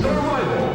Survival.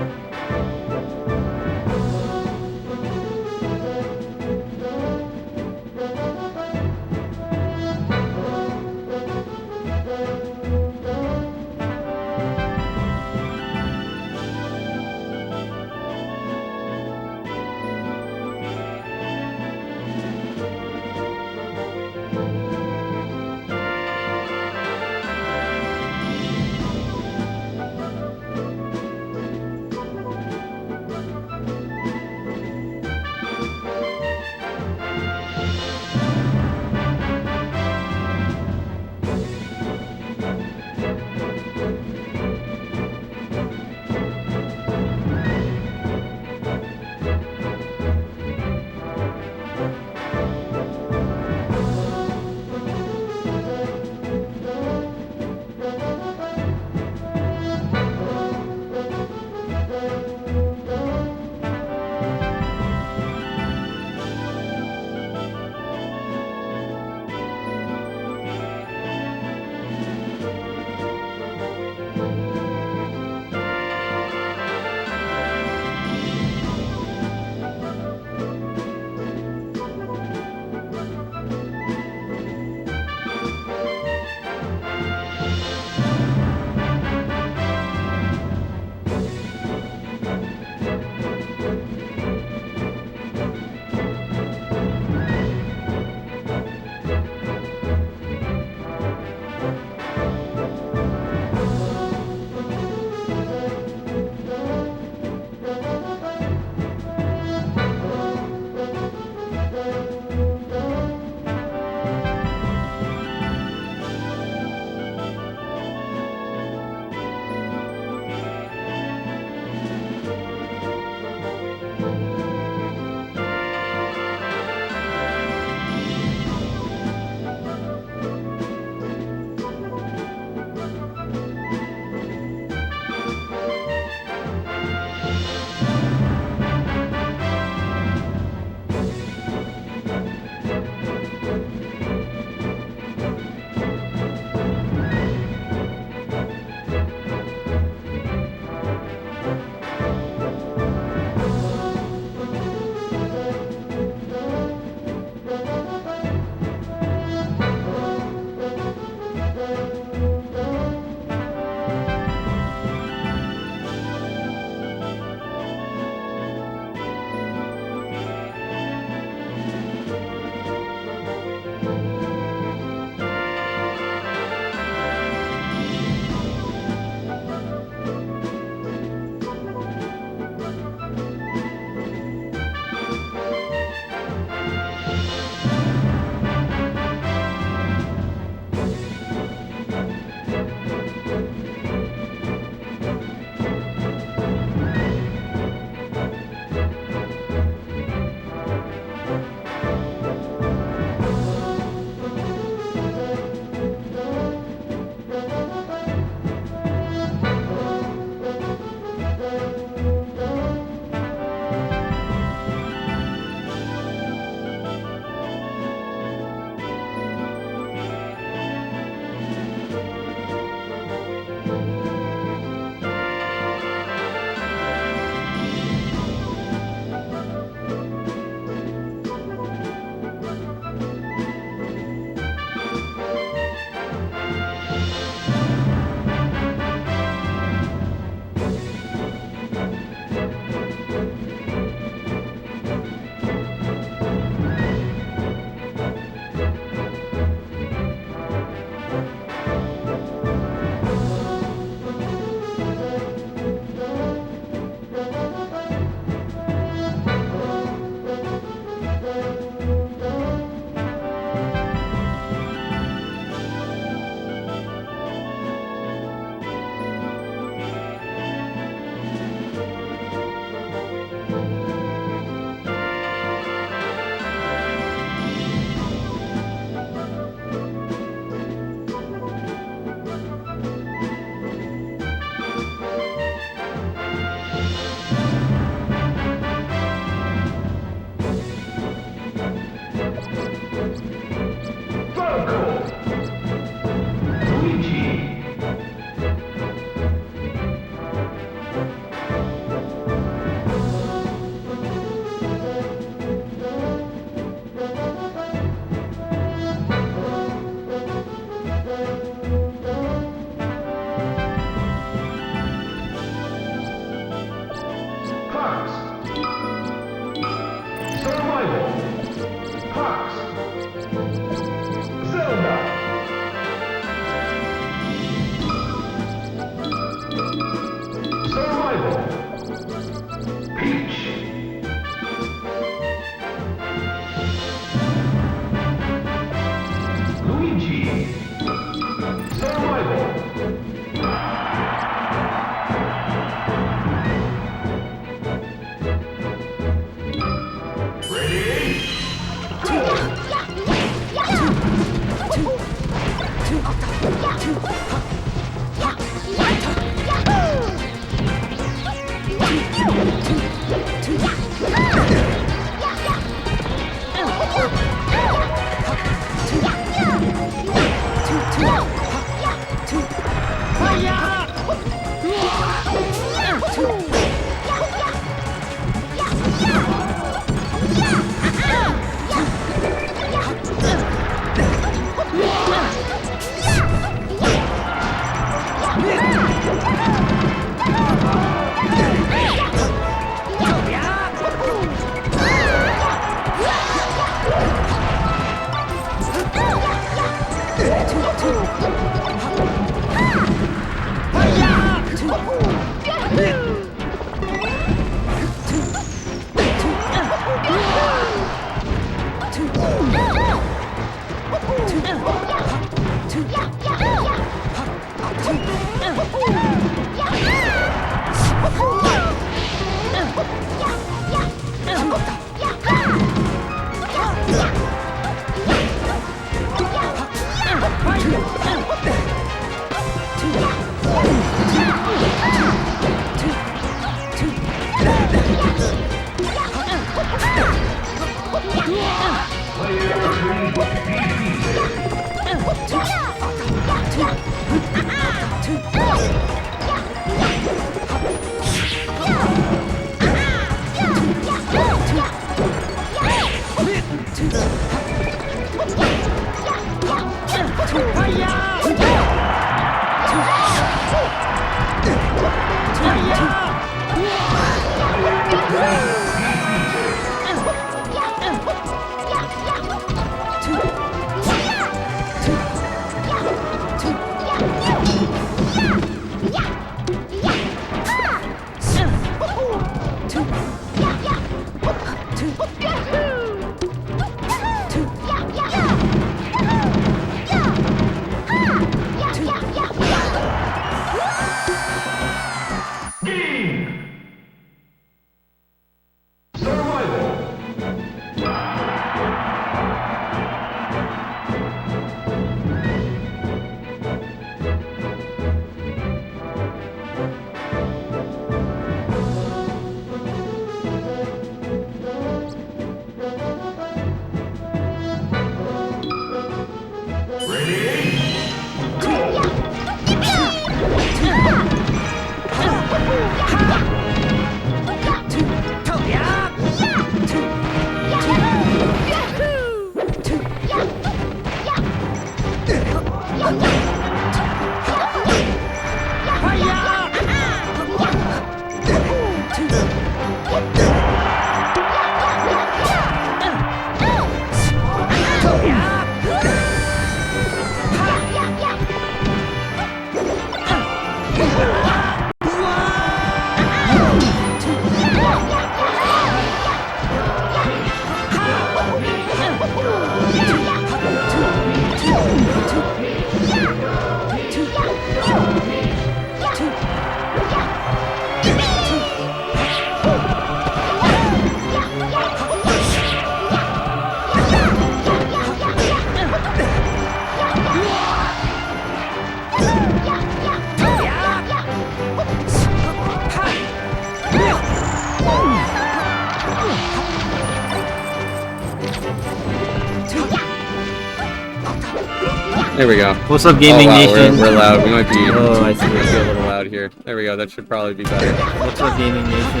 There we go. What's up, Gaming Nation? We're loud. We might be, I see. a little loud here. There we go. That should probably be better. What's up, Gaming Nation?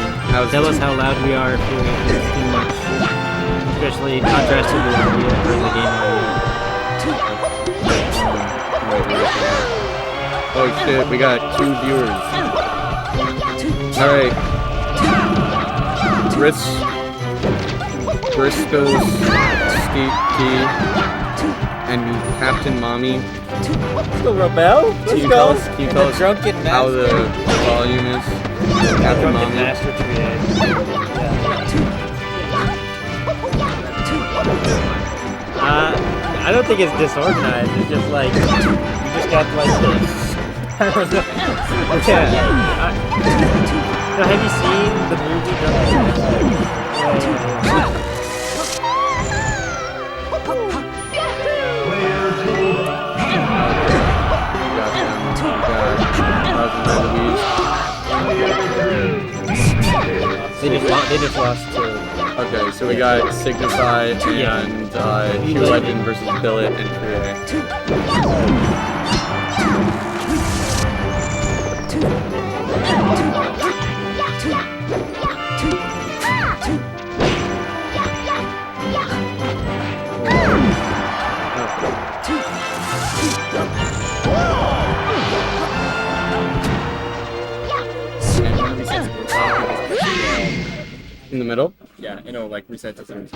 Tell us how loud we are if it's too much. Especially in contrast to the audio or the game audio. Oh shit, we got 2 viewers. Alright. Briscoe's Ski, and Captain Mommy. Let's go, Rebel. Can you tell us Drunken how the volume is? Captain Mommy. Master I don't think it's disorganized. It's just like you just got like this. Yeah. Have you seen the movie Drunken Master? They just lost to... Okay, so we got Signify and Hugh Legend versus Billet and Krieg. In the middle? Yeah, you know, like reset to 0.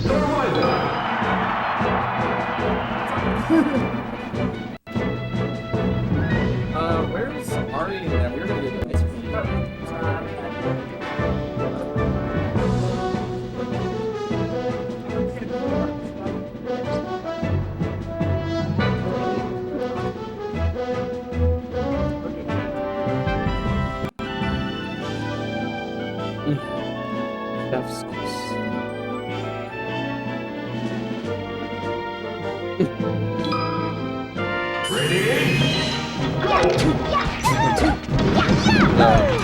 Where's Ari and them? We were gonna get ice cream.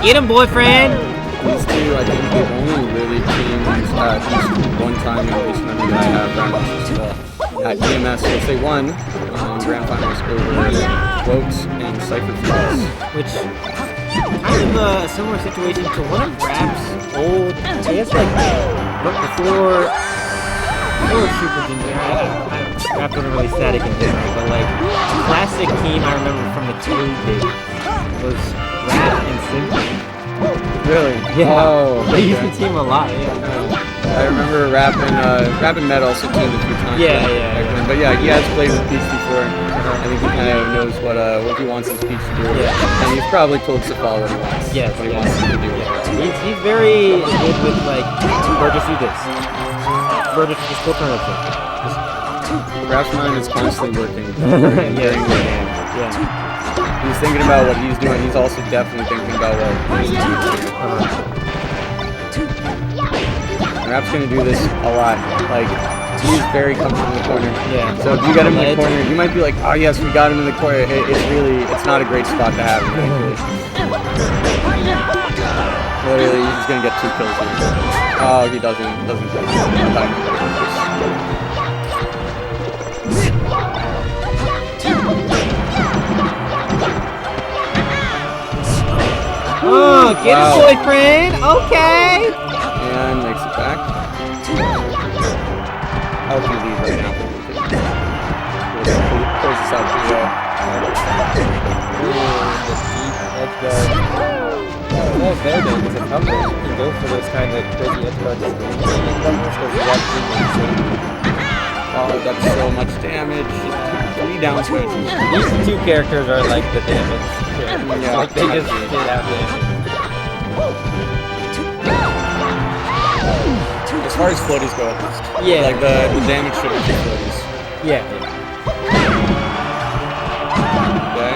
Get him, boyfriend! These two, I think they've only really teamed at least one time in this memory that I have RapMonster at EMS, which they won Grand Finals over Quotes and Cypher Flaws. Which kind of a similar situation to one of Rap's old, I guess like before Super Ginger. Rap wasn't really static in there, but like classic team I remember from the Toad days was Rap and Simpson. Really? Yeah. Oh, They used to team a lot, yeah. I remember Rap and Med also teamed a few times. Yeah. But yeah, he has played with Peach before. I think he kind of knows what he wants his Peach to do. Yeah. And he's probably told Safal what he wants. Yeah, what he wants him to do. He's very good with like, Burgess do this. Burgess just go turn it. Rap's mind is constantly working. Yeah. During the game. Yeah. He's thinking about what he's doing. He's also definitely thinking about what his team's doing. Rap's gonna do this a lot. Like, he's very comfortable in the corner. Yeah. So if you get him in the corner, you might be like, oh yes, we got him in the corner. It's not a great spot to have him. Literally, he's just gonna get 2 kills here. Oh, he doesn't kill him. Oh, get his boyfriend! Okay! And makes it back. I'll do these right now. Close this out pretty well. Almost there, though, because it comes you can go for those kind of crazy edge guards. Oh, that's so much damage. 3 down switches. These 2 characters are like the damage. Yeah. Like they just get out damage. As far as floaties go, Yeah. like the damage should be floaties. Yeah. Okay.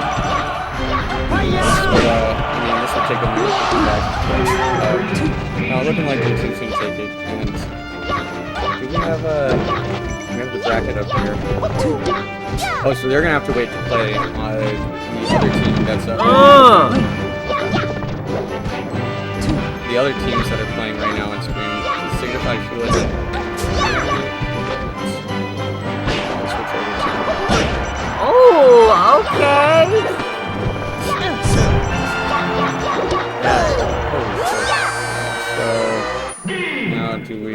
So, I mean, this will take a minute to come back. No, looking like the team's gonna take it. And do we have the bracket up here? Oh, so they're gonna have to wait to play the other team that's up. The other teams that are playing right now on screen. Signify Shoeless. Oh, okay! So, now do we...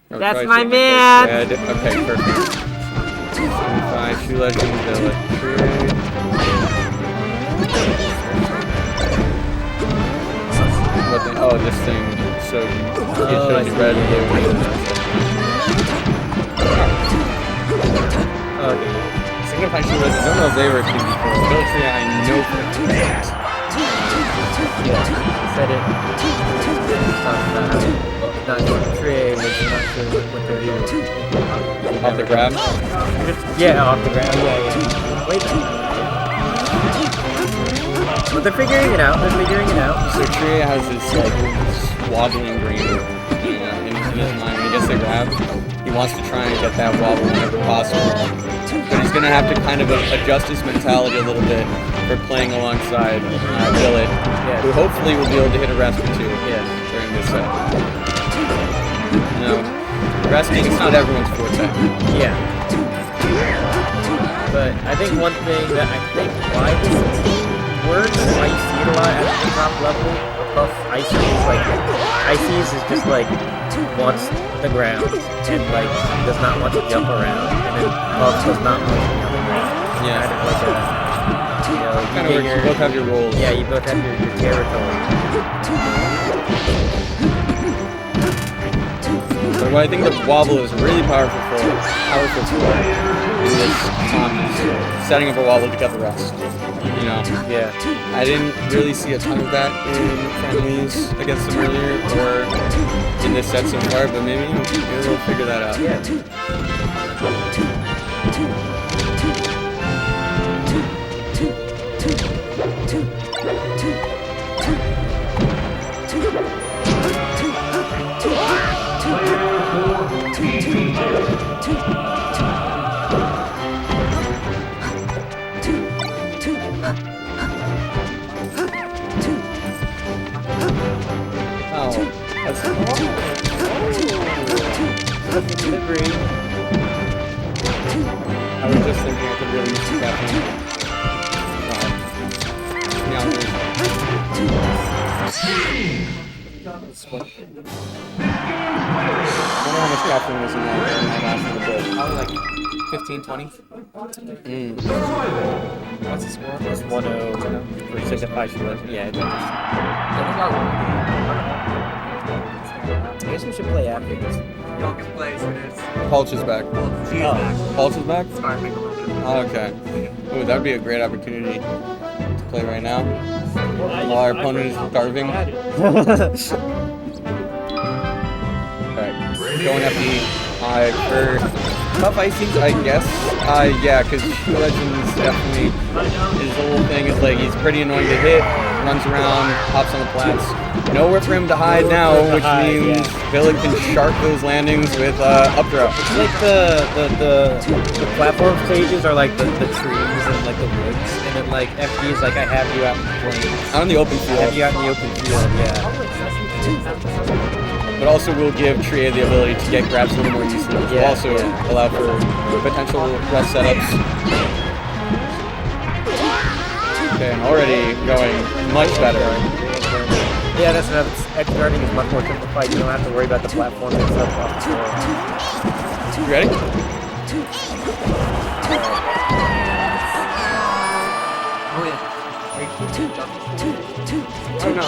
That's my man! Okay, perfect. Signify Shoe Legend, Billet. Oh, this thing so it shows you red, blue, and green. Okay. Signifying she was, I don't know if they were team before. Military, I know for a fact. Yeah, said it. Not Trey was not sure what they're doing. Off the grab? Yeah, off the ground. Yeah. Wait. But they're figuring it out. So Trey has this like wobbling green in his mind. When he gets the grab, he wants to try and get that wobble whenever possible. But he's going to have to kind of adjust his mentality a little bit for playing alongside Billet, who hopefully will be able to hit a rescue too during this set. Rescuing is not everyone's forte. Yeah. But I think one thing that I think why this team works, why you see it a lot at the top level, above Ices, like Ices is just like wants the ground and like does not want to jump around, and then Puff does not want to be on the ground. Yeah. Kind of like a, you know, Kind of works. You both have your roles. Yeah, you both have your territory. So what I think the wobble is really powerful for is setting up a wobble to get the rest. You know? Yeah. I didn't really see a ton of that in friendlies against them earlier or in this set so far, but maybe we'll figure that out. Yeah. Delivery. I was just thinking I could really use some caffeine. I don't know how much caffeine was in that last little bit. Probably like 15, 20. What's the score? It's 1-0. For 6-5 short. Yeah, it does. I guess we should play after this. Y'all can play for this. Pulch is back. Pulch is back? Starting a little bit. Oh, okay. Ooh, that would be a great opportunity to play right now. While our opponent is starving. Alright. Going FD. For tough icings, I guess. Yeah, because Shoe Legends definitely, his whole thing is like he's pretty annoying to hit, runs around, hops on the plats. Nowhere for him to hide now, which means Billet can shark those landings with up throw. It's like the platform stages are like the trees and like the woods, and then like FD is like I have you out in the plains. Out in the open field. I have you out in the open field, yeah. But also will give Tria the ability to get grabs a little more easily, which will also allow for potential rest setups. Okay, and already going much better. Yeah, that's another. Edge guarding is much more simplified. You don't have to worry about the platform and stuff off the floor. You ready? Oh yeah. Oh no.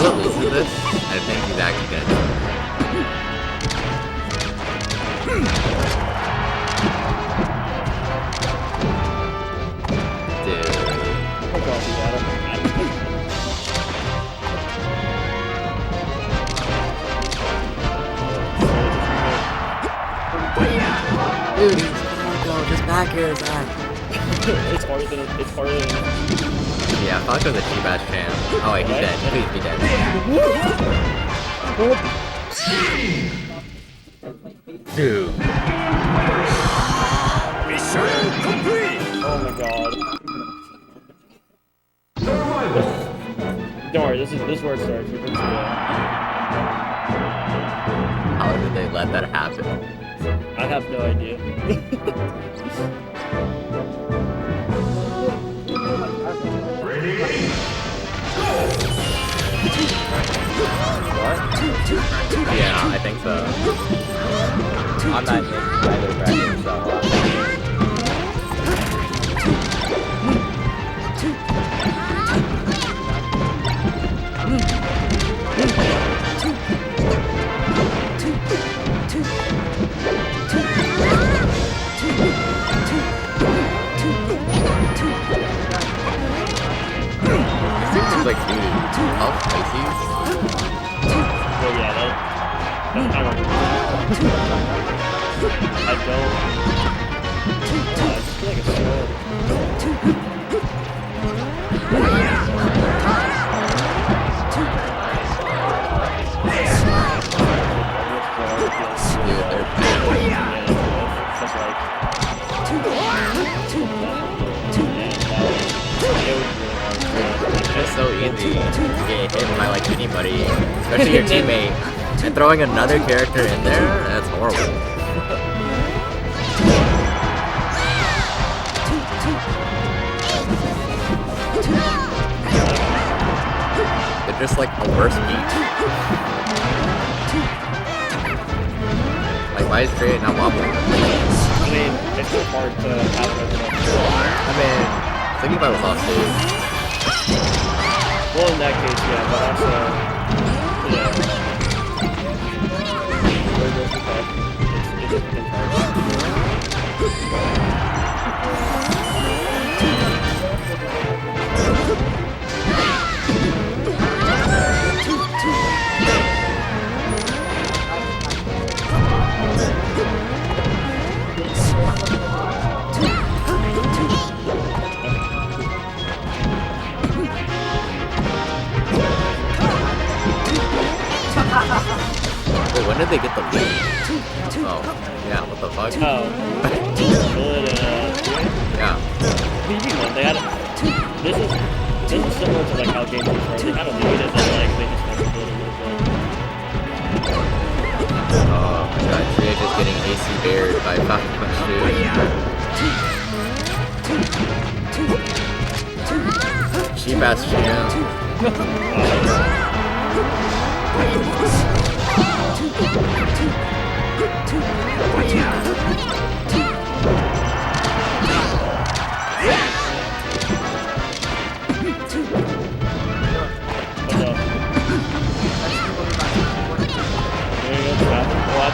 Melen loses this, I think he's actually gonna do it. Dude. Oh god, he got him. Dude, he's Falco, just back here is that. It's harder than Yeah, Falco's a cheap ass champ. Oh wait, he's dead. Please be dead. Dude. oh my god. Don't worry, this is where it starts. We're good to go. How did they let that happen? I have no idea. Yeah, I think so. I'm not in either bracket, so It's like, dude, health crises? Well, yeah, I don't I just feel like it's slow. Dude, they're it's just so easy to get hit by like anybody, especially your teammate, and throwing another character in there, that's horrible. They're just like a worse beat. Like, why is Trey not wobbling? I mean, it's so hard to have it. I mean, thinking about it was off stage. Well, in that case, yeah, but also, yeah. Wait, when did they get the lead? Oh, yeah, what the fuck? Oh. Good, Yeah. they had this is similar to like how games are. They had a lead and then like they just never built a little bit. Oh my god, Trey just getting AC bared by Falcon Shoot. Cheap ass champ. Well, I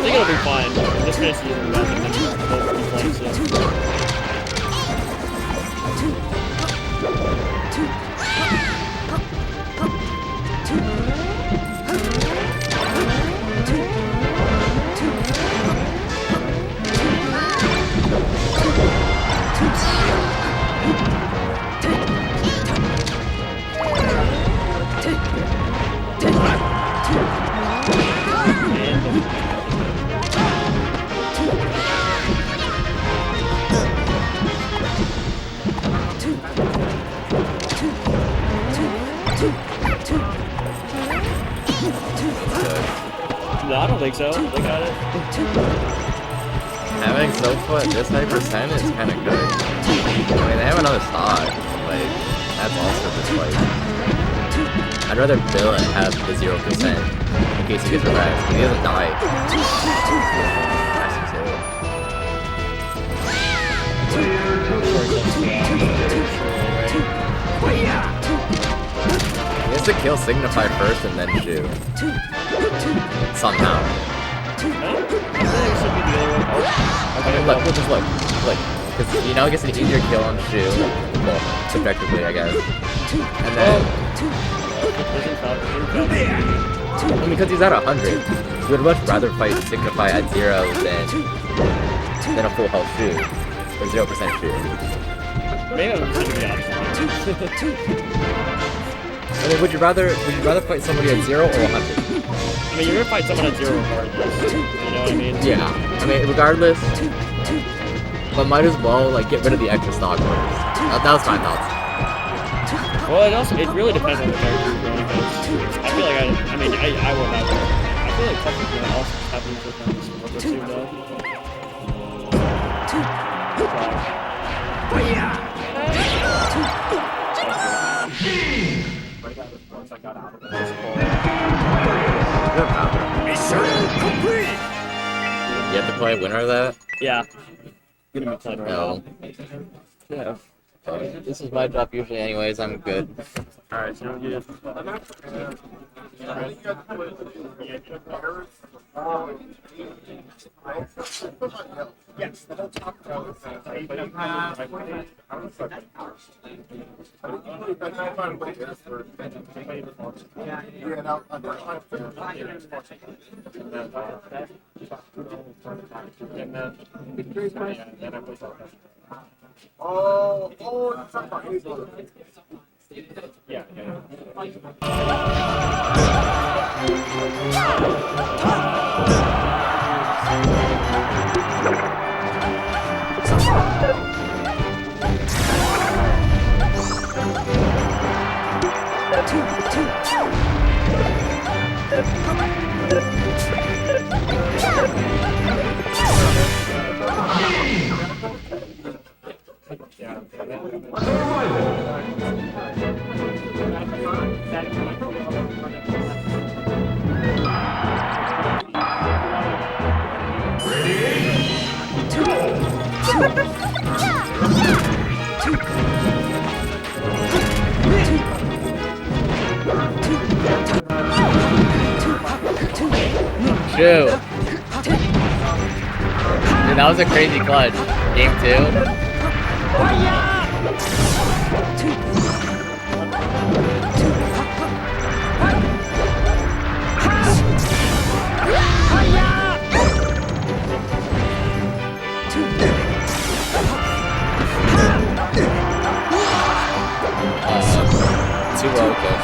think it'll be fine. Just finish using that and then we'll be playing soon. I don't think so. Look at it. Having Sofa at this high percent is kind of good. I mean, they have another stock, but that's also just like... I'd rather Bill have the 0% in case he gets revived, but he doesn't die. He has to kill Signify first and then shoot. Somehow. Okay, look, just look. Because, you know, he gets an easier kill on shoe. Well, subjectively, I guess. And then... And because he's at 100, you would much rather fight Signify at 0 than a full health shoe. Or 0% shoe. Maybe I'm just gonna be I mean, would you rather fight somebody at 0 or 100? I mean, you're gonna fight someone at 0 regardless. You know what I mean? Yeah. I mean, regardless, but might as well like get rid of the extra stock orders. That was my thoughts. Well, it really depends on the character you're going against. I feel like I would have. I feel like technically that also happens with them too, though. You have to play a winner of that? Yeah. Gonna be playing right No. Yeah. This is my job usually anyways, I'm good. Alright, so you Yes, don't talk about yeah. Dude, that was a crazy clutch. Game 2. Too low, okay.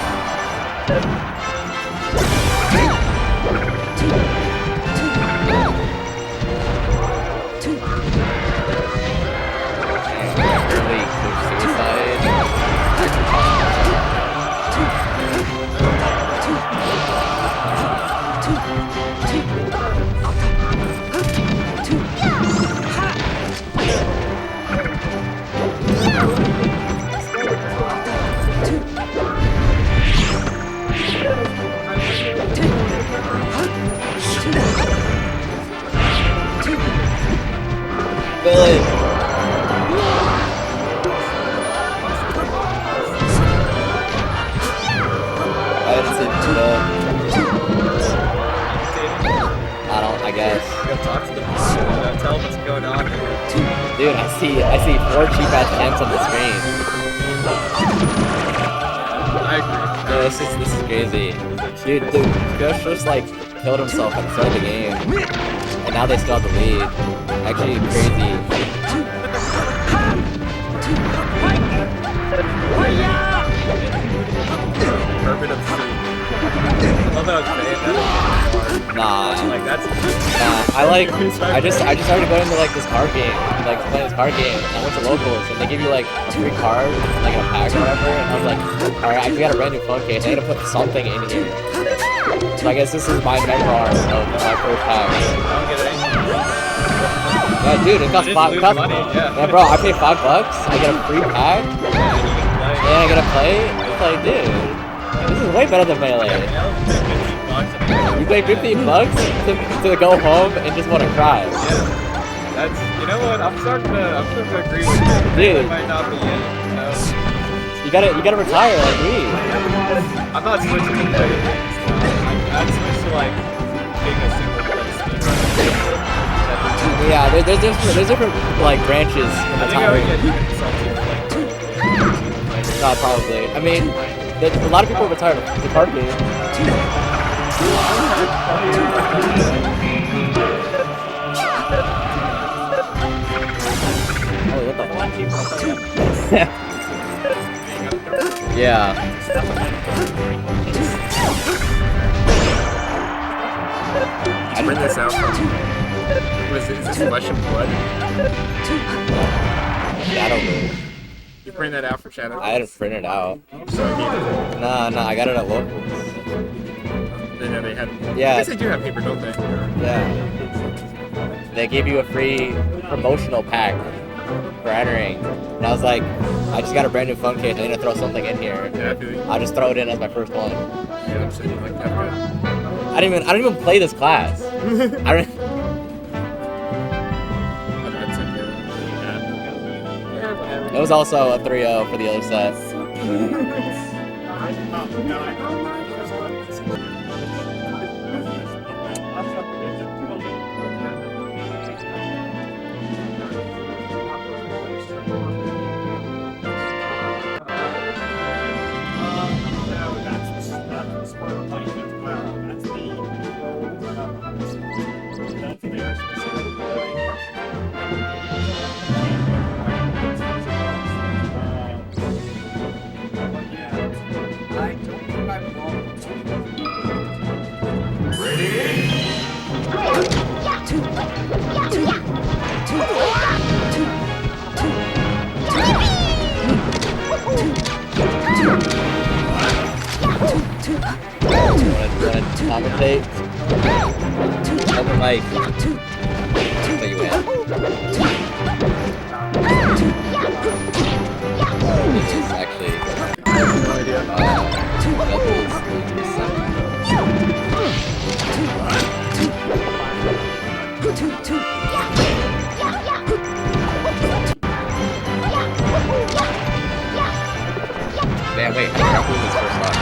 Dude, I see 4 cheap ass gems on the screen. I agree. No, this is crazy. Dude, Ghost just like killed himself at the start of the game. And now they still have the lead. Actually crazy. Permanent soup. I love how it's made. Nah. Like that's I just started going to like this card game, like playing this card game, and I went to locals, and they give you like a free card, like in a pack or whatever, and I was like, alright, I got a brand new phone case, I gotta put something in here. So I guess this is my memoir of my first pack. I don't get it. Yeah, dude, it costs Just $5. lose money, yeah. Yeah, bro, I pay $5. I get a free pack. Yeah, you can play. And I get to play. It's like, dude, this is way better than Melen. Yeah, $15 You pay $15 to go home and just want to cry. Yeah. That's, you know what, I'm starting to agree with you. Dude. It might not be it, you know? You gotta retire like me. I'm not switching to play games. I'd switch to like being a single player speedrunner. Yeah, there's different like branches in I think I would retiring. get even salty with like No, probably. I mean, a lot of people retire to card games. Oh, what the fuck? Yeah. I print this out. Is this flesh and blood? Shadow Moon. You print that out for Shadow? I had it printed out. So I gave it. Nah, I got it at locals. They know they had. Yeah. I guess they do have paper, don't they? Yeah. They gave you a free promotional pack for entering. And I was like, I just got a brand new phone case. I need to throw something in here. Yeah, I feel you. I'll just throw it in as my first one. Yeah, I'm saying like that. I don't even play this class. I don't. It was also a 3-0 for the other set. Commentate. Open mic. So you win. This is actually. I have no idea. Damn, wait, how was this first lock?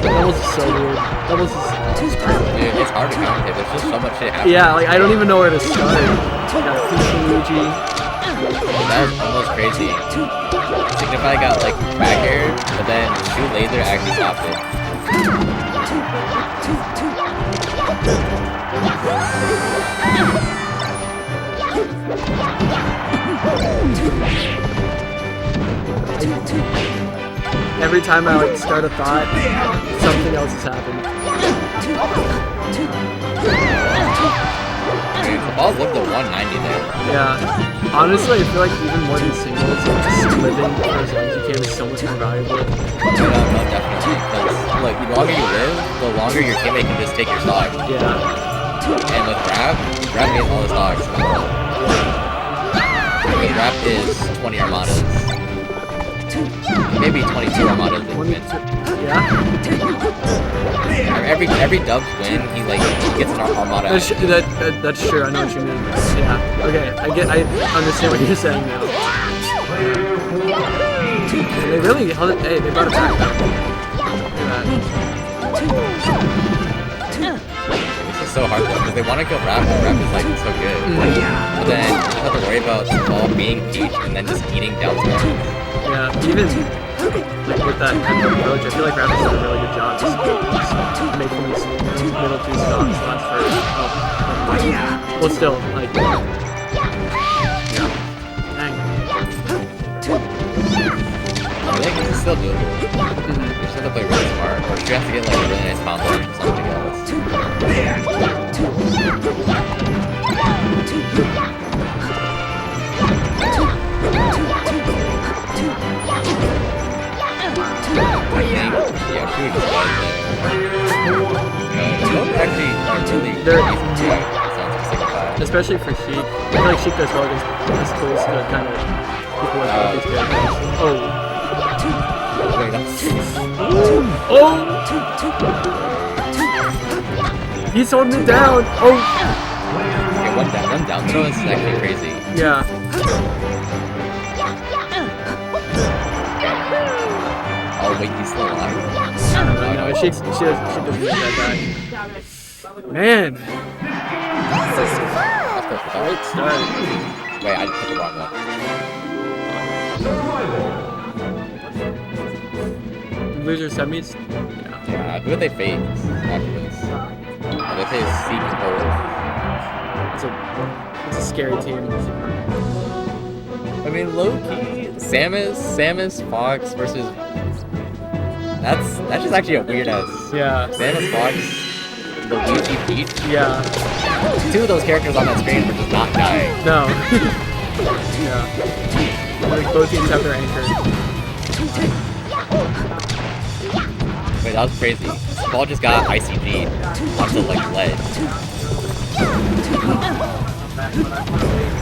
That was so weird. That was Dude, it's hard to commentate. There's just so much shit happening. yeah, like I don't even know where to start. Got Peach Luigi. That was almost crazy. Signify got like back air, but then shoot laser actually stopped it. Every time I like start a thought, something else has happened. Dude, the balls look the 190 there. Yeah. Honestly, I feel like even more than singles, just living for as long as you can is so much more valuable. No, definitely. Because, look, the longer you live, the longer your teammate can just take your stock. Yeah. And with Rap gets all the stocks. Because Rap is 20 armadas. Maybe 22 armadas if you win. Yeah. Every Dubs win, he like gets an armada. That's true. I know what you mean. Yeah. Okay. I understand what you're saying now. They really held it. Hey, they brought it back. This is so hard though, because they want to kill Rap, and Rap is like so good. But then you have to worry about Ball being Peach and then just eating down smash. Yeah. Even like with that kind of approach, I feel like Rap's done a really good job just making these middle two stocks last first. Well, still like. Dang. I think this is still doable. You just have to play really smart, or you have to get like a really nice combo or something else. Sheep is good there. Both actually are really They're- decent too. Sounds like 65. Especially for Sheep. I feel like Sheep does well against these tools to kind of people with these characters. Oh. Wait, that's... Oh! He's holding it down! Oh! Okay, one down throw is actually crazy. Yeah. Oh wait, he's still alive. No, she doesn't get that back. Man! Great start. Wait, I just put the wrong one. Loser semis? Yeah, who would they face after this? Oh, they face Seek It's a scary team. I mean, low-key, Samus, Fox versus... That's just actually a weird ass. Yeah. Samus, Fox, Luigi, Peach. Yeah. Two of those characters on that screen were just not dying. No. Yeah. Like both teams have their anchor. Wait, that was crazy. Ball just got ICG onto like ledge.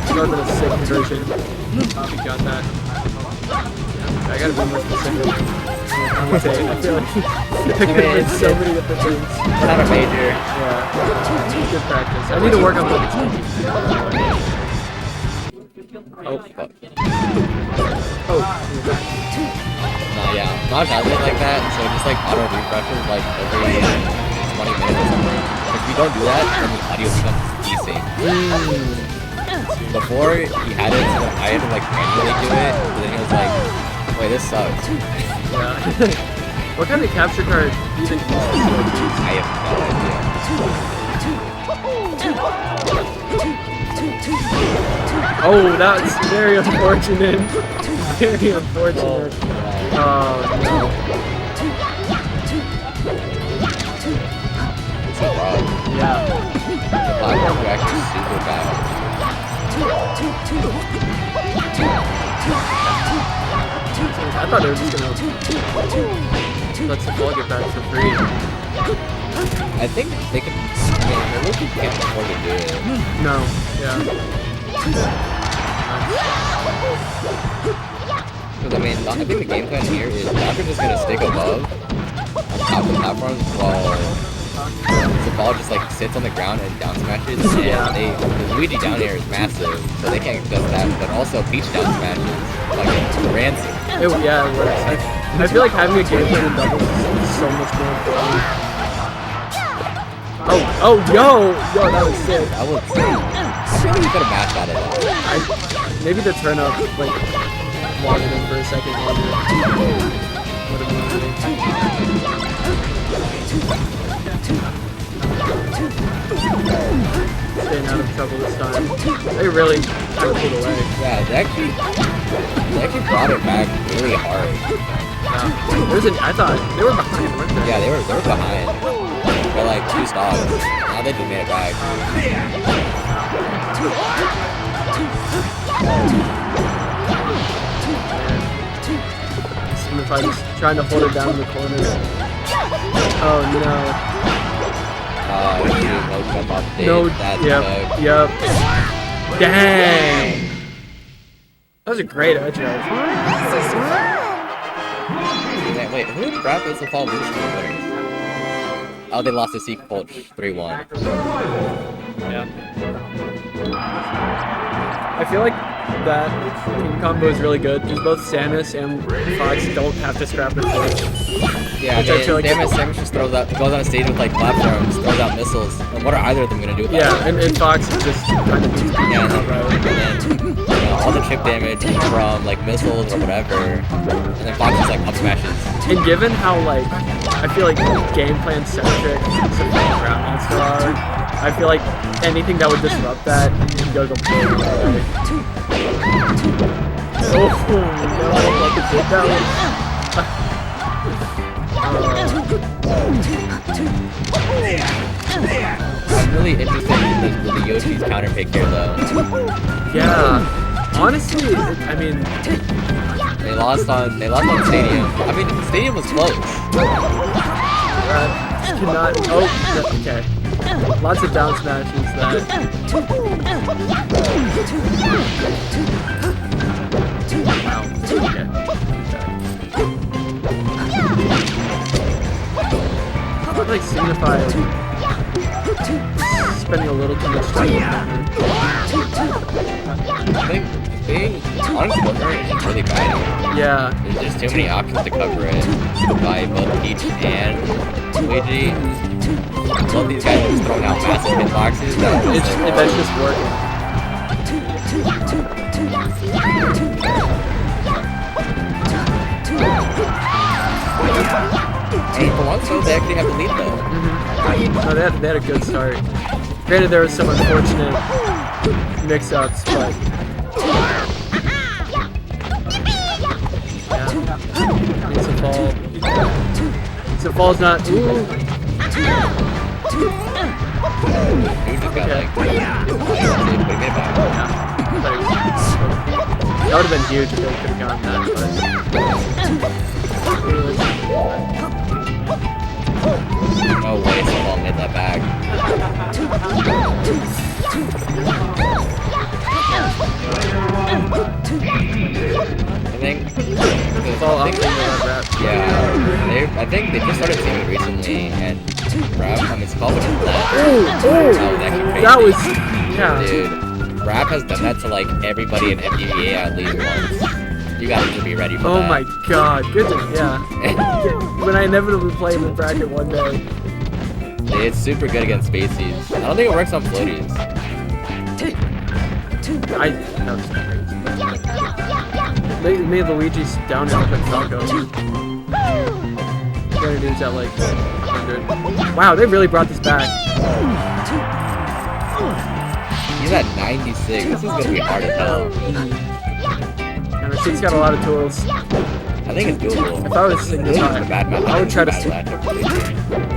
Start with a sick conversion. We got that. I gotta be more specific. I'm gonna say, I feel like it could have been so many different things. It's not a major. Yeah. Good practice. I need to work on the Oh, fuck. Oh. Nah, yeah. Maj has it like that, so it just like auto refreshes like every 20 minutes or something. If you don't do that, then the audio becomes desync. Before he had it, so I had to like manually do it, but then he was like, wait, this sucks. Yeah. What kind of capture card do you think? I have no idea. Oh, that's very unfortunate. Very unfortunate. Oh, no. It's so rough. Yeah. The platforms are actually super bad. I thought they were just gonna let the ball get back for free. I think they can. I mean, they really can't afford to do it. No, yeah. Because I mean, I think the game plan here is Doctor's just gonna stick above on top of the platforms while the ball just like sits on the ground and down smashes. And the Luigi down air is massive, so they can't just that. But also Peach down smashes like rancid. Yeah, it works. I feel like having a game plan in doubles is so much more important. Oh, yo, that was sick. I would say. I feel like you could have mashed out of that. Maybe the turn up like logged in for a second longer. Would have been great. Staying out of trouble this time. They really kind of pulled away. Yeah, they actually brought it back really hard. I thought they were behind, weren't they? Yeah, they were behind. For like 2 stocks. Now they just made it back. If I just trying to hold it down in the corner. Oh no. No jump off stage. No, That's yep. Dang! That was a great edge out. Wait, who did Rapid fall lose to the winners? Oh, they lost to Seek Pulch 3-1. Yeah. I feel like that team combo is really good because both Samus and Fox don't have to scrap their points. Yeah, Which I feel like Samus just goes on a stage with like platforms, throws out missiles. And what are either of them gonna do with that? Yeah, and Fox is just kind of beats Yeah, and outright. then all the chip damage from like missiles or whatever, and then Fox just like up smashes. And given how like I feel like game plan centric some RapMonster are, I feel like anything that would disrupt that can go completely away. Oh no, like a good that I'm really interested in the Yoshi's counter pick here though. yeah. Honestly, I mean, They lost on Stadium. I mean, Stadium was close. Cannot. Oh, okay. Lots of down smashes that. Wow. Okay. That like signifies spending a little too much time. I think being on corner is really bad. Yeah. There's just too many options to cover it by both Peach and Luigi. Both these guys are just throwing out massive hitboxes. That's just working. And for once, though, they actually have the lead, though. No, they had a good start. Granted, there was some unfortunate mix-ups, but yeah, it's a fall. So fall's not. Ooh. Dude just got like, but he made it back. That would have been huge if they could have gotten that, No way someone made that back. I think it's all up to the rap. Yeah, I think they just started seeing it recently, and rap, I mean, it's called Ooh, that was that was, actually crazy. yeah. Dude, rap has done that to like everybody in MDVA at least once. You gotta just be ready for that. Oh my god, goodness, yeah. When I inevitably play in the bracket one day. It's super good against spacies. I don't think it works on floaties. That was crazy. They made Luigi's down air like Falco. The other dude's at like 100. Wow, they really brought this back. He's at 96. This is gonna be hard as hell. And she's got a lot of tools. I think it's doable. If I was single time, I would try to stick. I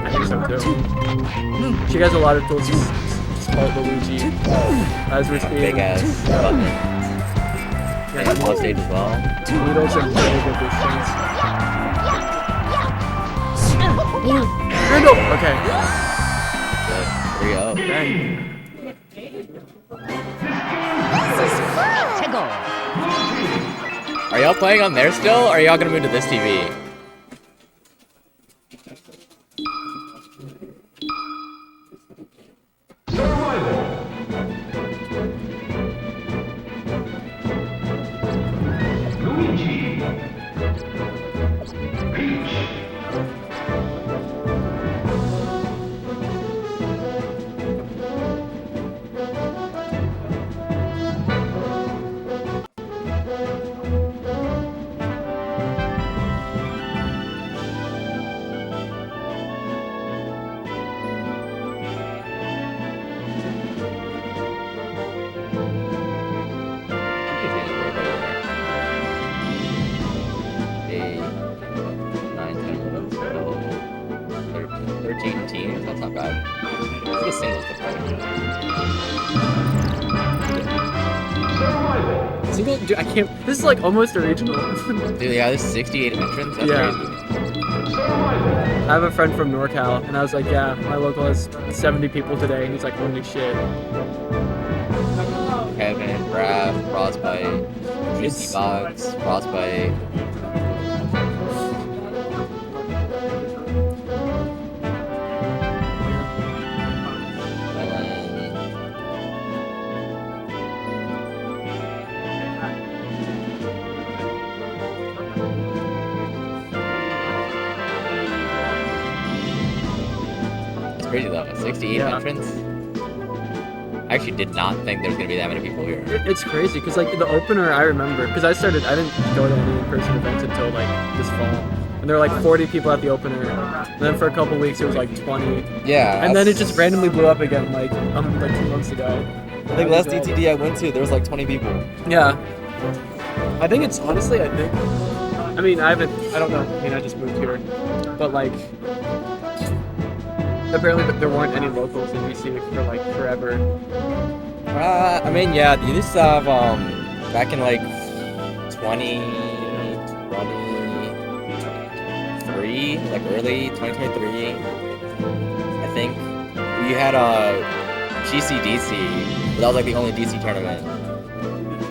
think so too. She has a lot of tools. Just call it Luigi. As we're speaking. Big ass button. And on stage as well. Needles and really good distance. Randall! Okay. Good. 3-0. Dang. Are y'all playing on there still, or are y'all gonna move to this TV? Dude, I can't. This is like almost a regional. Dude, yeah, there's 68 entrants. That's Yeah. crazy. I have a friend from NorCal, and I was like, yeah, my local has 70 people today, and he's like, holy shit. Kevin, Raph, Frostbyte, Juicebox, Frostbyte. Crazy though, 68 entrants. I actually did not think there was gonna be that many people here. It's crazy because like the opener, I remember because I didn't go to any in-person events until like this fall, and there were like 40 people at the opener. And then for a couple weeks it was like 20. Yeah. And then it just randomly blew up again like 2 months ago. I think last DTD I went to, there was like 20 people. Yeah. I think it's honestly, I mean, I don't know. I mean, I just moved here, but like. Apparently there weren't any locals in BC for like forever. I mean, yeah, you used to have, back in like 2010, 2023, like early 2023, I think. We had GCDC, but that was like the only DC tournament.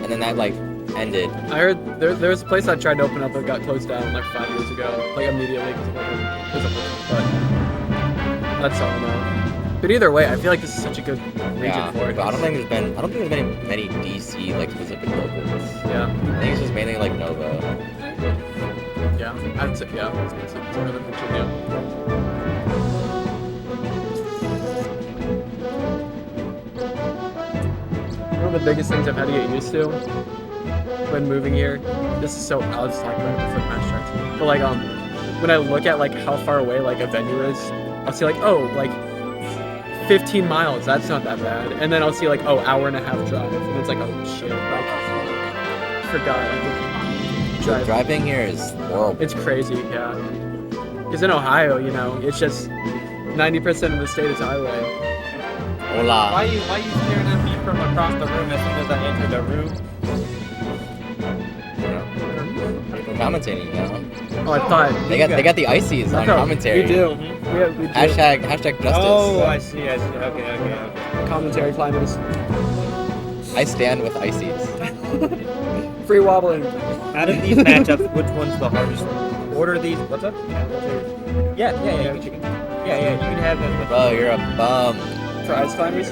And then that like ended. I heard there was a place I tried to open up that got closed down like 5 years ago, like immediately because but that's all I know. But either way, I feel like this is such a good region for it. But I don't think there's been many DC like specific locals. Yeah. I think it's just mainly like Nova. Yeah, I'd say it's Northern Virginia. One of the biggest things I've had to get used to when moving here, this is so, I'll just talk about it before the match starts. But like, when I look at like how far away like a venue is, I'll see like, oh, like 15 miles, that's not that bad. And then I'll see like, oh, hour and a half drive. And it's like, oh shit, like, forgot. Like, Driving here is horrible. it's crazy, yeah. Because in Ohio, you know, it's just 90% of the state is highway. Hola. Why you staring at me from across the room as soon as I enter the room? We're commentating now. Oh, I thought They got the ices on commentary. We do. We do. Hashtag justice. Oh, I see. Okay. Commentary climbers. I stand with ices. Free wobbling. Out of these matchups, which one's the hardest? Order these. What's up? Yeah. You can have that. Bro, you're a bum. For ice climbers.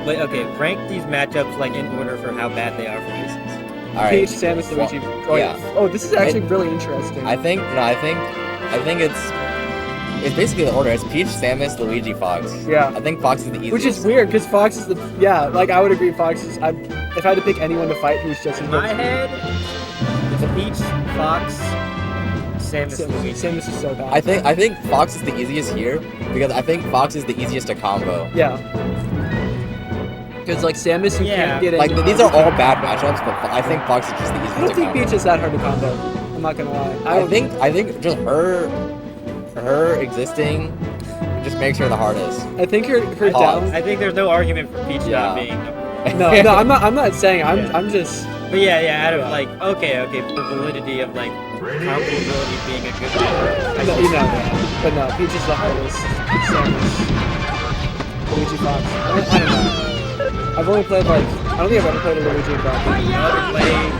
Wait, okay. Rank these matchups like in order for how bad they are for aces. All right. Peach, Samus, Luigi. Oh, yeah. Oh, this is actually really interesting. I think it's basically the order. It's Peach, Samus, Luigi, Fox. Yeah. I think Fox is the easiest. Which is weird, because Fox is like, I would agree Fox is, if I had to pick anyone to fight who's just as In good my as head, it's Peach, Fox, Samus, Luigi. Samus is so bad. I think Fox is the easiest here because I think Fox is the easiest to combo. Yeah. Because, like, Samus, you can't get Like into these are all bad matchups, but I think Fox is just the easiest I don't to think combo. Peach is that hard to combo. I'm not gonna lie. I think just her existing just makes her the hardest. I think her Pause. down. I think there's no argument for Peach not being. No, I'm not saying. I'm just. But yeah, out of like, okay, the validity of like comboability being a good player. No, you know, but no, Peach is the hardest. Samus, Luigi, Fox. I don't know. I've only played like, I don't think I've ever played a Luigi in Fox.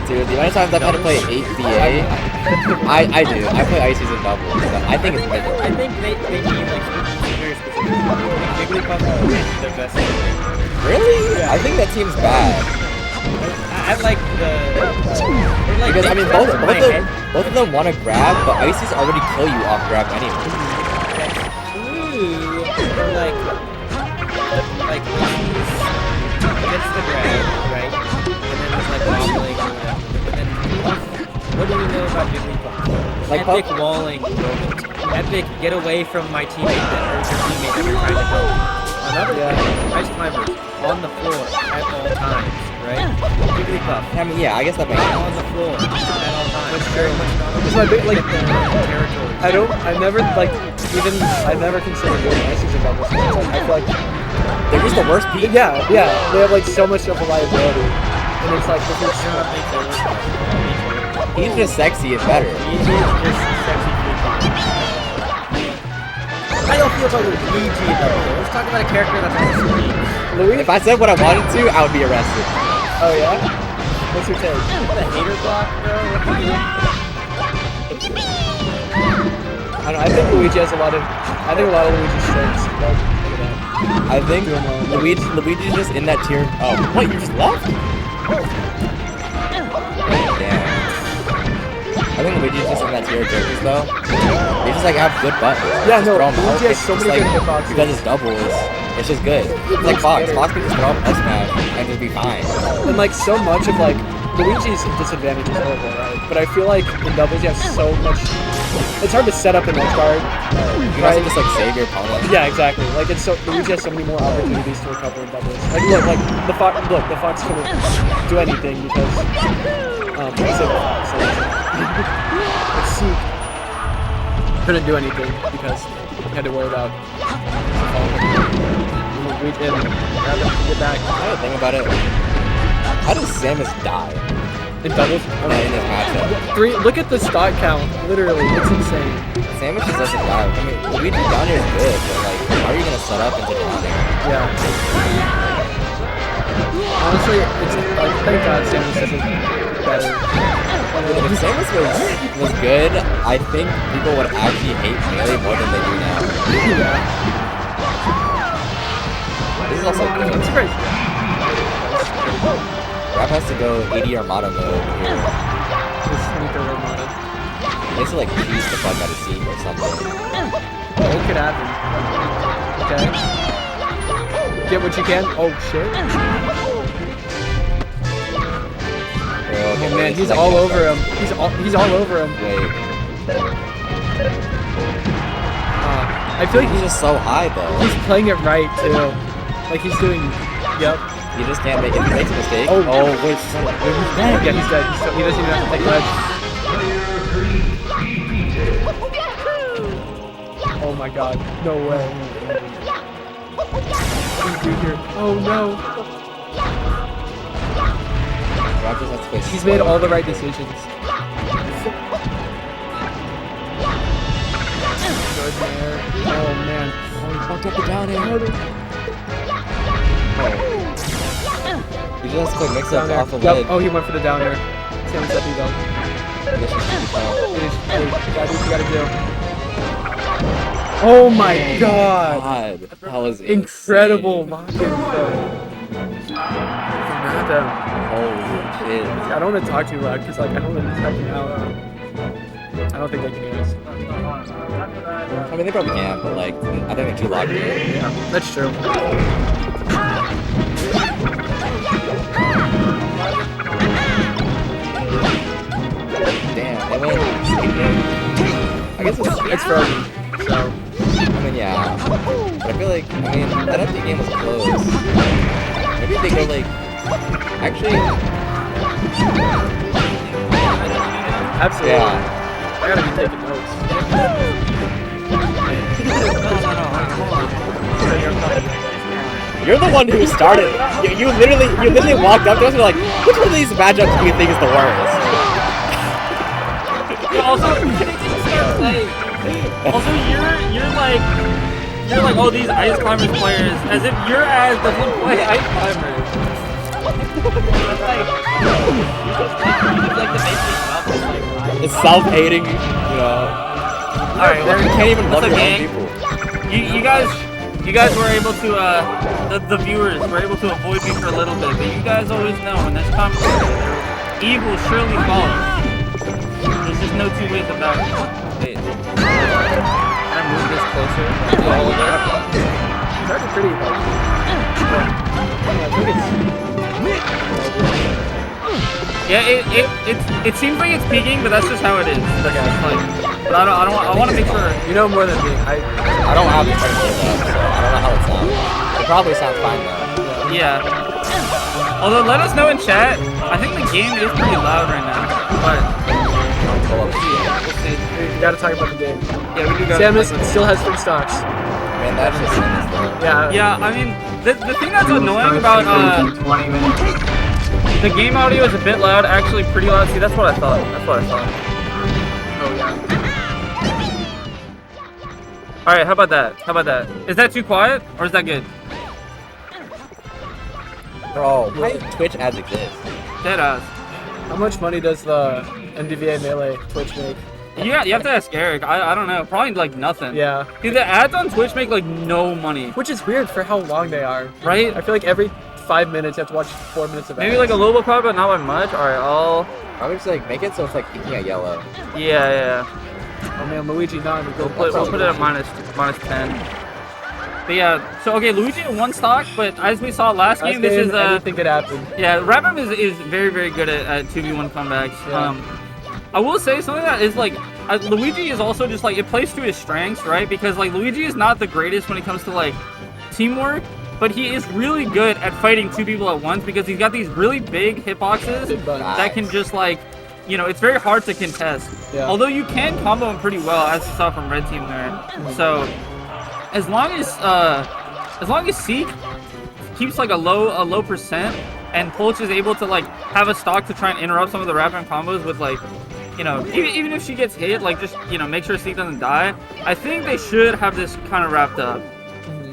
Dude, the amount of times I've had to play 8VA, I do. I play Ices in doubles. I think it's better. I think they need like very specific. Jigglypuff is their best. Really? Yeah. I think that team's bad. I like the. Like, Because I mean, both of them want to grab, but Ices already kill you off grab anyway. Ooh, or like gets the grab, right? And then it's like wobbling or whatever. And then what do you know about Jigglypuff? Like Epic walling moment. Epic get away from my teammate that hurts your teammate that you're trying to help. Another thing, ice climbers on the floor at all times, right? Jigglypuff. I mean, yeah, I guess that makes sense. On the floor at all times. That's very much It's my big, like, territory. I never considered doing Ices in doubles. I feel like, They're just the worst people. yeah, they have like so much of a liability, and it's like, if it's, He's just sexy and better. He is just sexy free fun. I don't feel about Luigi though. Let's talk about a character that's on the screen. Luigi. If I said what I wanted to, I would be arrested. Oh yeah. What's your take? The hater block, bro. What do you I don't know. I think Luigi has a lot of Luigi's strengths. Like, I think Luigi's just in that tier. Oh, wait, you just left? Damn. I think Luigi's just in that tier of characters though. They just like have good buttons. Yeah, no, Throw 'em out. Luigi has It's so just many like, good hitboxes. because it's doubles, it's just good. It's like Fox. Fox can just throw up S smash and just be fine. and like so much of like Luigi's disadvantage is horrible, right? But I feel like in doubles you have so much. It's hard to set up an edge guard. You can also just like save your opponent. Yeah, exactly. Like Luigi has so many more opportunities to recover in doubles. Like the Fox couldn't do anything because it's a Fox. It's Seek couldn't do anything because he had to worry about Luigi and get back. I don't think about it. How does Samus die? In doubles? in this matchup. 3. Look at the stock count. Literally, it's insane. Samus just doesn't die. I mean, Luigi down here is good, but like, how are you gonna set up into down air? Yeah. Honestly, it's thank God Samus isn't better. If Samus was good, I think people would actually hate Melee more than they do now. Yeah. This is also good. It's crazy. Rap has to go 80 Armada mode here. This sneaker Armada. He has to like cheese the fuck out of Seam or something. It could happen. Okay. Get what you can. Oh shit. Oh man, he's all over him. He's all over him. Wait. I feel like He's just so high though. he's playing it right too. Like he's doing. Yep. You just can't make it. If he makes a mistake. Oh. Wait, he's dead. Yeah, he's dead. He doesn't even have to take ledge. Oh my god. No way. Oh no. Rap just has to play He's slow. made all the right decisions. Good there. Oh man. Oh, he fucked up the down air. He just has to play mix Down ups air. off the Yep. lid. Oh, he went for the down air. Samus up you go. Hey, gotta do what you gotta do. Oh my god. God, that was Incredible insane. rocket throw. Holy shit. I don't want to talk too loud because like I don't want to type it out. I don't think they can hear us. I mean, they probably can, but like, I think they're too locked in. Yeah, that's true. Damn, they went. I guess It's frozen. So I mean, yeah. But I feel like, I mean, that empty game was close. Maybe they go like. Actually, absolutely. yeah. I gotta be taking notes. You're the one who started. You literally walked up to us and were like, which one of these matchups do you think is the worst? Also, you're like, oh, these Ice Climbers players, as if your ass doesn't play Ice Climbers. It's self-hating, you know. Alright, You can't even love what's your up, own gang? people. You guys were able to, the viewers were able to avoid me for a little bit, but you guys always know when there's competition, evil surely follows. There's just no two ways about it. Wait. Can I move this closer? It's already pretty like. I think it's. Yeah, it seems like it's peaking, but that's just how it is. That's just like, but I want to make sure. You know more than me. I don't have the technical though, so I don't know how it sounds. It probably sounds fine though. Yeah. Although, let us know in chat. I think the game is pretty loud right now, but We'll see. We gotta talk about the game. yeah, we do got. Samus still has 3 stocks. Man, that's just Samus though. Yeah. Yeah, I mean, the thing that's annoying about 20 minutes. the game audio is a bit loud, actually pretty loud. See, that's what I thought. Oh yeah. All right, how about that? Is that too quiet or is that good? Bro, why do Twitch ads exist? Dead ass. How much money does the MDVA Melee Twitch make? You have to ask Eric. I don't know. Probably like nothing. Yeah. Dude, the ads on Twitch make like no money, Which is weird for how long they are. right? I feel like every 5 minutes you have to watch 4 minutes of Maybe ads. like a little bit probably, but not by much. All right, Probably just like make it so it's like peeking at yellow. yeah. Oh man, Luigi 9 would go. We'll put it at minus 10. But yeah, so okay, Luigi in 1 stock, but as we saw last game, this is anything could happen. yeah, RapMonster is very, very good at 2v1 comebacks. Yeah. I will say something that is like, Luigi is also just like, it plays to his strengths, right? Because like, Luigi is not the greatest when it comes to like, teamwork, but he is really good at fighting 2 people at once because he's got these really big hitboxes Big buttons. that can just like, you know, it's very hard to contest. Yeah. Although you can combo him pretty well, as you saw from Red Team there. So, as long as Seek keeps like a low percent, and Polch is able to like have a stock to try and interrupt some of the RapM combos with like, you know, even if she gets hit, like just, you know, make sure Seek doesn't die. I think they should have this kind of wrapped up,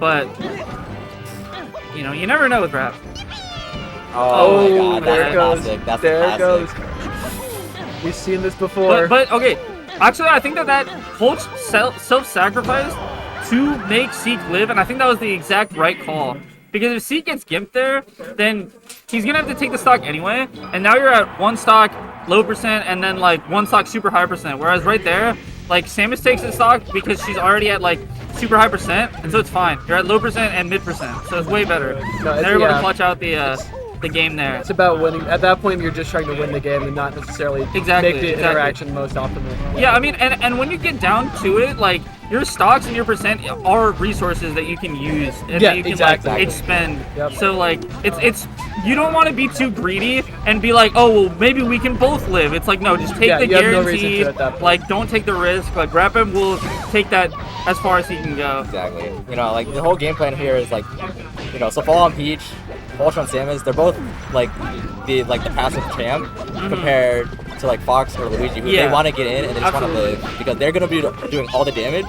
but you know, you never know with Rap. Oh my god, there that's it goes. classic. That's There it classic. goes. We've seen this before. But okay, actually, I think that Polch self-sacrificed to make Seek live, and I think that was the exact right call. Because if Seek gets gimped there, then he's gonna have to take the stock anyway, and now you're at 1 stock, low percent, and then like 1 stock, super high percent. Whereas right there, like Samus takes the stock because she's already at like super high percent, and so it's fine. You're at low percent and mid percent, so it's way better. No, They're able to yeah. clutch out the game there. It's about winning. At that point, you're just trying to win the game and not necessarily Exactly, make the exactly. interaction most optimal. Yeah, I mean, and when you get down to it, like, your stocks and your percent are resources that you can use and Yeah, that you can exactly. like expend. Yep. So like it's you don't want to be too greedy and be like, oh well, maybe we can both live. It's like, no, just take Yeah, the you have no reason to guarantee. at that point. Like, don't take the risk. Like, RapM will take that as far as he can go. Exactly. You know, like the whole game plan here is like, you know, so Fall on Peach, Polch on Samus, they're both like the passive champ compared to like Fox or Luigi, who Yeah. they want to get in and they just want to Absolutely. live because they're gonna be doing all the damage.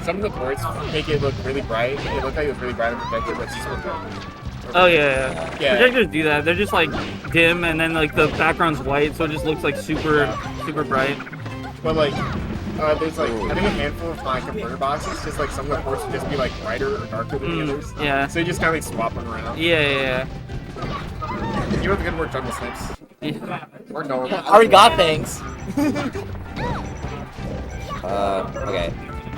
Some of the ports make it look really bright. It looked like it was really bright and protected, but it's just Oh yeah. Yeah. Projectors do that. They're just like dim, and then like the background's white, so it just looks like super bright. But like, there's like I think a handful of my converter boxes. Just like some of the ports would just be like brighter or darker than the others. Yeah. So you just kind of like swap them around. Yeah. You have good work jungle snips. Yeah. Or no. Already got things. Okay.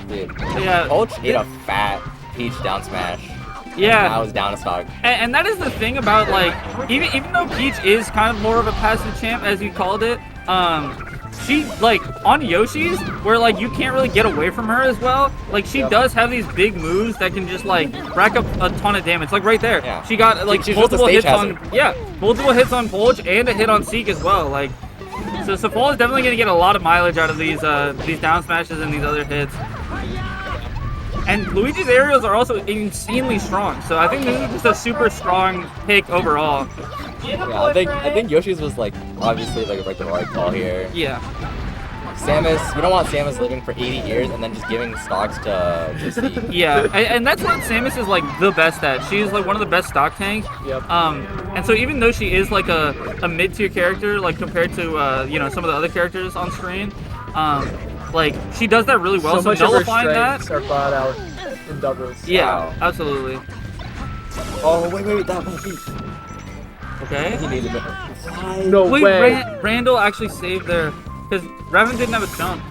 Dude. Yeah. Polch ate a fat Peach down smash. Yeah. Now it's down a stock. And that is the thing about like even though Peach is kind of more of a passive champ as you called it, she like on Yoshi's where like you can't really get away from her as well. Like she does have these big moves that can just like rack up a ton of damage. Like right there, Yeah. she got like She's just a multiple stage hits on hazard. multiple hits on Polch and a hit on Seek as well. Like so Safal is definitely gonna get a lot of mileage out of these down smashes and these other hits. And Luigi's aerials are also insanely strong, so I think this is just a super strong pick overall. Yeah, I think Yoshi's was like obviously like the right call here. Yeah. Samus, you don't want Samus living for 80 years and then just giving stocks to Seek. Yeah, and that's what Samus is like the best at. She's like one of the best stock tanks. Yep. And so even though she is like a mid-tier character, like compared to you know, some of the other characters on screen, like she does that really well. So So, much of her nullifying strengths that. are brought out in doubles. Yeah, Wow. absolutely. Oh wait, that one piece. Okay. He needed it. No Wait, way. Randall actually saved there because Raven didn't have a jump.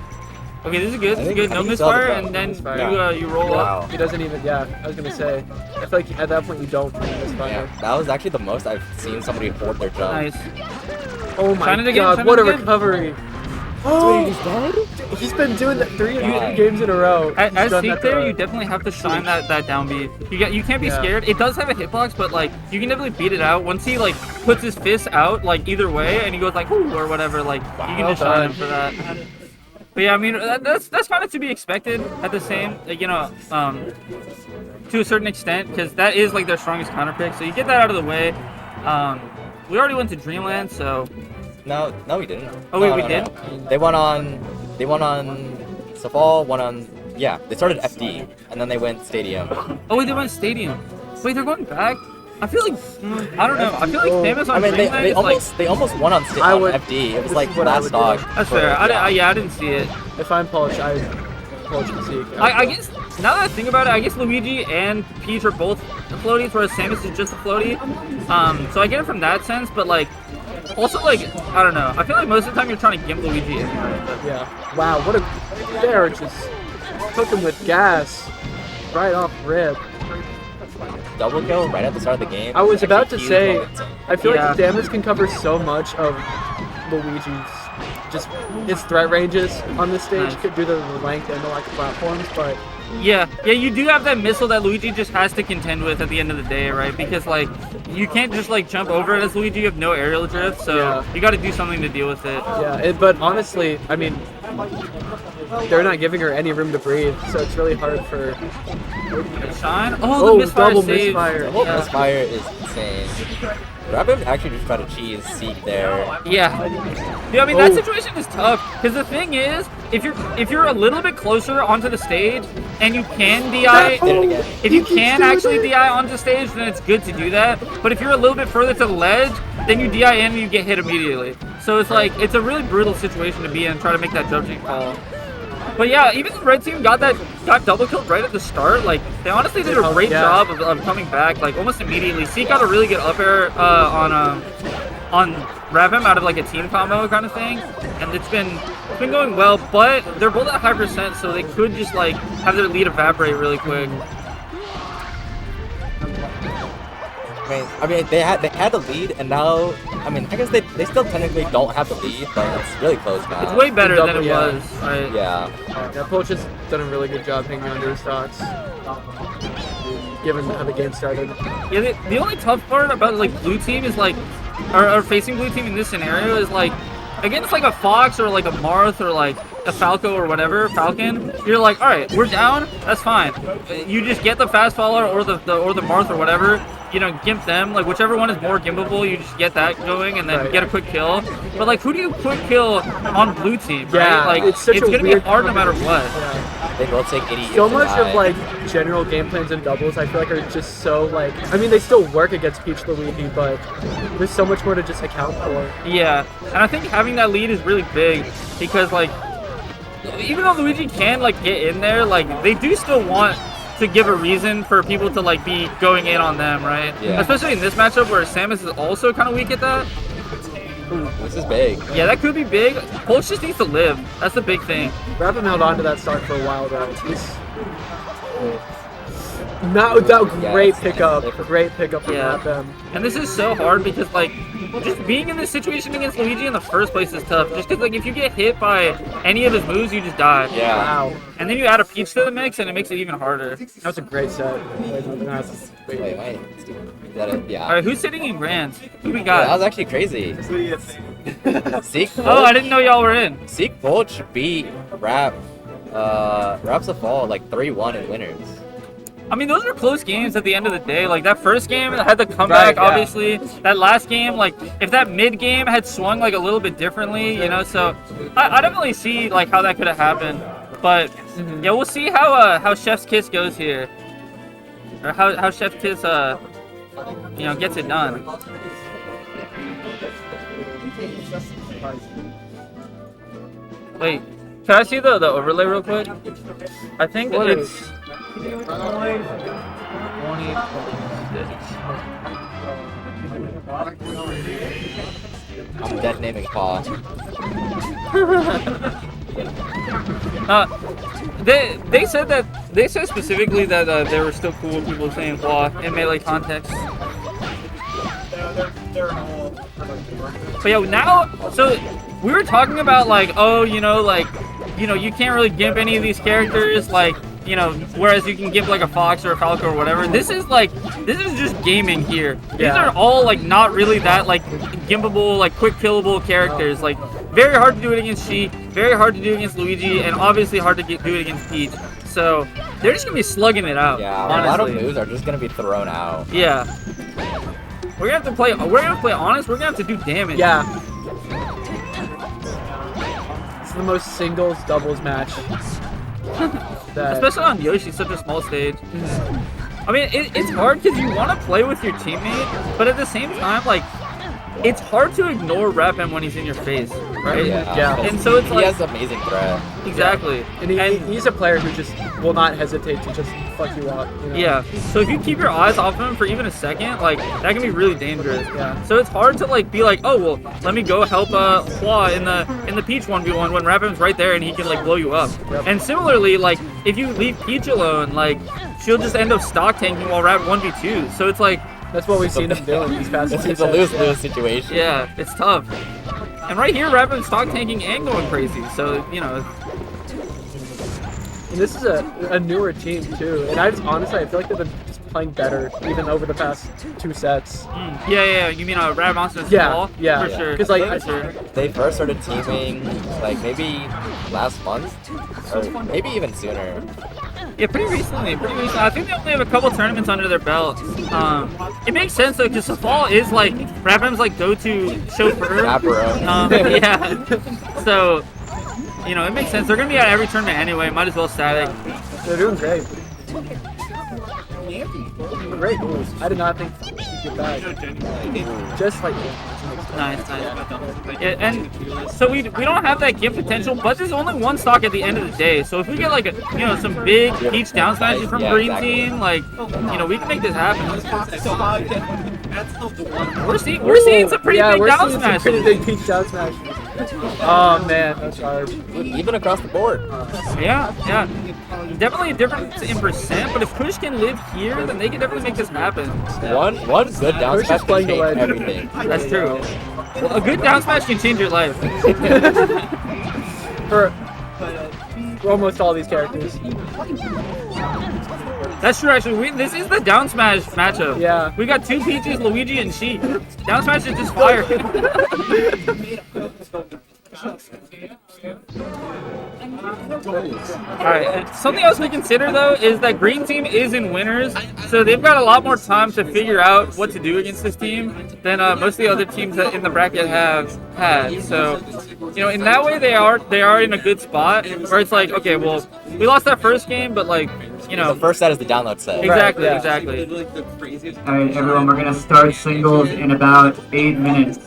Okay, this is good. This is good. I No think he saw the misfire, jump. and then Misfire. you roll up. Wow. He doesn't even. Yeah, I was gonna say. I feel like at that point you don't misfire. Yeah, that was actually the most I've seen somebody hold their jump. Nice. Oh my Shine it again, god! shine What it a again. recovery! Wait, he's dead? He's been doing that 3 games in a row. He's As done Seek that there, to- you definitely have to shine that down B. You can't be Yeah. scared. It does have a hitbox, but like you can definitely beat it out. Once he like puts his fist out like either way, and he goes like ooh or whatever, like you can Well just shine him done. for that. But yeah, I mean that's kind of to be expected at the same, you know, to a certain extent, because that is like their strongest counter pick. So you get that out of the way. We already went to Dreamland, so No, we didn't. Oh, wait, No, we no, did? no. They went on Safal, won on, yeah, they started FD, and then they went Stadium. oh wait, they went Stadium. Wait, they're going back. I feel like I don't know. I feel like Samus on I mean, Dreamland is like. they almost won on, I on would- FD. It was this like is what I last would dog. do. That's fair. I didn't see it. If I'm Polish, I Polish and Seek. I guess now that I think about it, I guess Luigi and Peach are both floaties, whereas Samus is just a floaty. So I get it from that sense, but like, also like, I don't know. I feel like most of the time you're trying to gimp Luigi anyway. But Yeah. Wow. What a there just took him with gas right off rip. Double kill right at the start of the game. I was about to Huge say, momentum. I feel Yeah. like Samus can cover so much of Luigi's just his threat ranges on this stage Nice. due to the length and the lack of platforms, but yeah, you do have that missile that Luigi just has to contend with at the end of the day, right? Because like, you can't just like jump over it as Luigi. You have no aerial drift, so Yeah. you got to do something to deal with it. yeah. But honestly, I mean, they're not giving her any room to breathe, so it's really hard for. Shine. Oh, the misfire double save. misfire. Double misfire is insane. RapM actually just tried to cheese Seek there. Yeah. Dude, I mean that situation is tough because the thing is, if you're a little bit closer onto the stage and you can DI, if you can actually DI onto stage, then it's good to do that. But if you're a little bit further to the ledge, then you DI in and you get hit immediately. So it's like it's a really brutal situation to be in, try to make that jump call. But yeah, even the red team got double killed right at the start. Like they honestly did a great job of coming back like almost immediately. Seek got a really good up air on RapM out of like a team combo kind of thing, and it's been going well. But they're both at high percent, so they could just like have their lead evaporate really quick. I mean, they had the lead, and now, I mean, I guess they still technically don't have the lead, but it's really close now. It's way better than it was, right? Yeah. Poach has done a really good job hanging on to his stocks, given how the game started. Yeah, the only tough part about like blue team is like, or facing blue team in this scenario is like, against like a Fox or like a Marth or like a Falco or whatever, Falcon, you're like, all right, we're down, that's fine. You just get the fast follower or the Marth or whatever, you know, gimp them, like whichever one is more gimpable, you just get that going and then get a quick kill. But like, who do you quick kill on blue team, right? Yeah, like it's gonna be hard no matter what. Yeah. They both take 80 years So to much die. of like general game plans and doubles, I feel like are just so like. I mean, they still work against Peach Luigi, but there's so much more to just account for. Yeah, and I think having that lead is really big because like, even though Luigi can like get in there, like they do still want to give a reason for people to like be going in on them, right? Yeah. Especially in this matchup where Samus is also kind of weak at that. Ooh, this is big. Yeah, that could be big. Pulse just needs to live. That's the big thing. RapM held on to that stock for a while though. That great pickup. Great pickup from RapM. And this is so hard because like just being in this situation against Luigi in the first place is tough. Just because like if you get hit by any of his moves, you just die. Yeah. Wow. And then you add a Peach to the mix, and it makes it even harder. That was a great set. Wait. Is that it? Yeah. All right, who's sitting in Grand? Who we Yeah, got? that was actually crazy. Seek. Oh, I didn't know y'all were in. Seek Bulch beat Rap's a fall like 3-1 in winners. I mean, those are close games at the end of the day. Like, that first game had the comeback, obviously. That last game, like, if that mid game had swung, like, a little bit differently, you know? So, I definitely see, like, how that could have happened. But, yeah, we'll see how Chef's Kiss goes here. Or how Chef's Kiss, you know, gets it done. Wait, can I see the overlay real quick? I think it's... 20.6. I'm dead naming Paw. They said specifically that they were still cool with people saying "Wah" in melee context. But yeah, now so we were talking about like, oh, you know, you can't really gimp any of these characters, like, you know, whereas you can gimp like a Fox or a Falco or whatever. This is just gaming here. These are all like not really that like gimpable, like quick killable characters. Like very hard to do it against Sheik, very hard to do against Luigi, and obviously hard to do it against Peach. So they're just gonna be slugging it out. Yeah, honestly. a lot of moves are just gonna be thrown out. Yeah. We're gonna have to play honest. We're gonna have to do damage. Yeah. It's the most singles doubles match. Especially on Yoshi, such a small stage. I mean, it's hard because you want to play with your teammate, but at the same time, like, it's hard to ignore RapM when he's in your face, right? Yeah. And so it's like... He has amazing threat. Exactly. And he's a player who just will not hesitate to just fuck you up. You know? Yeah. So if you keep your eyes off him for even a second, like, that can be really dangerous. Yeah. So it's hard to, like, be like, oh, well, let me go help Hua in the Peach 1v1 when RapM's right there and he can, like, blow you up. Yep. And similarly, like, if you leave Peach alone, like, she'll just end up stock tanking while Rap 1v2. So it's like... That's what we've seen him doing these past few It's a sets. lose-lose situation. Yeah, it's tough. And right here, RapM's stock tanking and going crazy. So, you know... And this is a newer team, too. And I just, honestly, I feel like they've been just playing better, even over the past 2 sets. Yeah. You mean RapMonster and Yeah, Fall? yeah. For sure. 'Cause, like, for sure. They first started teaming like maybe last month, or maybe even sooner. Yeah, pretty recently. I think they only have a couple tournaments under their belt. It makes sense though, because Fall is like RapM's like go-to chauffeur. Chaperone. Yeah. So, you know, it makes sense. They're gonna be at every tournament anyway. Might as well static. They're doing great. Great moves. I did not think he'd get back. Just like Nice. Yeah, and so we don't have that gift potential, but there's only one stock at the end of the day. So if we get like some big peach down smashes from green team, like we can make this happen. We're seeing some pretty big down smashes. Pretty big peach down smash. Oh man, that's hard. Even across the board. Yeah. Definitely a difference in percent, but if Push can live here, then they can definitely make this happen. One good down Push smash is can playing the change ledge. everything. That's true. Well, a good down smash can change your life. For almost all these characters. That's true, actually. This is the down smash matchup. Yeah. We got 2 Peaches, Luigi, and Sheik. Down smash is just fire. Alright, something else to consider though is that green team is in winners, so they've got a lot more time to figure out what to do against this team than most of the other teams that in the bracket have had. So, in that way they are in a good spot where it's like, okay, well, we lost that first game, but like, The first set is the download set. Exactly. Alright, everyone, we're gonna start singles in about 8 minutes.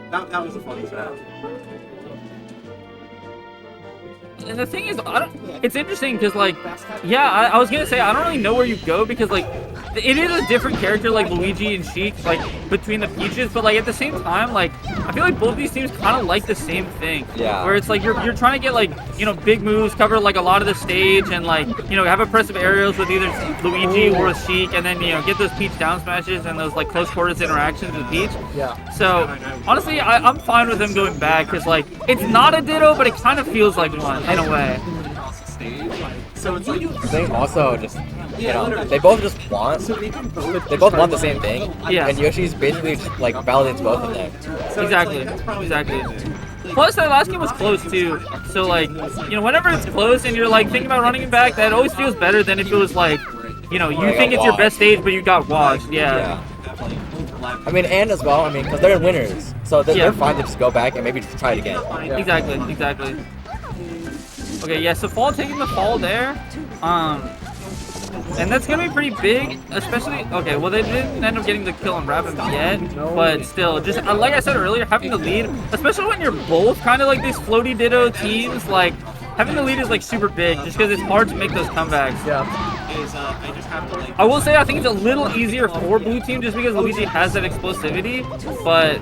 That was a funny set. And the thing is, it's interesting because, like, I was gonna say I don't really know where you go because, like, it is a different character like Luigi and Sheik, like between the Peaches, but like at the same time, like I feel like both these teams kind of like the same thing. Yeah. Where it's like you're trying to get like big moves, cover like a lot of the stage, and like have impressive aerials with either Luigi or with Sheik, and then get those Peach down smashes and those like close quarters interactions with Peach. Yeah. So honestly, I'm fine with them going back because like it's not a Ditto, but it kind of feels like one in a way. So it's like They also just, they both just want, they both want the same thing. Yeah. And Yoshi's basically like validates both of them. Exactly. Plus, that last game was close too. So like, whenever it's close and you're like thinking about running it back, that always feels better than if it was like, you think it's your best stage, but you got washed. Yeah. I mean, and as well, because they're winners, so they're fine to just go back and maybe just try it again. Exactly. Okay, yeah, so Fall taking the fall there. And that's gonna be pretty big, especially, okay, well they didn't end up getting the kill on RapM yet, but still, just like I said earlier, having the lead, especially when you're both kind of like these floaty Ditto teams, like, having the lead is like super big, just because it's hard to make those comebacks. Yeah. I will say I think it's a little easier for blue team just because Luigi has that explosivity, but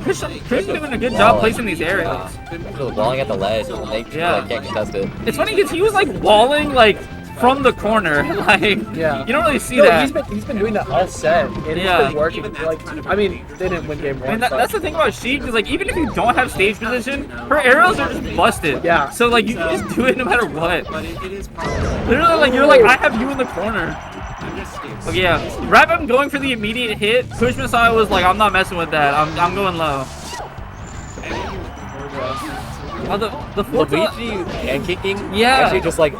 Chris doing a good job placing these areas. Just walling at the ledge, and they can't contest it. It's funny because he was like walling like from the corner, like you don't really see that. He's been doing that all set, and it's been working. Like, they didn't win game 1. That's the thing about Sheik is like even if you don't have stage position, her arrows are just busted. Yeah. So like you can just do it no matter what. Literally, like you're like I have you in the corner. Okay, yeah. RapM going for the immediate hit. Push Messiah was like, I'm not messing with that. I'm going low. Oh, the Luigi and kicking actually just like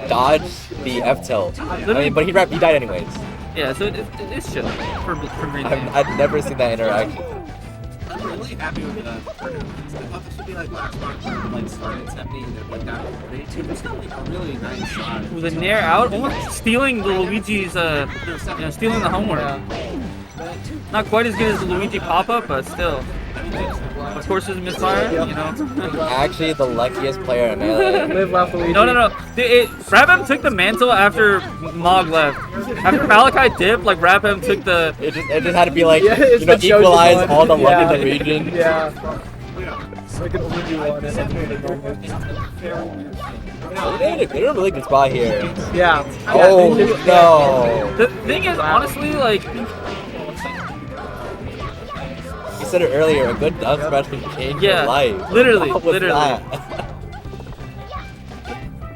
dodged the F tilt. But he died anyways. Yeah, so it's chill for green team. I've never seen that interaction. I'm really happy with the tournaments. I thought this would be like last month, like started 70 and then went down to 42. It's still like a really nice shot. With a nair out, almost stealing the Luigi's, stealing the homework. Not quite as good as the Luigi pop-up, but still. Of course, it's a misfire, Actually, the luckiest player in Melen. Live, laugh, Luigi. No. RapM took the mantle after Mog left. After Malachi dipped, like RapM took the. It just had to be like, it's equalize all the luck in the region. Yeah. Like an Luigi one. They're in a really good spot here. Yeah. Oh no! The thing is, honestly, like. You said it earlier, a good down smash can change your life. Literally. What was that?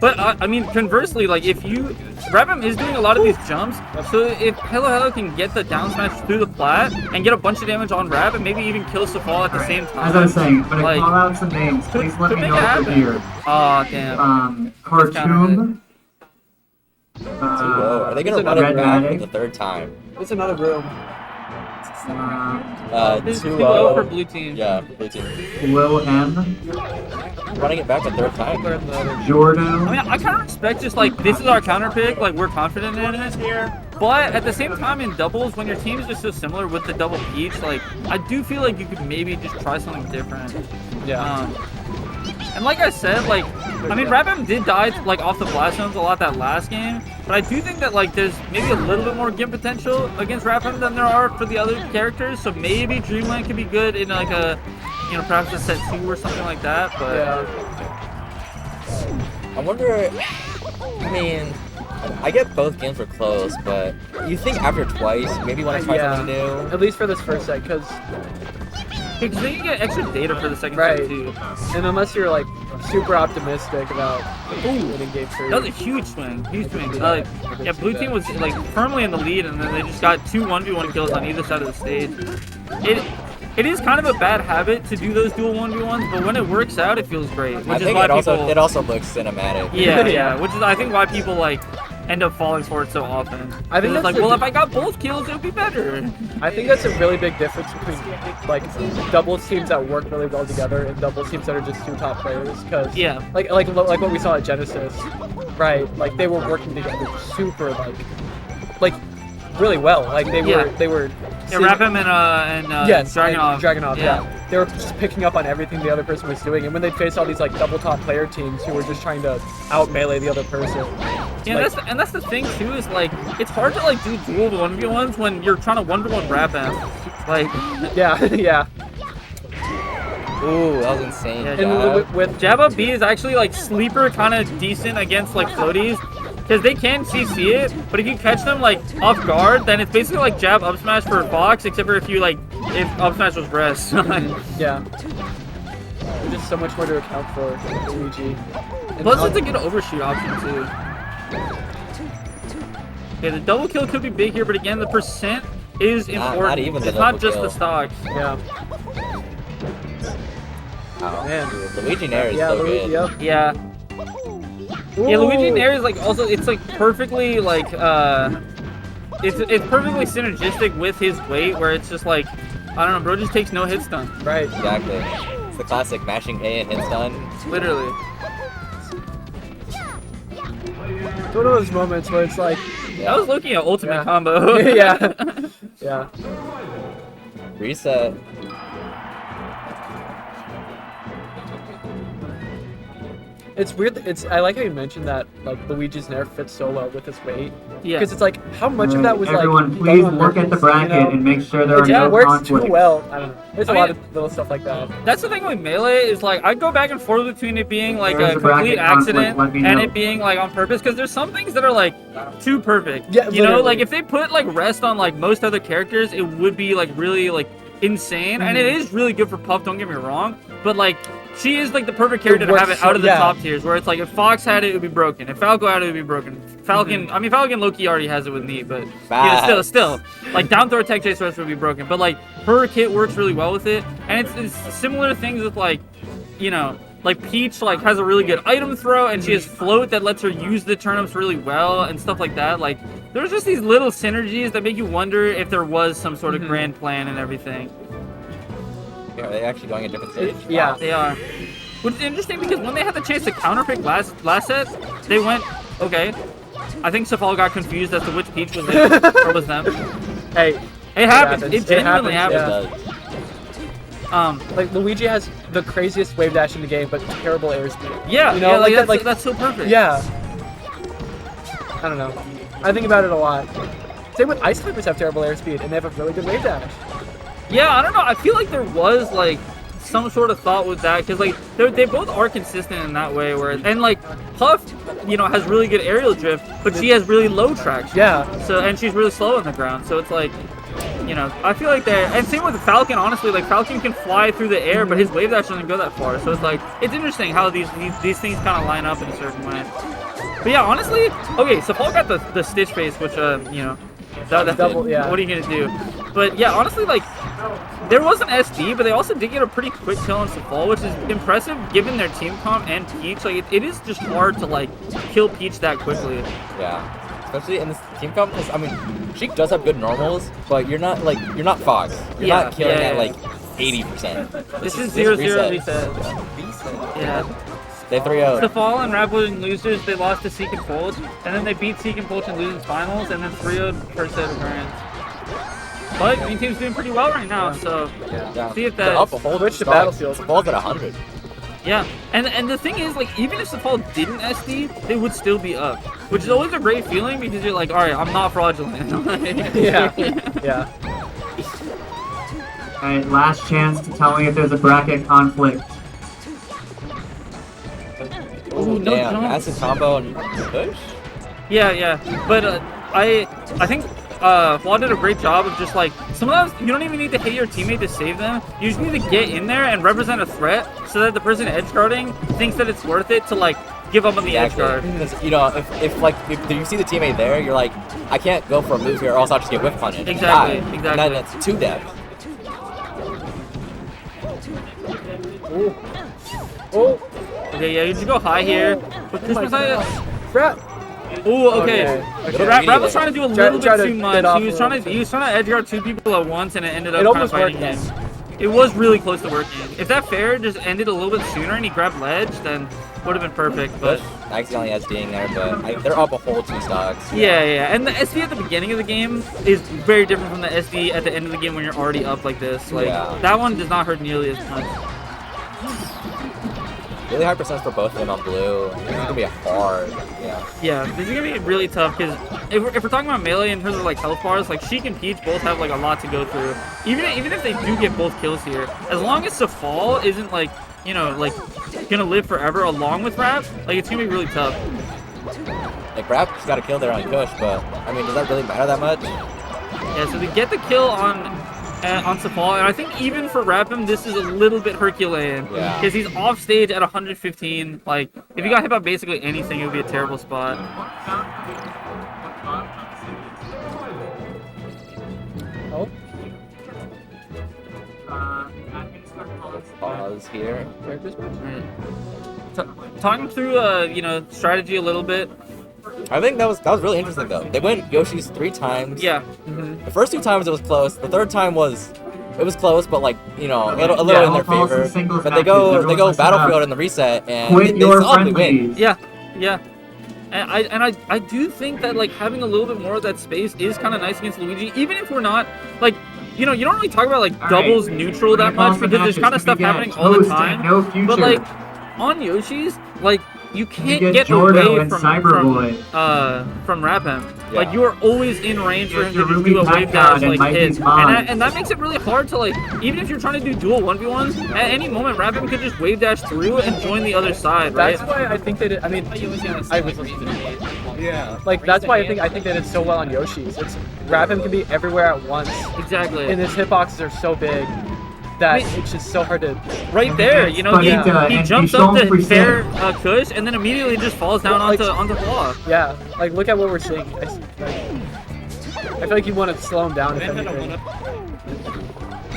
But I mean, conversely, like if you RapM is doing a lot of these jumps, so if Hello can get the down smash through the plat and get a bunch of damage on Rap and maybe even kill Safal at the same time. As I was saying, when I like, call out some names, please let could me make know it if they're happen. here. Aw, damn. Cartoon. Whoa, are they gonna run Red it back for Magic. the third time? It's another room. This is 2-0. 2-0 for blue team. Yeah, blue team. Will M. Running it back a third time. Jordan. I mean, I kind of expect just like this is our counter pick, like we're confident in it. But at the same time, in doubles, when your team is just so similar with the double peach, like I do feel like you could maybe just try something different. Yeah. And like I said, like I mean, RapM did die like off the blast zones a lot that last game, but I do think that like there's maybe a little bit more game potential against RapM than there are for the other characters. So maybe Dreamland could be good in like a, you know, perhaps a set 2 or something like that. But Yeah. I wonder. I mean, I get both games were close, but you think after twice, maybe want to try something new? At least for this first set, because because then you get extra data for the second Right. set too. and unless you're like super optimistic about winning game 3. That was a huge swing, huge swing. Yeah, blue team was like firmly in the lead, and then they just got 2 1v1 kills on either side of the stage. It is kind of a bad habit to do those dual 1v1s, but when it works out, it feels great. Which I is think why it also people, it also looks cinematic. yeah, yeah, which is I think why people like end up falling for it so often. I think it's that's like, the- well, if I got both kills, it would be better. I think that's a really big difference between like doubles teams that work really well together and doubles teams that are just 2 top players. Because Yeah. like what we saw at Genesis, right? Like they were working together super like really well. Like they Yeah. were Yeah, RapM and yes, Dragunov. Dragunov, yeah. They were just picking up on everything the other person was doing, and when they faced all these like double top player teams who were just trying to out melee the other person. Yeah, like, that's the thing too, is like it's hard to like do dual 1v1s when you're trying to 1v1 RapM. Like yeah, yeah. Ooh, that was insane. Yeah, job. with Jab up B is actually like sleeper kind of decent against like floaties, because they can CC it, but if you catch them like off guard, then it's basically like jab up smash for Fox, except for if up smash was rest. yeah. There's just so much more to account for Luigi. And Plus it's a good overshoot option too. Okay, the double kill could be big here, but again, the percent is important. Not even the it's not double just kill. the stocks. yeah. Wow. Man. Luigi Nair is Yeah, so Luigi, good. yep. Yeah. Yeah, Luigi Nair is like also it's like perfectly like it's perfectly synergistic with his weight, where it's just like I don't know, bro just takes no hit stun. Right. Exactly. It's the classic mashing A and hit stun. Literally. It's one of those moments where it's like, That was looking at ultimate Yeah. combo. yeah, yeah. Reset. It's weird. I like how you mentioned that like Luigi's Nair fits so well with his weight. Yeah. Because it's like how much of that was Everyone, like please done on work at the purpose, you bracket know? and make sure there are Yeah, no it works conflicts. too well. I don't know. There's a I lot mean- of little stuff like that. That's the thing with Melee is like I go back and forth between it being like There's a a bracket complete conflict, accident let me and know. it being like on purpose, because there's some things that are like too perfect. Yeah, you know, literally. like if they put like rest on like most other characters, it would be like really like insane, and it is really good for Puff. Don't get me wrong, but like she is like the perfect character to have works it out of the so- yeah. top tiers, where it's like if Fox had it, it would be broken. If Falco had it, it would be broken. Falcon, I mean Falcon low-key already has it with me, but you know, Facts. still, like down throw tech chase rest would be broken. But like her kit works really well with it, and it's similar things with like, you know, like Peach like has a really good item throw, and she has float that lets her use the turnips really well and stuff like that. Like there's just these little synergies that make you wonder if there was some sort of grand plan and everything. Yeah, are they actually going a different stage? Yeah. They are. Which is interesting because when they had the chance to counterpick last set, they went, okay. I think Safal got confused as to which Peach was it or was them. Hey, It happens. happens. It genuinely It happens. happens, It does. like Luigi has the craziest wave dash in the game, but terrible airspeed. Yeah, You know, yeah, like that, that's, like- that's so perfect. Yeah. I don't know. I think about it a lot. Same with Ice Clippers have terrible airspeed, and they have a really good wave dash. Yeah, I don't know. I feel like there was like some sort of thought with that, because like they both are consistent in that way. Where and like Puff, you know, has really good aerial drift, but she has really low traction. Yeah. So and she's really slow on the ground. So it's like you know, I feel like they're, and same with Falcon, honestly, like Falcon can fly through the air, but his wave dash doesn't go that far. So it's like, it's interesting how these things kind of line up in a certain way. But yeah, honestly, okay, so Paul got the Stitch face, which, you know, Double, yeah. what are you going to do? But yeah, honestly, like, there was an SD, but they also did get a pretty quick kill on Safal, which is impressive given their team comp and Peach. Like, it is just hard to, like, kill Peach that quickly. Yeah. Especially in this team comp, because, I mean, Sheik does have good normals, but you're not Fox. You're not killing at, like, 80%. This is 0-0 reset. Yeah. They 3-0. Safal and Rapwood losers, they lost to Seek and Fulch, and then they beat Seek and Fulch in losers finals, and then 3-0'd first set of Grands. But Green Team's doing pretty well right now, so see if that. They're up a whole Switch to Battlefield. Safal's at 100. Yeah, and the thing is, like, even if Safal didn't SD, they would still be up, which is always a great feeling because you're like, all right, I'm not fraudulent. Yeah. Yeah. Alright, last chance to tell me if there's a bracket conflict. Ooh, no damn. jump. Acid combo and push? Yeah, but I think Flaw did a great job of just like, sometimes you don't even need to hit your teammate to save them. You just need to get in there and represent a threat so that the person edge guarding thinks that it's worth it to like give up on the edge guard. Because, you know, if you see the teammate there, you're like, I can't go for a move here or else I'll just get whiff punished. Exactly. And then that's 2 deaths. Ooh. Oh. Okay, yeah, you just go high here. But this was Crap. Ooh, okay. Rap was trying to do a little bit too much. He was trying to edge guard 2 people at once, and it ended up kind of fighting him. It was really close to working. If that fair just ended a little bit sooner and he grabbed ledge, then would have been perfect. But accidentally SDing there, but they're up a whole 2 stocks. Yeah. And the SD at the beginning of the game is very different from the SD at the end of the game when you're already up like this. Like that one does not hurt nearly as much. Really high percents for both of them on blue. This is gonna be hard. Yeah, this is gonna be really tough because if we're talking about melee in terms of like health bars, like Sheik and Peach both have like a lot to go through. Even if they do get both kills here, as long as Safal isn't like, you know, like gonna live forever along with Rap, like it's gonna be really tough. Like Rap just got a kill there on Kush, but I mean, does that really matter that much? Yeah, so they get the kill on Safal, and I think even for Rapim, this is a little bit Herculean because he's off stage at 115. Like, if he got hit by basically anything, it would be a terrible spot. Oh. Pause here. Talking through, you know, strategy a little bit. I think that was really interesting though. They went Yoshi's 3 times. Yeah. The first 2 times it was close. The 3rd time was close, but like, you know, a little in their favor. But they go Battlefield in the reset and they solidly win. Yeah. And I do think that like having a little bit more of that space is kind of nice against Luigi, even if we're not like, you know, you don't really talk about like doubles neutral that much because there's kind of stuff happening all the time. But like on Yoshi's, like you can't get away from Rapim. Yeah. Like you are always in range for him to just do a wave dash like hit, and that makes it really hard to like, even if you're trying to do dual 1v1s, at any moment Rapim could just wave dash through and join the other side, right? That's why I think they did. I mean, like that's why I think they did so well on Yoshi's. It's Rapim can be everywhere at once. Exactly. And his hitboxes are so big that it's just so hard to. Right there, you know, he jumps up to fair Kush and then immediately just falls down onto the wall. Yeah, like look at what we're seeing. I feel like you want to slow him down. If anything.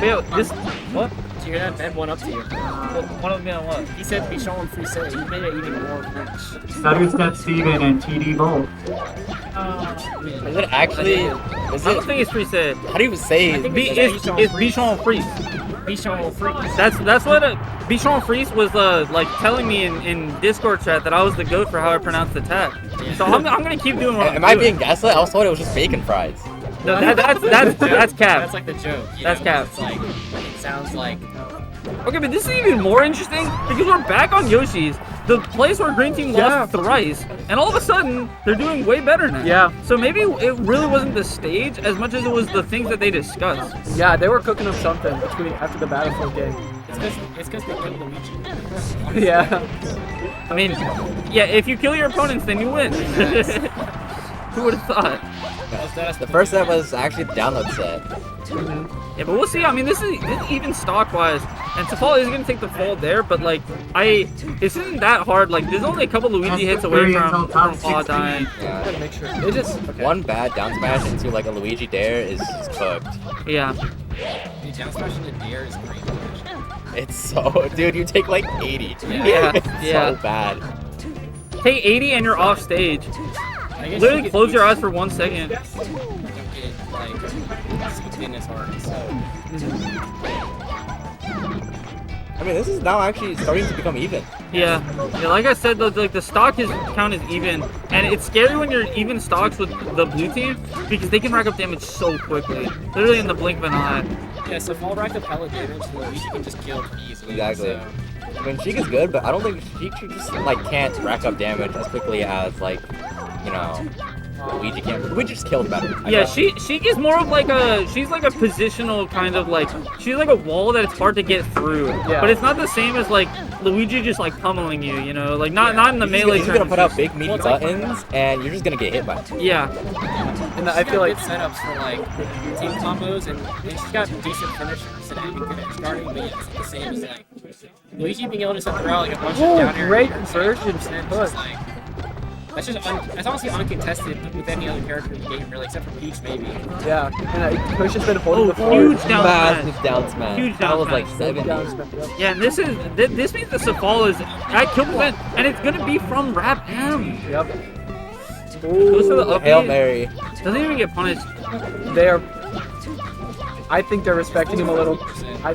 Yo, this what? So you're gonna bend one up to you. One of me on what? He said be showing free set. You made it even more rich. Stutter Step Steven and TD Bolt. Is it actually? I don't think it's free set. How do you say it? It's Bichon Freeze. Bichon Freeze. That's what Bichon Freeze was like telling me in Discord chat that I was the goat for how I pronounced the tag. So I'm gonna keep doing what I'm doing. Am I being gaslit? I was told it was just bacon fries. No, that's cap. That's like the joke. That's cap. It's like, it sounds like. Okay, but this is even more interesting because we're back on Yoshi's, the place where Green Team lost thrice, and all of a sudden they're doing way better now. Yeah. So maybe it really wasn't the stage as much as it was the things that they discussed. Yeah, they were cooking up something after the Battlefield game. It's because they killed Luigi. Yeah. I mean, yeah, if you kill your opponents, then you win. Who would have thought? The first set was actually the download set. Yeah, but we'll see. I mean, this is even stock-wise, and Safal is gonna take the fall there, but like, this isn't that hard. Like, there's only a couple Luigi hits away from Paw dying. Yeah. Gotta make sure. It just One bad down smash into like a Luigi dare is cooked. Yeah. The down smash into Dare is great. It's so, dude, you take like 80. Yeah, It's yeah. so bad. Take 80 and you're off stage. Literally close your eyes for 1 second. Don't get like in his heart. So I mean, this is now actually starting to become even. Yeah. Yeah, like I said, the stock count is even, and it's scary when you're even stocks with the blue team because they can rack up damage so quickly, literally in the blink of an eye. yeah, so if all racked up hella damage, Luigi can just kill easily. Exactly. So. I mean, Sheik is good, but I don't think Sheik just like can't rack up damage as quickly as like, you know, Luigi can. Luigi just killed better. I Yeah, guess. she is more of like she's like a positional kind of like, she's like a wall that it's hard to get through. Yeah. But it's not the same as like Luigi just like pummeling you, you know, like not in the melee He's gonna terms. put out big meaty buttons, and you're just gonna get hit by it. Yeah. and I feel like good setups for like team combos, and she's got decent finishers and even good at starting, but yeah, it's not the same as like Luigi being able to just throw out like a bunch of down air. great airs, conversion, and just like that's just that's honestly uncontested with any other character in the game, really, except for Peach maybe. yeah, and Push has been holding Oh, the fort. huge down smash. Massive down smash. Huge That down was like smash. 70. Down smash, yep. Yeah, and this means the Safal is at kill prevent, and it's gonna be from RapM. Yep. Goes for the up Hail B, Mary. doesn't even get punished. They're. I think they're respecting him a little.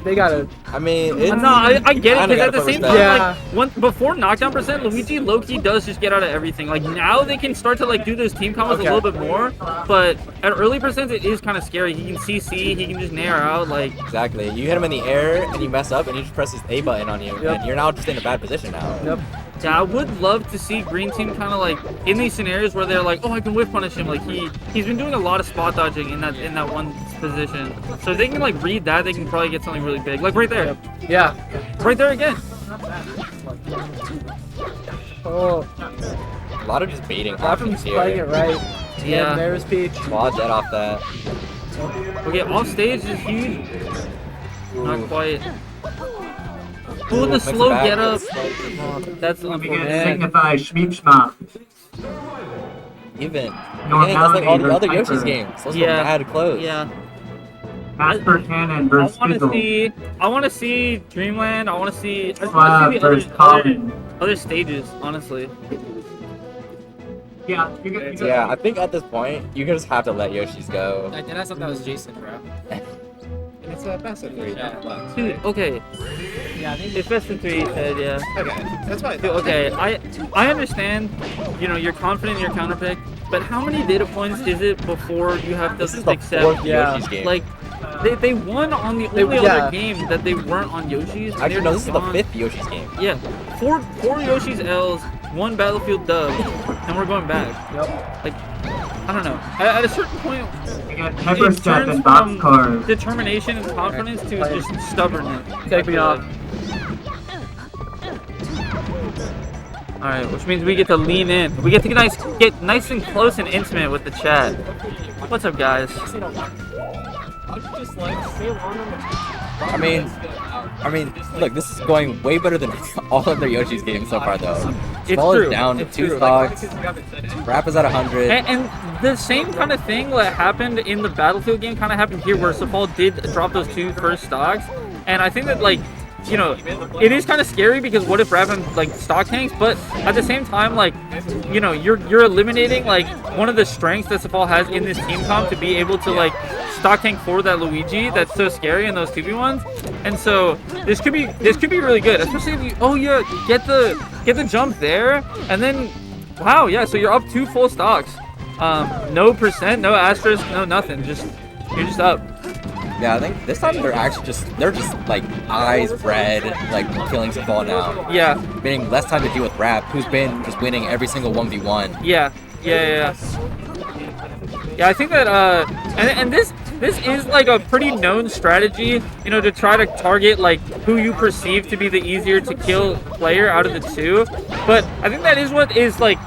They gotta. I mean, it's, No, I get it, kinda because at gotta the put same respect. time, Yeah. like, before knockdown percent, Luigi low-key does just get out of everything. Like, now they can start to, like, do those team combos Okay. a little bit more, but at early percent, it is kind of scary. He can CC, he can just nair out, like, Exactly. You hit him in the air, and you mess up, and he just presses A button on you, Yep. and you're now just in a bad position now. Yep. yeah, I would love to see Green Team kind of, like, in these scenarios where they're like, oh, I can whiff punish him. Like, he's been doing a lot of spot dodging in that one position. So if they can, like, read that, they can probably get something really big. Like, right there. Yeah. Right there again. Oh, A lot of just baiting Optim's options playing it here. right. Yeah. And there's Peach. Claw dead off that. Okay, off stage is huge. Not quite. Ooh, the Makes it slow back. get up. That's Begin unfortunate. signify Schmeep Schmop. Even. North Again, that's like all the Valley other versus Yoshi's Piper. games. Those Yeah. were mad close. Yeah. Casper Cannon I versus want to Fizzle. see Dreamland. I want to see Slab the versus Colin. other stages, honestly. Yeah, you're good. Yeah, I think at this point, you just have to let Yoshi's go. I thought that was Jason, bro. It's a best of 3. Yeah. Dude, okay. Yeah, I think It's best of 3, he said, yeah. okay. That's why. Dude, okay, I understand, you know, you're confident in your counter pick, but how many data points is it before you have to This is the accept? 4th Yeah. Yoshi's game. Like, they won on the only yeah. other game that they weren't on Yoshi's. and Actually, they're no, this is the gone. 5th Yoshi's game. Yeah, four Yoshi's L's, 1 Battlefield dub, and we're going back. Yep. Like, I don't know. At a certain point, You got Pepper it Step turns and from Boxcar. determination and confidence to just stubbornness. Take me off. All right, which means we get to lean in. We get to get nice and close and intimate with the chat. What's up, guys? I mean, look, this is going way better than all of their Yoshi's games so far, though. It's Small true. is down to It's 2 true. stocks. Rap is at 100. And the same kind of thing that happened in the Battlefield game kind of happened here, where Safal did drop those 2 first stocks. And I think that, like, you know, it is kind of scary because what if Rapman like stock tanks? But at the same time, like, you know, you're eliminating like one of the strengths that Safal has in this team comp to be able to like stock tank for that Luigi that's so scary in those 2v1s. And so this could be really good, especially if you get the jump there, and then wow, yeah, so you're up 2 full stocks. No percent, no asterisk, no nothing. You're just up. Yeah, I think this time they're just like eyes red, like killing Safal now. Yeah. Meaning less time to deal with Rap, who's been just winning every single 1v1. Yeah, I think that and this is like a pretty known strategy, you know, to try to target like who you perceive to be the easier to kill player out of the 2. But I think that is what is like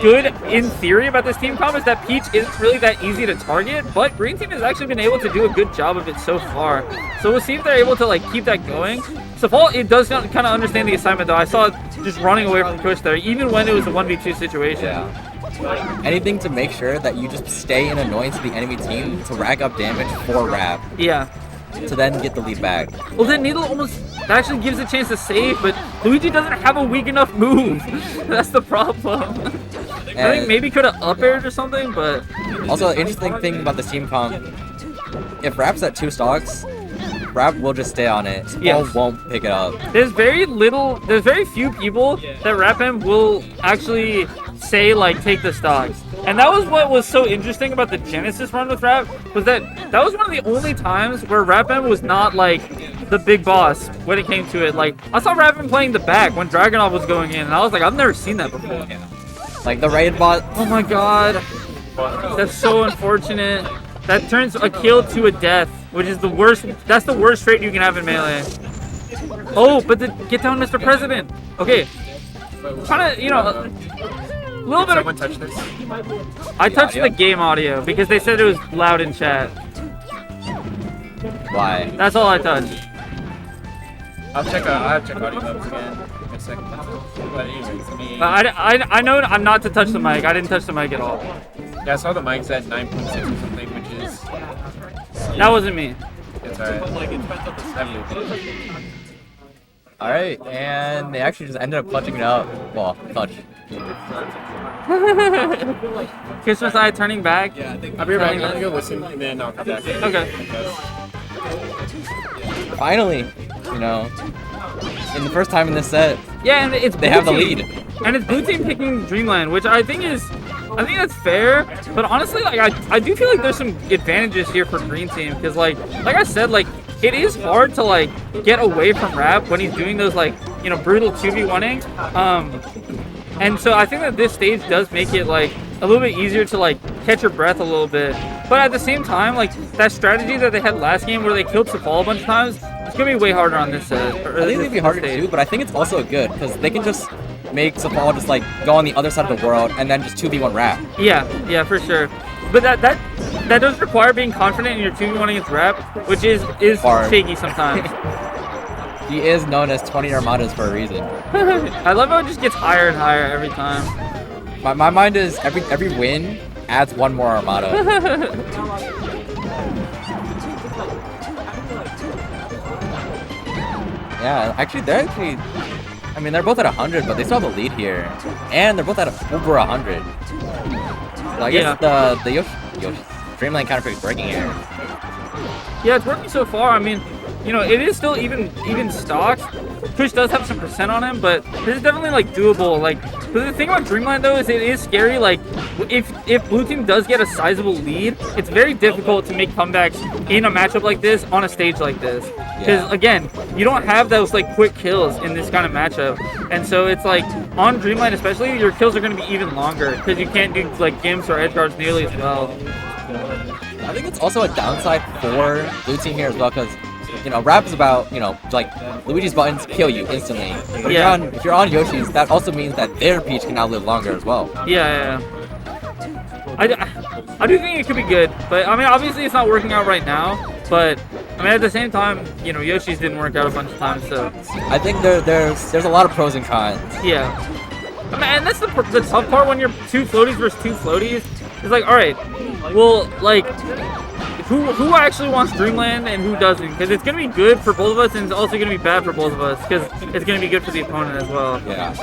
good in theory about this team comp is that Peach isn't really that easy to target, but Green Team has actually been able to do a good job of it so far. So we'll see if they're able to like keep that going. Safal, it does kind of understand the assignment though. I saw it just running away from Kush there, even when it was a 1v2 situation. Yeah. Anything to make sure that you just stay an annoyance to the enemy team to rack up damage for Rap. Yeah. To then get the lead back. Well, then Needle almost actually gives a chance to save, but Luigi doesn't have a weak enough move. That's the problem. I think maybe could have up aired or something, but... Also, interesting thing about this team comp, if Rap's at 2 stocks, Rap will just stay on it. Safal won't pick it up. There's very few people that RapM will actually say, like, take the stocks. And that was what was so interesting about the Genesis run with Rap, was that was one of the only times where RapM was not, like, the big boss when it came to it. Like, I saw RapM playing the back when Dragunov was going in, and I was like, I've never seen that before. Yeah. Like, the raid bot. Oh my god. That's so unfortunate. That turns a kill to a death, which is the worst. That's the worst trait you can have in Melee. Oh, but get down, Mr. President. Okay. Trying to, you know... A little bit of... Someone touch this? I touched the game audio because they said it was loud in chat. Why? That's all I touched. I'll have to check audio levels again in a second. But anyways, me. I know I'm not to touch the mic. I didn't touch the mic at all. Yeah, I saw the mic's at 9.6 or something, which is. That wasn't me. It's alright. Alright, and they actually just ended up clutching it out. Well, clutch. Christmas Eye turning back. Yeah, I think I'll be right back. I'm gonna go listen and then I'll come back. Okay. Finally, you know, in the first time in this set, yeah, and it's they have the lead. And it's blue team picking Dreamland, which I think that's fair. But honestly, like I do feel like there's some advantages here for green team because like I said, like it is hard to like get away from Rap when he's doing those like, you know, brutal 2v1ing. And so I think that this stage does make it like a little bit easier to like catch your breath a little bit. But at the same time, like that strategy that they had last game where they killed Safal a bunch of times, it's gonna be way harder on this set. I think it'd be harder too, but I think it's also good because they can just make Safal just like go on the other side of the world and then just 2v1 Rap. Yeah, for sure. But that does require being confident in your 2v1 against Rap, which is shaky sometimes. He is known as 20 Armadas for a reason. I love how it just gets higher and higher every time. My mind is every win adds one more Armada. Yeah, actually, I mean, they're both at 100, but they still have the lead here. And they're both at over 100. So I guess the Yoshi Dreamland counterpick is breaking here. Yeah, it's working so far. I mean, you know, it is still even stocks. Kush does have some percent on him, but this is definitely like doable. Like, the thing about Dreamland though is it is scary. Like, if blue team does get a sizable lead, it's very difficult to make comebacks in a matchup like this on a stage like this. Because again, you don't have those like quick kills in this kind of matchup, and so it's like on Dreamland especially, your kills are going to be even longer because you can't do like gimps or edge guards nearly as well. I think it's also a downside for blue team here as well because, you know, Rap is about, you know, like Luigi's buttons kill you instantly. But if you're on Yoshi's, that also means that their Peach can now live longer as well. Yeah. I do think it could be good, but I mean, obviously it's not working out right now. But I mean, at the same time, you know, Yoshi's didn't work out a bunch of times, so I think there's a lot of pros and cons. Yeah. I mean, and that's the tough part when you're 2 floaties versus 2 floaties. It's like, all right, well, like, who actually wants Dreamland and who doesn't? Because it's going to be good for both of us, and it's also going to be bad for both of us, because it's going to be good for the opponent as well. Yeah.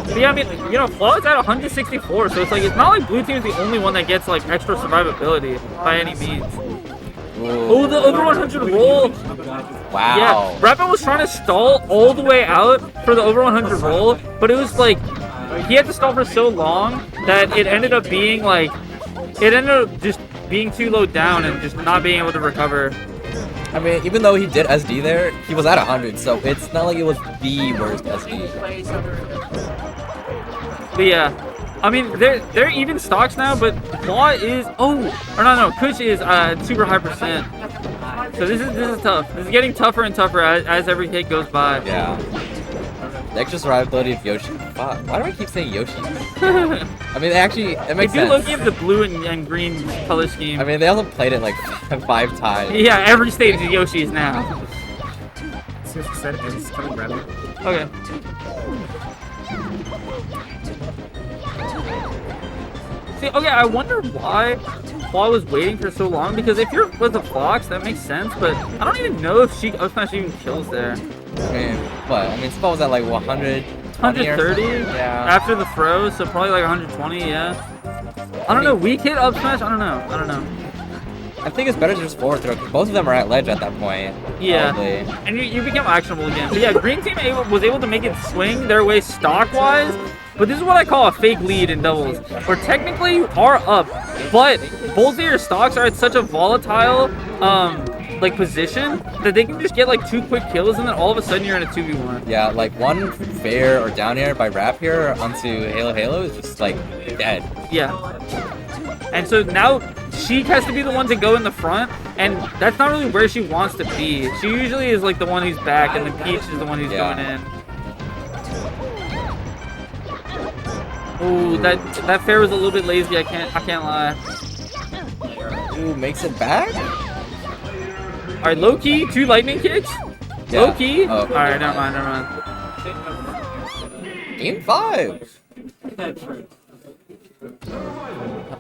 But yeah, I mean, you know, Flaw is at 164, so it's like, it's not like blue team is the only one that gets, like, extra survivability by any means. Ooh. Oh, the over 100 roll! Wow. Yeah, Rapid was trying to stall all the way out for the over 100 roll, but it was like, he had to stall for so long that it ended up being like, it ended up just being too low down and just not being able to recover. I mean, even though he did SD there, he was at 100, so it's not like it was the worst SD. But yeah, I mean, they're even stocks now, but Claw is, Kush is super high percent. So this is tough. This is getting tougher and tougher as every hit goes by. Yeah. The extra survivability of Yoshi. Fuck. Why do I keep saying Yoshi? I mean, actually, it makes If you sense. look at the blue and green color scheme, I mean, they also played it like 5 times. yeah, every stage is Yoshi's now. Since you said it, it's coming rapid. Okay. See, okay, I wonder why Paul was waiting for so long, because if you're with a fox, that makes sense, but I don't even know if she up smash even kills there. I mean, what? I mean, Spell was at like 100. 130 Yeah. after the throw, so probably like 120, yeah. I don't know, weak hit up smash, I don't know. I think it's better to just forward throw, because both of them are at ledge at that point. Yeah, Probably. and you become actionable again. But yeah, green team was able to make it swing their way stock-wise, but this is what I call a fake lead in doubles, where technically you are up, but both of your stocks are at such a volatile like position that they can just get like 2 quick kills, and then all of a sudden you're in a 2v1. Yeah, like one fair or down air by Rap here onto Halo is just like dead. Yeah. And so now she has to be the one to go in the front, and that's not really where she wants to be. She usually is like the one who's back, and then Peach is the one who's going in. Ooh, that fair was a little bit lazy. I can't lie. Ooh, makes it back? All right, low key, 2 lightning kicks. Yeah. Low key. Oh, All right, never mind. Game 5.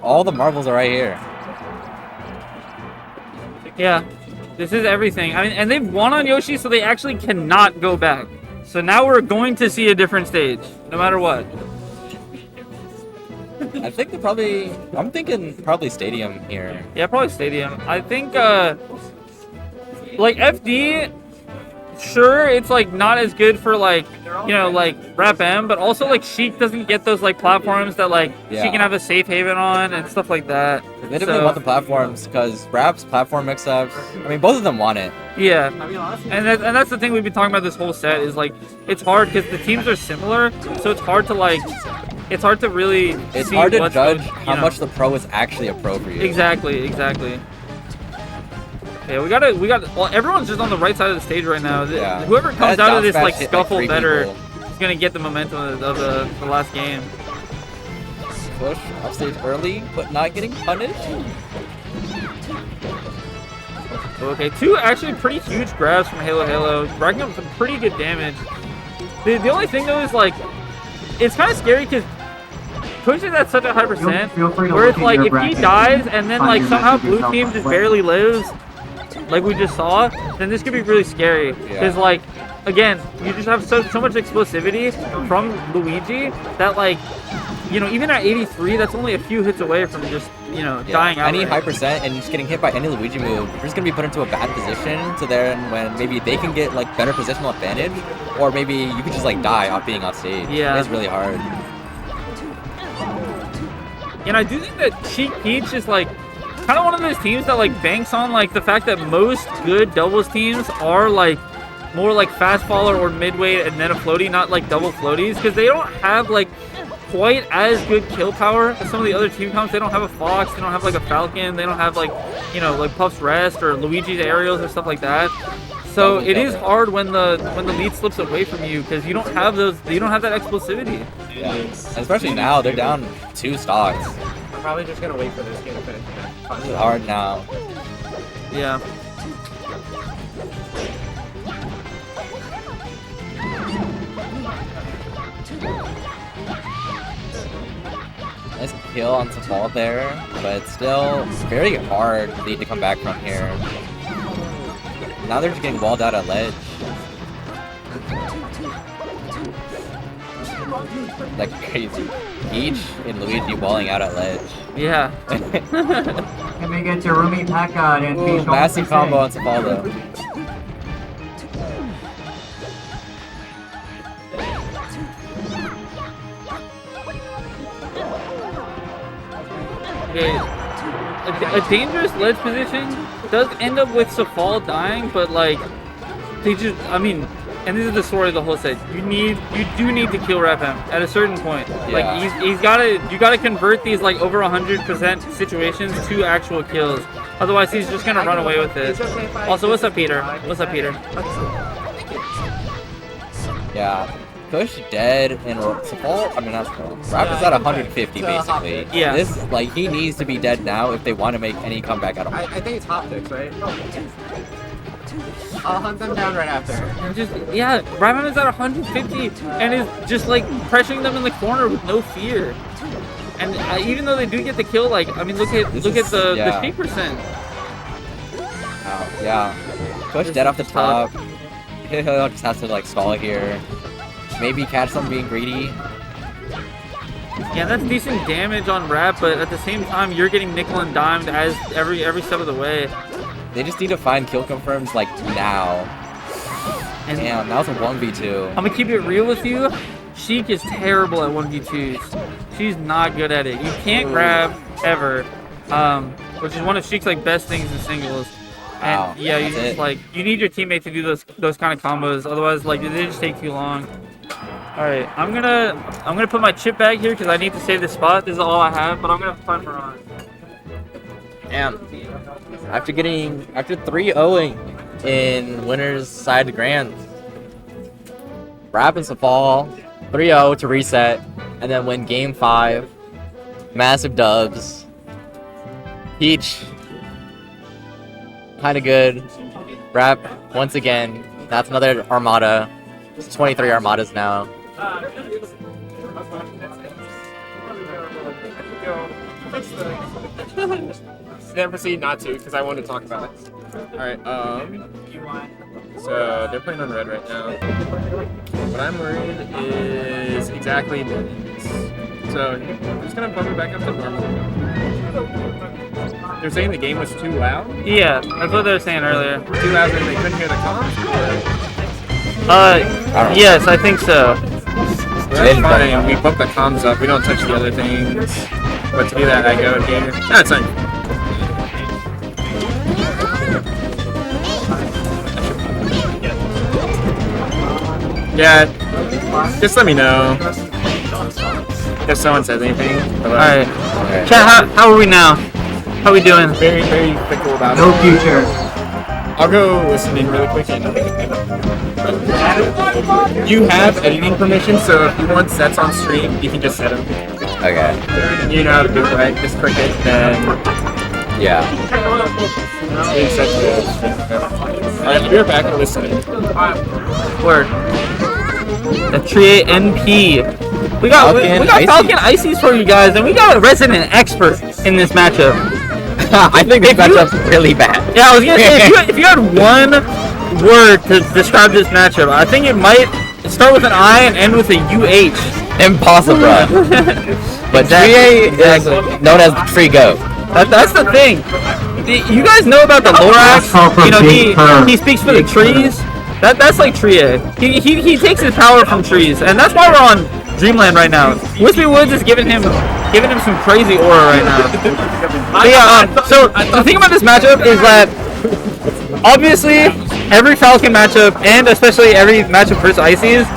All the marbles are right here. Yeah, this is everything. I mean, and they've won on Yoshi, so they actually cannot go back. So now we're going to see a different stage, no matter what. I think I'm thinking probably Stadium here. Yeah, probably Stadium. I think, like, FD, sure, it's, like, not as good for, like, you know, like, Rap M, but also, like, Sheik doesn't get those, like, platforms that, like, she Yeah. can have a safe haven on and stuff like that. They didn't really want the platforms because Rap's platform mix-ups. I mean, both of them want it. Yeah, and that's the thing we've been talking about this whole set is, like, it's hard because the teams are similar, so it's hard to, like, it's hard to really It's see hard to what's judge you how know. much the pro is actually a pro for you. Exactly. Yeah, we got. Well, everyone's just on the right side of the stage right now. Yeah. Whoever comes That out of this down like smash hit, scuffle 3 better people. is gonna get the momentum of the last game. Push upstage early, but not getting punished. Okay, 2 actually pretty huge grabs from Halo, racking up some pretty good damage. The only thing though is like, it's kind of scary because Push is at such a high percent, Feel free to where it's look at like your if he bracket. dies and then Find like your somehow messages blue out team on just the barely lives, like we just saw, then this could be really scary. Because like, again, you just have so much explosivity from Luigi that like, you know, even at 83, that's only a few hits away from just, you know, dying out. Any high percent and just getting hit by any Luigi move, you're just gonna be put into a bad position to then when maybe they can get like better positional advantage, or maybe you could just like die off being off stage. Yeah. It's really hard. And I do think that Cheek Peach is like kind of one of those teams that like banks on like the fact that most good doubles teams are like more like fast faller or midweight and then a floaty, not like double floaties, because they don't have like quite as good kill power as some of the other team comps. They don't have a Fox, they don't have like a Falcon, they don't have like, you know, like Puff's Rest or Luigi's Aerials or stuff like that. So it is hard when the lead slips away from you because you don't have those, you don't have that explosivity. Yeah. And especially now, they're down 2 stocks. I'm probably just gonna wait for this game to finish. This is hard now. Yeah. Nice kill on Safal there, but it's still very hard lead to come back from here. Now they're just getting walled out at ledge. Like crazy. Peach and Luigi walling out at ledge. Yeah. Can we get your Rumi Pekka and Ooh, Peach massive combo on Safal though. Okay. A dangerous ledge position does end up with Safal dying, but like they just, I mean, and this is the story of the whole set. You do need to kill Rap M at a certain point. Like you gotta convert these like over 100% situations to actual kills. Otherwise, he's just gonna run away with it. Also, what's up, Peter? What's up, Peter? Yeah. Kush dead and Safal. I mean, not Safal. Rap is at 150 basically. Yeah. This like he needs to be dead now if they want to make any comeback at all. I think it's hot picks, right? I'll hunt them down right after. Yeah, Ryman is at 150 and is just like pressuring them in the corner with no fear. And even though they do get the kill, like I mean, look at the shape percent. Yeah. Kush dead off the top. He'll just have to like stall here. Maybe catch them being greedy. Yeah, that's decent damage on Rap, but at the same time, you're getting nickel and dimed as every step of the way. They just need to find kill confirms like now. And damn, that was a 1v2. I'm gonna keep it real with you. Sheik is terrible at 1v2s. She's not good at it. You can't grab ever, which is one of Sheik's like best things in singles. And Wow, yeah, you just like you need your teammate to do those kind of combos. Otherwise, like they just take too long. All right, I'm gonna put my chip bag here because I need to save this spot. This is all I have, but I'm gonna have fun for on. Damn. After 3-0ing in winners side grands, Rap and Safal 3-0 to reset, and then win game 5. Massive dubs. Peach, kind of good. Rap once again. That's another Armada. It's 23 Armadas now. Then proceed not to, because I want to talk about it. Alright, so they're playing on red right now. What I'm worried is exactly this. So I'm just gonna bump it back up to normal. They're saying the game was too loud? Yeah, that's what they were saying earlier. Too loud and they couldn't hear the comms? Yes, I think so. That's fine, we bump the comms up, we don't touch the other things. But to do that, I go here. No, it's fine. Yeah, just let me know if someone says anything. Alright. Chat, how are we now? How are we doing? Very, very fickle about it. No future. I'll go listening really quick. You have editing permission, so if you want sets on stream, you can just set them. Okay. You know how to do it, right? Just click it, then Yeah. you set the stream. Alright, we're back to listening. Word. The Trie NP. We got Falcon Ices for you guys, and we got a resident expert in this matchup. I think this matchup's really bad. Yeah, I was gonna say if you had one word to describe this matchup, I think it might start with an I and end with a UH. Impossible. But Trie is known as Tree Goat. That's the thing. You guys know about the Lorax? You know, he speaks for the trees. That's like Trie. He takes his power from trees, and that's why we're on Dreamland right now. Wispy Woods is giving him some crazy aura right now. But yeah, so the thing about this matchup is that obviously every Falcon matchup, and especially every matchup versus Ices,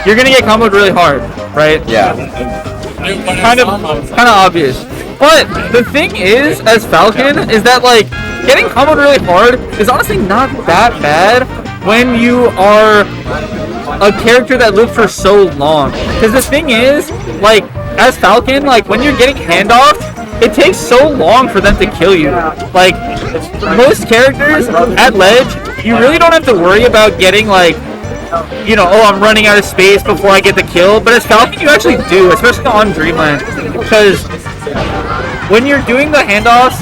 you're gonna get comboed really hard, right? Yeah. Kind of obvious. But the thing is, as Falcon, is that like getting comboed really hard is honestly not that bad when you are a character that lived for so long. Because the thing is, like, as Falcon, like, when you're getting handoffs, it takes so long for them to kill you. Like, most characters at Ledge, you really don't have to worry about getting, like, you know, oh, I'm running out of space before I get the kill. But as Falcon, you actually do, especially on Dreamland. Because when you're doing the handoffs,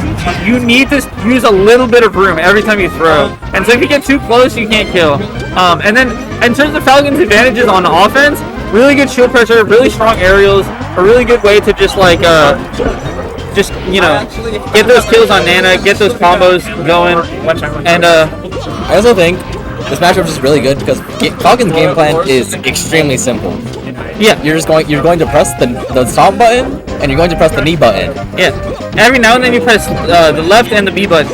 you need to use a little bit of room every time you throw. And so if you get too close, you can't kill. And then in terms of Falcon's advantages on offense, really good shield pressure, really strong aerials, a really good way to just like, you know, get those kills on Nana, get those combos going. And I also think this matchup is really good because Falcon's game plan is extremely simple. Yeah, You're going to press the stomp button and you're going to press the knee button. yeah. Every now and then you press the left and the B button,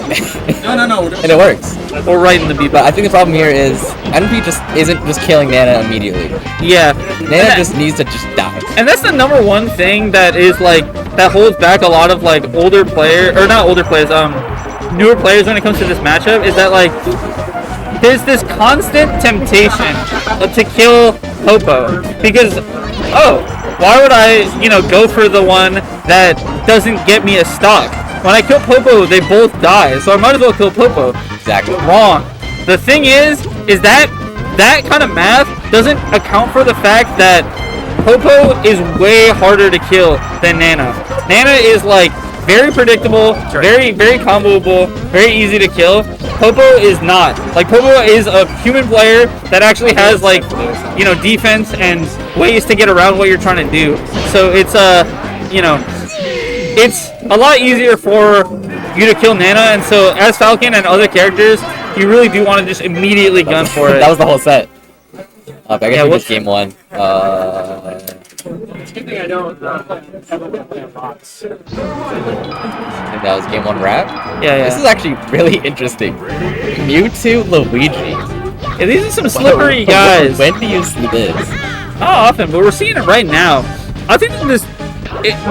No. And it works. or right and the B But I button. think the problem here is NP just isn't just killing Nana immediately. Yeah. Nana just needs to just die. And that's the number one thing that is like that holds back a lot of like older players, or not older players, newer players when it comes to this matchup, is that like there's this constant temptation to kill Popo because why would I go for the one that doesn't get me a stock? When I kill Popo, they both die, so I might as well kill Popo. Exactly. Wrong. The thing is that kind of math doesn't account for the fact that Popo is way harder to kill than Nana. Nana is like very predictable, very comboable, very easy to kill. Popo is not. Like Popo is a human player that actually has like defense and ways to get around what you're trying to do. So it's it's a lot easier for you to kill Nana, and so as Falcon and other characters, you really do want to just immediately gun for it. That was the whole set. I guess we what's just game 1. It's a good thing I don't ever play a box. I think that was game 1 rap. Yeah. This is actually really interesting. Mewtwo, Luigi. Yeah, these are some slippery guys. When do you see this? Not often, but we're seeing it right now. I think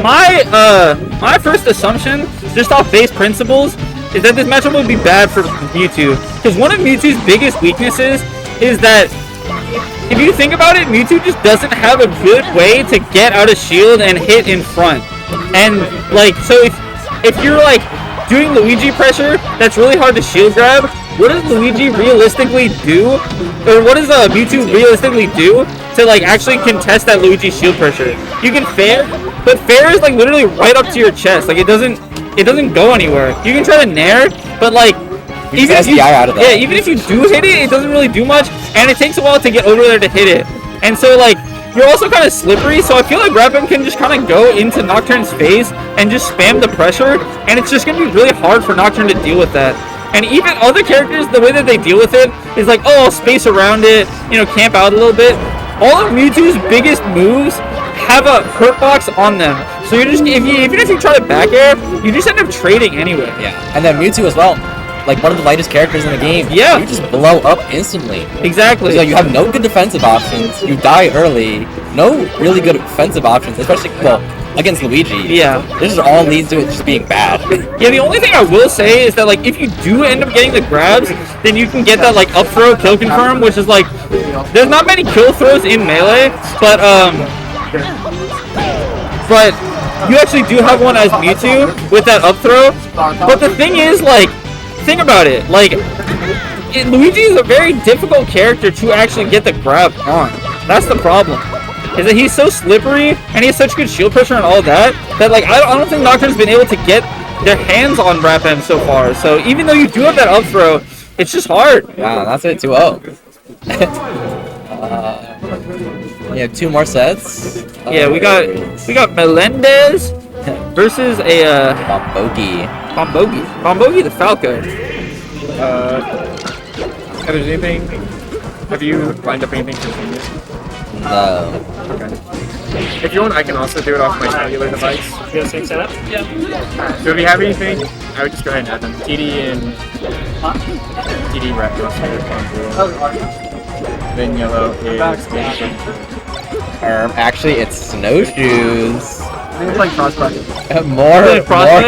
my first assumption, just off base principles, is that this matchup would be bad for Mewtwo. Because one of Mewtwo's biggest weaknesses is that, if you think about it, Mewtwo just doesn't have a good way to get out of shield and hit in front. And, like, so if you're, like, doing Luigi pressure, that's really hard to shield grab. What does Luigi realistically do? Or what does Mewtwo realistically do to, like, actually contest that Luigi shield pressure? You can fair, but fair is, like, literally right up to your chest. Like, it doesn't go anywhere. You can try to nair, but, like, even if you do hit it, it doesn't really do much, and it takes a while to get over there to hit it. And so, like, you're also kind of slippery, so I feel like RapM can just kind of go into Nocturne's face and just spam the pressure, and it's just going to be really hard for Nocturne to deal with that. And even other characters, the way that they deal with it is like, oh, I'll space around it, camp out a little bit. All of Mewtwo's biggest moves have a hurt box on them. So you're just, even if you try to back air, you just end up trading anyway. Yeah, and then Mewtwo as well. Like one of the lightest characters in the game. Yeah. You just blow up instantly. Exactly. So you have no good defensive options. You die early. No really good offensive options, especially, against Luigi. Yeah. This is all leads to it just being bad. Yeah, the only thing I will say is that, like, if you do end up getting the grabs, then you can get that, like, up throw kill confirm, which is, like, there's not many kill throws in Melee, but you actually do have one as Mewtwo with that up throw. But the thing is, like, think about it. Like, Luigi is a very difficult character to actually get the grab on. That's the problem. Is that he's so slippery and he has such good shield pressure and all that like I don't think Nocturne's been able to get their hands on RapM so far. So even though you do have that up throw, it's just hard. Yeah, that's it. 2-0. Yeah, 2 more sets. Yeah, we got Melendez versus a Bombogi the Falco. Have you lined up anything for Genius? No. Okay. If you want, I can also do it off my cellular device. You have the same setup? Yeah. So if you have anything, I would just go ahead and add them. TD and TD RapMonster. Then yellow is Actually, it's snowshoes. I think it's like Frostbyte. More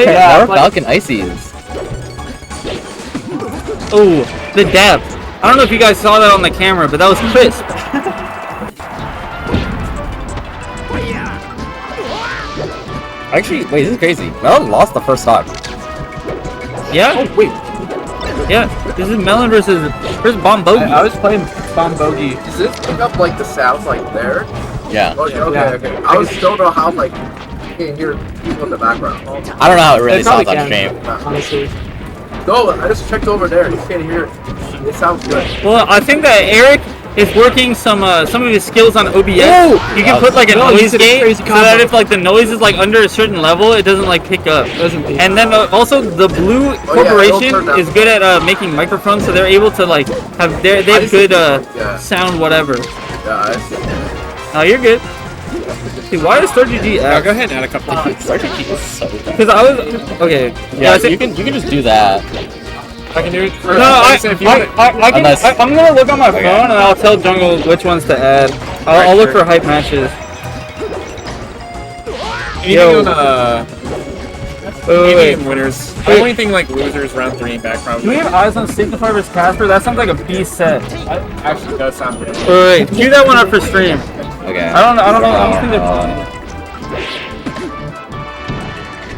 Yeah, Falcon Ices. Oh, the depth. I don't know if you guys saw that on the camera, but that was crisp. Actually, wait, this is crazy. Melen lost the first stock. Yeah? Oh, wait. Yeah, this is Melen versus Bombogi. I was playing Bombogi. Does this pick up like the sounds like there? Yeah. Okay. I was don't know how like you can hear people in the background. I don't know how it really sounds on probably stream. Honestly. No, I just checked over there. You can't hear it. It sounds good. Well, I think that Eric is working some of his skills on OBS. You can put like a noise gate so that if like the noise is like under a certain level, it doesn't like pick up. And then also the Blue Corporation is good at making microphones, so they're able to like have they have good sound whatever. Yeah, I see. Oh, you're good. Dude, why is StarGG Go ahead and add a couple of StarGG is so good. Because I was okay. Yeah, you can just do that. I can do it. No, I'm gonna look on my phone and I'll tell Jungle which ones to add. I'll look for hype matches. Anything on Wait. Even winners. Wait. The only thing like losers round 3 back probably. Do we have eyes on Signify vs Casper? That sounds like a beast set. That actually does sound good. Wait. Cue that one up for stream. Okay. I don't know. I don't think they're playing.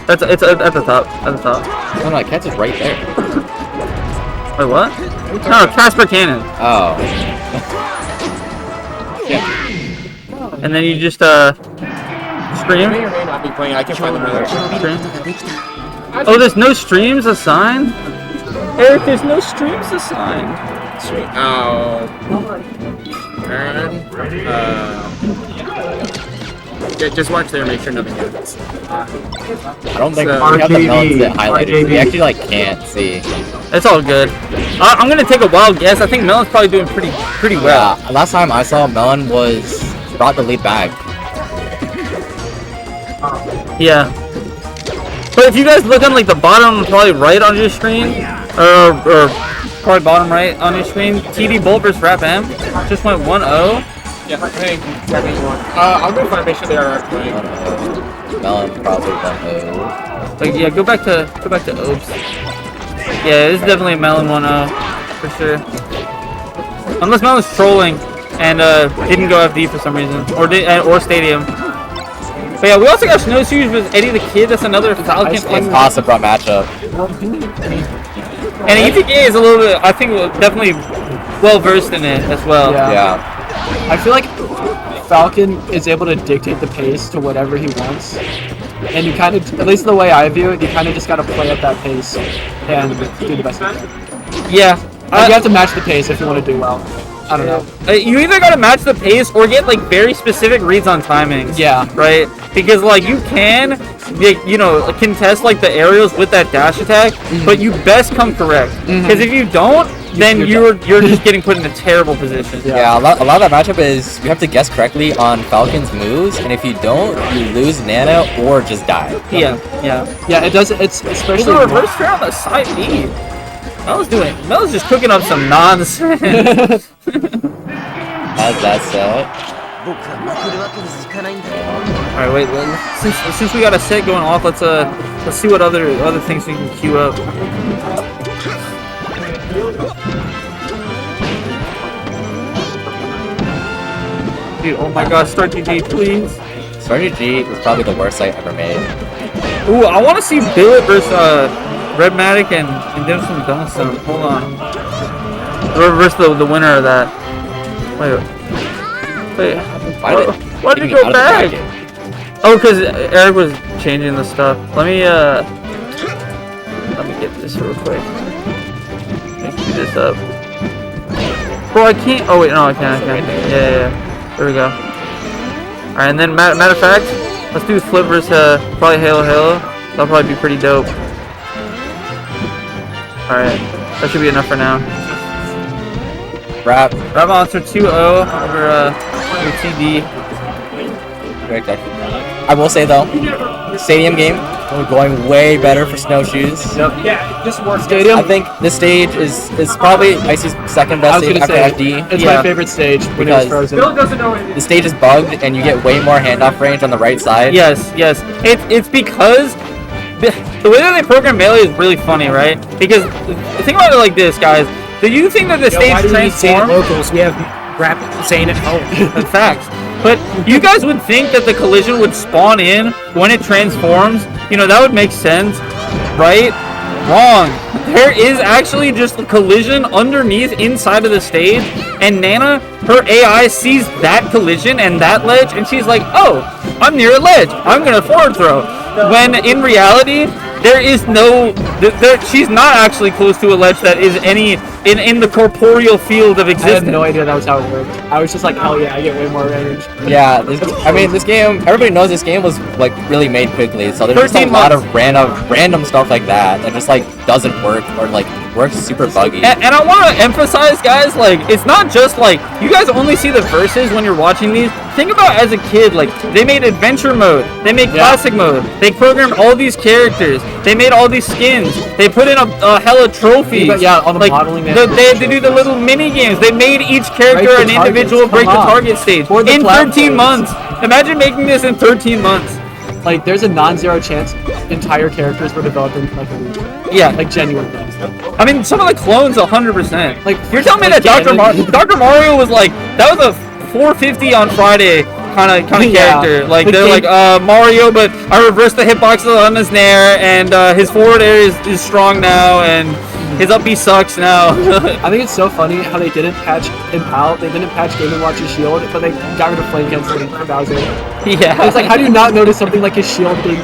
It's at the top. At the top. Oh no, Cats is right there. Wait, what? No, Casper Cannon. Oh. And then you just May stream. or may not be playing. I can find them later. Stream. Oh, there's no streams assigned? Eric, there's no streams assigned. Sweet. Oh. Just watch there and make sure nothing happens. I don't think So- we have the RGB. melons that highlighted. We actually like can't see. It's all good. I'm gonna take a wild guess. I think Melen's probably doing pretty well. Yeah, last time I saw Melen brought the lead back. Yeah. But if you guys look on like the bottom, probably right on your screen, or probably bottom right on your screen, TD Bolt versus RapM just went 1-0. Yeah, hey, I'll go find make sure they are playing. Melen probably 1-0. Like yeah, go back to Obes. Yeah, this is definitely a Melen 1-0 for sure. Unless Melen's trolling and didn't go FD for some reason, or Stadium. But yeah, we also got Snowshoes with Eddie the Kid. That's another Falcon. It's awesome bro matchup. And ETK is a little bit, I think, definitely well versed in it as well. Yeah. I feel like Falcon is able to dictate the pace to whatever he wants. And you kind of, at least the way I view it, you kind of just got to play at that pace and do the best you can. Yeah. Like, you have to match the pace if you want to do well. I don't know. You either gotta match the pace or get like very specific reads on timings. Yeah. Right? Because like you can, you know, contest like the aerials with that dash attack, but you best come correct. Because if you don't, then you're just getting put in a terrible position. Yeah, a lot of that matchup is you have to guess correctly on Falcon's moves, and if you don't, you lose Nana or just die. Yeah. Yeah, it does. It's There's especially a reverse fair on the side B. Mel's just cooking up some nonsense. How's that set? Alright, wait. Since we got a set going off, let's see what other things we can queue up. Dude, oh my gosh, start GG, please. Starter G was probably the worst site ever made. Ooh, I want to see Billet versus Redmatic and Dimsum Dunston. Hold on. Versus the winner of that. Wait. Why did he go back? Oh, because Eric was changing the stuff. Let me get this real quick. Let me do this up. Bro, I can't. Oh wait, no, I can't. Yeah. There we go. Alright, and then matter of fact, let's do Flip versus probably Halo. That'll probably be pretty dope. Alright, that should be enough for now. RapMonster 2-0 over TD. I will say though, stadium game going way better for Snowshoes. Yeah, just more stadium. I think this stage is probably Icy's second best stage after FD. It's my favorite stage because frozen. the stage is bugged and you get way more handoff range on the right side. Yes. It's because the way that they program Melee is really funny, right? Because think about it like this, guys. Do you think that the stage transforms? Locals, we have Rap saying it home. In fact. But you guys would think that the collision would spawn in when it transforms. You know, that would make sense, right? Wrong. There is actually just a collision underneath inside of the stage, and Nana, her AI sees that collision and that ledge, and she's like, oh, I'm near a ledge. I'm going to forward throw. When in reality, there is no... she's not actually close to a ledge that is any... In the corporeal field of existence. I had no idea that was how it worked. I was just like, hell yeah, I get way more range. Yeah, this game, everybody knows this game was like really made quickly, so there's just a lot of random stuff like that just like doesn't work or like works super buggy. And I want to emphasize, guys, like it's not just like you guys only see the verses when you're watching these. Think about as a kid, like they made adventure mode, they made classic mode, they programmed all these characters, they made all these skins, they put in a hella trophies. Yeah, all the like, modeling. They had to do the little mini games. They made each character an individual break the target stage in 13 months. Imagine making this in 13 months. Like, there's a non-zero chance entire characters were developed in like a week. Yeah. Like genuinely. I mean, some of the clones, 100%. Like You're telling me like that Ganon. Dr. Mario was like, that was a 450 on Friday kind of Yeah. character. Like, Like they're like, Mario, but I reversed the hitboxes on his nair, and his forward air is strong now, and his up B sucks now. I think it's so funny how they didn't patch Impal, they didn't patch Game & Watch's shield, but they got rid of flame canceling for Bowser. Yeah. It's like, how do you not notice something like his shield being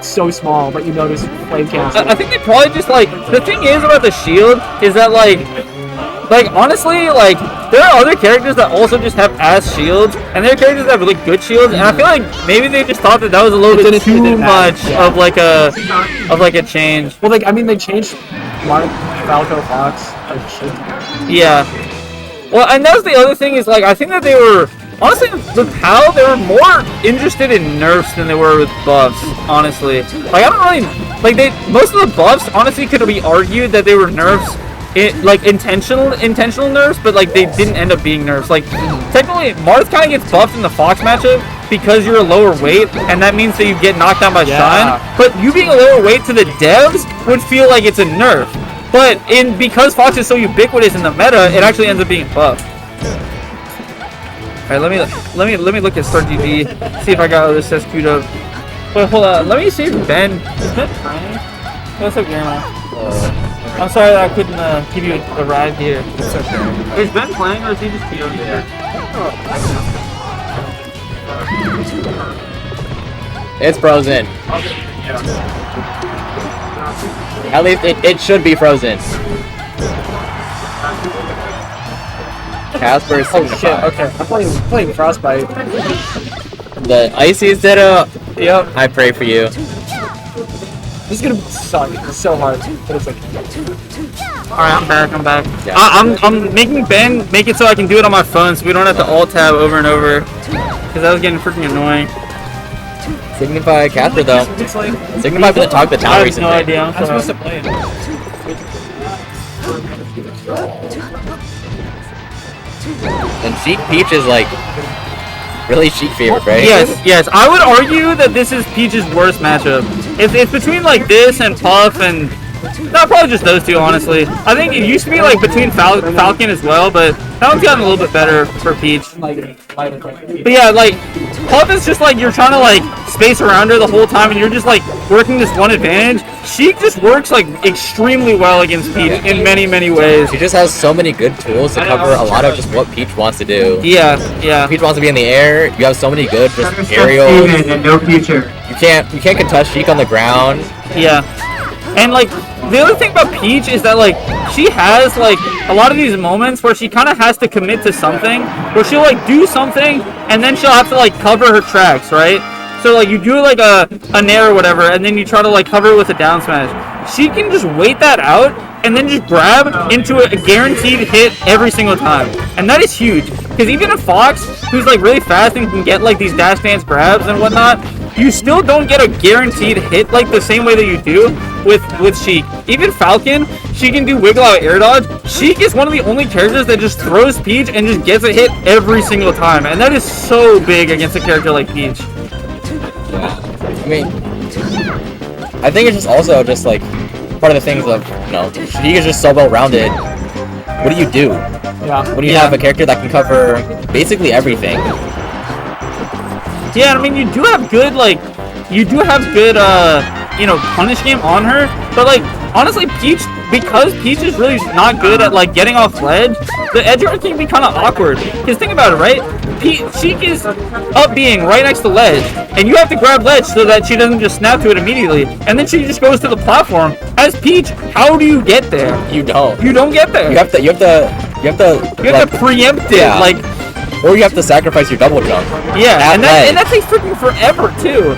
so small, but you notice flame canceling? I think they probably just like, the thing is about the shield is that like honestly, like there are other characters that also just have ass shields, and there are characters that have really good shields, and I feel like maybe they just thought that was a little bit too much of like a change. Well, like, I mean, they changed Mark, Falco, Fox, like shit. Yeah. Well, and that's the other thing is like I think that they were honestly with PAL they were more interested in nerfs than they were with buffs. Honestly, like I don't really like most of the buffs honestly could be argued that they were nerfs. Like intentional nerfs, but like they didn't end up being nerfs. Like technically, Marth kind of gets buffed in the Fox matchup because you're a lower weight, and that means that you get knocked down by Shine. But you being a lower weight to the devs would feel like it's a nerf. But because Fox is so ubiquitous in the meta, it actually ends up being buffed. All right, let me look at Start GG, see if I got other sets queued up. Wait, hold on. Let me see if is Ben playing? What's up, Grandma? I'm sorry that I couldn't give you a ride here. It's okay. Is Ben playing or is he just PO'd here? It's frozen. At least it should be frozen. Casper is Oh shit, okay. I'm playing Frostbyte. The Icy's Ditto. Yep. I pray for you. This is gonna suck. It's so hard. But it's like... Alright, I'm back. Yeah. I'm making Ben make it so I can do it on my phone so we don't have to alt tab over and over. Because that was getting freaking annoying. Signify Casper though. It's like... Signify for the Talk the I Town have recently. no idea. I'm I'm supposed to sorry. play it. And Sheik Peach is like really Sheik favorite, right? Yes. I would argue that this is Peach's worst matchup. It's between like this and Puff and probably just those two, honestly. I think it used to be like between Falcon as well, but that one's gotten a little bit better for Peach. But yeah, like Puff is just like you're trying to like space around her the whole time, and you're just like working this one advantage. Sheik just works like extremely well against Peach in many ways. She just has so many good tools to cover a lot of just what Peach wants to do. Yeah. Peach wants to be in the air. You have so many good just aerials. And no future. You can't contest Sheik on the ground. Yeah. And like the other thing about Peach is that like she has like a lot of these moments where she kind of has to commit to something, where she'll like do something and then she'll have to like cover her tracks, right? So like you do like a nair or whatever, and then you try to like cover it with a down smash. She can just wait that out and then just grab into a guaranteed hit every single time, and that is huge. Because even a Fox who's like really fast and can get like these dash dance grabs and whatnot, you still don't get a guaranteed hit like the same way that you do with Sheik. Even Falcon, she can do wiggle out air dodge. Sheik is one of the only characters that just throws Peach and just gets a hit every single time, and that is so big against a character like Peach. I mean, I think it's just also just like part of the things of, you know, Sheik is just so well rounded. What do you do? Yeah. When you have a character that can cover basically everything? Yeah, I mean, you do have good you know, punish game on her, but like honestly, Peach, because Peach is really not good at like getting off ledge, the edge guard can be kind of awkward. Because think about it, right? Sheik is up being right next to ledge, and you have to grab ledge so that she doesn't just snap to it immediately, and then she just goes to the platform. As Peach, how do you get there? You don't. You don't get there. You have to preempt it, yeah. like. Or you have to sacrifice your double jump. Yeah, and that takes freaking forever too.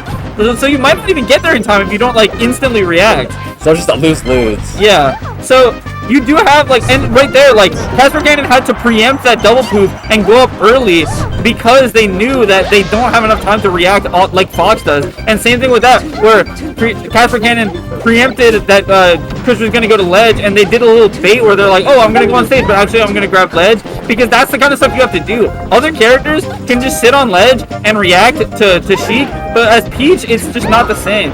So you might not even get there in time if you don't like instantly react. So it's just a lose-lose. Yeah. So you do have like, and right there, like Casper Cannon had to preempt that double poof and go up early because they knew that they don't have enough time to react like Fox does. And same thing with that, where Casper Cannon preempted that Chris was gonna go to ledge, and they did a little bait where they're like, oh, I'm gonna go on stage, but actually I'm gonna grab ledge, because that's the kind of stuff you have to do. Other characters can just sit on ledge and react to Sheik, but as Peach, it's just not the same.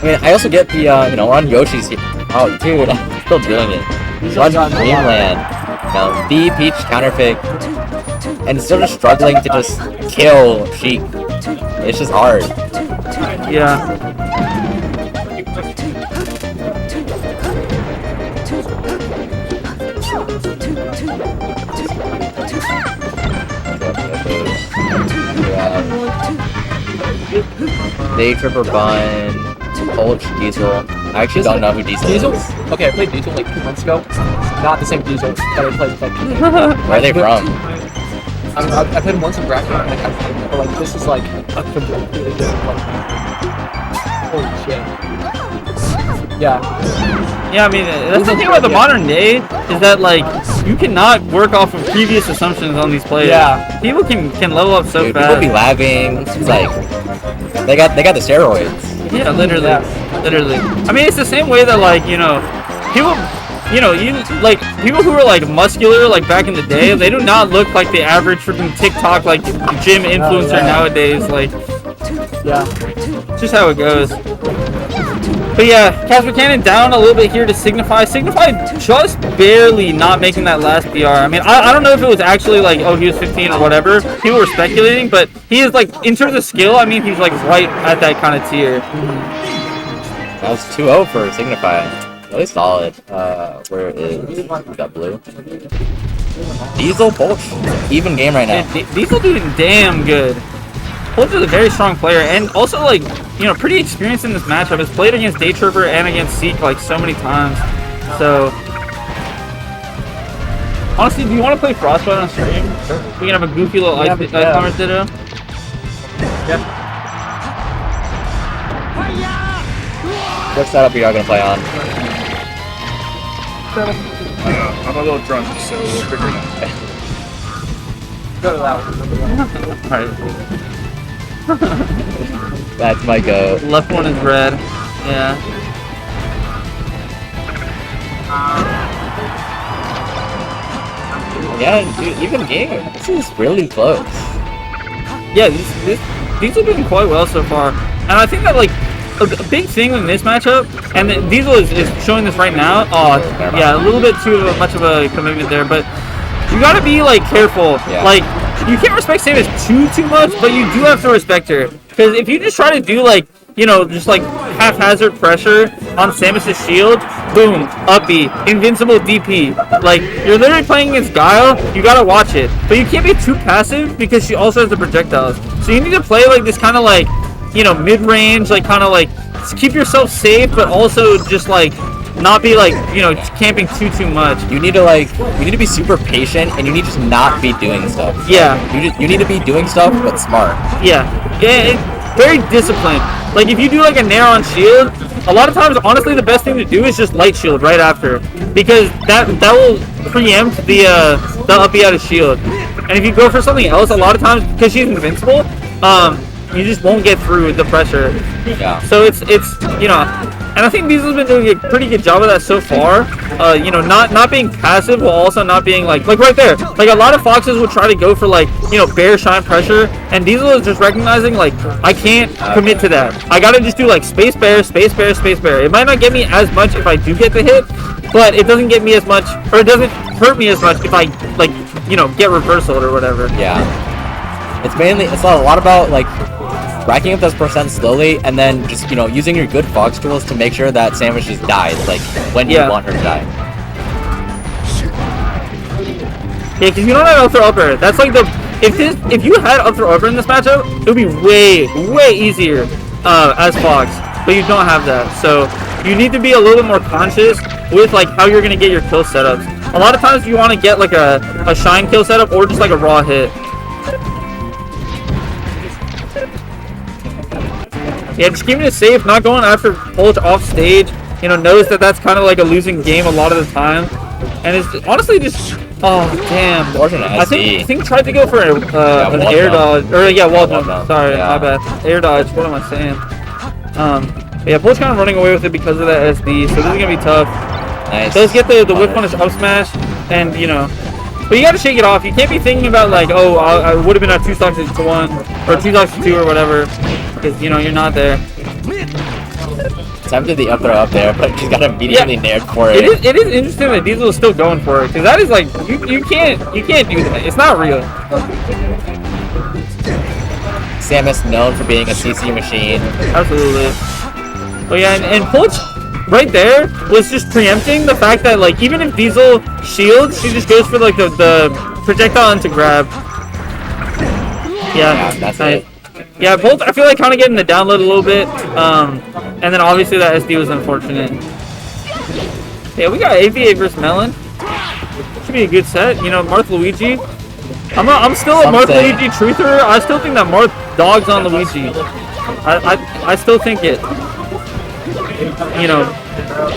mean, I also get the, you know, we're on Yoshi's here. Oh, dude, I'm still doing it. So on Dreamland, you know, B, Peach, counterpick, and still just struggling to just kill Sheik. It's just hard. Yeah. DayTripper Bun, Polch, Diesel. I actually don't know who Diesel is. Okay, I played Diesel like 2 months ago. Not the same Diesel that I played like. Where are they from? I played him once in bracket. But like this is like a completely different one. Holy shit. Yeah. Yeah, I mean, that's the thing about the modern day is that like you cannot work off of previous assumptions on these players. Yeah. People can level up so Dude, fast. people be lagging. It's like they got the steroids. Yeah, literally. Literally. I mean, it's the same way that like, you know, people like people who are like muscular like back in the day, they do not look like the average freaking TikTok like gym influencer nowadays. Like, Yeah. it's just how it goes. But yeah, Casper Cannon down a little bit here to Signify. Signify just barely not making that last PR. I mean, I don't know if it was actually like, oh, he was 15 or whatever. People were speculating, but he is like, in terms of skill, I mean, he's like right at that kind of tier. That was 2-0 for Signify. Really solid. Where is we got blue? Diesel, Polch. Even game right now. And Diesel doing damn good. Polch is a very strong player and also like, you know, pretty experienced in this matchup. Has played against DayTripper and against Seek like so many times. So honestly, do you want to play Frostbyte on stream? Sure. We can have a goofy little ice climbers ditto. Yeah. What setup are you all gonna play on? I'm a little drunk, so we'll figure it out. Go to that one. Alright. That's my go. Left one is red. Yeah. Yeah, dude, even game. This is really close. Yeah, these are doing quite well so far. And I think that like a big thing in this matchup, and Diesel is showing this right now. Oh, yeah, a little bit too much of a commitment there, but you gotta be like careful. Yeah. Like, you can't respect Samus too much, but you do have to respect her. Because if you just try to do like, you know, just like haphazard pressure on Samus's shield, boom, up B, invincible DP. Like, you're literally playing against Guile, you gotta watch it. But you can't be too passive because she also has the projectiles. So you need to play like this kind of like, you know, mid-range, like kind of like keep yourself safe, but also just like not be like, you know, camping too much. You need to be super patient, and you need to just not be doing stuff. Yeah. You need to be doing stuff, but smart. Yeah, very disciplined. Like if you do like a nair on shield, a lot of times, honestly, the best thing to do is just light shield right after, because that will preempt the up B out of shield. And if you go for something else, a lot of times because she's invincible, you just won't get through the pressure. Yeah. So it's you know, and I think Diesel's been doing a pretty good job of that so far. You know, not being passive while also not being like right there. Like a lot of foxes would try to go for like, you know, bear shine pressure, and Diesel is just recognizing like I can't commit to that. I gotta just do like space bear, space bear, space bear. It might not get me as much if I do get the hit, but it doesn't get me as much, or it doesn't hurt me as much if I like, you know, get reversal or whatever. Yeah. It's a lot about like racking up those percent slowly, and then just, you know, using your good fox tools to make sure that Samus just dies, like when you want her to die. Yeah, because you don't have up throw upper. That's like if you had up throw upper in this matchup, it would be way easier as Fox, but you don't have that. So you need to be a little bit more conscious with like how you're gonna get your kill setups. A lot of times you want to get like a shine kill setup or just like a raw hit. Yeah, just keeping it safe, not going after Polch off stage. You know, knows that that's kind of like a losing game a lot of the time, and it's honestly just, oh damn. I think tried to go for an air dodge, or wall jump. Sorry, my bad. Air dodge. What am I saying? Yeah, Polch kind of running away with it because of that SD, so this is gonna be tough. Nice. Does get the whip punish up smash, and you know. But you gotta shake it off. You can't be thinking about like, oh, I would have been at 2 stocks to 1, or 2 stocks to 2 or whatever, because you know you're not there. attempted the up throw up there, but just got immediately nared for it. It is interesting that Diesel is still going for it, because that is like you can't do that. It's not real. Samus known for being a CC machine. Absolutely. But yeah, and Pulch right there was just preempting the fact that like even if Diesel shields, she just goes for like the projectile into grab. Yeah, that's it. Yeah, both I feel like kind of getting the download a little bit, and then obviously that SD was unfortunate. Yeah, we got AVA versus Melen. Should be a good set. You know, Marth Luigi. I'm still a Marth Luigi truther. I still think that Marth dogs on Luigi. I still think it. You know,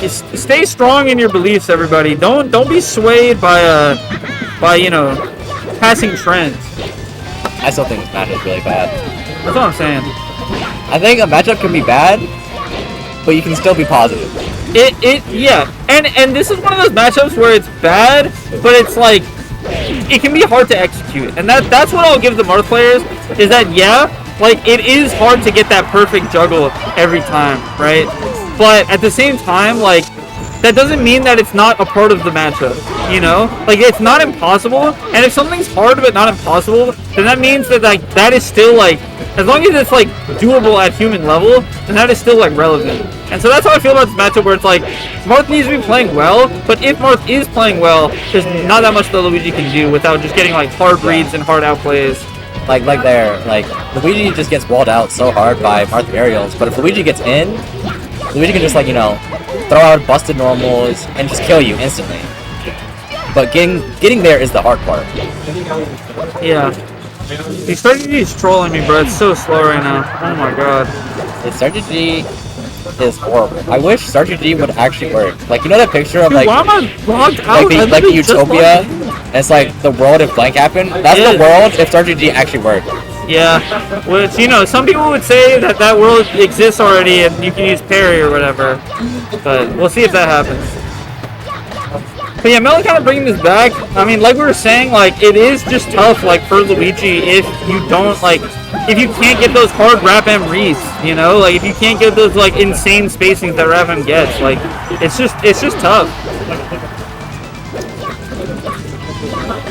just stay strong in your beliefs, everybody. Don't be swayed by you know passing trends. I still think this match is really bad. That's what I'm saying. I think a matchup can be bad, but you can still be positive. Yeah, and this is one of those matchups where it's bad, but it's like it can be hard to execute, and that's what I'll give the Marth players is that yeah, like it is hard to get that perfect juggle every time, right? But at the same time, like that doesn't mean that it's not a part of the matchup, you know? Like it's not impossible, and if something's hard but not impossible, then that means that like that is still like as long as it's like doable at human level, then that is still like relevant. And so that's how I feel about this matchup where it's like Marth needs to be playing well, but if Marth is playing well, there's not that much that Luigi can do without just getting like hard reads and hard outplays. Like Luigi just gets walled out so hard by Marth aerials, but if Luigi gets in, Luigi can just like, you know, throw out busted normals and just kill you instantly. But getting there is the hard part. Yeah. The strategy is trolling me, bro. It's so slow right now. Oh my god. The strategy is horrible. I wish strategy would actually work. Like, you know that picture of Dude, like why am I logged out? like the Utopia? And it's like the world if blank happened. That's the world if strategy actually worked. Yeah, which, you know, some people would say that world exists already and you can use parry or whatever. But we'll see if that happens. But yeah, Melen kind of bringing this back. I mean, like we were saying, like, it is just tough, like, for Luigi if you don't, like, if you can't get those hard RapM reads, you know? Like, if you can't get those, like, insane spacings that RapM gets, like, it's just tough.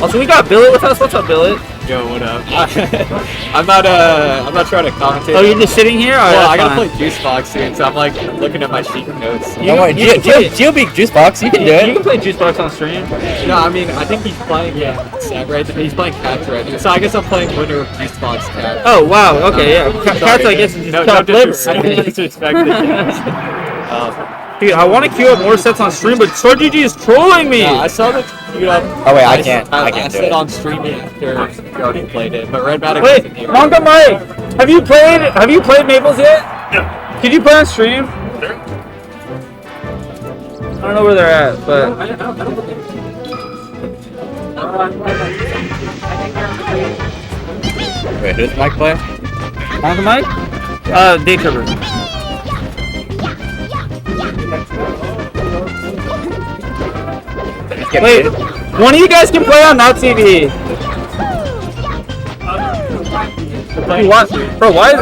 Also, we got Billet with us. What's up, Billet? Yo, what up? I'm not trying to commentate. Oh, you're just sitting here? Right, well, I gotta play Juicebox soon, so I'm like looking at my sheet notes. Don't worry, GeoBeak Juicebox, you can do it. You can play Juicebox on stream. No, I mean, I think he's playing, right? He's playing Cats right now. So I guess I'm playing winner of Juicebox Cats. Oh, wow, okay, yeah. Cats, I guess, is just top liver. Disrespect the Cats. Dude, I want to queue up more sets on stream, but SwordGG is trolling me! No, I saw that you know. Oh wait, I can't do it. on stream after you already played it, but Red Matic. Wait, Monka Mike, have you played Maples yet? Yeah. Could you play on stream? Sure. I don't know where they're at, but. Wait, who's Mike play? Monka Mike? DayTripper. Wait, one of you guys can play on that TV. Bro, why is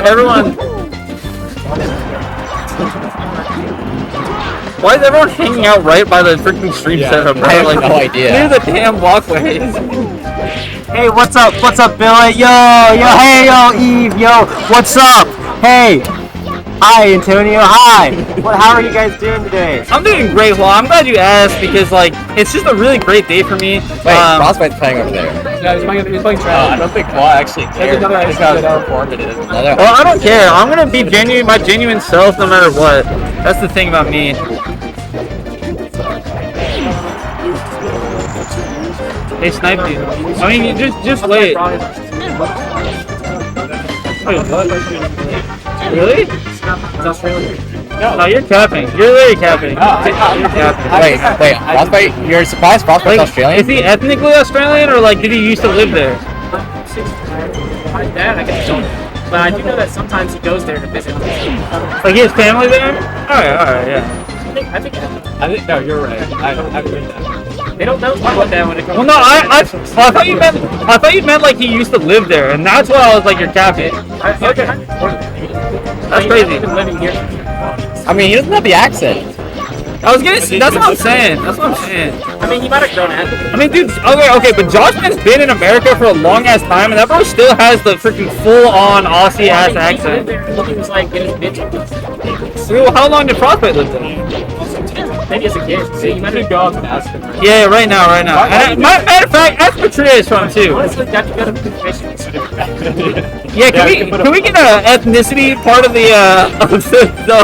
everyone hanging out right by the freaking stream setup, bro? I have like, no idea. Near the damn walkways. Hey, what's up, Billy? Hey, Eve, what's up? Hey. Hi, Antonio. Hi. How are you guys doing today? I'm doing great, Well. I'm glad you asked because, like, it's just a really great day for me. Wait, Frostbyte's playing over there. Yeah, he's playing trash. I don't think Claw actually cares. He's how informative. Well, I don't care. I'm gonna be my genuine self no matter what. That's the thing about me. They sniped you. I mean, just wait. Wait, what? Really? No, you're capping. You're literally capping. You're capping. Wait, Frostbyte, you're surprised Frostbyte's Australian? Is he ethnically Australian or like did he used to live there? My dad, I guess, don't. But I do know that sometimes he goes there to visit. Like his family there? Alright, yeah. I think no, you're right. I agree with that. They don't know about that when it comes. Well, no, I thought you meant like he used to live there, and that's why I was like, you're capping. Okay. That's crazy. I've been living here. I mean, he doesn't have the accent. I was gonna. That's what I'm saying. That's what I'm saying. I mean, he might have grown out. I mean, dude. Okay, but Josh has been in America for a long ass time, and that bro still has the freaking full-on Aussie ass accent. He was like in his mid. Well, how long did Frostbyte live there? Maybe as a kid. So you might have Go up and ask him. Right? Yeah, right now. And matter of fact, ask Patrice from too. honestly, that could go to confession. Yeah, can we get an ethnicity part of the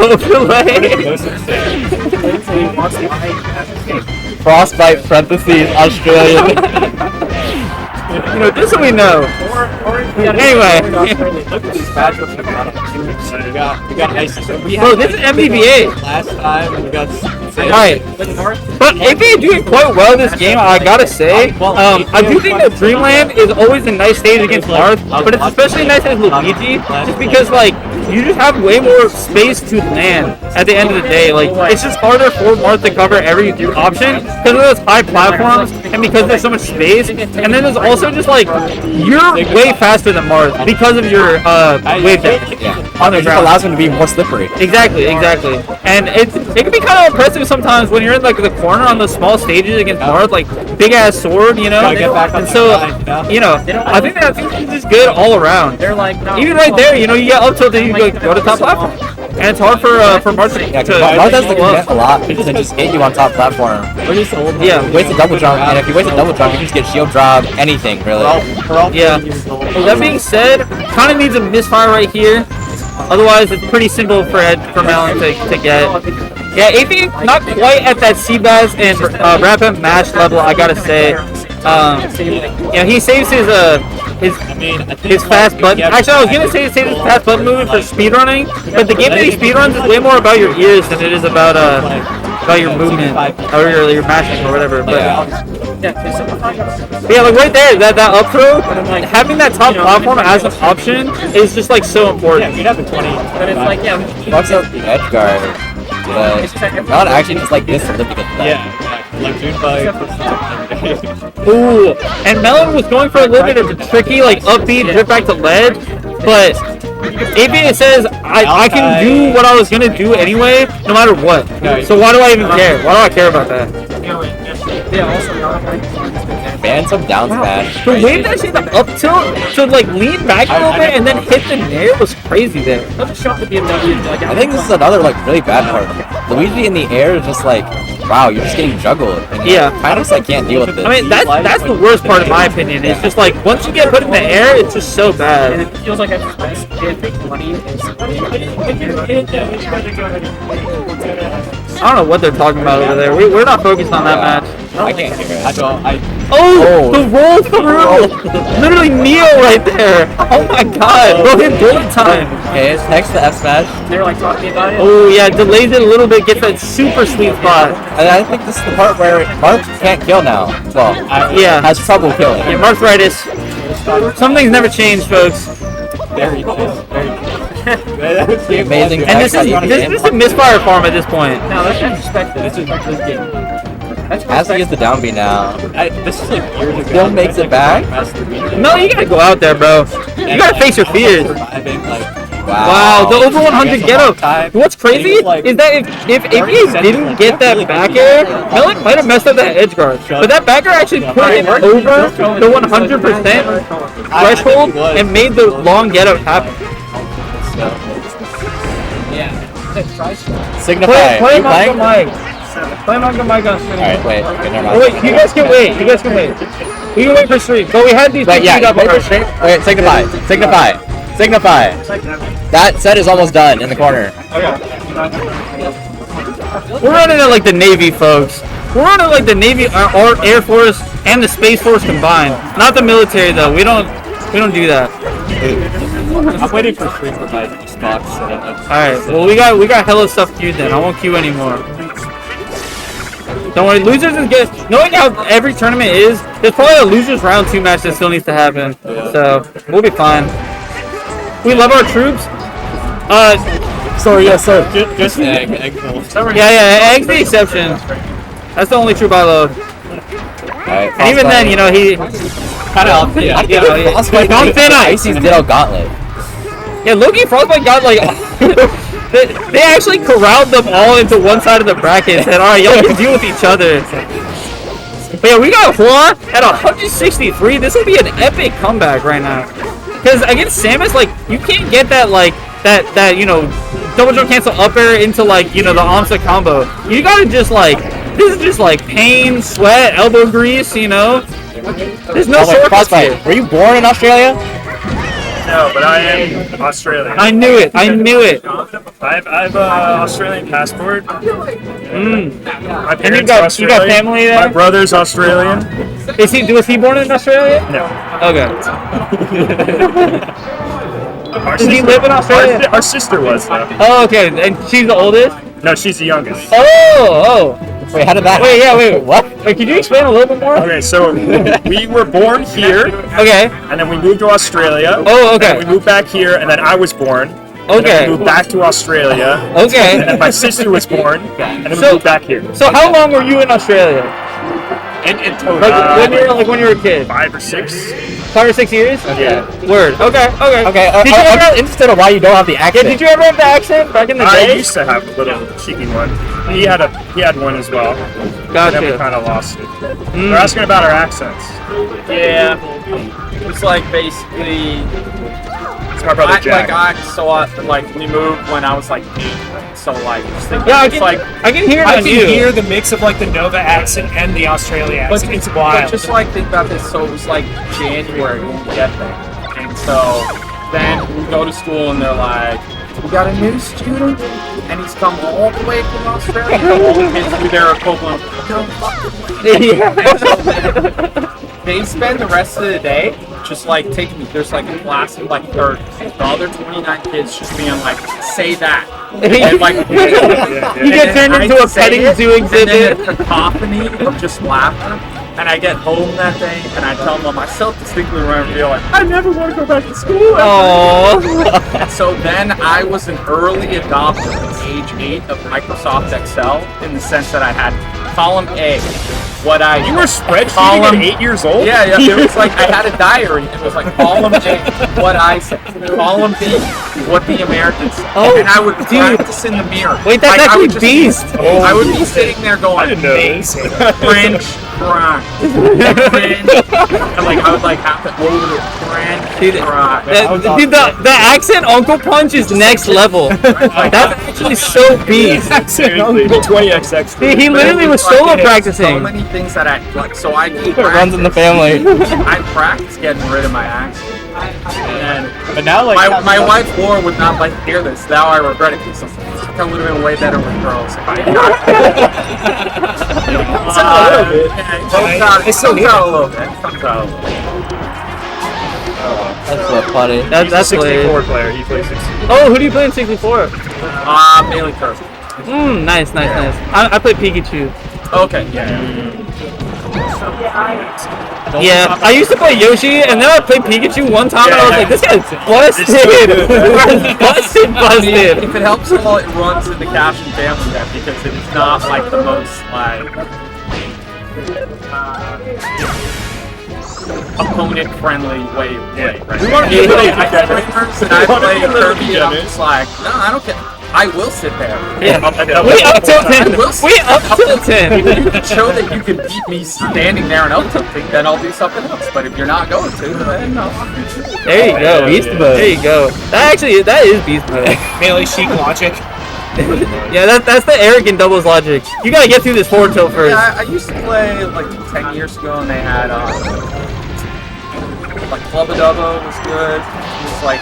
overlay? Frostbite parentheses Australian. You know, just so we know. Anyway. Look at these matchups we got on Tuesday. We got nice. Bro, this is MVBA. Last time, and we got. Alright. But AP is doing quite well this game, I gotta say. I do think that Dreamland is always a nice stage against Marth, but it's especially nice against Luigi, just because, like, you just have way more space to land at the end of the day. Like, it's just harder for Marth to cover every option because of those high platforms and because there's so much space. And then there's also just, like, you're way faster than Marth because of your wave dash on the It just ground. allows him to be more slippery. Exactly. And it can be kind of impressive sometimes when you're in like the corner on the small stages against Marth, like big ass sword, you know. Gotta get back on And the so, grind, you know, I think it's just good all around. They're like, no, Even right there, you know, you get up till you go to top platform, and it's hard for Marth to. Yeah, Marth has the command a lot because they just hit you on top platform. Yeah. Waste a double jump, and if you waste a double jump, you can just get shield drop, anything really. Yeah. Well, that being said, kind of needs a misfire right here. Otherwise, it's pretty simple for Melen to get. Yeah, AP not quite at that Seabass and RapMonster match level, I gotta say. Yeah, he saves his fast button. Actually, I was gonna say he saves his fast button movement for speedrunning, but the game that he speedruns is way more about your ears than it is about your movement or your mashing or whatever. But yeah, like right there, that up throw, having that top platform as an option is just like so important. Yeah, you'd have the 20. But it's like, yeah. Fucks up the edge guard, but not actually just like this significant. Yeah, like Juicebox. Ooh, and Melen was going for a little bit of a tricky, like upbeat, drip back to ledge, but AP says I can do what I was gonna do anyway, no matter what. So why do I even care? Why do I care about that? Ban some down smash. The way that she the up tilt to like lean back a little bit and then hit the nair was crazy there. I think this is another like really bad part. Luigi in the air is just like, wow, you're just getting juggled. And Yeah. I just like can't deal with this. I mean, that's the worst part in my opinion. It's just like once you get put in the air, it's just so bad. And it feels like I make money. I don't know what they're talking about over there. We're not focused on that match. I can't hear it. Oh, the roll through! Literally Neo right there. Oh my god, bro, hit bullet time. Okay, it's next to F smash. They were like talking about it. Oh yeah, delays it a little bit, gets that super sweet spot. And I think this is the part where Mark can't kill now. Well, Yeah, has trouble killing. yeah, arthritis. Some things never change, folks. Very nice. Amazing. And this is a misfire farm at this point. No, that's not expected. This is this game. As he gets the down B now. This is like years ago. Still makes it back. No, you gotta go out there, bro. You gotta face your fears. Wow, the over 100 get up. What's crazy is that if AP didn't get that back air, Melen might have messed up that edge guard. But that back air actually put him over the 100% threshold and made the long get up happen. Signify. Play You him on the playing? mic. Play him on the mic on stream. Alright, wait. Okay, never Oh, mind. wait, you guys can wait. You guys can wait. We can wait for stream. But we had these Wait, two yeah, queued up wait for already. stream. Wait, signify. Signify. Signify. That set is almost done in the corner. We're running it like the Navy, folks. We're running like the Navy, or Air Force, and the Space Force combined. Not the military, though. We don't do that. I'm waiting for stream for my Juicebox. Alright, well we got hella stuff queued then. I won't queue anymore. Don't worry, losers is good. Knowing how every tournament is, there's probably a losers round 2 match that still needs to happen. So we'll be fine. We love our troops. Sorry, yes, sir. Just egg full. Yeah, Egg's the exception. That's the only troop I love. Alright, And even then, you know, he Kind of up. Yeah. Frostbyte Don't thin ice. Icy's Ditto Gauntlet. Yeah, Loki Frostbyte got like They actually corralled them all into one side of the bracket and said, alright, y'all can deal with each other. But yeah, we got Hua at 163. This will be an epic comeback right now. Because against Samus, like, you can't get that, like, that you know, double jump cancel up air into, like, you know, the Amsa combo. You gotta just, like, this is just, like, pain, sweat, elbow grease, you know? There's no shortcuts here. Were you born in Australia? No, but I am Australian. I knew it. I knew it. I have an Australian passport. My parents And are you got Australian. family there? My brother's Australian. Was he born in Australia? No. Okay. Does he live in Australia? Our sister was, though. Oh, okay. And she's the oldest? No, she's the youngest. Oh. Wait, how did that? Wait. What? Wait, could you explain a little bit more? Okay, so we were born here. Okay. And then we moved to Australia. Oh, okay. And then we moved back here, and then I was born. And then Okay. we moved back to Australia. Okay. And then my sister was born. And then we moved back here. So how long were you in Australia? In total. When you were a kid? 5 or 6. 5 or 6 years? Yeah. Word. Okay. Did you I'm ever? interested in why you don't have the accent. Yeah, did you ever have the accent back in the I day? used to have a little cheeky one. He had one as well. Gotcha. And then we kind of lost it. They're asking about our accents. Yeah, it's like basically. It's my brother Jack. We moved when I was like 8. So like, just think Yeah, it's like I can hear it I on can you. hear the mix of like the Nova accent and the Australia accent. It's wild. But just like think about this. So it was like January when we get there, and so then we go to school and they're like, we got a new student, and he's come all the way from Australia. All the kids do their equivalent. They spend the rest of the day just like taking. There's like a class of like 30. The other 29 kids just being like, say that. And like, You get turned into a petting zoo exhibit. And then a cacophony of just laughter. And I get home that day and I tell them, I self distinctly remember being like, I never want to go back to school. Aww. So then I was an early adopter at age 8 of Microsoft Excel in the sense that I had column A. You were spreadsheeting at 8 years old? Yeah. It was like I had a diary. It was like column A, what I said. Column B, what the Americans said. Oh, and I would practice in the mirror. Wait, that's Like, I would actually just- beast. I would be sitting there going, Amazing. French fry. And like I would like have to over the French fry. Dude, the accent Uncle Punch is next level. That's actually so beast. 20XX. He literally was solo So practicing. many things that I like. So I It runs in the family. I practiced getting rid of my accent. And But now, like, my wife Laura would not like to hear this. Now I regret it because I would have been way better with girls if I had not. It's a little bit. It comes out a little bit. That's so funny. That's He's a 64 hilarious. player. He plays 64. Oh, who do you play in 64? Mainly Kirby. Nice. I play Pikachu. Okay, Yeah, I used to play Yoshi, and then I played Pikachu one time, and I was like, this guy's busted. busted. If it helps at all, it runs in the Cash and Family deck because it is not like the most like opponent-friendly way of play. Right? We want to be really I play Kirby, and I'm just like, no, I don't care. I will sit there. Yeah. We up till 10. I will sit We up till 10. If you can show that you can beat me standing there and up tilting, then I'll do something else. But if you're not going to, then no. There you go. Beast mode. There you go. That is beast mode. Melee Chic logic. Yeah, that's the arrogant doubles logic. You gotta get through this forward tilt first. Yeah, I used to play like 10 years ago, and they had like Clubba Dubba was good. He was like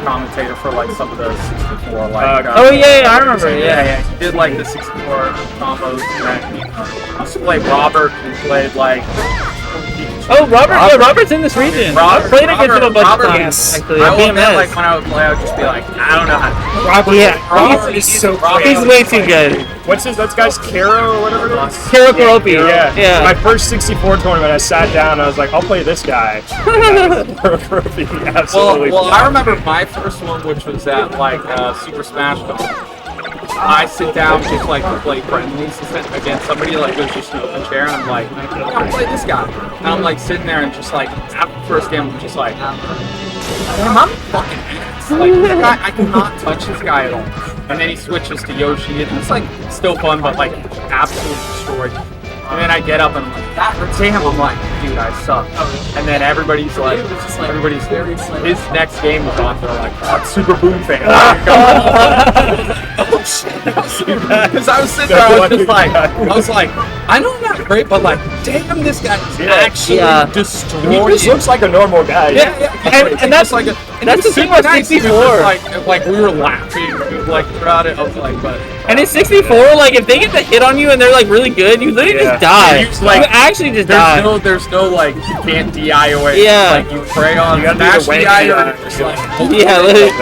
commentator for like some of the 64 like. Oh yeah, I remember. Yeah. He did like the 64 combos. And then he used to play Robert, who played like. Oh, Robert. Yeah, Robert's in this region. I played against him a bunch of times. yes. Actually, I at will admit, BMS. like when I would play, I would just be like, I don't know how to. Robert is so He's crazy. way too good. What's his? That guy's Karo or whatever it is. Karo Kuropi. Yeah. My first 64 tournament, I sat down and I was like, I'll play this guy. Karo Kuropi, absolutely. Well, I remember my first one, which was at like Super Smash Bros. I sit down just like to play friendlies against somebody like who's just in the chair, and I'm like, I'll play this guy. And I'm like sitting there and just like after the first game, I'm just like, damn, I'm fucking ass. Like this guy, I cannot touch this guy at all. and then he switches to Yoshi, and it's like still fun, but like absolutely destroyed. And then I get up and I'm like, damn, I'm like, dude, I suck. And then everybody's like, his next game was on, they're like, oh, it's Super Boom fan. Oh shit, because I was sitting there, I was like, I know I'm not great, but like, damn, this guy is actually destroyed. He just looks like a normal guy. Yeah. And that's like that's the thing with 64. Like we were laughing like throughout it. I was like, but. And in 64, like if they get the hit on you and they're like really good, you literally just die. You actually just die. There's no like you can't DI away. Yeah. Like you pray on smash DI or just like literally.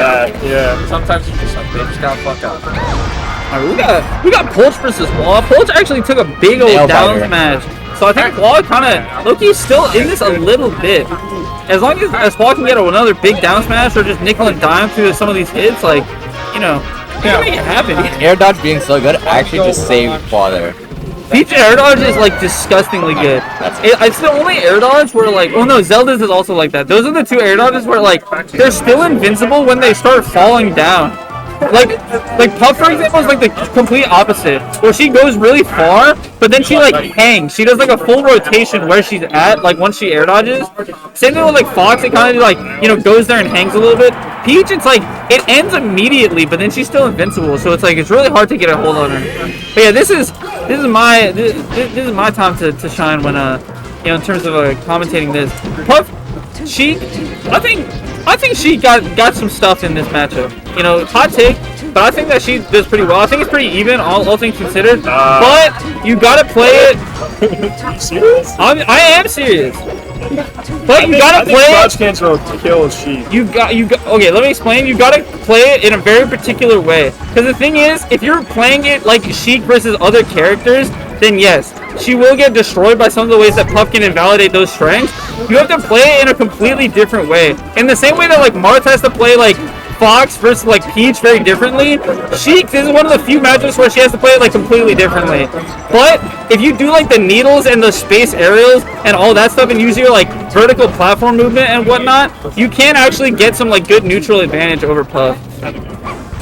Yeah. Sometimes you just like they just gotta fuck up. Alright, we got Polch versus Wall. Polch actually took a big old down smash. So I think Wall kind of Loki's still in this a little bit. As long as Wall can get another big down smash or just nickel and dime through some of these hits, like, you know, he can make it happen. Air dodge being so good actually just saved Wall there. Peach air dodge is like disgustingly good. It's the only air dodge where like, oh no, Zelda's is also like that. Those are the two air dodges where like they're still invincible when they start falling down. Like Puff, for example, is like the complete opposite, where she goes really far, but then she like hangs. She does like a full rotation where she's at, like once she air dodges. Same thing with like Fox, it kind of like, you know, goes there and hangs a little bit. Peach, it's like, it ends immediately, but then she's still invincible, so it's like, it's really hard to get a hold on her. But yeah, this is my time to shine when, you know, in terms of commentating this. Puff, I think she got some stuff in this matchup. You know, hot take, but I think that she does pretty well. I think it's pretty even, all things considered. But you gotta play it. You serious? I am serious. But you gotta play it. Crouch cancel kills Sheik. Okay, let me explain. You gotta play it in a very particular way. Because the thing is, if you're playing it like Sheik versus other characters, then yes, she will get destroyed by some of the ways that Puff can invalidate those strengths. You have to play it in a completely different way. In the same way that like Marth has to play like Fox versus like Peach very differently, Sheik, this is one of the few matches where she has to play it like completely differently. But if you do like the needles and the space aerials and all that stuff and use your like vertical platform movement and whatnot, you can actually get some like good neutral advantage over Puff.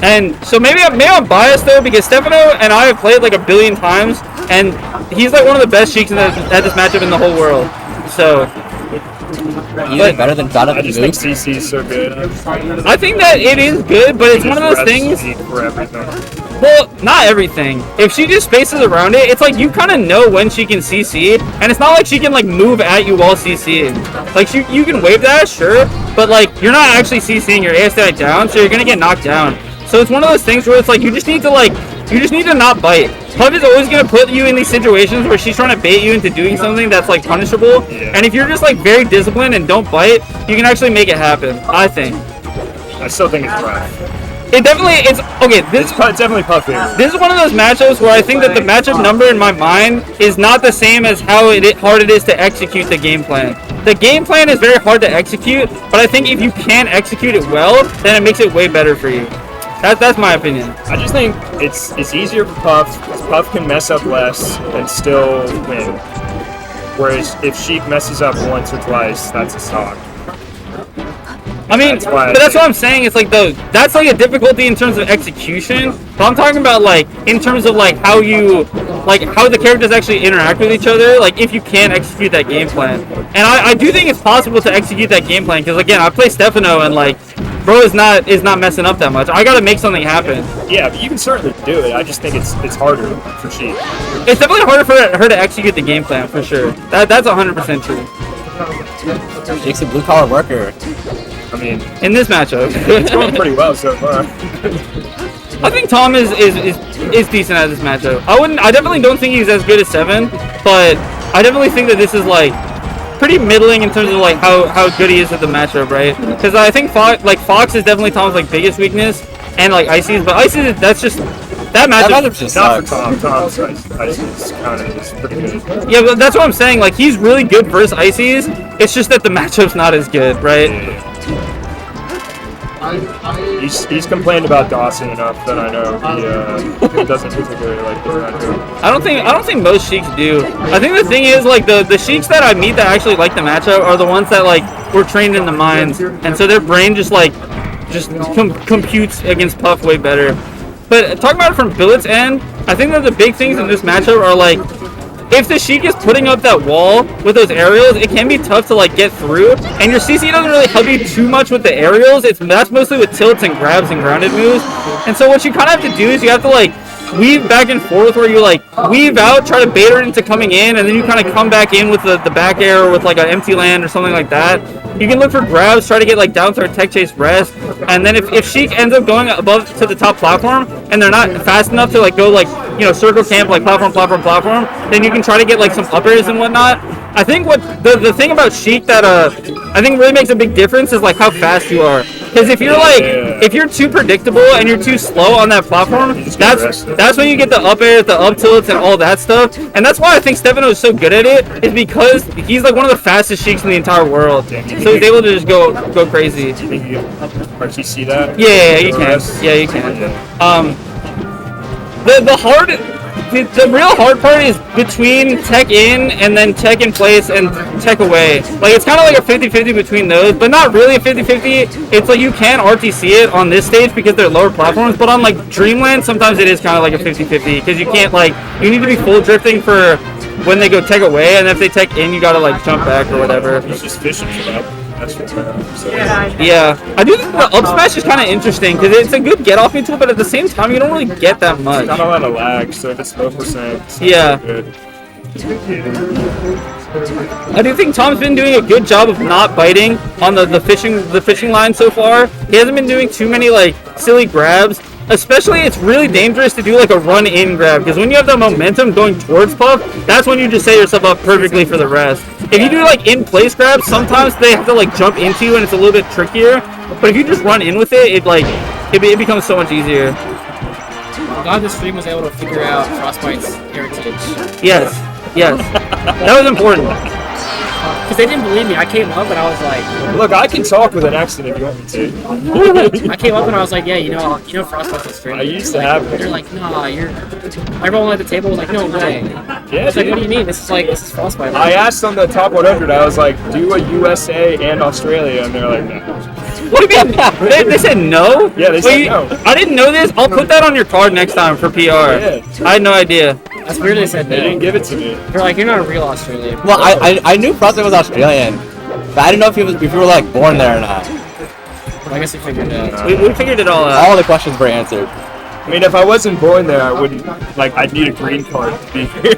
And so maybe I'm biased though, because Stefano and I have played like a billion times, and he's like one of the best Sheiks at this matchup in the whole world. So even better than Donovan. I just think CC is so good. I think that it is good, but it's one of those things. Well, not everything. If she just spaces around it, it's like you kind of know when she can CC, and it's not like she can like move at you while CCing. Like you can wave that, sure, but like you're not actually CCing your ASI down, so you're gonna get knocked down. So it's one of those things where it's like you just need to not bite. Puff is always gonna put you in these situations where she's trying to bait you into doing something that's like punishable. Yeah. And if you're just like very disciplined and don't bite, you can actually make it happen. I think. I still think it's rough. It's okay. It's definitely Puffy. This is one of those matchups where I think that the matchup number in my mind is not the same as how hard it is to execute the game plan. The game plan is very hard to execute, but I think if you can execute it well, then it makes it way better for you. That's my opinion. I just think it's easier for Puff, because Puff can mess up less and still win. Whereas if Sheik messes up once or twice, that's a stock. I mean, but that's what I'm saying. It's like that's like a difficulty in terms of execution. But I'm talking about like in terms of like how the characters actually interact with each other. Like if you can execute that game plan, and I do think it's possible to execute that game plan, because again, I play Stefano and like bro is not messing up that much. I gotta make something happen. Yeah, but you can certainly do it. I just think it's harder for Sheik. It's definitely harder for her to execute the game plan for sure. That's 100% true. Sheik's a blue collar worker. I mean, in this matchup, it's going pretty well so far. I think Tom is decent at this matchup. I definitely don't think he's as good as 7, but I definitely think that this is like pretty middling in terms of like how good he is at the matchup, right? Because I think Fox is definitely Tom's like biggest weakness, and like Icy's, but Icy's that's just that matchup just not for Tom. Tom's Icy's counter is pretty good. Yeah, but that's what I'm saying. Like he's really good versus Icy's. It's just that the matchup's not as good, right? Yeah. He's complained about Dawson enough that I know he doesn't particularly like this matchup. I don't think most Sheiks do. I think the thing is like the Sheiks that I meet that actually like the matchup are the ones that like were trained in the mines, and so their brain just computes against Puff way better. But talking about it from Billet's end, I think that the big things in this matchup are like, if the Sheik is putting up that wall with those aerials, it can be tough to like get through. And your CC doesn't really help you too much with the aerials. That's mostly with tilts and grabs and grounded moves. And so what you kind of have to do is you have to like weave back and forth, where you like weave out, try to bait her into coming in, and then you kind of come back in with the back air or with like an empty land or something like that. You can look for grabs, try to get like down to her tech chase rest, and then if Sheik ends up going above to the top platform and they're not fast enough to like go like, you know, circle camp like platform, then you can try to get like some uppers and whatnot. I think what the thing about Sheik that I think really makes a big difference is like how fast you are. Because if you're like, if you're too predictable and you're too slow on that platform, that's when you get the up air, the up tilts, and all that stuff. And that's why I think Stefano is so good at it, is because he's like one of the fastest Sheiks in the entire world. So he's able to just go crazy. Or you see that? Yeah, you can. Yeah, you can. The real hard part is between tech in and then tech in place and tech away. Like, it's kind of like a 50-50 between those, but not really a 50-50. It's like you can RTC it on this stage because they're lower platforms, but on like Dreamland, sometimes it is kind of like a 50-50 because you can't like, you need to be full drifting for when they go tech away, and if they tech in, you gotta like jump back or whatever. He's just fishing for that. Yeah, I do think the up smash is kind of interesting because it's a good get off me tool, but at the same time you don't really get that much. Not a lot of lag, so if it's 4%, yeah. Good. I do think Tom's been doing a good job of not biting on the fishing line so far. He hasn't been doing too many like silly grabs. Especially, it's really dangerous to do like a run-in grab, because when you have the momentum going towards Puff, that's when you just set yourself up perfectly for the rest. If you do like in-place grabs, sometimes they have to like jump into you and it's a little bit trickier. But if you just run in with it, it becomes so much easier. I'm glad the stream was able to figure out Frostbyte's heritage. Yes, that was important. Because they didn't believe me. I came up and I was like, look, I can talk with an accent if you want me to. I came up and I was like, yeah, you know Frostbyte's Australian. I used to have it. They're like, nah, everyone at the table was like, no way. Yeah, it's like, what do you mean? This is Frostbyte. I asked on the top 100, I was like, do a USA and Australia, and they're like, no. What do you mean? They said no? Yeah, they said no. I didn't know this. I'll put that on your card next time for PR. Yeah. I had no idea. That's weird they said no. They didn't give it to me. They're like, you're not a real Australian. Well, I knew Frostbyte was Australian, but I didn't know if you were like born there or not. Well, I guess we figured it out. We figured it all out. All the questions were answered. I mean, if I wasn't born there, I wouldn't, like, I'd need a green card to be here.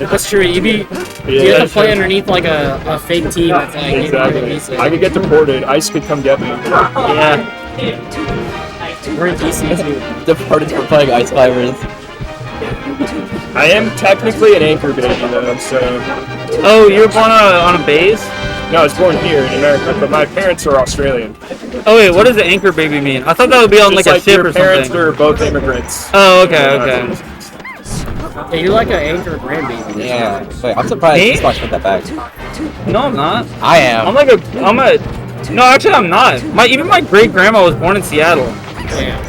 That's true. You have to play underneath, like, a fake team that's, like, exactly. I could get deported. ICE could come get me. Yeah. We're in DC, too. Deported for playing Ice Climbers. I am technically an anchor baby, though, so... Oh, you were born on a base? No, I was born here in America, but my parents are Australian. Oh wait, what does the anchor baby mean? I thought that would be on like a ship or something. Your parents were both immigrants. Oh, okay. Yeah, you're like an anchor grandbaby. Yeah. Wait, I'm surprised Juicebox put that back. No, I'm not. I am. No, actually I'm not. Even my great grandma was born in Seattle. Damn.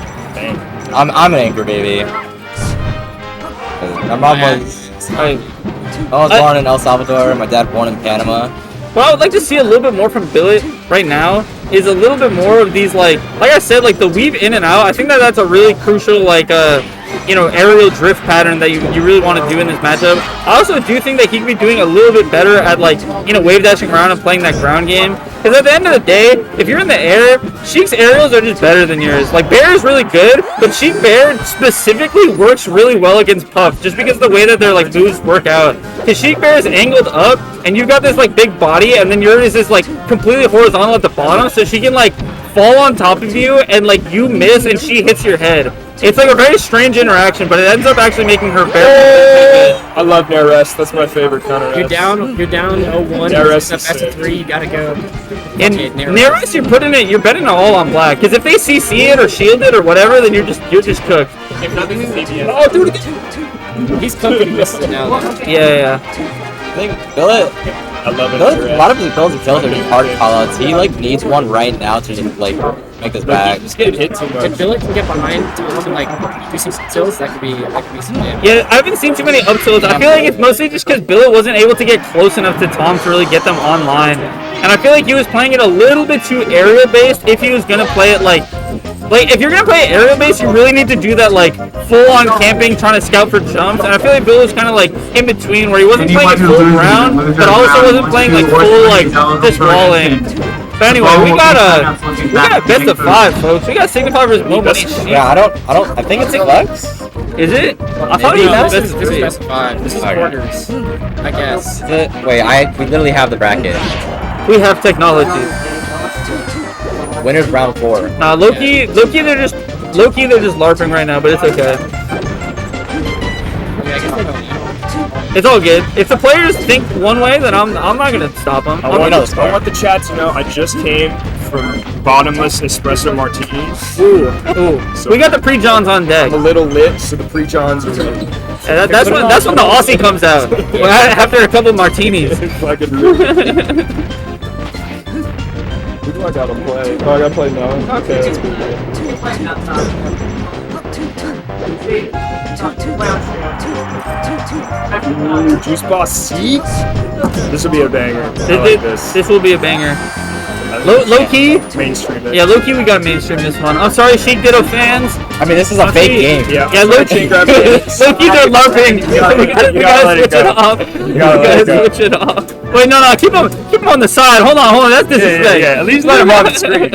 I'm an anchor baby. My mom was. I was born in El Salvador. My dad born in Panama. What I would like to see a little bit more from Billet right now is a little bit more of these like I said, like the weave in and out. I think that's a really crucial like aerial drift pattern that you really want to do in this matchup. I also do think that he could be doing a little bit better at like wave dashing around and playing that ground game. Because at the end of the day, if you're in the air, Sheik's aerials are just better than yours. Like Bear is really good, but Sheik Bear specifically works really well against Puff, just because the way that their like moves work out. Because Sheik Bear is angled up, and you've got this like big body, and then yours is like completely horizontal at the bottom, so she can like fall on top of you, and like you miss, and she hits your head. It's like a very strange interaction, but it ends up actually making her Bear. I love Nair Rest. That's my favorite counter rest. You're down 0-1. Nair Rest is best of 3. You gotta go. And Nair Rest, you're betting it all on black. Because if they CC it or shield it or whatever, then you're just cooked. If nothing is CC. Oh, dude, he's cooking this now. Yeah. I think Billet. I love it. A lot of his builds and kills are just hard callouts. He like needs one right now to just like Make this back. Just get hit too much. If Billy can get behind Tom and like do some tilts, that could be some damage. Yeah, I haven't seen too many up tilts. I feel like it's mostly just because Billet wasn't able to get close enough to Tom to really get them online. And I feel like he was playing it a little bit too area based if he was gonna play it like if you're gonna play it area based, you really need to do that like full on camping, trying to scout for jumps. And I feel like Billet was kind of like in between, where he wasn't playing it full ground, but also wasn't playing like full like just walling. But anyway, we got a best of 5, folks. We got Signify versus Momo. Yeah, I think it's Flex. Is it? I thought he was best of 3. Best of 5. This is quarters, I guess. Wait, we literally have the bracket. We have technology. Winner's round 4. Nah, Loki, they're just LARPing right now, but it's okay. It's all good. If the players think one way, then I'm not gonna stop them. I want the chat to know I just came from bottomless espresso martinis. Ooh. So we got the pre-Johns on deck. I'm a little lit, so the pre-Johns are lit. Yeah, that's when the Aussie comes out. After a couple martinis. Fucking Who do I gotta play? Oh, I gotta play now. Okay, that's good. Juicebox C? This will be a banger. This will be a banger. Low key? Mainstream it. Yeah, low key we gotta mainstream this one. I'm sorry, Sheik Ditto fans. I mean, this is a fake game. Yeah, low key they're LARPing. We gotta switch it off. We gotta switch it off. Wait, no, keep him on the side. Hold on, that's disrespect. Yeah, at least let him on the screen.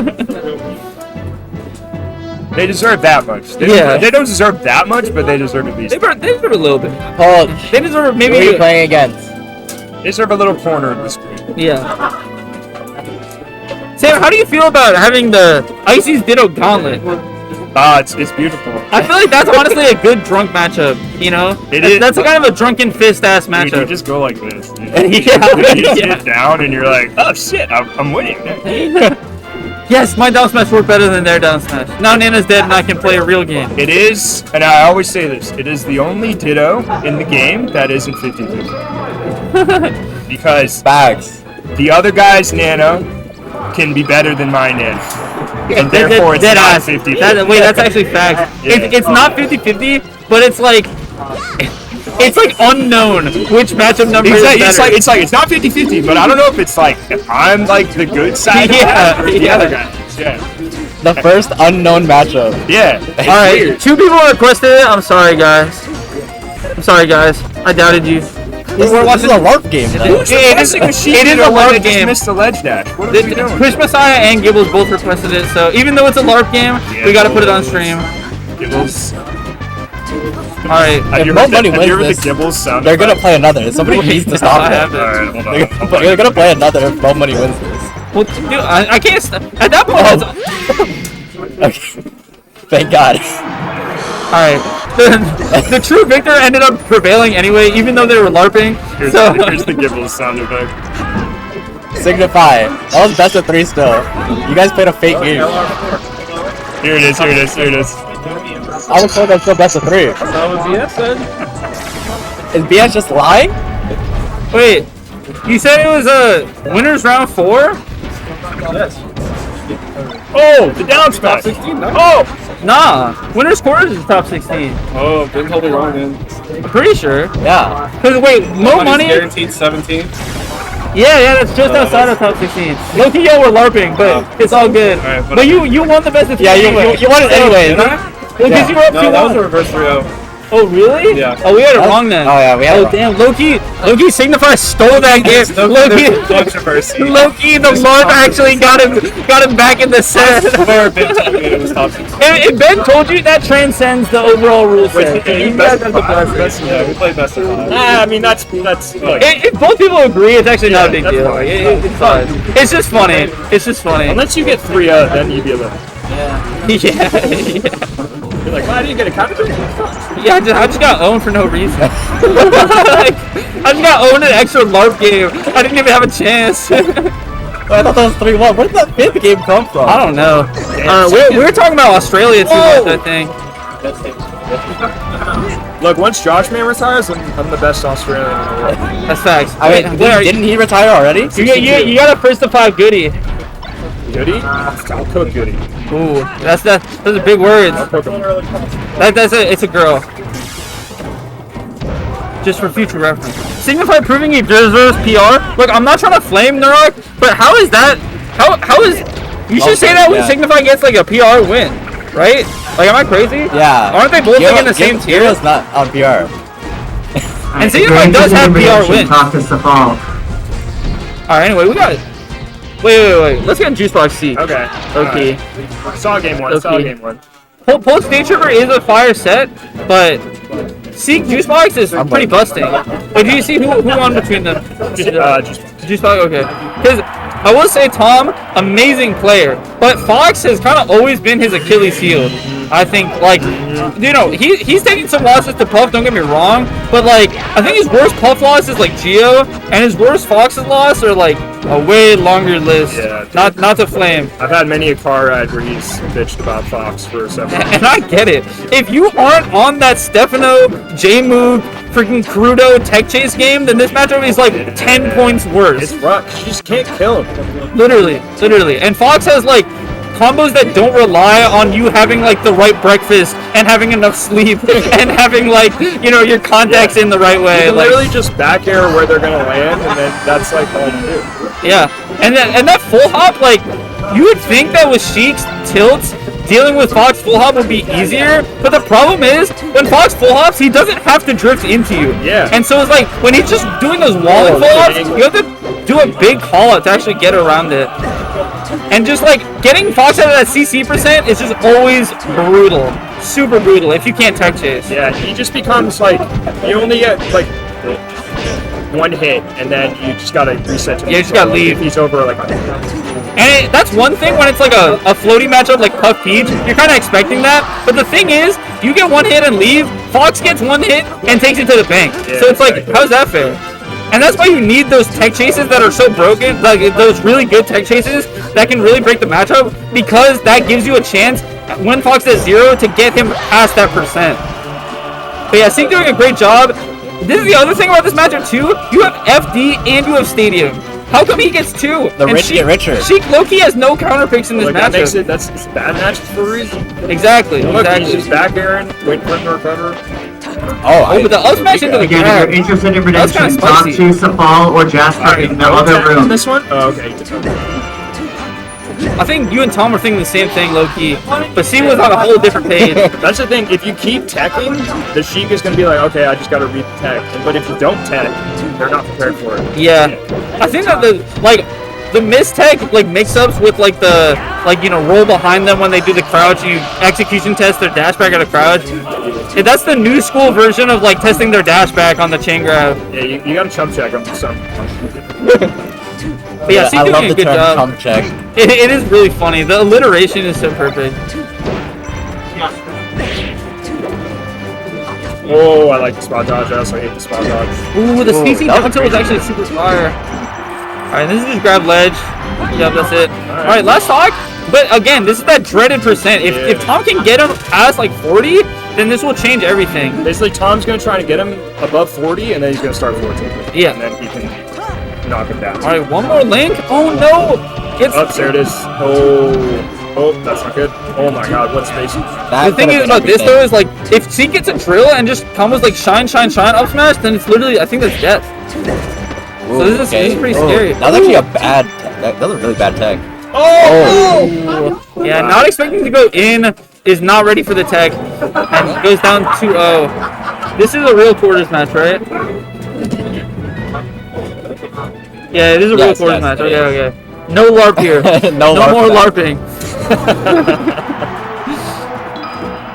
They deserve that much. They don't deserve that much, but they deserve at least. They deserve a little bit. Paul, they deserve maybe. Who are you playing against? They deserve a little corner of the screen. Yeah. Sam, how do you feel about having the Icy's Ditto Gauntlet? It's beautiful. I feel like that's honestly a good drunk matchup, you know? That's kind of a drunken fist-ass matchup. Dude, you just go like this. Dude. You sit down and you're like, oh shit, I'm winning. Yes, my down smash worked better than their down smash. Now Nana's dead and I can play a real game. It is, and I always say this, it is the only Ditto in the game that isn't 50-50. Because the other guy's Nano can be better than my Nano. And therefore it's not 50-50. Wait, that's actually fact. Yeah. It's not 50-50, but it's like unknown which matchup number is better. It's not 50-50, but I don't know if it's like if I'm like the good side or the other guy. Yeah. The first unknown matchup. Yeah. Alright, weird. 2 people requested it. I'm sorry guys. I doubted you. This is a LARP game. It is a LARP game. Just missed the ledge dash. What are we doing? Twitch Messiah and Gibbles both requested it, so even though it's a LARP game, we gotta put it on stream. Gibbles. Alright. If nobody wins this, they're gonna play another. Somebody needs to stop it. Alright, hold on. They're gonna play another if nobody wins this. Well, dude, I can't at that point. Okay. Thank God. Alright. The true victor ended up prevailing anyway, even though they were LARPing. Here's the Gibbles sound effect. Signify. That was best of 3 still. You guys played a fake game. Here it is. I was told that's still best of 3. That was BS then. Is BS just lying? Wait, you said it was a winners round 4? Yes. Oh, the down smash. 16, no? Oh, nah. Winners quarters is top 16. Oh, didn't hold it wrong then. I'm pretty sure. Yeah. Cause wait, Mo Money. Guaranteed 17. Yeah, that's just outside of top 16. Loki, yo, we're LARPing, but it's all good. Right, but you won the best of 3 anyway. you won it anyway. Because you were up 2-1. No, that was a reverse 3-0. Oh, really? Yeah. Oh, we had it wrong then. Oh, yeah, we had it wrong. Damn, Loki Signify stole that game. Loki, the LARP actually got him back in the set. It was top 16. If Ben told you, that transcends the overall rule set. You guys have the best. Yeah, we played best of 5. I mean, that's like... If both people agree, it's actually not a big deal. Fine. It's fine. It's just funny. Unless you get 3-0, then you'd be like... Yeah. You're like, why didn't you get a counter? Yeah, I just got owned for no reason. I just got owned an extra LARP game. I didn't even have a chance. I thought that was 3-1. Where did that 5th game come from? I don't know. We were talking about Australia too much, I think. Look, once Josh Man retires, I'm the best Australian in the world. That's facts. I mean, didn't he retire already? You got a first to 5 goodie. Goody? I'll cook Goody. Ooh, those are big words. I'll cook him. It's a girl. Just for future reference. Signify proving he deserves PR. Look, I'm not trying to flame Narok, but how is that? How is? You should say that when Signify gets like a PR win, right? Like, am I crazy? Yeah. Aren't they both like in the same tier? Giro's not on PR. And Signify does have PR wins. Fall. Alright, anyway, we got it. Wait. Let's get Juicebox C. Okay. Okay. Saw game one. Saw game one. Post DayTripper is a fire set, but Seek Juicebox is pretty busting. But do you see who won between them? Juicebox, okay. Because I will say Tom, amazing player, but Fox has kind of always been his Achilles heel. I think, like, you know, he's taking some losses to Puff, don't get me wrong, but, like, I think his worst Puff loss is, like, Geo, and his worst Fox's loss are, like, a way longer list. Yeah, not to flame. I've had many a car ride where he's bitched about Fox for 7 years. And I get it. If you aren't on that Stefano, J-Move, freaking Crudo tech chase game, then this matchup is, like, 10 points worse. It's rough. You just can't kill him. Literally. And Fox has, like, combos that don't rely on you having like the right breakfast and having enough sleep and having like, you know, your contacts in the right way. You literally just back air where they're gonna land, and then that's like all you do. Yeah, and that full hop, like, you would think that with Sheik's tilts, dealing with Fox full hop would be easier, but the problem is when Fox full hops, he doesn't have to drift into you. Yeah. And so it's like when he's just doing those walling full hops, you have to do a big call out to actually get around it. And just like getting Fox out of that CC percent is just always brutal, super brutal if you can't tech chase. Yeah, he just becomes like, you only get like one hit, and then you just gotta reset to you just gotta leave. He's over like. And that's one thing when it's like a floaty matchup like Puff Peach, you're kind of expecting that. But the thing is, you get one hit and leave, Fox gets one hit and takes it to the bank. Yeah, so it's like, how's that fair? And that's why you need those tech chases that are so broken, like those really good tech chases that can really break the matchup, because that gives you a chance when Fox is 0 to get him past that percent. But yeah, Sink doing a great job. This is the other thing about this matchup too. You have FD and you have Stadium. How come he gets 2? The rich get richer. Sheik Loki has no counter picks in this matchup. That makes it, that's bad matches for a reason. Exactly. Look, he's just back airing, wait for him to recover. But the up smash into the Again, grab. if you're interested in predictions, talk to Safal or Jasper in the other room. This one? Oh, okay. I think you and Tom were thinking the same thing, low-key. But C was on a whole different page. That's the thing. If you keep teching, the Sheik is going to be like, okay, I just got to read the tech. But if you don't tech, they're not prepared for it. Yeah. I think that the mistech, like, mix-ups with, like, the, like, you know, roll behind them when they do the crouch, you execution test their dash back at a crouch. Yeah, that's the new school version of, like, testing their dash back on the chain grab. Yeah, you got to chump check them. But yeah, C's doing a good job. Chump check. It is really funny. The alliteration is so perfect. Oh, I like the spot dodge. I also hate the spot dodge. Ooh, the CC down tilt was actually super fire. Alright, this is just grab ledge. Yep, that's it. Alright, last talk. But again, this is that dreaded percent. If Tom can get him past like 40, then this will change everything. Basically, Tom's going to try to get him above 40, and then he's going to start 14. Yeah. And then he can knock him down. Alright, one more link. Oh no! There it is. Oh, that's not good. Oh my god, what space. The thing is about this though is like, if C gets a drill and just combos like shine up smash, then it's literally, I think that's death. Ooh, so this is pretty scary. That was actually a bad, that was a really bad tech. Oh! Yeah, not expecting to go in, is not ready for the tech, and goes down 2-0. This is a real quarters match, right? Yeah, it is a real quarters match. Okay. No LARP here. no more LARPing.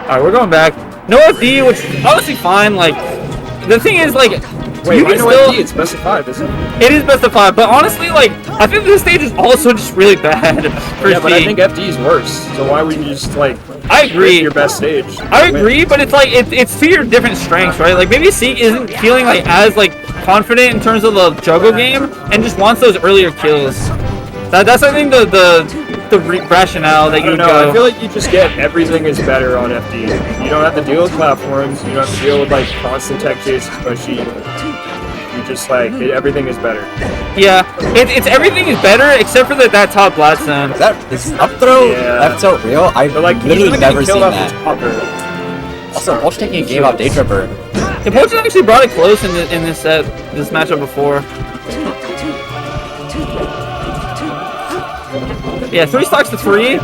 Alright, we're going back. No FD, which is honestly fine. Like, the thing is, like, wait, you why can no still. FD? It's best of 5, isn't it? It is best of 5, but honestly, like, I think this stage is also just really bad for Yeah, but I C. think FD is worse. So why would you just like? I agree. Your best stage. I agree, but it's like it's to your different strengths, right? Like maybe Seek isn't feeling like as like confident in terms of the juggle game, and just wants those earlier kills. That's I think the rationale that you would go. I feel like you just get everything is better on FD. You don't have to deal with platforms. You don't have to deal with like constant tech chases, but you just like everything is better. Yeah, it's everything is better except for that top blast zone. Is up throw left tilt real? I've literally never seen that. Also, Bulch taking a game off DayTripper. Yeah, Bulch actually brought it close in this matchup before. Yeah, 3 stocks to 3.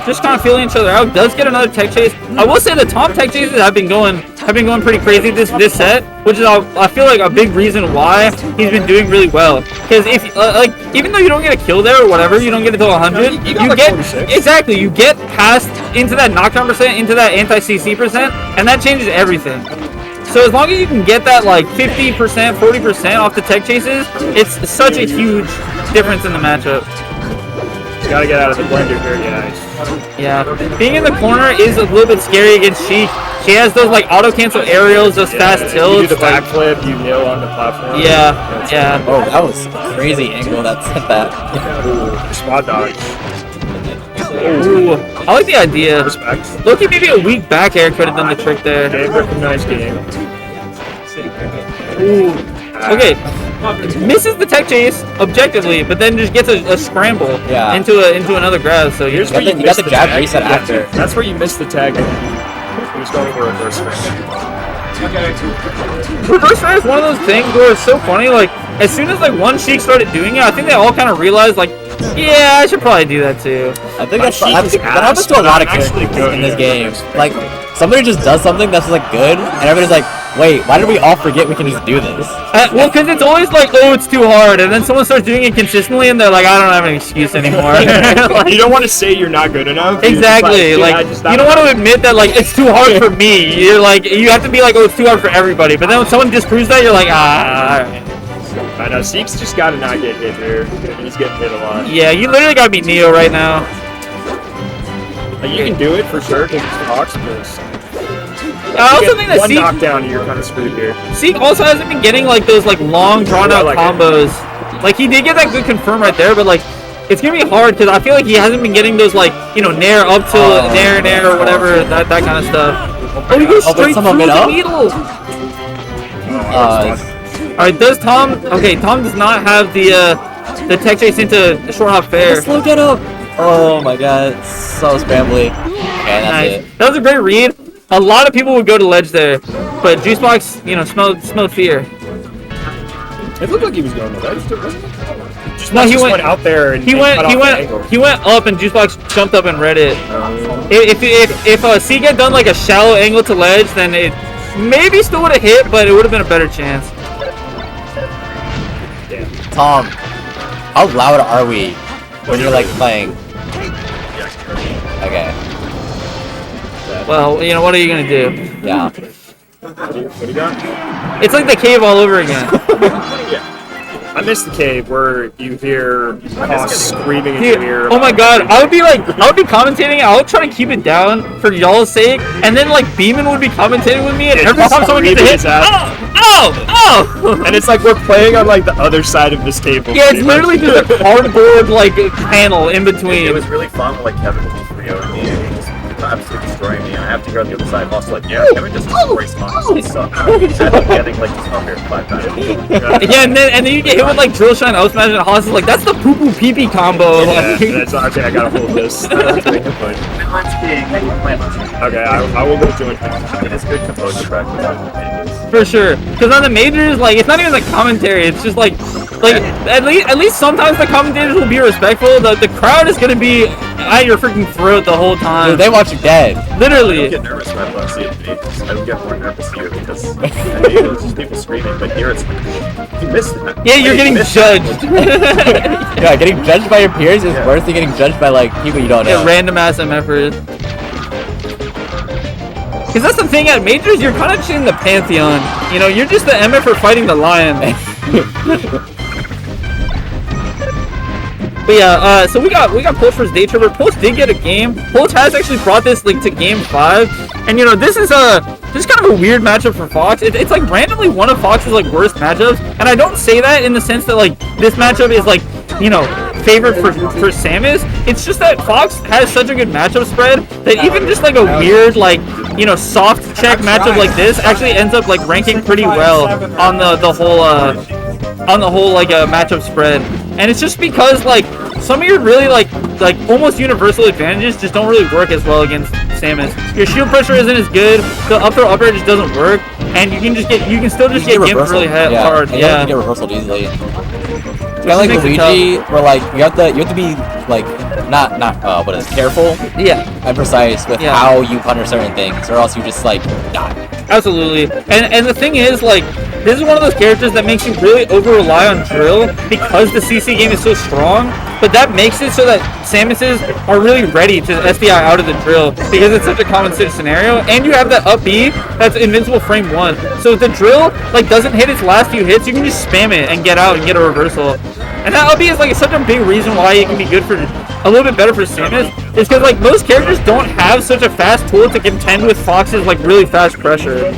Just kind of feeling each other out. Does get another tech chase. I will say the Tom tech chases have been going pretty crazy this set, which is I feel like a big reason why he's been doing really well. Because if like even though you don't get a kill there or whatever, you don't get it to 100, you get exactly you get past into that knockdown percent, into that anti-CC percent, and that changes everything. So as long as you can get that like 50%, 40% off the tech chases, it's such a huge difference in the matchup. Gotta get out of the blender here, guys. Yeah, being in the corner is a little bit scary against Sheik. She has those like auto cancel aerials, those fast tilts. You do the backflip, you kneel on the platform. Yeah. Oh, that was a crazy angle that sent that. Ooh, spot dodge. Ooh, I like the idea. Respect. Loki, maybe a weak back air could have done the trick there. Game recognized game. Ooh. Okay. Misses the tech chase objectively, but then just gets a scramble into another grab. So here's where you got the jab reset after. That's where you missed the tag. He was going for a reverse frame. Reverse frame is one of those things where it's so funny. Like as soon as like one Sheik started doing it, I think they all kind of realized like, yeah, I should probably do that too. I think that happens to a lot of characters in this game. Like somebody just does something that's like good, and everybody's like, wait, why did we all forget we can just do this? Well, because it's always like, oh, it's too hard, and then someone starts doing it consistently, and they're like, I don't have an excuse anymore. Like, you don't want to say you're not good enough. Exactly. Like you don't want to admit that like it's too hard for me. You're like, you have to be like, oh, it's too hard for everybody. But then when someone disproves that, you're like, all right. I know, Seek's just gotta not get hit here. He's getting hit a lot. Yeah, you literally gotta beat Neo right now. Like, you can do it for sure, because it's Fox, but I also think that one Seek, knockdown, you're kind of screwed here. Seek also hasn't been getting like those like long drawn out combos. Like he did get that good confirm right there, but like it's gonna be hard because I feel like he hasn't been getting those like nair up to nair or whatever that kind of stuff. Oh, he goes straight through the needle. Alright, does Tom? Okay, Tom does not have the tech chase into short hop fair. Slow get up. Oh my god, so scrambly. Okay, that's it. That was a great read. A lot of people would go to ledge there, but Juicebox, smelled fear. It looked like he was going to ledge, wasn't it? No, he went out there and he went up and Juicebox jumped up and read it. If Seek had done like a shallow angle to ledge, then it maybe still would have hit, but it would have been a better chance. Tom, how loud are we when you're like playing? Okay. Well, what are you gonna do? Yeah. What do you got? It's like the cave all over again. I miss the cave where you hear Haas screaming in your ear. Oh my god, I would be commentating. I would try to keep it down for y'all's sake, and then like Beeman would be commentating with me, and every time someone gets a hit, oh! And it's like we're playing on like the other side of this table. Yeah, it's literally just a cardboard like panel in between. It was really fun with like Kevin Rio and me. Absolutely destroying me, and I have to go on the other side. I'm also like, yeah, Kevin just destroys mine. He sucks. I end up getting like just up here 5 times. Yeah, and then you get hit with like drill shine out smash, and Haas is like, that's the poo poo pee pee combo. Yeah, that's okay. I gotta hold this. Okay, I will go join him. It is good composure practice. For sure, because on the majors, like it's not even like commentary. It's just like at least sometimes the commentators will be respectful. The crowd is gonna be at your freaking throat the whole time. Dude, they watch you dead. Literally. I don't get nervous when I see it. I don't get more nervous here because I hate it. It's just people screaming, but here it's like, you missed that. Yeah, you're getting judged. Yeah, getting judged by your peers is worse than getting judged by like people you don't know. Yeah, random ass MFers. Because that's the thing at majors, you're kind of just in the pantheon. You're just the MFer fighting the lion. But yeah, so we got Pulse versus DayTripper. Pulse did get a game. Pulse has actually brought this like to game 5, and this is just kind of a weird matchup for Fox. It's like randomly one of Fox's like worst matchups, and I don't say that in the sense that like this matchup is like favorite for Samus. It's just that Fox has such a good matchup spread that even just like a weird like soft check matchup like this actually ends up like ranking pretty well on the whole like matchup spread. And it's just because like some of your really like almost universal advantages just don't really work as well against Samus. Your shield pressure isn't as good. The up throw up air just doesn't work, and you can still just get gimped really hard. Yeah, you can get reversal easily. It's kind of like Luigi, where like you have to be like not careful. Yeah. And precise with how you punish certain things, or else you just like die. Absolutely. And the thing is, like, this is one of those characters that makes you really over-rely on drill because the CC game is so strong, but that makes it so that Samuses are really ready to SDI out of the drill because it's such a common scenario, and you have that up B that's invincible frame 1. So if the drill, like, doesn't hit its last few hits, you can just spam it and get out and get a reversal. And that up B is, like, such a big reason why it can be good for a little bit better for Samus, is because like most characters don't have such a fast tool to contend with Fox's like really fast pressure.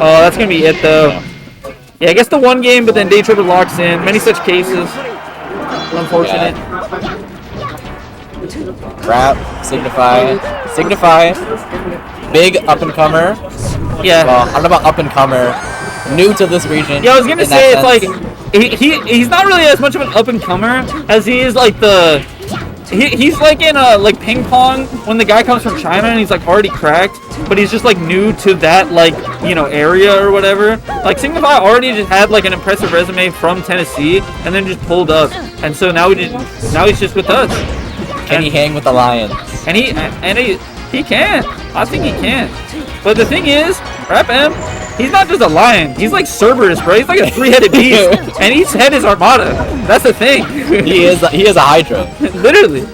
Oh, that's gonna be it though. Yeah, I guess the one game, but then DayTripper locks in. Many such cases. Unfortunate. Rap, Signify, big up and comer. Yeah. Well, I don't know about up and comer. New to this region. Yeah, I was gonna say it's like he's not really as much of an up and comer as he is like the. He's like in like ping pong when the guy comes from China and he's like already cracked, but he's just like new to that like area or whatever. Like Signify already just had like an impressive resume from Tennessee and then just pulled up, and so now he's just with us. Can he hang with the Lions? And he can. I think he can. But the thing is, RapM, he's not just a lion. He's like Cerberus, bro. He's like a three-headed beast, and each head is Armada. That's the thing. He is a Hydra. Literally.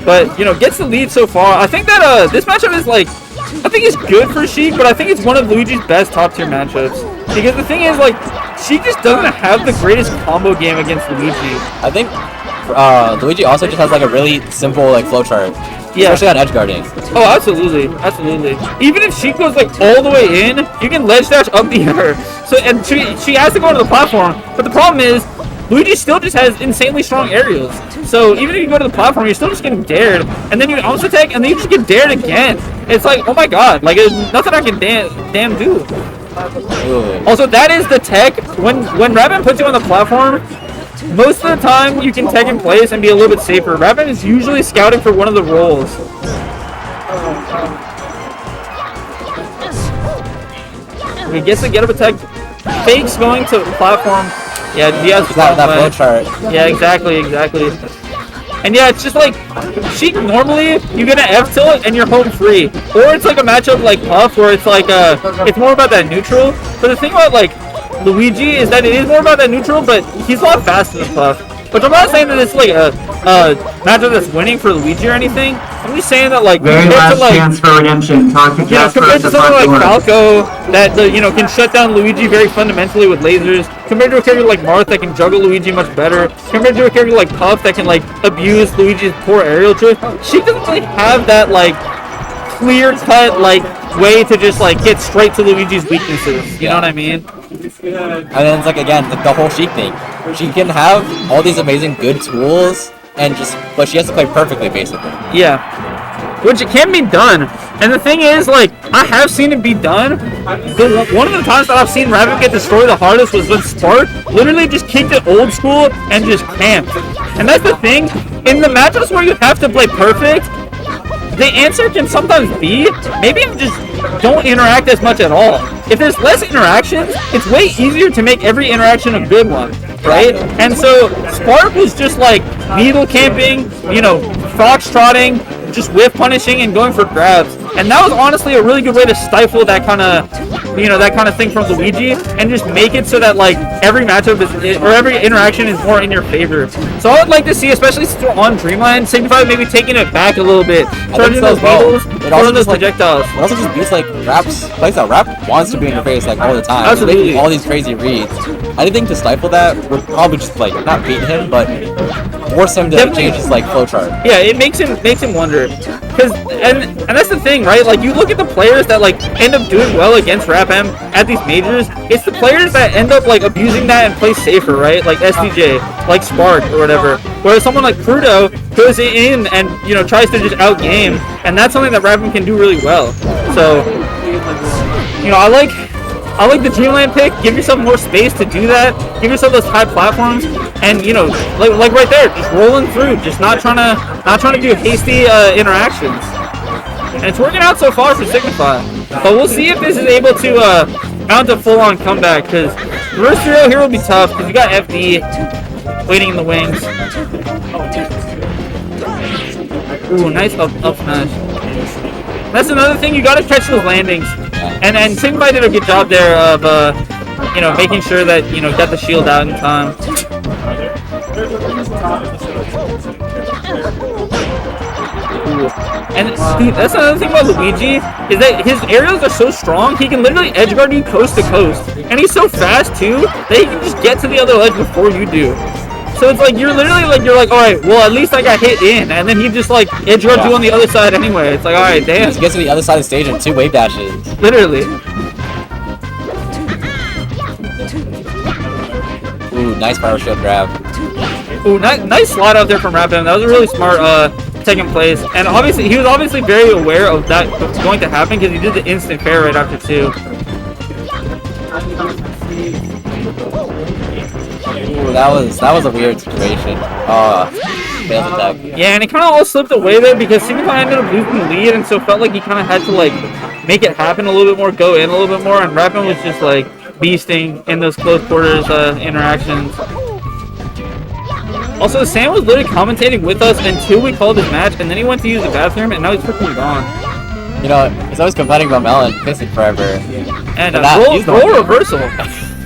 But gets the lead so far. I think that this matchup is like, I think it's good for Sheik, but I think it's one of Luigi's best top-tier matchups. Because the thing is, like, Sheik just doesn't have the greatest combo game against Luigi. I think Luigi also just has like a really simple like flowchart. Yeah. Especially on edge guarding. Oh, absolutely. Even if she goes like all the way in, you can ledge dash up the air. So and she has to go onto the platform. But the problem is, Luigi still just has insanely strong aerials. So even if you go to the platform, you're still just getting dared. And then you bounce attack, and then you just get dared again. It's like, oh my god, like there's nothing I can damn do. Ooh. Also, that is the tech. When RapMonster puts you on the platform, most of the time you can tech in place and be a little bit safer. RapMonster is usually scouting for one of the roles. He gets the get up attack. Fakes going to the platform. Yeah, Diaz that flow chart. Yeah, exactly. And yeah, it's just like normally you get an F tilt and you're home free. Or it's like a matchup like Puff where it's like it's more about that neutral. But the thing about like Luigi is that it is more about that neutral, but he's a lot faster than Puff. But I'm not saying that it's like a matchup that's winning for Luigi or anything. I'm just saying that like very last chance for redemption. Compared to something like Falco that can shut down Luigi very fundamentally with lasers, compared to a character like Marth that can juggle Luigi much better, compared to a character like Puff that can like abuse Luigi's poor aerial drift, she doesn't really have that like clear cut like way to just like get straight to Luigi's weaknesses. You know what I mean? And then it's like again the whole Sheik thing. She can have all these amazing good tools but she has to play perfectly basically. Yeah. Which it can be done. And the thing is, like, I have seen it be done. One of the times that I've seen RapMonster get destroyed the hardest was when Spark literally just kicked it old school and just camped. And that's the thing. In the matchups where you have to play perfect, the answer can sometimes be, maybe just don't interact as much at all. If there's less interactions, it's way easier to make every interaction a good one, right? And so Spark was just like needle camping, fox trotting, just whiff punishing and going for grabs. And that was honestly a really good way to stifle that kind of thing from Luigi and just make it so that like every matchup or every interaction is more in your favor. So I would like to see, especially since we're on Dreamline, Signify maybe taking it back a little bit, charging those needles, throwing those projectiles. It also just beats like Rap's plays out. Rap wants to be in your face like all the time. Absolutely. All these crazy reads. anything to stifle that would probably just like not beat him, but force him to change his like flowchart. Yeah, it makes him wonder. And that's the thing, right? Like you look at the players that like end up doing well against RapM at these majors. It's the players that end up like abusing that and play safer, right? Like SDJ, like Spark or whatever. Whereas someone like Crudo goes in and tries to just outgame, and that's something that RapM can do really well. So I like the Dreamland pick. Give yourself more space to do that. Give yourself those high platforms, and like right there, just rolling through, just not trying to do hasty interactions. And it's working out so far for Signify. But we'll see if this is able to mount a full-on comeback, because reverse zero here will be tough because you got FD waiting in the wings. Ooh, nice up smash. That's another thing, you gotta catch those landings. And Signify did a good job there of making sure that got the shield out in time. Ooh. And dude, that's another thing about Luigi is that his aerials are so strong, he can literally edge guard you coast to coast. And he's so fast too that he can just get to the other ledge before you do. So it's like you're literally like alright, well at least I got hit in, and then he just like edge guards you on the other side anyway. It's like alright, damn. He just gets to the other side of the stage in 2 wave dashes. Literally. Ooh, nice power shield grab. Ooh, nice slide out there from RapM. That was a really smart second place. And obviously he was obviously very aware of that going to happen because he did the instant fair right after 2. Ooh, that was a weird situation. Failed attack. Yeah, and it kind of all slipped away there because Signify ended up losing the lead, and so felt like he kind of had to like make it happen a little bit more, go in a little bit more, and RapM was just like beasting in those close quarters interactions. Also, Sam was literally commentating with us until we called his match, and then he went to use the bathroom, and now he's freaking gone. He's always complaining about Melen pissing forever. And roll reversal.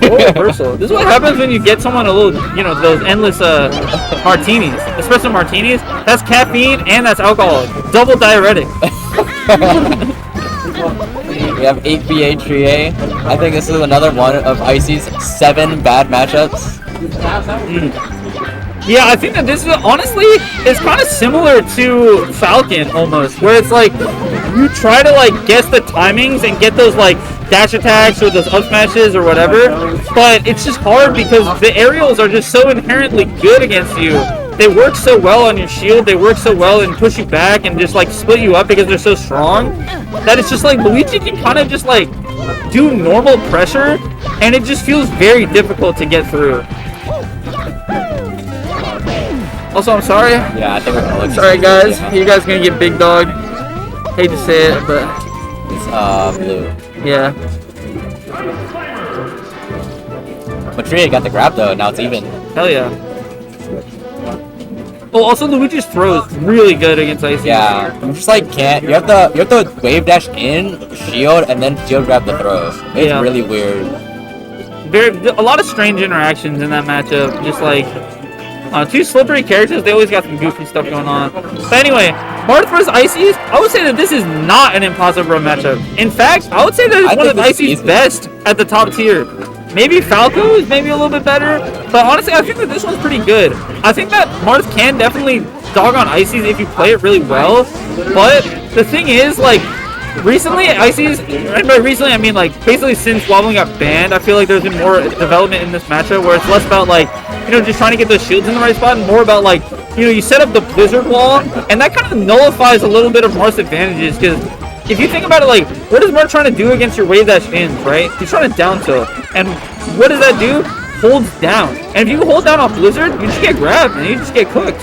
Roll reversal. This is what happens when you get someone a little, those endless martinis, espresso martinis. That's caffeine and that's alcohol. Double diuretic. We have 8v8 Trie. I think this is another one of Icy's 7 bad matchups. Yeah, I think that this is honestly, it's kind of similar to Falcon almost, where it's like you try to like guess the timings and get those like dash attacks or those up smashes or whatever, but it's just hard because the aerials are just so inherently good against you. They work so well on your shield, they work so well and push you back and just like split you up because they're so strong that it's just like Luigi can kind of just like do normal pressure and it just feels very difficult to get through. Also, I'm sorry. Yeah, I think we're gonna look. Sorry, guys. You guys gonna get big dog. Hate to say it, but it's blue. Yeah. But Tria got the grab though. Now it's even. Hell yeah. Oh, also Luigi's throw is really good against Icy. Yeah, you just like can't. You have to wave dash in, shield, and then shield grab the throw. It's really weird. A lot of strange interactions in that matchup. Just like. 2 slippery characters, they always got some goofy stuff going on. But anyway, Marth vs. Icy's, I would say that this is not an impossible run matchup. In fact, I would say that it's one of Icy's best at the top tier. Maybe Falco is maybe a little bit better, but honestly, I think that this one's pretty good. I think that Marth can definitely dog on Icy's if you play it really well, but the thing is, like, recently, Icy's, and by recently I mean like basically since Wobbling got banned, I feel like there's been more development in this matchup where it's less about like, just trying to get those shields in the right spot and more about like, you set up the blizzard wall, and that kind of nullifies a little bit of Marth's advantages because if you think about it, like, what is Marth trying to do against your wave dash ins, right? He's trying to down tilt, and what does that do? Holds down, and if you hold down on blizzard, you just get grabbed and you just get cooked.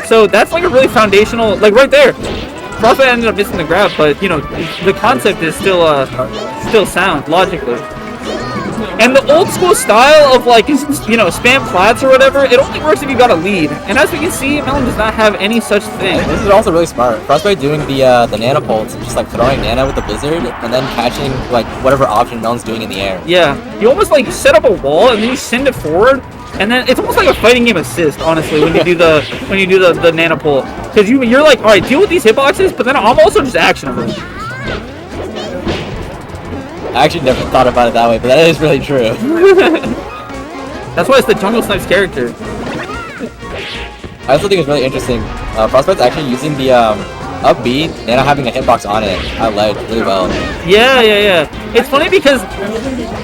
So that's like a really foundational, like right there. Frostbyte ended up missing the grab, but the concept is still sound logically. And the old school style of like spam plats or whatever, it only works if you got a lead. And as we can see, Melen does not have any such thing. This is also really smart. Frostbyte doing the nano pulse, just like throwing nano with the blizzard and then catching like whatever option Melen's doing in the air. Yeah, you almost like set up a wall and then you send it forward. And then it's almost like a fighting game assist, honestly, when you do the nano pull, because you're like, all right, deal with these hitboxes, but then I'm also just actionable. I actually never thought about it that way, but that is really true. That's why it's the Jungle Snipes character. I also think it's really interesting. Frostbyte's actually using the up B and not having a hitbox on it at ledge really well. Yeah. It's funny because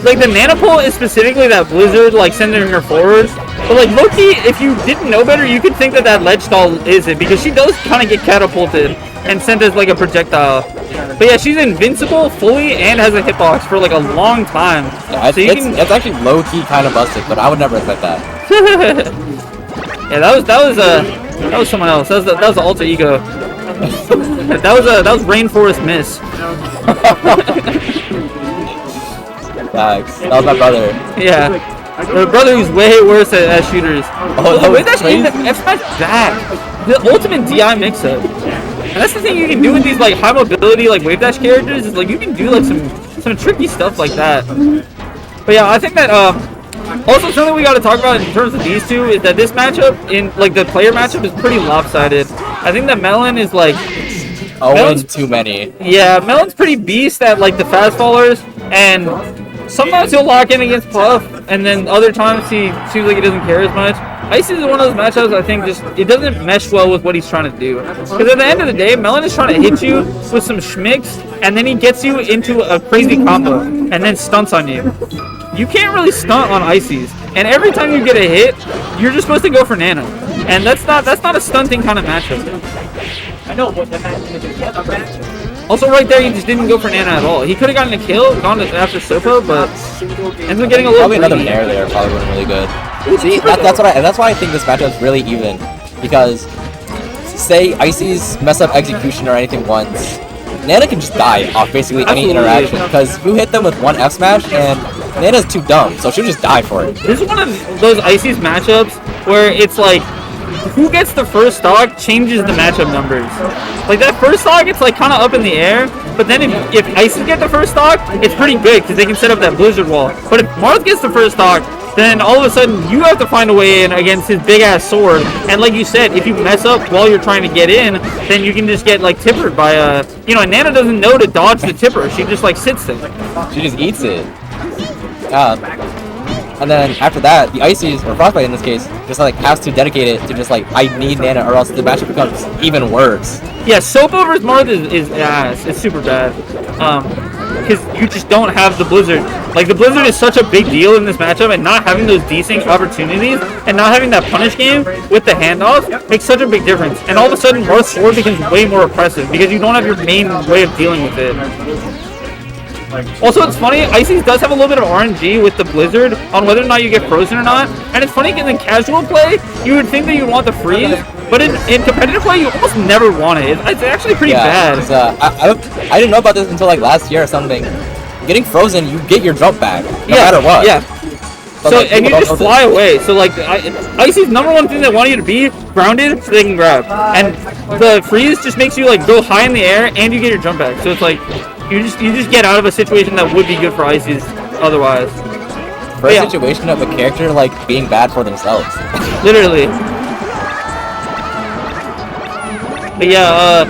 like the Nana pull is specifically that blizzard like sending her forwards. But like low-key, if you didn't know better, you could think that ledge stall is it because she does kind of get catapulted and sent as like a projectile. But yeah, she's invincible fully and has a hitbox for like a long time. Yeah, so it's actually low-key kind of busted, but I would never expect that. Yeah, that was someone else. That was the alter ego. that was Rainforest Miss. Thanks. That was my brother. Yeah. My brother who's way worse at shooters. Oh, the way that in the F smash back. The ultimate DI mix-up. And that's the thing you can do with these like high mobility like wave dash characters is like you can do like some tricky stuff like that. But yeah, I think that also something we got to talk about in terms of these two is that this matchup in like the player matchup is pretty lopsided. I think that Melen is like Melen's too many. Yeah, Melen's pretty beast at like the fast fallers, and sometimes he'll lock in against Puff, and then other times he seems like he doesn't care as much. Icy is one of those matchups I think just it doesn't mesh well with what he's trying to do. Because at the end of the day, Melen is trying to hit you with some schmicks, and then he gets you into a crazy combo, and then stunts on you. You can't really stunt on Icy's, and every time you get a hit, you're just supposed to go for Nana, and that's not a stunting kind of matchup. I know what the match is. Also, right there, he just didn't go for Nana at all. He could have gotten a kill, gone after Sopo, but ends up getting a little. Probably another Nair there probably would have been really good. See, that's why I think this matchup's really even, because say Icy's mess up execution or anything once, Nana can just die off basically any interaction, because you hit them with one F smash and Nana's too dumb, so she'll just die for it. This is one of those Icy's matchups where it's like, who gets the first stock changes the matchup numbers. Like that first stock, it's like kind of up in the air, but then if Icy's get the first stock, it's pretty good because they can set up that blizzard wall. But if Marth gets the first stock, then all of a sudden you have to find a way in against his big ass sword. And like you said, if you mess up while you're trying to get in, then you can just get like tippered by and Nana doesn't know to dodge the tipper. She just like sits there. She just eats it. And then after that, the Icy's, or Frostbyte in this case, just like has to dedicate it to just like, I need Nana or else the matchup becomes even worse. Yeah, Soap over Marth is ass. It's super bad. Because you just don't have the Blizzard. Like, the Blizzard is such a big deal in this matchup, and not having those desync opportunities, and not having that punish game with the handoffs makes such a big difference. And all of a sudden, Marth's sword becomes way more oppressive, because you don't have your main way of dealing with it. Also, it's funny, Icy's does have a little bit of RNG with the Blizzard on whether or not you get frozen or not. And it's funny, because in casual play, you would think that you'd want the freeze, but in competitive play, you almost never want it. It's actually pretty bad. I didn't know about this until like last year or something. Getting frozen, you get your jump back, no matter what. Yeah. But so, like, and you just fly away. So, like, Icy's number one thing they want you to be grounded so they can grab. And the freeze just makes you, like, go high in the air and you get your jump back. So it's like, you just get out of a situation that would be good for Icy's otherwise. For a situation of a character, like, being bad for themselves. Literally. But yeah,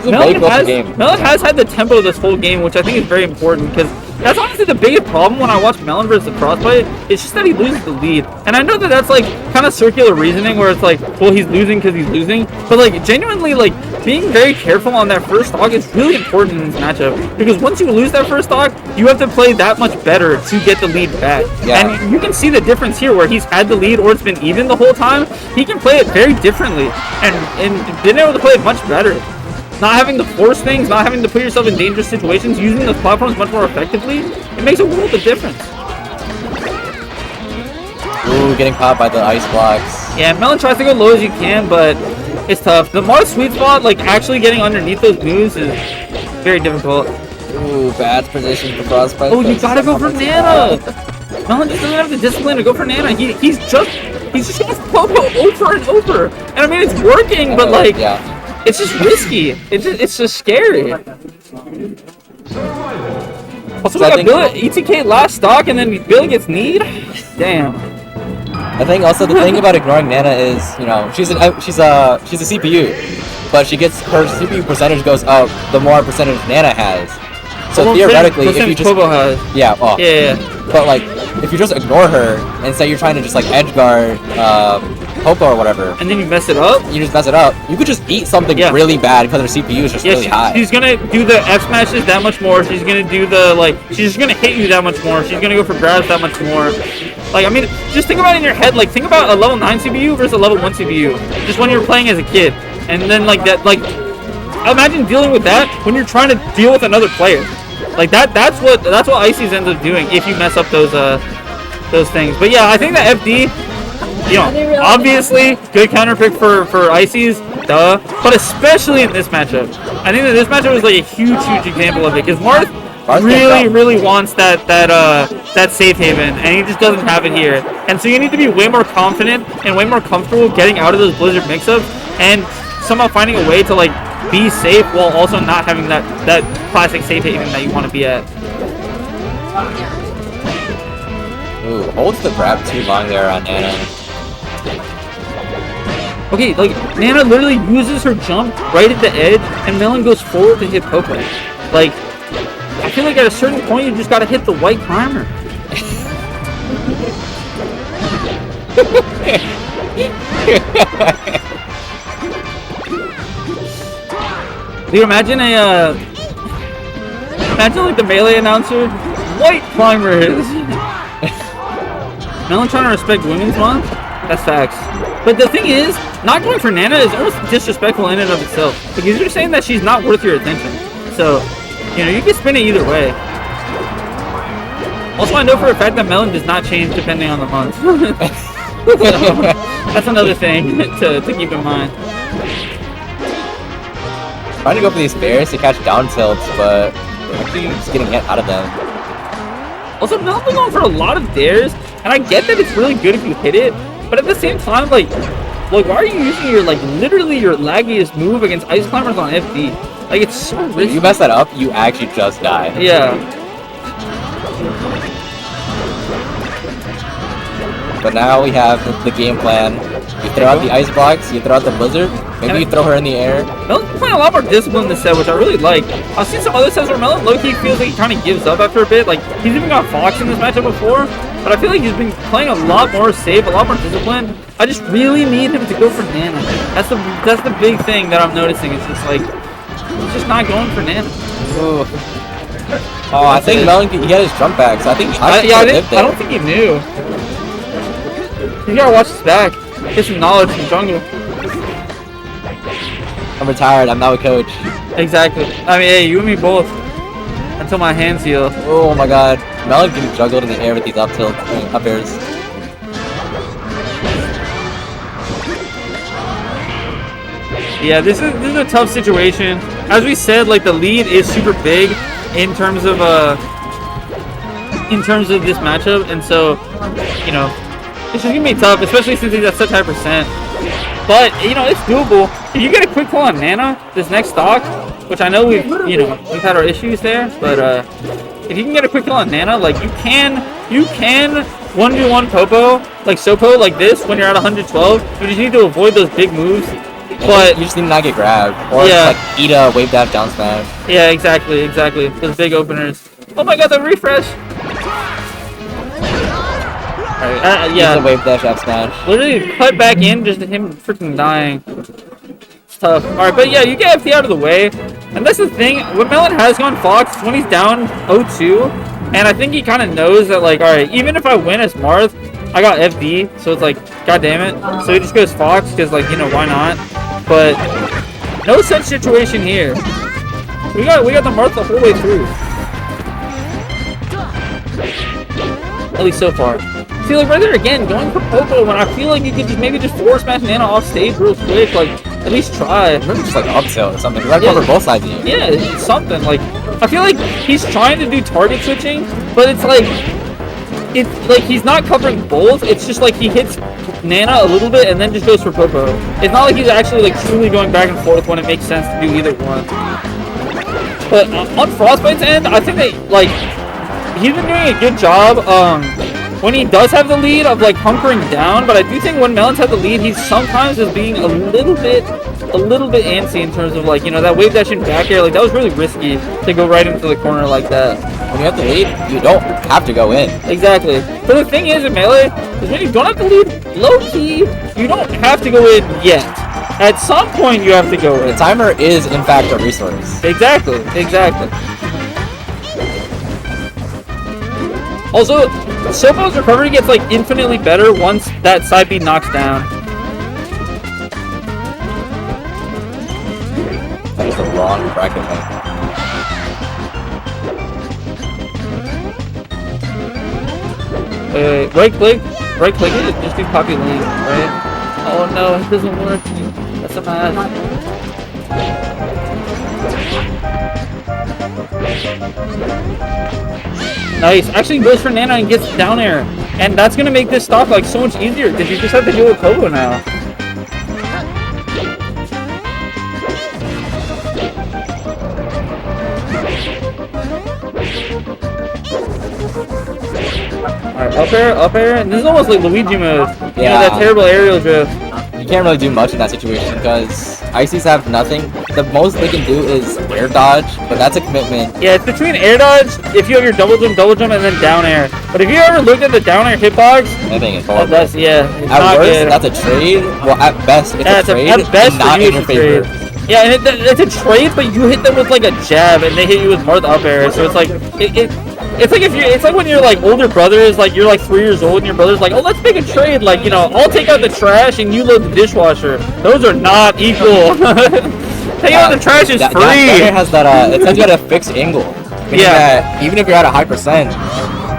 Melen has had the tempo this whole game, which I think is very important, because that's honestly the biggest problem when I watch Melen versus Frostbyte. It's just that he loses the lead. And I know that that's like kind of circular reasoning where it's like, well, he's losing because he's losing. But like genuinely, like being very careful on that first stock is really important in this matchup, because once you lose that first stock, you have to play that much better to get the lead back. Yeah. And you can see the difference here where he's had the lead or it's been even the whole time. He can play it very differently and been able to play it much better. Not having to force things, not having to put yourself in dangerous situations, using those platforms much more effectively, it makes a world of difference. Ooh, getting caught by the ice blocks. Yeah, Melen tries to go low as you can, but it's tough. The Marth sweet spot, like actually getting underneath those moves is very difficult. Ooh, bad position for Frostbyte. Oh, you gotta go for Nana! Melen just doesn't have the discipline to go for Nana. He's just going Popo over and over. And I mean, it's working, but like... Yeah. It's just risky. It's just scary. Also, we got Bill ETK last stock, and then Bill gets kneed. Damn. I think also the thing about ignoring Nana is, she's a CPU, but she gets her CPU percentage goes up the more percentage Nana has. So theoretically, if you just Popo has. yeah, oh, Yeah. but like if you just ignore her and say you're trying to just like edge guard Popo or whatever, And then you mess it up. you just mess it up. You could just eat something Yeah. really bad because her CPU is just really high. She's gonna do the F smashes that much more. She's gonna do the she's just gonna hit you that much more. She's gonna go for grabs that much more. Like, I mean, just think about it in your head. Like, think about a level 9 CPU versus a level 1 CPU. Just when you're playing as a kid, and then like that, like, imagine dealing with that when you're trying to deal with another player. Like that's what Ices ends up doing if you mess up those things. But yeah, I think that FD. You know, obviously, good counter pick for Ices, duh. But especially in this matchup, I think that this matchup was like a huge example of it because Marth really wants that safe haven, and he just doesn't have it here. And so you need to be way more confident and way more comfortable getting out of those Blizzard mix-ups and somehow finding a way to like be safe while also not having that classic safe haven that you want to be at. Ooh, holds the grab too long there on Nana. Okay, like, Nana literally uses her jump right at the edge, and Melen goes forward to hit Popo. Like, I feel like at a certain point, you just gotta hit the white climber. Dude, imagine like the Melee announcer, white climber is. Melen trying to respect Women's Month? That's facts. But the thing is, not going for Nana is almost disrespectful in and of itself. Because you're saying that she's not worth your attention. So, you know, you can spin it either way. Also, I know for a fact that Melen does not change depending on the month. So, that's another thing to keep in mind. Trying to go for these bears to catch down tilts, but actually just getting hit out of them. Also, Melen's been going for a lot of dares, and I get that it's really good if you hit it, but at the same time, like why are you using your, like, literally your laggiest move against Ice Climbers on FD? Like, it's so risky. If you mess that up, you actually just die. Yeah. But now we have the game plan. You throw out the ice blocks, you throw out the blizzard, maybe you throw her in the air. Melen's playing a lot more discipline this set, which I really like. I've seen some other sets where Melen low-key feels like he kind of gives up after a bit. Like, he's even got Fox in this matchup before, but I feel like he's been playing a lot more safe, a lot more disciplined. I just really need him to go for Nana. That's the big thing that I'm noticing. It's just like, he's just not going for Nana. Ooh. Oh, I think Melen, he got his jump back, so I think I don't think he knew. You gotta watch his back. Get some knowledge from jungle. I'm retired, I'm now a coach. Exactly. I mean, hey, you and me both. Until my hands heal. Oh my god. Melen getting juggled in the air with these up tilts, up airs. Yeah, this is a tough situation. As we said, like, the lead is super big in terms of this matchup, and so, you know, it's just gonna be tough, especially since he's at such high percent. But, you know, it's doable. If you get a quick pull on Nana, this next stock, which I know we've had our issues there, but if you can get a quick kill on Nana, like, you can 1v1 Popo, like Sopo, like this, when you're at 112. You just need to avoid those big moves. But you just need to not get grabbed, or like eat a wave dash down smash. Yeah, exactly. Those big openers. Oh my god, the refresh! Yeah. Use a wave dash up smash. Literally cut back in just to him freaking dying. It's tough. Alright, but yeah, you get FT out of the way. And that's the thing, what Melen has gone Fox is when he's down 0-2, and I think he kind of knows that, like, alright, even if I win as Marth, I got FD, so it's like, god damn it. So he just goes Fox, because, like, you know, why not? But no such situation here. We got the Marth the whole way through. At least so far. See, like, right there again, going for Popo when I feel like you could just maybe just force smash Nana off stage real quick, like, at least try. Maybe just like up tilt or something, because I cover both sides of you. Yeah, it's something. Like, I feel like he's trying to do target switching, but it's like he's not covering both. It's just like he hits Nana a little bit and then just goes for Popo. It's not like he's actually, like, truly going back and forth when it makes sense to do either one. But on Frostbyte's end, I think that, like, he's been doing a good job when he does have the lead of like hunkering down, but I do think when Melen's had the lead, he sometimes is being a little bit antsy in terms of like, you know, that wave dash in back air, like that was really risky to go right into the corner like that. When you have the lead, you don't have to go in. Exactly. But the thing is in Melee, is when you don't have the lead, low key, you don't have to go in yet. At some point you have to go in. The timer is in fact a resource. Exactly. Also, Sopo's recovery gets like infinitely better once that side B knocks down. That is the wrong bracket length. Right click it, just do copy link, right? Oh no, it doesn't work. That's a bad. Nice. Actually goes for Nana and gets down air. And that's gonna make this stock like so much easier because you just have to deal with Kobo now. Alright, up air, and this is almost like Luigi mode. Yeah. You know, that terrible aerial drift. You can't really do much in that situation because Ices have nothing. The most they can do is air dodge, but that's a commitment. Yeah, it's between air dodge, if you have your double jump, and then down air. But if you ever looked at the down air hitbox, I think it's horrible. That's, yeah, it's at not worst, good. that's a trade. Well, at best, it's a trade, at best and not in your favor. Yeah, and it's a trade, but you hit them with like a jab, and they hit you with more up air. So it's like it's like it's like when you're like older brothers, like you're like 3 years old, and your brother's like, oh, let's make a trade. Like, you know, I'll take out the trash and you load the dishwasher. Those are not equal. Taking out the trash is free. That has that. It says you got a fixed angle. Yeah. Even if you're at a high percent,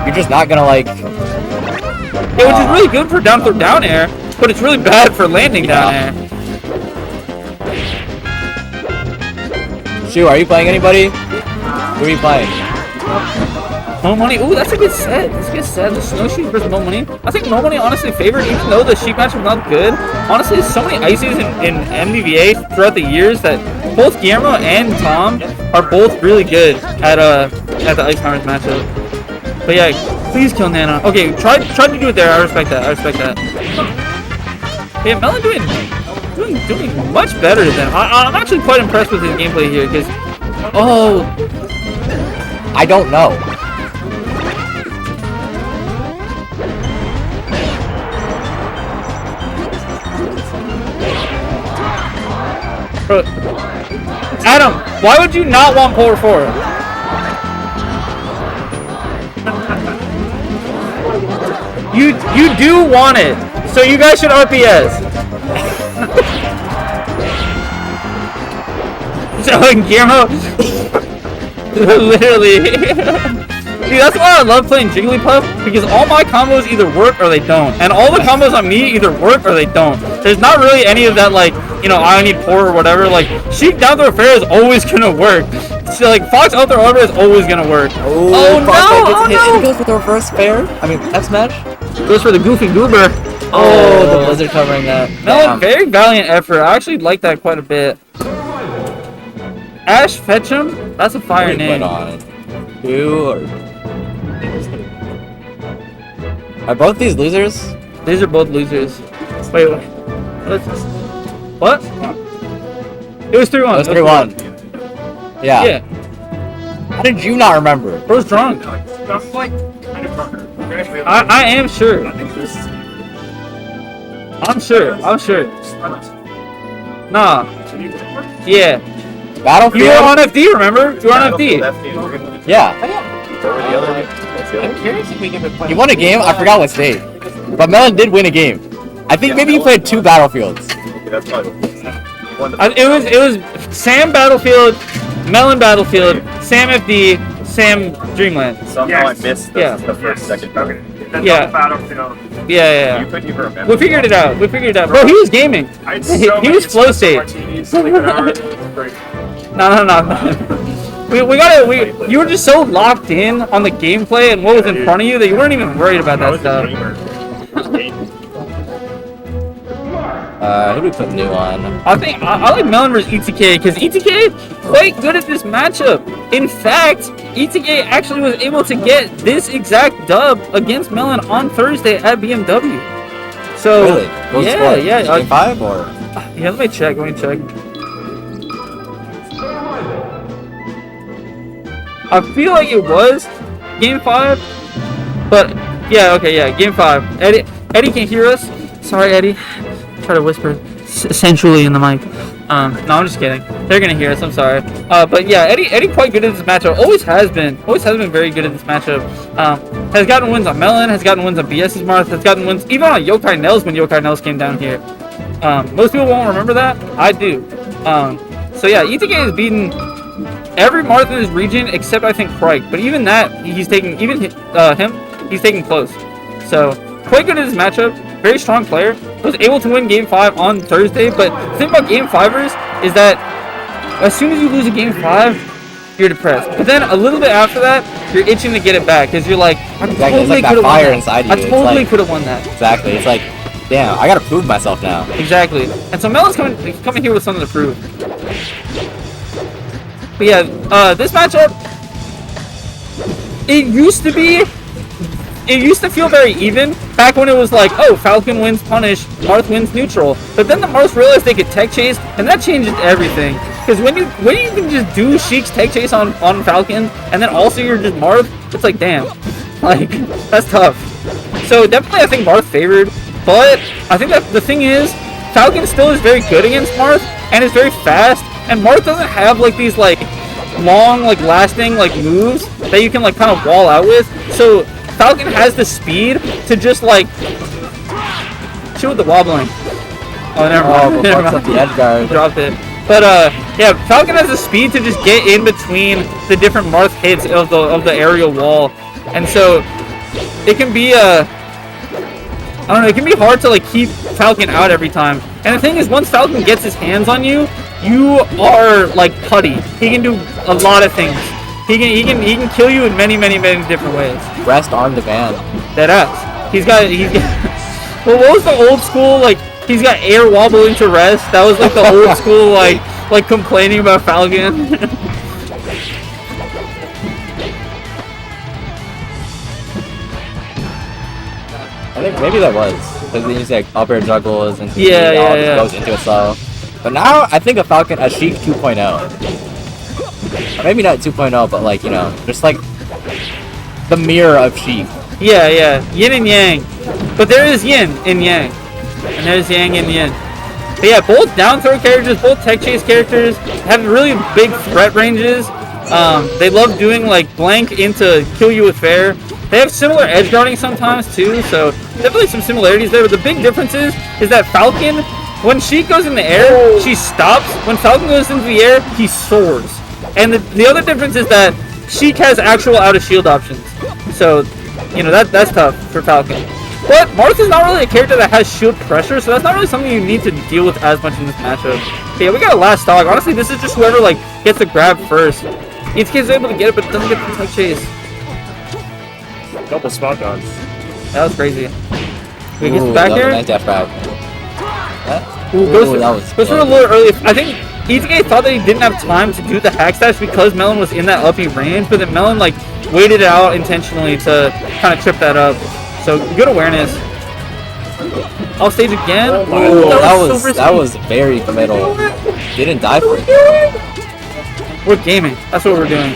you're just not gonna like. Yeah, which is really good for down throw down air, but it's really bad for landing down air. Shu, are you playing anybody? Who are you playing? Mo Money. Ooh, that's a good set. That's a good set. The Snowshoes versus Mo Money. I think Mo Money honestly favored, even though the Sheep match was not good. Honestly, there's so many ices in MVVA throughout the years that both Guillermo and Tom are both really good at the Ice Hammers matchup. But yeah, please kill Nana. Okay, try to do it there. I respect that. Yeah, Melen doing much better than I'm actually quite impressed with his gameplay here because I don't know. Bro, Adam, why would you not want Polar 4? You do want it, so you guys should RPS. So Guillermo, literally, dude, that's why I love playing Jigglypuff, because all my combos either work or they don't, and all the combos on me either work or they don't. There's not really any of that, like, you know, I need poor or whatever. Like, Sheep down throw fair is always gonna work. So, like, Fox out there over is always gonna work. Oh no! It goes with the reverse fair. I mean, F smash. Goes for the Goofy Goober. Oh, the Blizzard covering that. Melen, very valiant effort. I actually like that quite a bit. Ash Fetchum? That's a fire name. Are both these losers? These are both losers. Wait. What? It was 3-1. It was 3-1. Yeah. How did you not remember? Bro's drunk. That's like kind of fucker. I am sure. I'm sure. Nah. Yeah. Battlefield? You were on FD, remember? You were on FD. Yeah. I'm curious if we can play. You won a game? I forgot what state. But Melen did win a game. I think maybe you played 2 Battlefields. It was Sam Battlefield, Melen Battlefield, Sam FD, Sam Dreamland. Somehow I missed the first second. Battlefield. Yeah. You couldn't even remember. We figured it out. Bro, he was gaming. He was flow state. No. You were just so locked in on the gameplay and what was in front of you that you weren't even worried about that stuff. Who do we put new on? I think I like Melen versus ETK because ETK quite good at this matchup. In fact, ETK actually was able to get this exact dub against Melen on Thursday at BMW. So Really? Goes yeah, what? yeah. Game 5 or? Yeah, let me check. I feel like it was game 5, but yeah, okay, yeah, game 5. Eddie can hear us. Sorry, Eddie. Try to whisper sensually in the mic. No, I'm just kidding. They're gonna hear us. I'm sorry. But yeah, Eddie quite good at this matchup. Always has been very good at this matchup. Has gotten wins on Melen. Has gotten wins on BS's Marth. Has gotten wins even on Yokai Nels when Yokai Nels came down here. Most people won't remember that. I do. So yeah, ETK has beaten every Marth in his region except I think Crike. But even that, he's taking he's taking close. So quite good at this matchup. Very strong player. Was able to win game 5 on Thursday. But the thing about game 5ers is that as soon as you lose a game 5, you're depressed. But then a little bit after that, you're itching to get it back because you're like, I totally could have won that. Inside you. I totally could have won that. Exactly. It's like, damn, I gotta prove myself now. Exactly. And so Melen's coming here with something to prove. But yeah, this matchup, it used to feel very even back when it was like, oh, Falcon wins punish, Marth wins neutral. But then the Marth realized they could tech chase, and that changes everything. Because when you can just do Sheik's tech chase on Falcon, and then also you're just Marth, it's like, damn, like that's tough. So definitely I think Marth favored, but I think that the thing is, Falcon still is very good against Marth, and is very fast, and Marth doesn't have like these like long, like lasting like moves that you can like kind of wall out with. So Falcon has the speed to just like shoot with the wobbling. Oh, never mind. Never mind. The edge guard. Dropped it. But yeah, Falcon has the speed to just get in between the different Marth hits of the aerial wall, and so it can be I don't know, it can be hard to like keep Falcon out every time. And the thing is, once Falcon gets his hands on you, you are like putty. He can do a lot of things. He can kill you in many different ways. Rest on demand. That ass. He's got well, what was the old school like? He's got air wobble into rest. That was like the old school like complaining about Falcon. I think maybe that was because he used like up air juggles and goes into it slow. But now I think a Falcon a Sheik 2.0. Or maybe not 2.0, but like, you know, just like the mirror of Sheik. Yeah, yin and yang. But there is yin and yang, and there's yang and yin. But yeah, both down throw characters, both tech chase characters have really big threat ranges. They love doing like blank into kill you with fair. They have similar edge guarding sometimes too, so definitely some similarities there. But the big difference is that Falcon, when Sheik goes in the air, she stops. When Falcon goes into the air, he soars. And the other difference is that Sheik has actual out of shield options. So, you know, that's tough for Falcon. But Marth is not really a character that has shield pressure, so that's not really something you need to deal with as much in this matchup. But yeah, we got a last stock. Honestly, this is just whoever like gets the grab first. ETK is able to get it, but doesn't get the tech chase. Double spot dodge. That was crazy. We get back here. Nice dash back. Goes for a little early. I think ETK thought that he didn't have time to do the hack stash because Melen was in that uppy range, but then Melen like waited it out intentionally to kind of trip that up. So good awareness. Off stage again. That was very committal. Didn't die for it. We're gaming. That's what we're doing.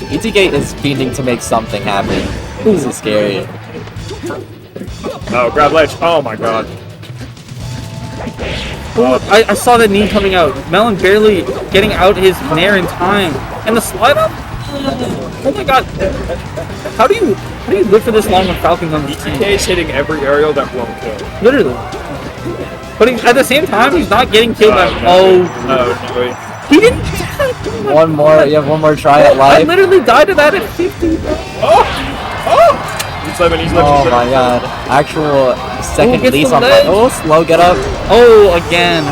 ETK is fiending to make something happen. This is scary. Oh, grab ledge. Oh my god. Ooh, I saw the knee coming out. Melen barely getting out his nair in time. And the slide up? Oh my god. How do you live for this long with Falcons on the team? ETK is hitting every aerial that won't kill. Literally. But at the same time, he's not getting killed by... No, he didn't... One more, you have one more try at life. I literally died to that at 50. Oh! He's living. Oh my god. Actual second lease on that. Oh, slow get up. Oh, again.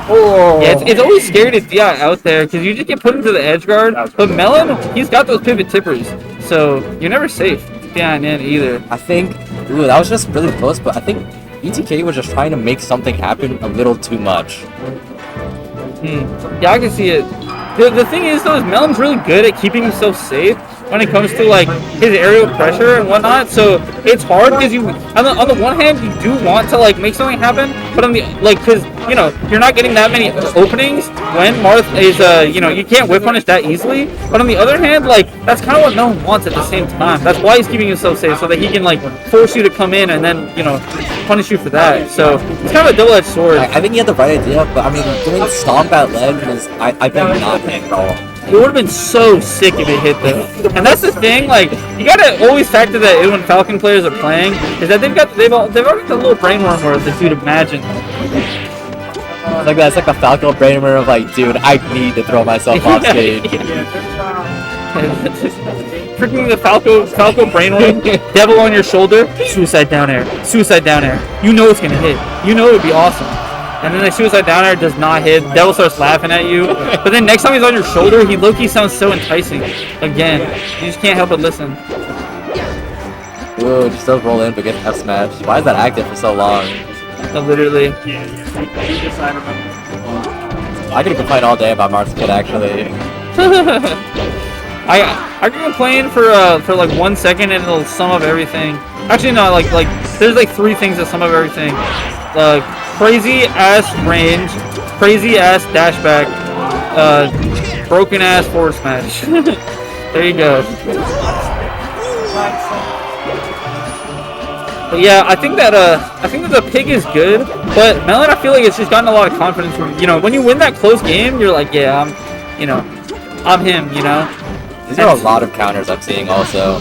Oh. Yeah, it's always scary to DI out there because you just get put into the edge guard. But Melen, he's got those pivot tippers. So you're never safe DIing in either. I think, ooh, that was just really close, but I think ETK was just trying to make something happen a little too much. Yeah, I can see it. The thing is, though, is Melen's really good at keeping himself safe when it comes to like his aerial pressure and whatnot. So it's hard because you, on the one hand, you do want to like make something happen, but on the because you know you're not getting that many openings when Marth is you know, you can't whip punish that easily. But on the other hand, like that's kind of what Melen wants at the same time. That's why he's keeping himself safe, so that he can like force you to come in and then, you know, punish you for that. So it's kind of a double-edged sword. I think he had the right idea, but I mean, doing stomp at ledge is I think not hitting at all. It would have been so sick if it hit though. And that's the thing, like, you gotta always factor that in when Falcon players are playing, is that they've already got a little brainworm where if you'd imagine. Like that's like the Falcon brainworm of like, dude, I need to throw myself off stage. Freaking the Falco brainworm, devil on your shoulder, suicide down air, suicide down air. You know it's gonna hit. You know it would be awesome. And then the suicide down air does not hit. Devil starts laughing at you. But then next time he's on your shoulder, he low-key sounds so enticing. Again, you just can't help but listen. Whoa, just does roll in but gets F smash. Why is that active for so long? Literally. I could complain all day about Marth's kid actually. I can complain for like 1 second and it'll sum up everything. Actually no, like there's like 3 things that sum up everything. Crazy ass range, crazy ass dash back, broken ass forward smash. There you go. But yeah, I think that the pig is good, but Melen, I feel like it's just gotten a lot of confidence from, you know, when you win that close game, you're like, yeah, I'm him, you know. These are a lot of counters I'm seeing also.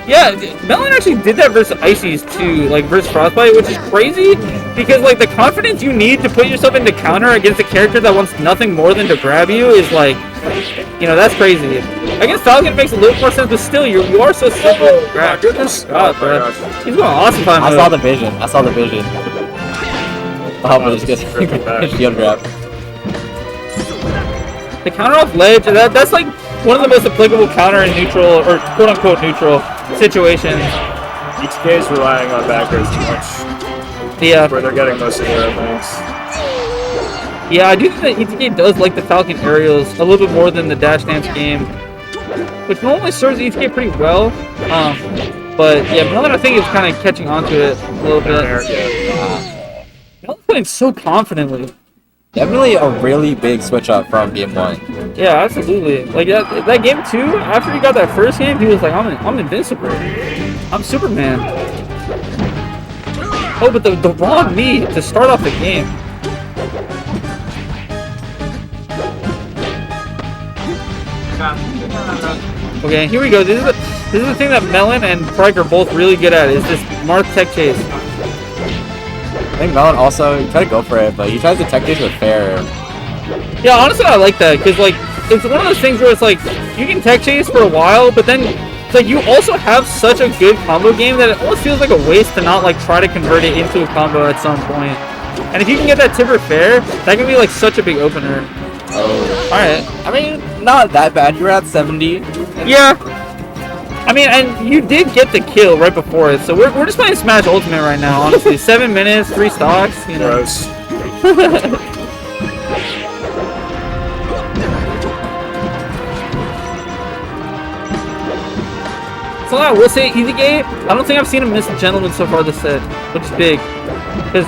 Yeah, Melen actually did that versus Ices too, like versus Frostbyte, which is crazy because like the confidence you need to put yourself into counter against a character that wants nothing more than to grab you is like, you know, that's crazy. I guess Falcon makes a little more sense, but still, you are so simple to grab. God, bro. He's going awesome time. I saw the vision. Oh, but it's just shield grab. The counter off ledge, that's like one of the most applicable counter in neutral, or quote-unquote neutral, situations. ETK is relying on backers too much. Yeah. Where they're getting most of their things. Yeah, I do think that ETK does like the Falcon aerials a little bit more than the dash dance game, which normally serves ETK pretty well. But yeah, Melen, I think is kind of catching on to it a little bit. Melen's playing so confidently. Definitely a really big switch up from game 1. Yeah, absolutely. Like that game 2, after he got that first game, he was like, I'm invincible. I'm Superman. Oh, but the wrong knee to start off the game. Okay, here we go. This is the thing that Melen and Prike are both really good at, is this Marth tech chase. I think Melen also, he tried to go for it, but he tries to tech chase with fair. Yeah, honestly, I like that, because, like, it's one of those things where it's like, you can tech chase for a while, but then, it's like, you also have such a good combo game that it almost feels like a waste to not, like, try to convert it into a combo at some point. And if you can get that tipper fair, that can be, like, such a big opener. Oh. Alright. I mean, not that bad. You were at 70. Yeah. I mean, and you did get the kill right before it, so we're just playing Smash Ultimate right now, honestly. 7 minutes, 3 stocks, you know. Gross. So I will say, easy game. I don't think I've seen him miss a gentleman so far this set, which is big. Because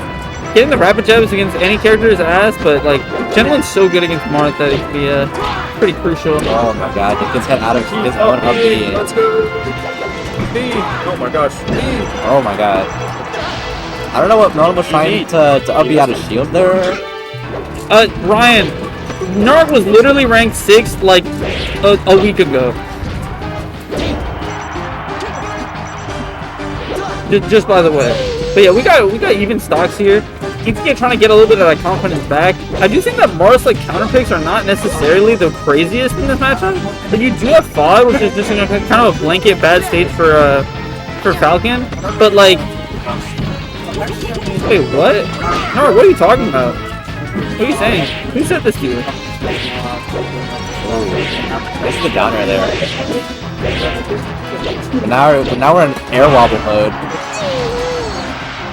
getting the rapid jabs against any character is ass, but like, gentleman's so good against Marth that it can be pretty crucial. Oh my god, the kid's head out of his own up B. Let's go. B. Oh my gosh. B. Oh my god. I don't know what Melen was trying to up B out of shield there. Ryan, Narg was literally ranked 6th like a week ago. Just by the way. But yeah, we got even stocks here. ETK trying to get a little bit of that confidence back. I do think that Marth's like counter picks are not necessarily the craziest in this matchup. But you do have Fog, which is just kind of a blanket bad stage for Falcon. But like, wait, what? No, what are you talking about? What are you saying? Who said this to you? This is the downer there. But now we're in air wobble mode.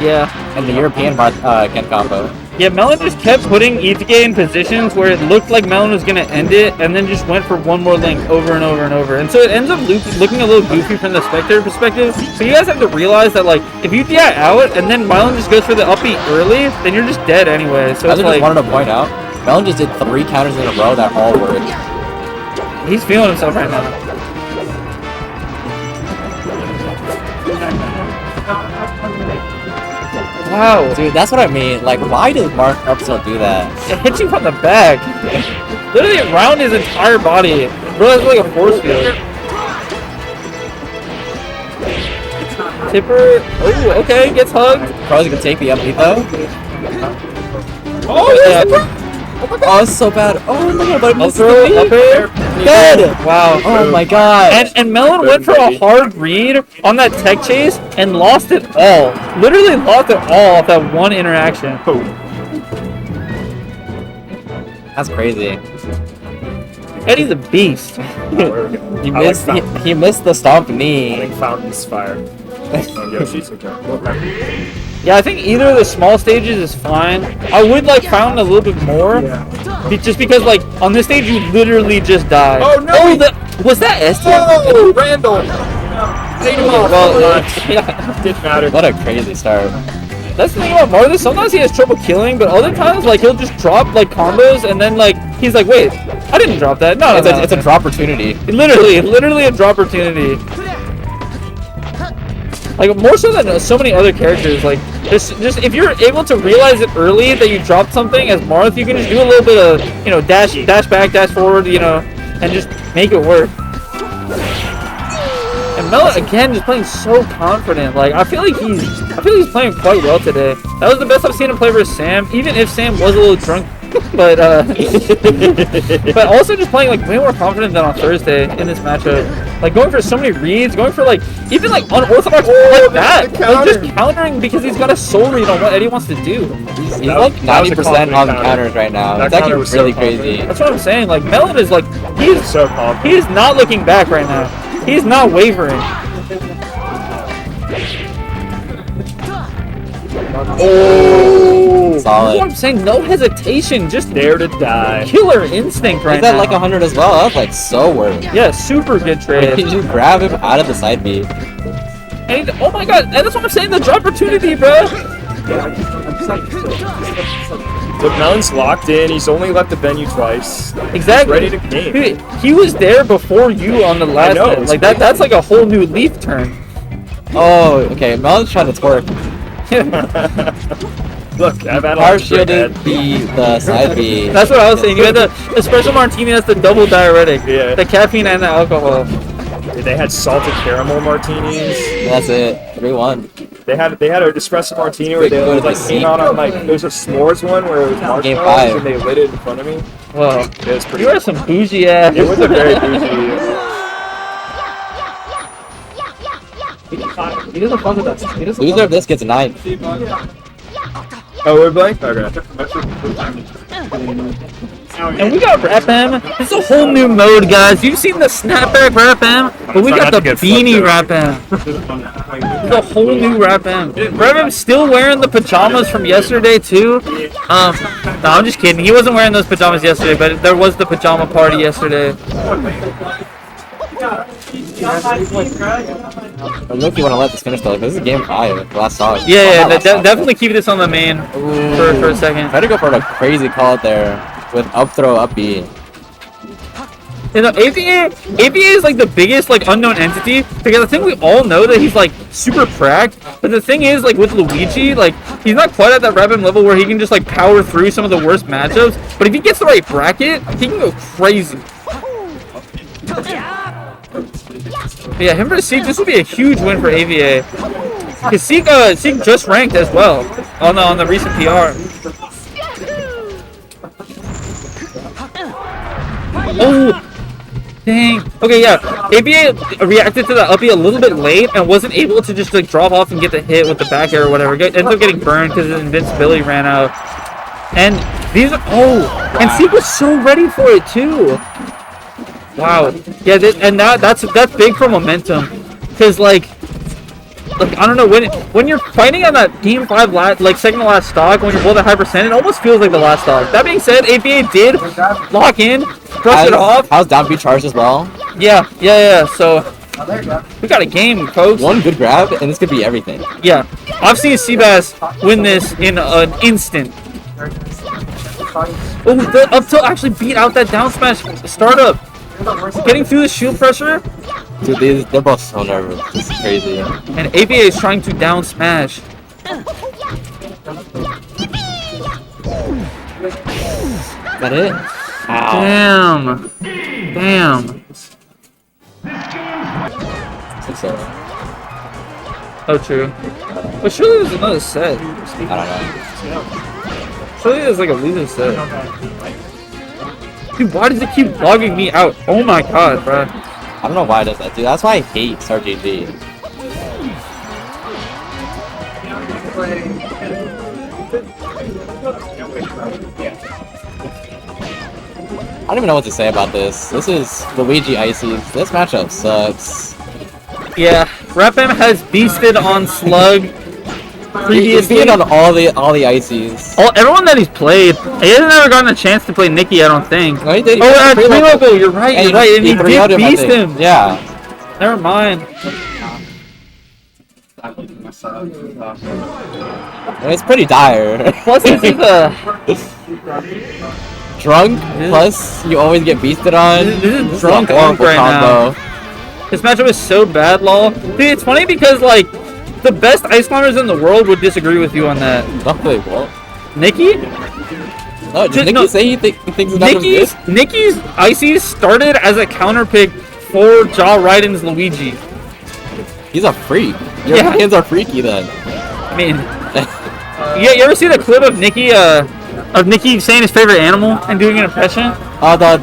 Yeah. And the European Ken combo. Yeah, Melen just kept putting ETK in positions where it looked like Melen was gonna end it, and then just went for one more link over and over and over. And so it ends up looking a little goofy from the spectator perspective. So you guys have to realize that, like, if you DI out and then Melen just goes for the up B early, then you're just dead anyway. So I it's just like, wanted to point out, Melen just did 3 counters in a row that all worked. he's feeling himself right now. Wow. Dude, that's what I mean. Like, why does Mark Upsell do that? It hits you from the back. Literally around his entire body. Bro, that's like a force field. Tipper. Oh, okay. Gets hugged. Probably gonna take the up beat though. Oh, yeah. Oh, it's so bad. Oh no, but it misses Throw the up beat. air. Good. Wow. Oh my god. And Melen went for a hard read on that tech chase and lost it all. Literally lost it all off that one interaction. That's crazy. Eddie's a beast. He missed. He missed the stomp knee. I think Fountain's fire. Oh, Yoshi's okay. Yeah, I think either of the small stages is fine. I would like Fountain a little bit more. Just because, like, on this stage you literally just died. Oh no! Oh, was that Esty? Oh, Randall! Well, Didn't matter. What a crazy start. that's the thing about Martha. Sometimes he has trouble killing, but other times, like, he'll just drop, like, combos, and then, like, he's like, wait, I didn't drop that. No, It's a drop opportunity. Literally a drop opportunity. Like, more so than so many other characters. Like, just if you're able to realize it early that you dropped something as Marth, you can just do a little bit of, you know, dash back, dash forward, you know, and just make it work. And Melen again just playing so confident. Like, I feel like he's playing quite well today. That was the best I've seen him play versus Sam, even if Sam was a little drunk. But but also just playing like way more confident than on Thursday in this matchup. Like going for so many reads, going for like even like unorthodox like that. Like just countering because he's got a soul read on what Eddie wants to do. He's like 90% on counters right now. It's actually really crazy. That's what I'm saying. Like Melen is like he's not looking back right now. He's not wavering. Oh, solid. That's what I'm saying. No hesitation. Just dare to die. Killer instinct right now. He's at like 100 as well. That's like so worth. Yeah, super good trade. Did you grab him out of the side B? And oh my god, and that's what I'm saying. The drop opportunity, bro. Look, Melen's locked in. He's only left the venue twice. Exactly. He's ready to game. He was there before you on the last know, hit. Like that. That's like a whole new leaf turn. Oh, okay. Melen's trying to twerk. Look, I've had Hard shielded the side B. That's what I was saying. You had the special martini. That's the double diuretic. Yeah. The caffeine and the alcohol. They had salted caramel martinis. That's it. 3-1. They had an espresso martini where they like came out on like there was a s'mores one where it was Game marshmallows 5. and they lit it in front of me. Well, It was pretty. you are some bougie ass. It was a very bougie. He doesn't fuck with us. He doesn't Loser of this gets 9. Oh, we're blank? Okay. And we got RapM. It's a whole new mode, guys. You've seen the snapback RapM, but we got the beanie RapM. It's a whole new RapM. RapM's still wearing the pajamas from yesterday too. No, I'm just kidding. He wasn't wearing those pajamas yesterday, but there was the pajama party yesterday. I don't know if you want to let this finish though. Like, this is game 5. The last song. Yeah, definitely keep this on the main for a second. Try to go for a crazy call out there with up throw, up B. You know, APA is like the biggest like unknown entity because I think we all know that he's like super cracked. But the thing is, like with Luigi, like he's not quite at that RapM level where he can just like power through some of the worst matchups. But if he gets the right bracket, he can go crazy. Yeah, him versus Seek, this will be a huge win for AVA. Because Seek just ranked as well on the recent PR. Oh, dang. Okay, yeah. ABA reacted to that uppie a little bit late and wasn't able to just like drop off and get the hit with the back air or whatever. Ended up getting burned because his invincibility ran out. And these are, and Seek was so ready for it too. Wow. Yeah, that's big for momentum. Because, like, like, I don't know, when you're fighting on that game 5 like second to last stock, when you're both at high percent, it almost feels like the last stock. That being said, APA did lock in, brush it off. How's down B charged as well? Yeah. So we got a game, folks. One good grab, and this could be everything. Yeah, I've seen Seabass win this in an instant. Oh, the up tilt actually beat out that down smash startup. Getting through the shield pressure. Dude, they're both so nervous. This is crazy. And APA is trying to down smash. Is that it? Ow. Damn. So. Oh, true. But surely there's another set. I don't know. Surely there's like a loser set. Dude, why does it keep logging me out? Oh my god, bro. I don't know why it does that, dude. That's why I hate StarGG. I don't even know what to say about this. This is Luigi Ices. This matchup sucks. Yeah, RapM has beasted on Slug previously. He's beaten on all the Ices. Everyone that he's played. He hasn't ever gotten a chance to play Nikki, I don't think. No, he did. At 3-level, you're right. And he did beast him. Yeah. Never mind. It's pretty dire. Plus, this is a drunk. Plus, you always get beasted on. This is drunk right now. This matchup is so bad, lol. Dude, it's funny because like the best ice climbers in the world would disagree with you on that. Definitely won't. Nikki? No, did Nikki say he thinks it's Nikki's Ices started as a counter pick for Jaw Raiden's Luigi. He's a freak. Your hands are freaky then. I mean, you ever see the clip of Nikki saying his favorite animal and doing an impression? Oh, the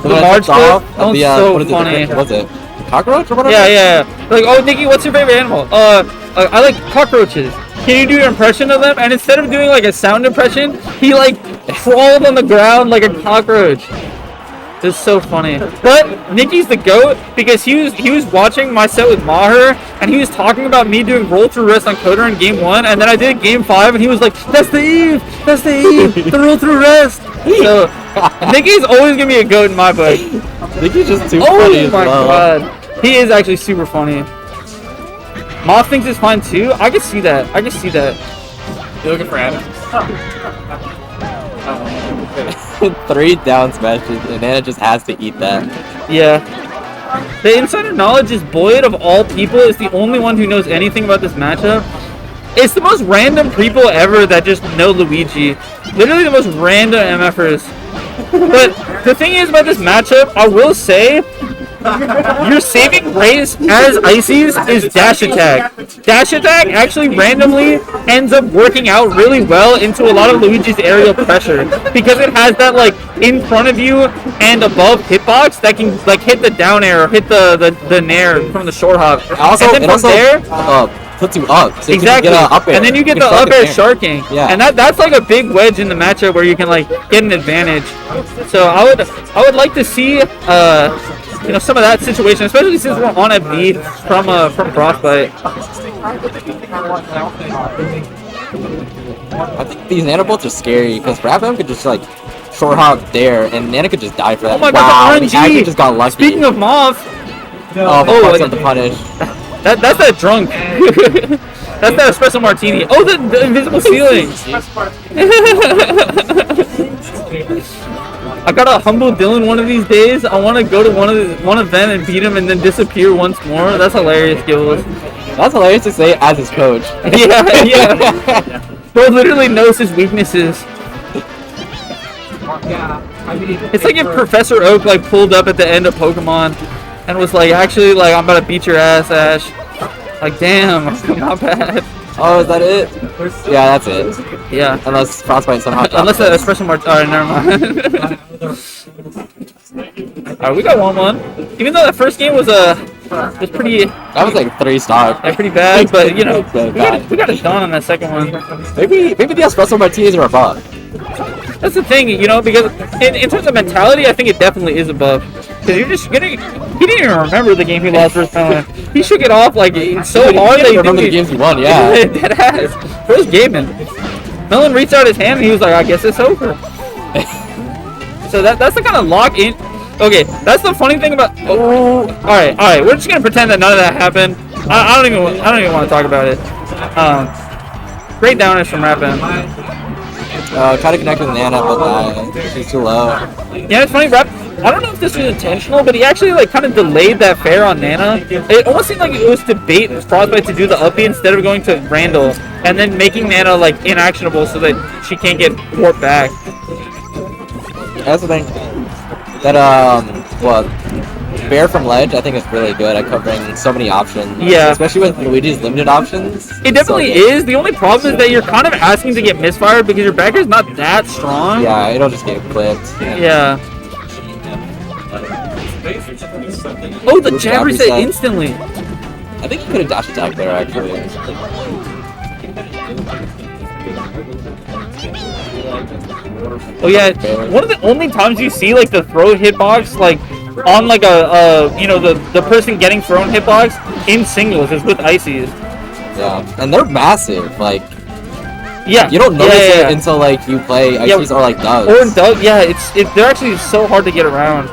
large clip? What is funny. What was it? Cockroach or whatever? Yeah. Like, oh, Nikki, what's your favorite animal? I like cockroaches. Can you do your impression of them? And instead of doing like a sound impression, he like crawled on the ground like a cockroach. It's so funny. But Nikki's the GOAT because he was watching my set with Maher and he was talking about me doing roll through rest on Coder in game 1 and then I did game 5 and he was like, that's the Eve, the roll through rest. So Nikki's always gonna be a GOAT in my book. Nikki's just too funny as well. Oh my god. He is actually super funny. Moth thinks it's fine too. I can see that. You looking for Adam? 3 down smashes, and Anna just has to eat that. Yeah. The insider knowledge is Boyd of all people is the only one who knows anything about this matchup. It's the most random people ever that just know Luigi. Literally the most random MFers. But the thing is about this matchup, I will say, your saving grace as Ices is dash attack. Dash attack actually randomly ends up working out really well into a lot of Luigi's aerial pressure because it has that like in front of you and above hitbox that can like hit the down air or hit the nair from the short hop. Also, and then from there, puts you up. So exactly. You can get up air. And then you get the up air sharking. Yeah. And that's like a big wedge in the matchup where you can like get an advantage. So I would like to see some of that situation, especially since we're on a beat from Frostbyte. I think these nanobolts are scary because RapM could just like short hop there and Nana could just die for that. Oh my god, the RNG! He actually just got lucky. Speaking of Moth, fucks up the punish. That's that drunk. That's that espresso martini. Oh, the invisible ceiling. I gotta humble Dylan one of these days. I want to go to one of them and beat him and then disappear once more. That's hilarious, Gills. That's hilarious to say as his coach. Yeah. Bro literally knows his weaknesses. It's like if Professor Oak like pulled up at the end of Pokemon and was like, actually, like I'm about to beat your ass, Ash. Like, damn, not bad. Oh, is that it? Yeah, that's it. Yeah. Unless Frostbyte somehow. Unless the espresso martini. Alright, never mind. Alright, we got 1-1. Even though that first game was pretty. That was like 3 stars. Yeah, pretty bad, but you know, we got it done on that second one. Maybe the espresso martinis are above. That's the thing, you know, because in terms of mentality, I think it definitely is above. Because He didn't even remember the game he lost versus Melen. He shook it off like so hard that he remember the games he won, yeah. Dead ass. First gaming. Melen reached out his hand and he was like, I guess it's over. So that's the kind of lock in. Okay, that's the funny thing about. Oh, all right. We're just gonna pretend that none of that happened. I don't even want to talk about it. Great downers from RapM. Try to connect with Nana, but she's too low. Yeah, it's funny, Rap. I don't know if this was intentional, but he actually like kind of delayed that fair on Nana. It almost seemed like it was to bait Frostbyte to do the up B instead of going to Randall, and then making Nana like inactionable so that she can't get warped back. That's the thing. That Bear from Ledge, I think is really good at covering so many options. Yeah. Especially with Luigi's limited options. It definitely is. The only problem is that you're kind of asking to get misfired because your backer's not that strong. Yeah, it'll just get clipped. Yeah. Oh, the jab reset instantly. I think he could have dash attacked there, actually. Oh yeah, one of the only times you see like the throw hitbox like on like the person getting thrown hitbox in singles is with Ices. Yeah, and they're massive. Like, yeah, you don't notice it until like you play Ices or like Doug. Or Doug, yeah, they're actually so hard to get around.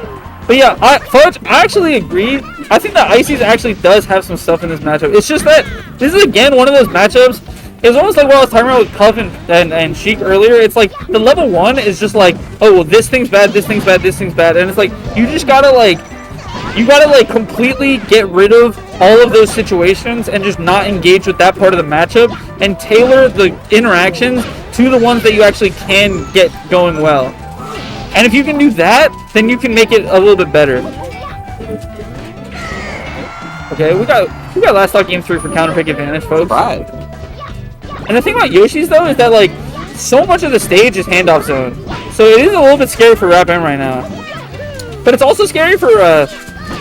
But yeah, Fudge, I actually agree. I think that Ices actually does have some stuff in this matchup. It's just that this is again one of those matchups. It's almost like what I was talking about with Cuff and Sheik earlier. It's like the level 1 is just like, oh well, this thing's bad, this thing's bad, this thing's bad, and it's like you just gotta like completely get rid of all of those situations and just not engage with that part of the matchup and tailor the interactions to the ones that you actually can get going well. And if you can do that, then you can make it a little bit better. Okay, we got last stock game 3 for counter pick advantage, folks. Right. And the thing about Yoshi's though is that like so much of the stage is handoff zone, so it is a little bit scary for RapM right now. But it's also scary for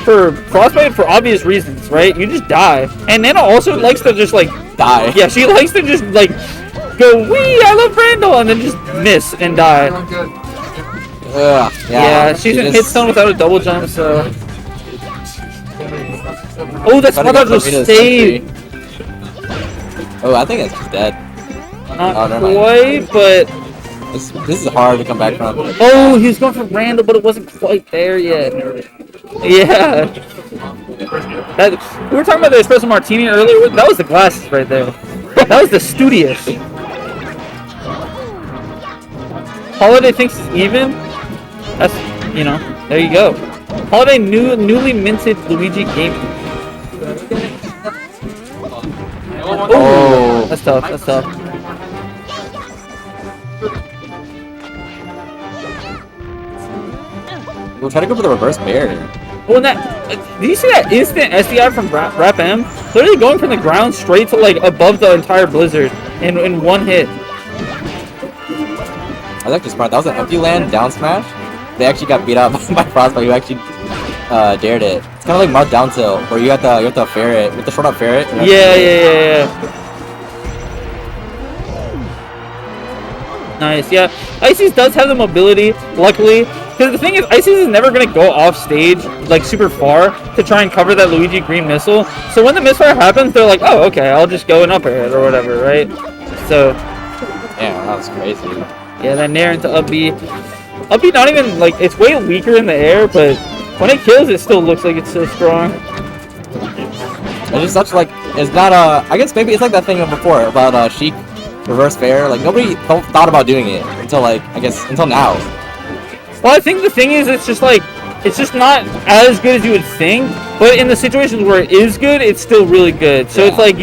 Frostbyte for obvious reasons, right? You just die, and Nana also likes to just like die. Yeah, she likes to just like go wee, I love Randall, and then just miss and die. Yeah, she's in hit stone without a double jump, so. Oh, that's what I was saved. Oh, I think it's just dead. Not quite, but this is hard to come back from. Oh, he was going for Randall, but it wasn't quite there yet. Yeah. We were talking about the espresso martini earlier. That was the glasses right there. That was the studious. Holiday thinks it's even. That's, there you go. Holiday newly minted Luigi game. Oh, that's tough. That's tough. We'll try to go for the reverse bear. Oh, and that, did you see that instant SDI from RapM? Literally going from the ground straight to like above the entire blizzard in one hit. I was actually smart. That was an empty land down smash. They actually got beat up by Frostbyte, who actually dared it. It's kind of like Marth down tilt, where you have to ferret with the short up ferret. Yeah. Nice, yeah. Ices does have the mobility, luckily. Because the thing is, Ices is never going to go off stage, like, super far to try and cover that Luigi green missile. So when the misfire happens, they're like, oh, okay, I'll just go and up air it or whatever, right? So. Yeah, that was crazy. Yeah, that nair into up B. Up B not even, like, it's way weaker in the air, but when it kills, it still looks like it's so strong. It's just such, like, it's not, I guess maybe it's like that thing before about, Sheik reverse fair. Like, nobody thought about doing it until, like, I guess, until now. Well, I think the thing is, it's just not as good as you would think, but in the situations where it is good, it's still really good. So it's like,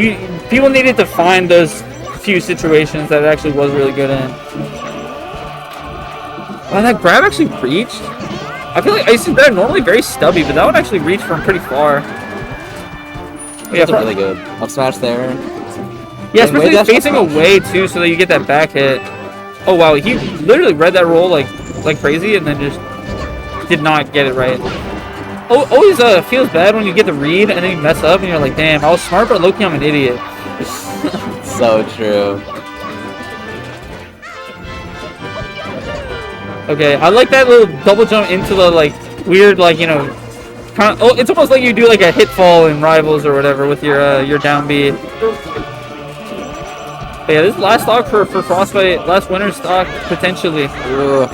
people needed to find those few situations that it actually was really good in. Wow, that grab actually reached. I feel like Ice's grab normally very stubby, but that one actually reached from pretty far. That's really good. Up smash there. Yeah, especially facing away too, so that you get that back hit. Oh wow, he literally read that roll like crazy, and then just did not get it right. Oh, always feels bad when you get the read and then you mess up, and you're like, damn, I was smart, but low-key I'm an idiot. So true. Okay, I like that little double jump into the like weird kind of. Oh, it's almost like you do like a hit fall in Rivals or whatever with your down B. But yeah, this is last stock for Frostbyte, last winner stock potentially. Ooh,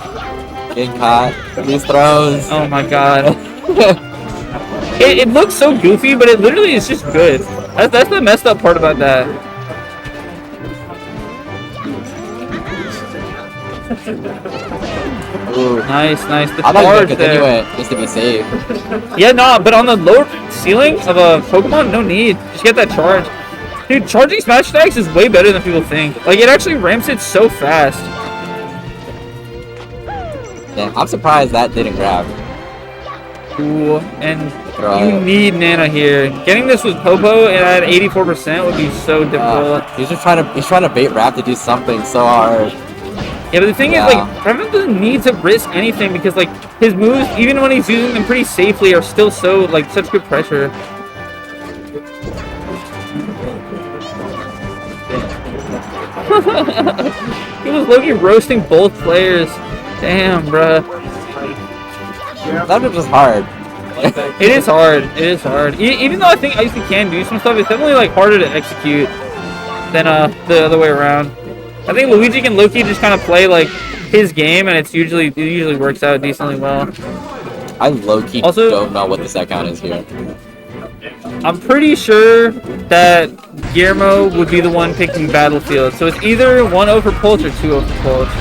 getting caught. These throws. Oh my god. It looks so goofy, but it literally is just good. That's the messed up part about that. Ooh. Nice. The I like charge to there. continue it just to be safe. Yeah, nah, but on the lower ceiling of a Pokemon, no need. Just get that charge. Dude, charging Smash Attacks is way better than people think. Like, it actually ramps it so fast. Yeah, I'm surprised that didn't grab. Ooh, and you need Nana here. Getting this with Popo and at 84% would be so difficult. He's trying to bait Rap to do something so hard. Yeah, but the thing is, like, Rapman doesn't need to risk anything because, like, his moves, even when he's using them pretty safely, are still so, like, such good pressure. He was low-key roasting both players. Damn, bruh. That was just hard. It is hard. Even though I think Icy can do some stuff, it's definitely, like, harder to execute than the other way around. I think Luigi can low-key just kind of play like his game, and it usually works out decently well. I low-key also don't know what the set count is here. I'm pretty sure that Guillermo would be the one picking Battlefield, so it's either 1-0 for Pulch or 2-0 for Pulch.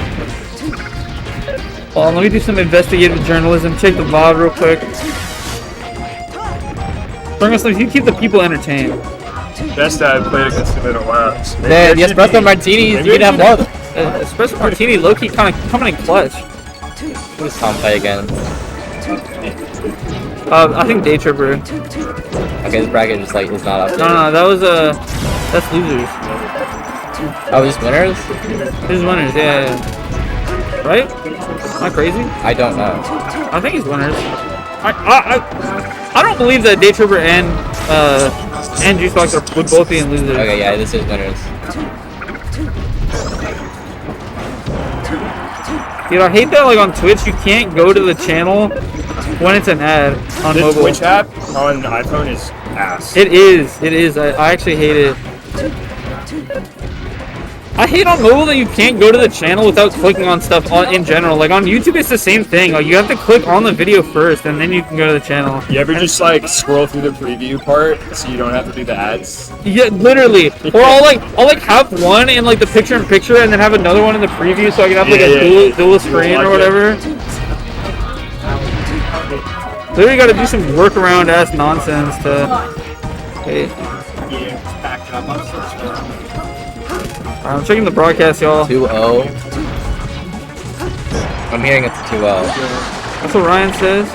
Well, let me do some investigative journalism. Check the VOD real quick. You keep the people entertained. Best I've played against him in a while. The espresso martinis, you can have more. Espresso martini, low-key kind of coming in clutch. Who does Tom play again? I think DayTripper. Okay, this bracket just like is not up. No, that was that's losers. Oh, this winners? This is winners, yeah. Right? Am I crazy? I don't know. I think he's winners. I don't believe that DayTripper and Juicebox would both be in losers. Okay, yeah, this is winners. Dude, I hate that, like, on Twitch, you can't go to the channel when it's an ad on mobile. The Twitch app on iPhone is ass. It is. I actually hate it. I hate on mobile that you can't go to the channel without clicking on stuff in general. Like, on YouTube, it's the same thing. Like, you have to click on the video first, and then you can go to the channel. You ever just, like, scroll through the preview part so you don't have to do the ads? Yeah, literally. Or I'll have one in, like, the picture-in-picture, and then have another one in the preview so I can have, like, a dual screen or whatever. Literally gotta do some workaround-ass nonsense to... Okay. I'm checking the broadcast, y'all. 2-0. I'm hearing it's 2-0. That's what Ryan says.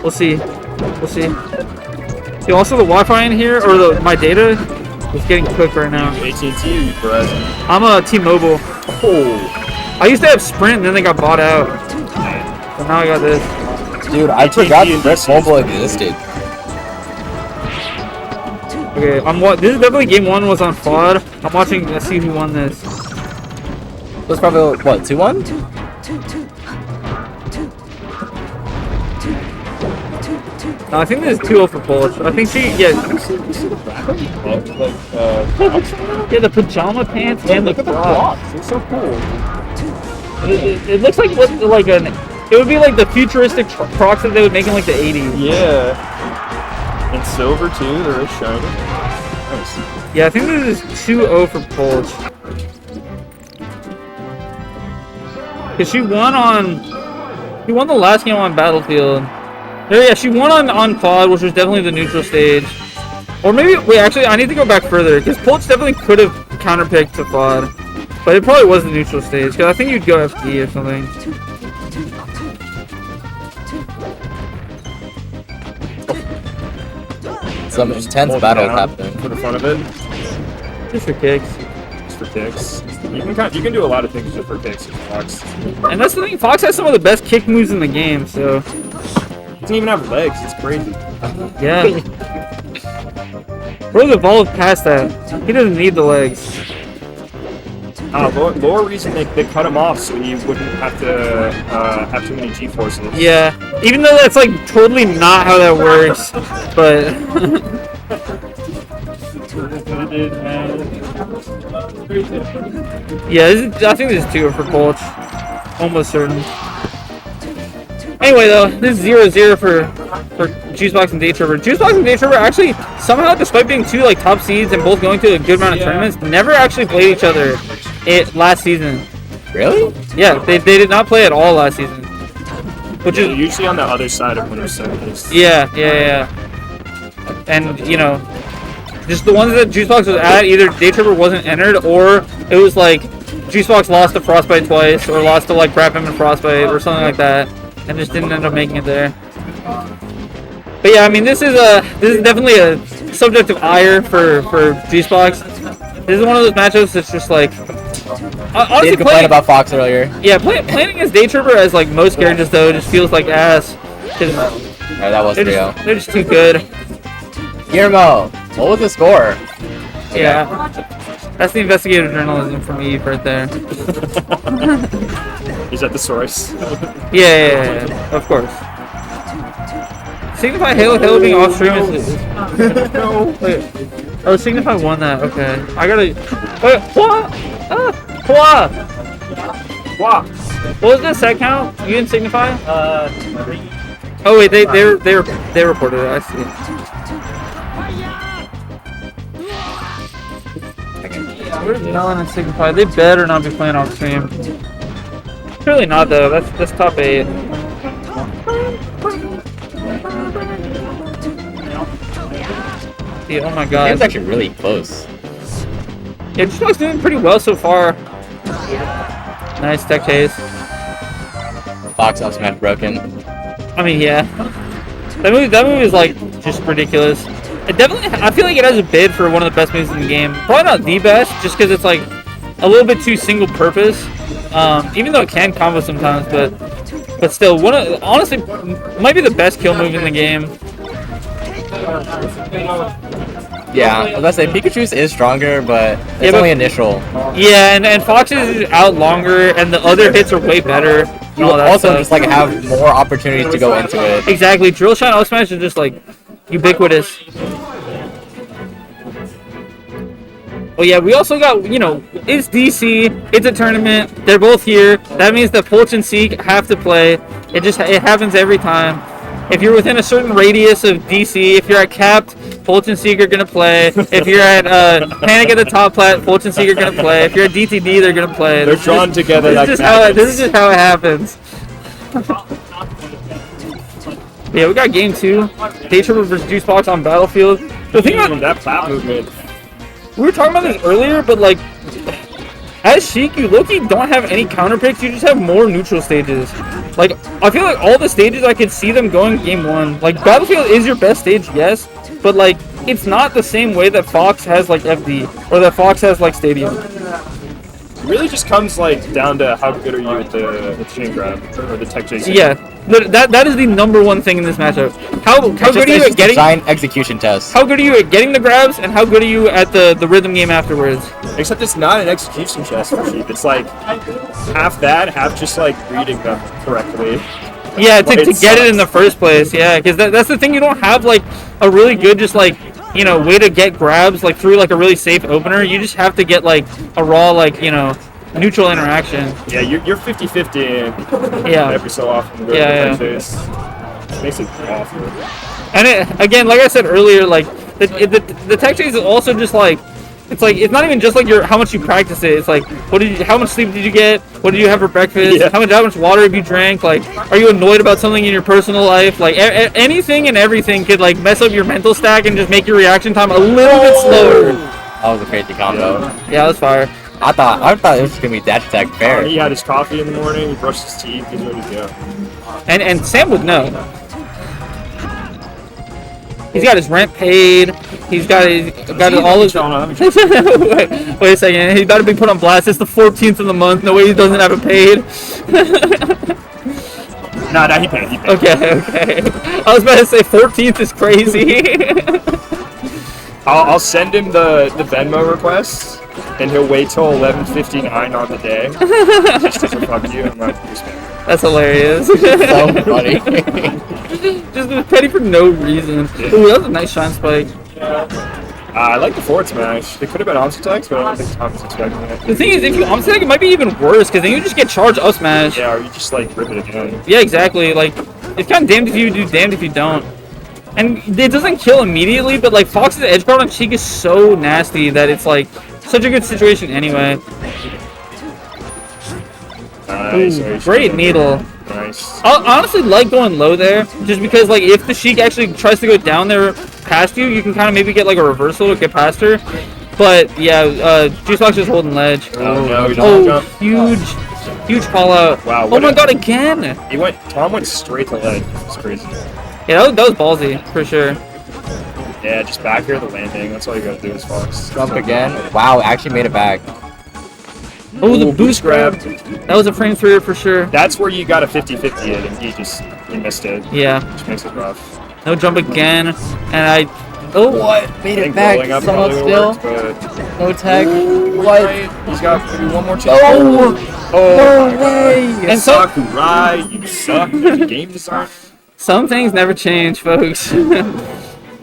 We'll see. See, also the Wi-Fi in here, or my data, is getting cooked right now. AT&T or Verizon? I'm a T-Mobile. Oh. I used to have Sprint, and then they got bought out. So now I got this. Dude, I forgot Sprint Mobile existed. Okay, this is definitely game 1 was on FOD. I'm watching, let's see who won this. It was probably, what, 2-1? No, I think this is 2-0 for Polish. I think yeah, the pajama pants and the Crocs. It's so cool. It looks like it would be like the futuristic Crocs that they would make in like the 80s. Yeah. And silver too, they're shiny. Nice. Yeah, I think this is 2-0 for Polish. Cause she won the last game on Battlefield. Yeah, she won on FOD, which was definitely the neutral stage. Or maybe, wait, actually, I need to go back further, because Polish definitely could have counterpicked to FOD. But it probably was the neutral stage, because I think you'd go FD or something. Some intense battle happening. For the fun of it. Just for kicks. Just for kicks. You can do a lot of things just for kicks with Fox. And that's the thing, Fox has some of the best kick moves in the game, so... He doesn't even have legs, it's crazy. Yeah. Bro's evolved past that. He doesn't need the legs. Lore reason they cut him off so he wouldn't have to have too many G-forces. Yeah, even though that's like totally not how that works, but. Yeah, I think this is 2 for Colch. Almost certain. Anyway, though, this is 0-0 for Juicebox and DayTripper. Juicebox and DayTripper actually, somehow, despite being 2 like top seeds and both going to a good amount of tournaments, never actually played each other last season. Really? Yeah, they did not play at all last season. Which is usually on the other side of winter circles. Yeah. And, you know, just the ones that Juicebox was at, either DayTripper wasn't entered, or it was like Juicebox lost to Frostbyte twice, or lost to like RapMonster and Frostbyte, or something like that, and just didn't end up making it there. But yeah, I mean, this is definitely a subject of ire for Juicebox. This is one of those matchups that's just like. Honestly, did complain about Fox earlier. Yeah, playing against DayTripper as like most characters though just feels like ass. Yeah, that was real. They're just too good. Guillermo, what was the score? Yeah, that's the investigative journalism from Eve right there. Is that the source? Yeah, of course. Signify Halo being off stream is. No. Wait. Oh, Signify won that. Okay, I gotta. Wait, what? What? What? What was the set count? You didn't Signify? Oh wait, they reported it. I see. Where's Melen and Signify? They better not be playing off stream. Surely not though. That's top 8. Yeah, oh my god. It's actually really close. Yeah, Juicebox doing pretty well so far. Nice tech chase. Fox up smash broken. I mean, yeah. That movie is like just ridiculous. It definitely, I feel like it has a bid for one of the best moves in the game. Probably not the best, just because it's like a little bit too single purpose. Even though it can combo sometimes, but still, honestly, might be the best kill move in the game. Yeah, I was about to say Pikachu's is stronger, but it's only initial. Yeah, and Fox's is out longer, and the other hits are way better. You also just like have more opportunities to go into it. Exactly, Drill Shot Up Smash is just like ubiquitous. Oh yeah, we also got, you know, it's DC, it's a tournament, they're both here. That means that Polch and Seek have to play. It happens every time. If you're within a certain radius of DC, if you're at Capped, Polch and Seek are going to play. If you're at Panic at the top plat, Polch and Seek are going to play. If you're at DTD, they're going to play. They're drawn together like this is just how it happens. Yeah, we got game 2. DayTripper versus Juicebox on Battlefield. The thing about that plat movement. We were talking about this earlier, but like, as Sheik, you low-key don't have any counter picks, you just have more neutral stages. Like, I feel like all the stages I could see them going game 1. Like, Battlefield is your best stage, yes, but like, it's not the same way that Fox has like FD, or that Fox has like Stadium. It really just comes like down to how good are you at the chain grab, or the tech chase. Yeah, that is the #1 thing in this matchup. How good are you at getting giant execution test? How good are you at getting the grabs, and how good are you at the rhythm game afterwards? Except it's not an execution chest for Sheep. It's like half that, half just like reading them correctly. Yeah, to get it in the first place. Yeah, because that's the thing. You don't have like a really good just like, you know, way to get grabs like through like a really safe opener. You just have to get like a raw like, you know, neutral interaction. Yeah, you're 50-50 yeah. every so often. Yeah. It makes it awful. And again, like I said earlier, like the tech chase is also just like, it's not even just like how much you practice it. It's like, how much sleep did you get? What did you have for breakfast? Yeah. How much water have you drank? Like, are you annoyed about something in your personal life? Like, anything and everything could like mess up your mental stack and just make your reaction time a little bit slower. That was a crazy combo. Yeah, that's fire. I thought it was gonna be dash attack fair. He had his coffee in the morning. He brushed his teeth. He's ready to go. And Sam would know. He's got his rent paid. He's got all his. Wait a second. He's about to be put on blast. It's the 14th of the month. No way he doesn't have it paid. No, he paid. Okay. I was about to say 14th is crazy. I'll send him the Venmo request. and he'll wait till 11:59 on the day. Just as a fuck you, I'm like, respect. That's hilarious. So funny. Just petty for no reason. Ooh, that was a nice shine spike. I like the forward smash. They could have been opposite attacks, but I don't think Tom was expecting it. The thing is, if you omni attack, it might be even worse, because then you just get charged up smash. Yeah, or you just like rip it again. Yeah, exactly. Like, it's kind of damned if you do, damned if you don't. And it doesn't kill immediately, but like Fox's edge guard on Cheek is so nasty that it's like such a good situation anyway. Nice. Ooh, great needle. Nice. I honestly like going low there, just because like if the Sheik actually tries to go down there past you, you can kind of maybe get like a reversal to get past her. But yeah, Juicebox is holding ledge. Oh no, he Oh, jump. huge call out. Wow. Oh my god, again. Tom went straight to ledge. It's crazy. Yeah, that was ballsy for sure. Yeah, just back here at the landing. That's all you gotta do is Fox. Jump again. Wow, actually made it back. Oh, the boost grab. That was a frame through for sure. That's where you got a 50-50 it, and he missed it. Yeah. Which makes it rough. No jump again, and I. Oh, what? Made it back. Someone still. No tag. What? He's got maybe one more chance. Oh! Oh! No way! And Sakurai, you suck. Game design. Some things never change, folks.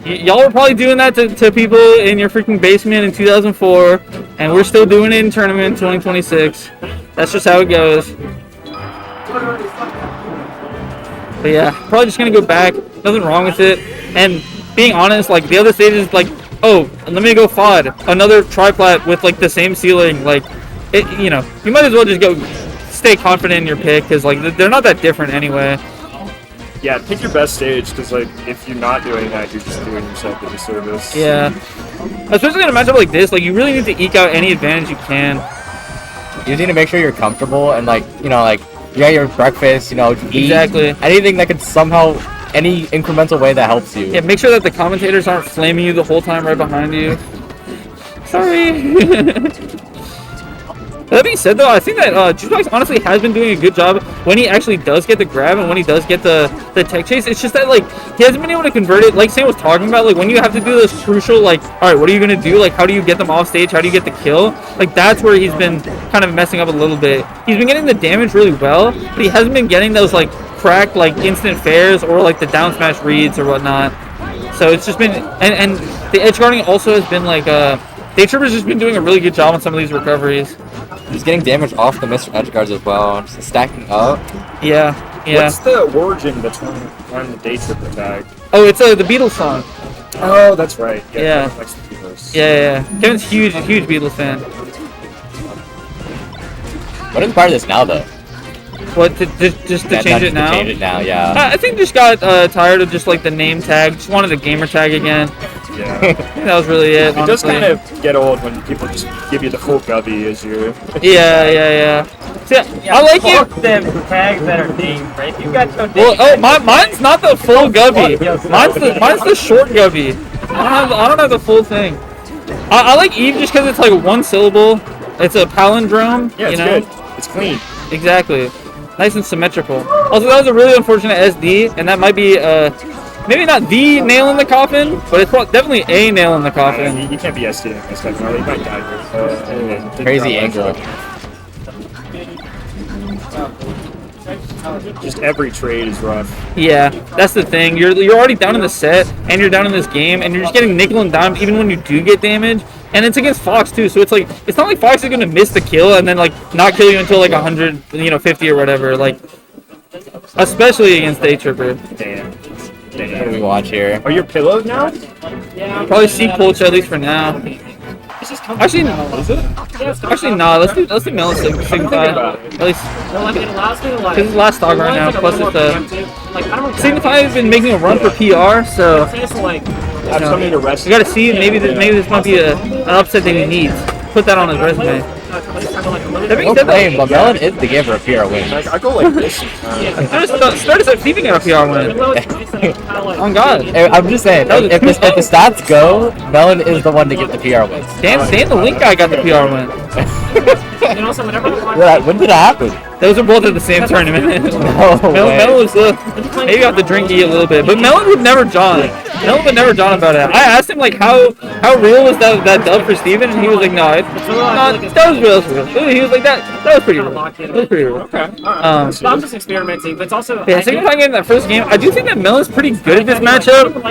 Y'all were probably doing that to people in your freaking basement in 2004, and we're still doing it in tournament 2026. That's just how it goes. But yeah, probably just gonna go back. Nothing wrong with it. And being honest, like the other stage is like, oh, let me go FOD. Another triplat with like the same ceiling. Like, it, you know, you might as well just go stay confident in your pick because like they're not that different anyway. Yeah, pick your best stage, because like if you're not doing that, you're just doing yourself a disservice. Yeah, especially in a matchup like this, like you really need to eke out any advantage you can. You need to make sure you're comfortable and like, you know, like you got your breakfast, you know, eat Exactly. anything that could somehow, any incremental way that helps you. Yeah, make sure that the commentators aren't flaming you the whole time right behind you. Sorry. That being said, though, I think that Juicebox honestly has been doing a good job when he actually does get the grab and when he does get the tech chase. It's just that, like, he hasn't been able to convert it. Like Sam was talking about, like, when you have to do this crucial, like, all right, what are you going to do? Like, how do you get them off stage? How do you get the kill? Like, that's where he's been kind of messing up a little bit. He's been getting the damage really well, but he hasn't been getting those, like, cracked, like, instant fares or, like, the down smash reads or whatnot. So it's just been, and the edge guarding also has been, like, DayTripper's just been doing a really good job on some of these recoveries. He's getting damage off the Mr. Edge guards as well, just stacking up. Yeah. What's the origin between the DayTripper tag? Oh, it's the Beatles song. Oh, that's right. Yeah. Kevin likes the Beatles. Yeah. Kevin's huge Beatles fan. What is part of this now, though? What, just to change it now? To change it now, yeah. I think just got tired of just like the name tag. Just wanted a gamer tag again. Yeah. I think that was really it. It does honestly. kind of get old when people just give you the full gubby as your. Yeah. See, I like it. them tags that are named, right? You got your Well, mine's not the full gubby. Mine's the short gubby. I don't have the full thing. I like Eve just because it's like one syllable. It's a palindrome. Yeah, it's you know? good. It's clean. Exactly. Nice and symmetrical. Also, that was a really unfortunate SD, and that might be maybe not the nail in the coffin, but it's definitely a nail in the coffin. You can't be SDing this guy. No, he might die here. Crazy angle. Just every trade is rough. Yeah, that's the thing. You're already down in the set, and you're down in this game, and you're just getting nickel and dime even when you do get damage. And it's against Fox too, so it's like it's not like Fox is gonna miss the kill and then like not kill you until like 100, 50 or whatever. Like, especially against DayTripper. Damn. What do we watch here? Are you pillowed now? Yeah. Probably C Pulch at least for now. Actually, is it? Actually, no. Let's do Melen Signify. At least because it's last stock right now. Plus, it's Signify has been making a run for PR, so Have somebody to rest. we gotta see. Maybe this might be an upset that he needs. Put that on his resume. That being said, Blame, but Melen is the game for a PR win. I go like this. Started at Thieving got a PR win. On God. I'm just saying, if the stats go, Melen is the one to get the PR wins. Dan the Link guy got the PR win. and also whenever I watch... When did it happen? Those are both at the same tournament. Melen was maybe off the drinky a little bit, but Melen would never John. Melen would never John about it. I asked him like how real was that dub for Steven, and he was like, no, that was real. He was like that was pretty real. That was pretty real. Okay. So I'm just experimenting, but it's also... Yeah, second time getting that first game, I do think that Melen's pretty good at this matchup.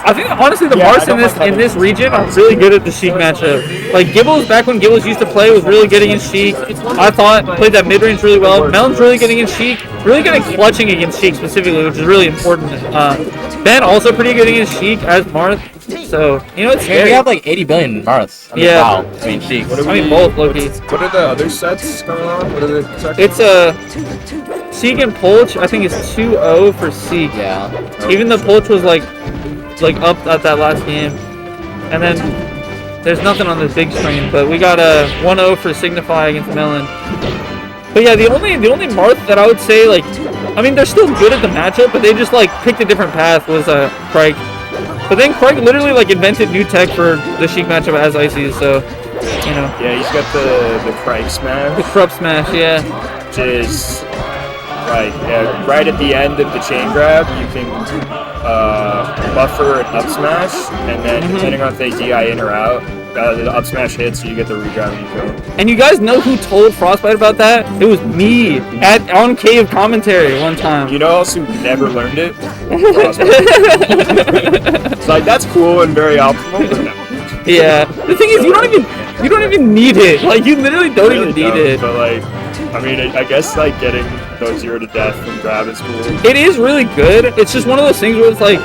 I think honestly the Mars in this region are really good at the Sheik matchup. Like Gibbles, back when Gibbles used to play, was really good against Sheik. I thought played that mid range really well. Melen's really good against Sheik, really good at clutching against Sheik specifically, which is really important. Ben also pretty good against Sheik as Marth. So you know it's scary. We have like 80 billion Marths. Yeah. I mean Sheik. Both Loki. What are the other sets going on? What are the sections? It's Sheik and Polch. I think it's 2-0 for Sheik. Yeah. Even the Polch was like up at that last game, and then there's nothing on this big screen, but we got a 1-0 for Signify against Melen. But yeah, the only Marth that I would say, like, I mean they're still good at the matchup, but they just like picked a different path, was Crike. But then Crike literally like invented new tech for the Sheik matchup as Icy, so you know. Yeah, he's got the Crike smash. The Krupp smash, yeah. Which is like right at the end of the chain grab, you can buffer an up smash, and then depending on if they DI in or out, the up smash hits, so you get the regrab and you go. And you guys know who told Frostbyte about that? It was me on Cave commentary one time. You know else who never learned it? It's like that's cool and very optimal, but no. Yeah. The thing is, you don't even need it. Like you literally don't even need it. But like, I mean, I guess like getting those 0 to death from grab is cool. It is really good. It's just one of those things where it's like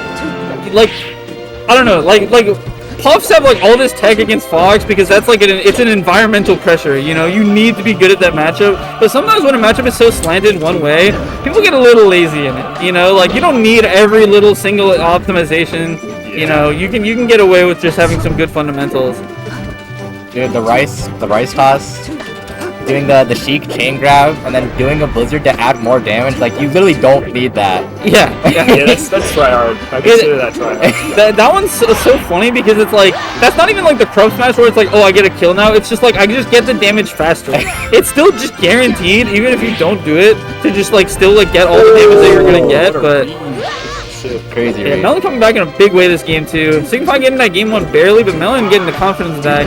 I don't know, like Puffs have like all this tech against Fox because that's like it's an environmental pressure, you know. You need to be good at that matchup. But sometimes when a matchup is so slanted one way, people get a little lazy in it, you know. Like you don't need every little single optimization. You know, you can get away with just having some good fundamentals. Dude, the rice toss, doing the Sheik chain grab, and then doing a blizzard to add more damage. Like you literally don't need that. Yeah, yeah, that's try hard. I consider that try hard. That one's so funny because it's like that's not even like the Krupp smash where it's like, oh, I get a kill now. It's just like I just get the damage faster. It's still just guaranteed, even if you don't do it, to just like still like get all the damage that you're gonna get. But crazy. Yeah, Melen coming back in a big way this game too. Signify getting that game 1 barely, but Melen getting the confidence back.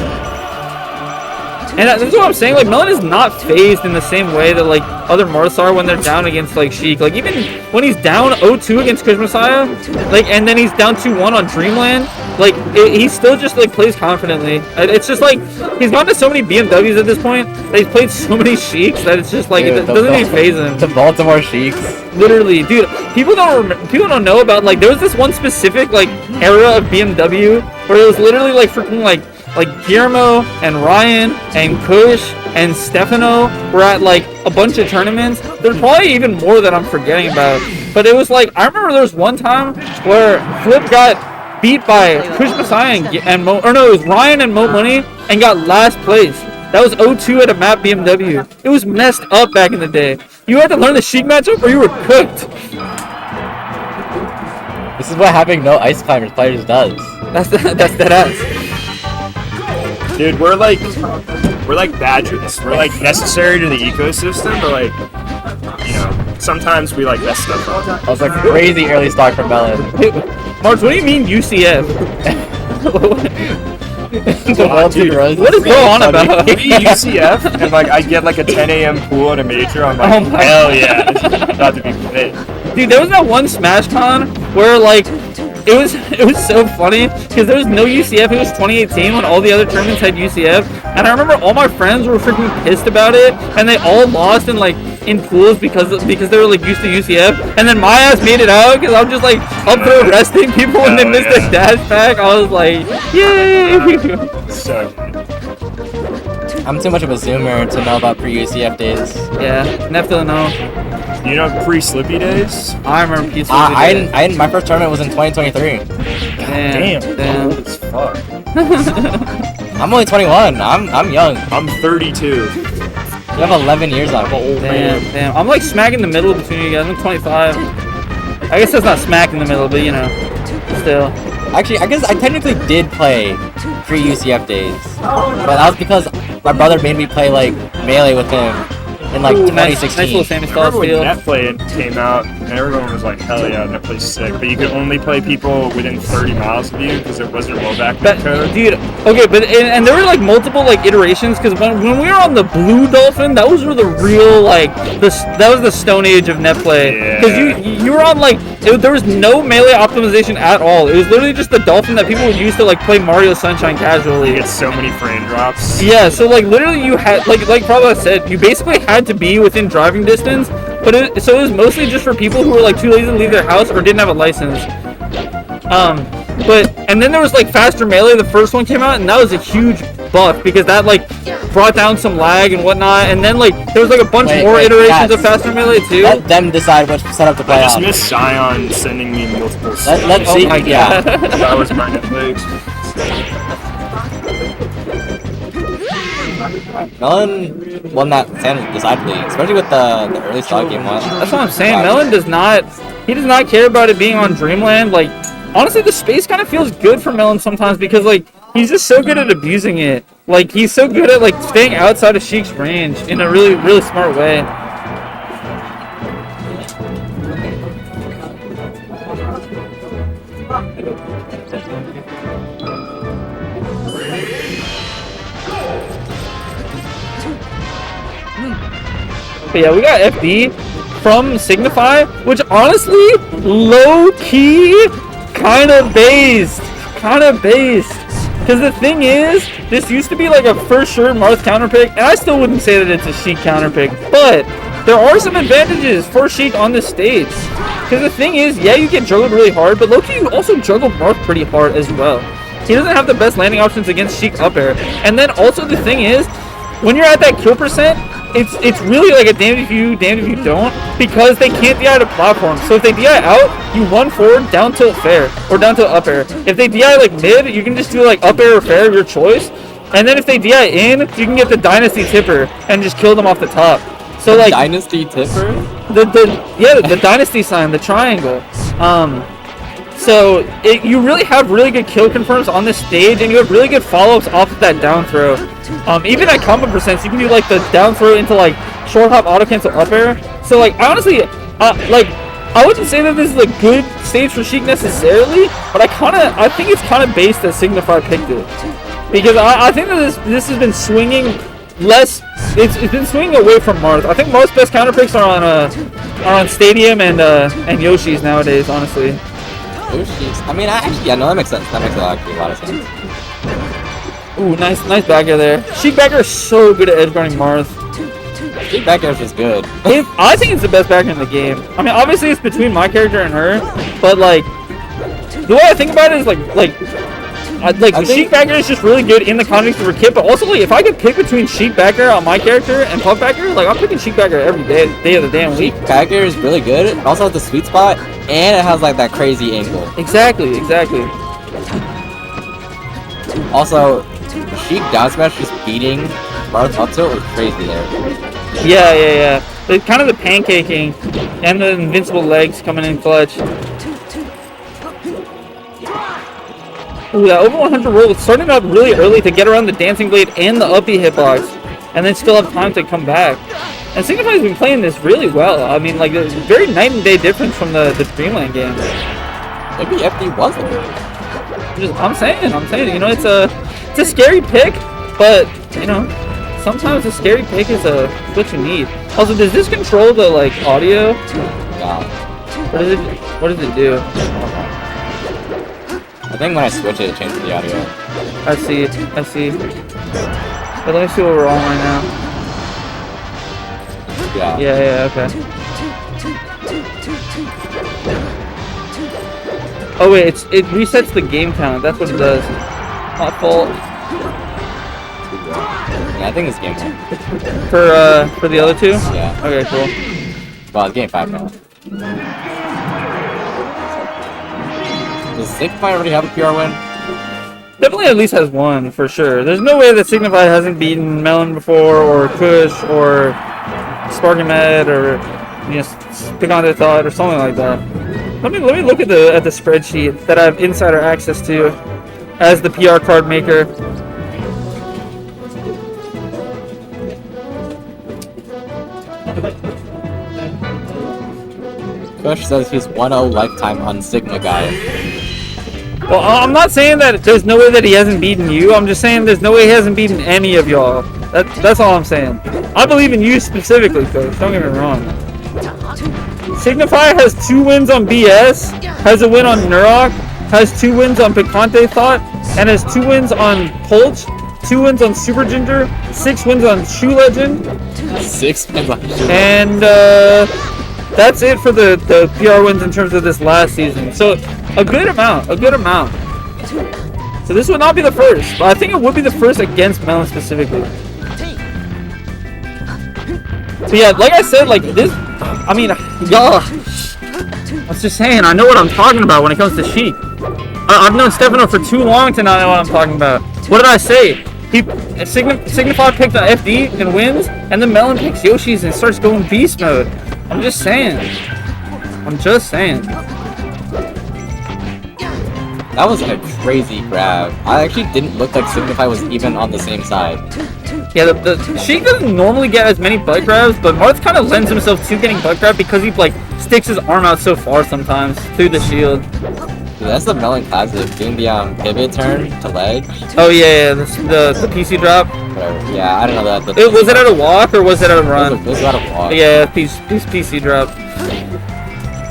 And that's what I'm saying, like, Melen is not phased in the same way that, like, other Marths are when they're down against, like, Sheik. Like, even when he's down 0-2 against Kush Messiah, like, and then he's down 2-1 on Dreamland, like, he still just, like, plays confidently. It's just, like, he's gone to so many BMWs at this point that he's played so many Sheiks that it's just, like, it doesn't even phase him. The Baltimore Sheiks. Literally, dude, people don't know about, like, there was this one specific, like, era of BMW where it was literally, like, freaking, like Guillermo and Ryan and Kush and Stefano were at like a bunch of tournaments. There's probably even more that I'm forgetting about. But it was like, I remember there was one time where Flip got beat by Kush Messiah and it was Ryan and Mo Money and got last place. That was 0-2 at a map BMW. It was messed up back in the day. You had to learn the Sheik matchup or you were cooked. This is what having no Ice Climbers players does. That's dead ass. Dude, we're like badgers. We're like necessary to the ecosystem, but like, you know, sometimes we like mess stuff up. I was like crazy early stock from Melen. Mark, what do you mean UCF? Dude, what is going on about? Give me UCF and like I get like a 10 a.m. pool at a major. I'm like, hell yeah, this is about to be great. Dude, there was that one Smash Con where like it was so funny because there was no UCF. It was 2018 when all the other tournaments had UCF, and I remember all my friends were freaking pissed about it, and they all lost in pools because they were like used to UCF, and then my ass made it out because I'm just like up there arresting people when they missed their dash back. I was like, yay! So I'm too much of a zoomer to know about pre-UCF days. Yeah, Nephilim know. You know pre-Slippy days? I remember pre-Slippy days. My first tournament was in 2023. Damn. Old as fuck. I'm only 21. I'm young. I'm 32. You have 11 years on me. Damn. I'm like smack in the middle between you guys. I'm 25. I guess that's not smack in the middle, but you know, still. Actually, I guess I technically did play pre-UCF days, but that was because my brother made me play like Melee with him in like Ooh, nice 2016. little Sammy I remember when Style Netplay came out, and everyone was like, hell yeah, Netplay's sick. But you could only play people within 30 miles of you because it wasn't rollback code. Dude, okay, but and there were like multiple like iterations because when we were on the Blue Dolphin, that was the real like that was the Stone Age of Netplay because you were on like there was no melee optimization at all. It was literally just the Dolphin that people would use to like play Mario Sunshine casually. You get so many frame drops. Yeah, so like literally you had like Frostbyte said, you basically had to be within driving distance, but it was mostly just for people who were like too lazy to leave their house or didn't have a license. And then there was like Faster Melee, the first one came out, and that was a huge buff because that like brought down some lag and whatnot, and then like there was like a bunch more iterations of Faster Melee too. Let them decide which setup to play I just on. miss Scion sending me multiple Let's see. my God. That was my Netflix. Melen won that decidedly, especially with the early start game one. That's what I'm saying. Melen does not care about it being on Dreamland. Like, honestly, the space kind of feels good for Melen sometimes because, like, he's just so good at abusing it. Like, he's so good at, like, staying outside of Sheik's range in a really, really smart way. But yeah, we got FD from Signify, which honestly, low-key, kind of based. Because the thing is, this used to be like a for sure Marth counterpick, and I still wouldn't say that it's a Sheik counterpick, but there are some advantages for Sheik on this stage. Because the thing is, yeah, you get juggled really hard, but low-key, you also juggle Marth pretty hard as well. He doesn't have the best landing options against Sheik up air. And then also the thing is, when you're at that kill percent, it's really like a damned if you don't, because they can't DI to platform. So if they DI out, you run forward, down tilt fair, or down tilt up air. If they DI like mid, you can just do like up air or fair, your choice. And then if they DI in, you can get the Dynasty Tipper and just kill them off the top. So like Dynasty Tipper? The Dynasty sign, the triangle. So you really have really good kill confirms on this stage, and you have really good follow-ups off of that down throw. Even at combo percents, you can do like the down throw into like short hop auto cancel up air. So like honestly, I wouldn't say that this is a good stage for Sheik necessarily, but I think it's kind of based that Signify picked it because I think that this has been swinging less. It's been swinging away from Marth. I think most best counter picks are on Stadium and Yoshi's nowadays. Honestly. Yoshi's. I mean, no, that makes sense. That makes a lot of sense. Ooh, nice back air there. Sheik back air is so good at edge guarding Marth. Sheik back air is just good. I think it's the best back air in the game. I mean, obviously it's between my character and her, but like the way I think about it is like Sheik back air is just really good in the context of her kit, but also like if I could pick between Sheik back air on my character and Puff back air, like I'm picking Sheik back air every day of the damn week. Sheik back air is really good. It also has the sweet spot, and it has like that crazy angle. Exactly. Also, Sheik down smash just beating Marth up tilt was crazy there. Yeah. It's kind of the pancaking and the invincible legs coming in clutch. Ooh, that over 100 roll is starting out really early to get around the Dancing Blade and the uppy hitbox, and then still have time to come back. And Signify's been playing this really well. I mean, like, it's very night and day difference from the Dreamland game. Maybe FD wasn't. I'm saying, you know, it's a scary pick, but, you know, sometimes a scary pick is what you need. Also, does this control the, like, audio? Yeah. What does it do? I think when I switch it changes the audio. I see. But let me see what we're on right now. Yeah, okay. Oh wait, it resets the game count. That's what it does. My fault. Yeah, I think it's game count. For the other two? Yeah. Okay, cool. Well, it's game 5 now. Does Signify already have a PR win? Definitely at least has one, for sure. There's no way that Signify hasn't beaten Melen before, or Kush, or Sparking Med, or Pick on Their Thought, or something like that. Let me look at the spreadsheet that I have insider access to as the PR card maker. Crush says he's 1-0 lifetime on Sigma guy. Well, I'm not saying that there's no way that he hasn't beaten you. I'm just saying there's no way he hasn't beaten any of y'all. That's all I'm saying. I believe in you specifically, Coach. Don't get me wrong. Signify has 2 wins on BS, has a win on Nurok, has 2 wins on Picante Thought, and has 2 wins on Pulch, 2 wins on Super Ginger, 6 wins on Shoe Legend. 6 wins on Shoe Legend. And that's it for the PR wins in terms of this last season. So a good amount. So this would not be the first, but I think it would be the first against Melen specifically. But yeah, like I said, like this, I mean, y'all, I was just saying, I know what I'm talking about when it comes to Sheik. I've known Stefano for too long to not know what I'm talking about. What did I say? Signify picked an FD and wins, and then Melen picks Yoshi's and starts going beast mode. I'm just saying. That was a crazy grab. I actually didn't look like Signify was even on the same side. Yeah, the Sheik doesn't normally get as many butt grabs, but Marth kind of lends himself to getting butt grab because he like sticks his arm out so far sometimes through the shield. Dude, that's the Melen classic, doing the pivot turn to ledge. Oh yeah, the PC drop. Whatever. Yeah, I don't know that. Was it at a walk or was it at a run? It was at a walk. Yeah, PC drop.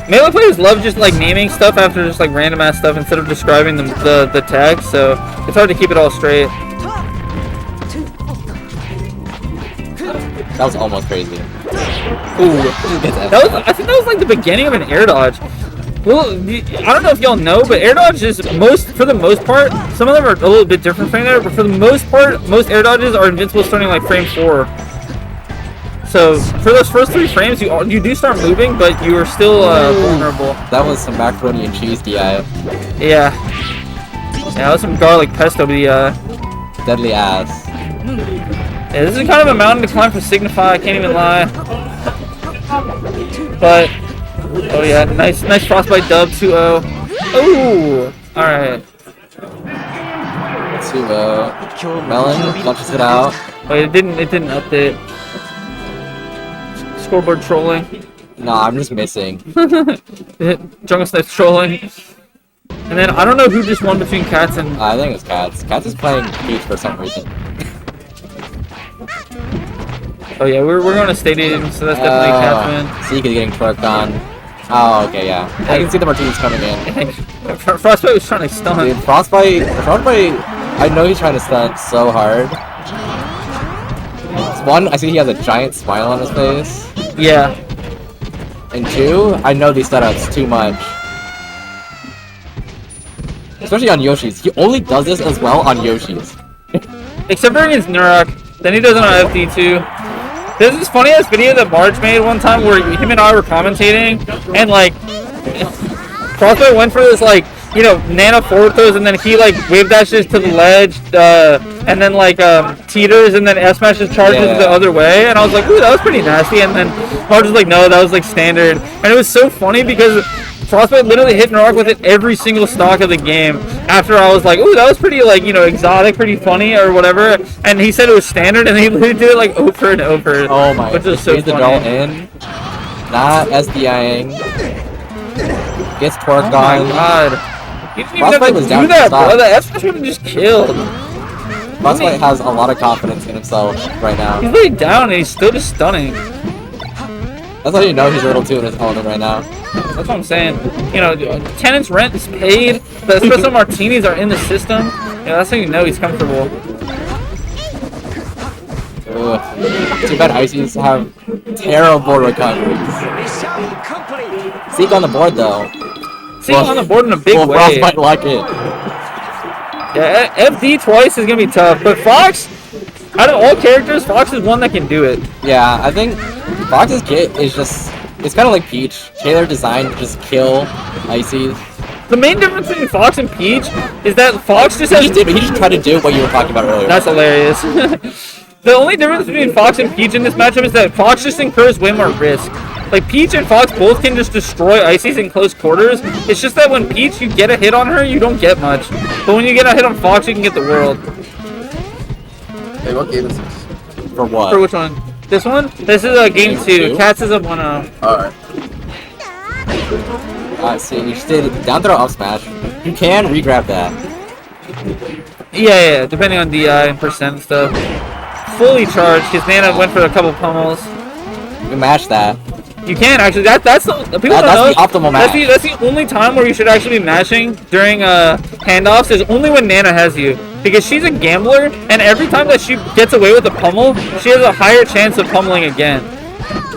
Melee players love just like naming stuff after just like random ass stuff instead of describing the text, so it's hard to keep it all straight. That was almost crazy. Ooh, I think that was like the beginning of an air dodge. Well, I don't know if y'all know, but air dodge is for the most part, some of them are a little bit different from there, but for the most part, most air dodges are invincible starting like frame 4. So for those first 3 frames, you do start moving, but you are still vulnerable. That was some macaroni and cheese DI. Yeah, that was some garlic pesto DI. Deadly ass. Yeah, this is kind of a mountain to climb for Signify, I can't even lie. But, oh yeah, nice Frostbyte dub, 2-0. Ooh, alright. 2-0. Melen punches it out. Wait, it didn't update. Scoreboard trolling. Nah, I'm just missing. Jungle Snipe's trolling. And then, I don't know who just won between Cats and... I think it's Cats. Cats is playing Peach for some reason. Oh yeah, we're going to Stadium, so that's definitely Cats win. Zeke is getting twerked on. Oh, okay, yeah. I can see the Martinis coming in. Frostbyte was trying to stun. Dude, Frostbyte, I know he's trying to stun so hard. One, I see he has a giant smile on his face. Yeah. And 2, I know these setups too much. Especially on Yoshi's. He only does this as well on Yoshi's. Except for against Nurok. Then he does it on FD too. There's this funny ass video that Marge made one time where him and I were commentating, and like Frostbyte went for this like, you know, nano forward throws, and then he like wave dashes to the ledge, and then like teeters, and then F smashes charges the other way, and I was like, ooh, that was pretty nasty. And then Marge was like, no, that was like standard, and it was so funny because Frostbyte literally hit Nurok with it every single stock of the game. After I was like, ooh, that was pretty, like, you know, exotic, pretty funny, or whatever. And he said it was standard, and he literally did it, like, over and over. Oh my god. Which was so funny. The draw in. Not SDIing. Gets twerked on. Oh my god. You didn't even Frostbyte have was to down do to that, stop. bro. That F-smash would have just killed. Frostbyte has a lot of confidence in himself right now. He's laid down, and he's still just stunning. That's how you know he's a little too in his element right now. That's what I'm saying. You know, tenant's rent is paid. The espresso martinis are in the system. Yeah, that's how you know he's comfortable. Ugh. Too bad Ices have terrible recoveries. Zeke on the board though. Zeke on the board in a big way. Frostbyte like it. Yeah, FD twice is gonna be tough, but Fox, out of all characters, Fox is one that can do it. Yeah, I think Fox's kit is just, it's kind of like Peach. Taylor designed to just kill Ices. The main difference between Fox and Peach is that Fox just has... He just tried to do what you were talking about earlier. That's hilarious. The only difference between Fox and Peach in this matchup is that Fox just incurs way more risk. Like, Peach and Fox both can just destroy Ices in close quarters. It's just that when Peach, you get a hit on her, you don't get much. But when you get a hit on Fox, you can get the world. Hey, what game is this? For what? For which one? This one? This is game 2. Cats is up 1-0. Alright. See, you just did down throw up smash. You can re-grab that. Yeah, depending on DI and percent and stuff. Fully charged, because Nana went for a couple pummels. You can mash that. You can actually. That's the people don't that's know. the optimal mash. That's the only time where you should actually be mashing during handoffs is only when Nana has you, because she's a gambler, and every time that she gets away with a pummel, she has a higher chance of pummeling again.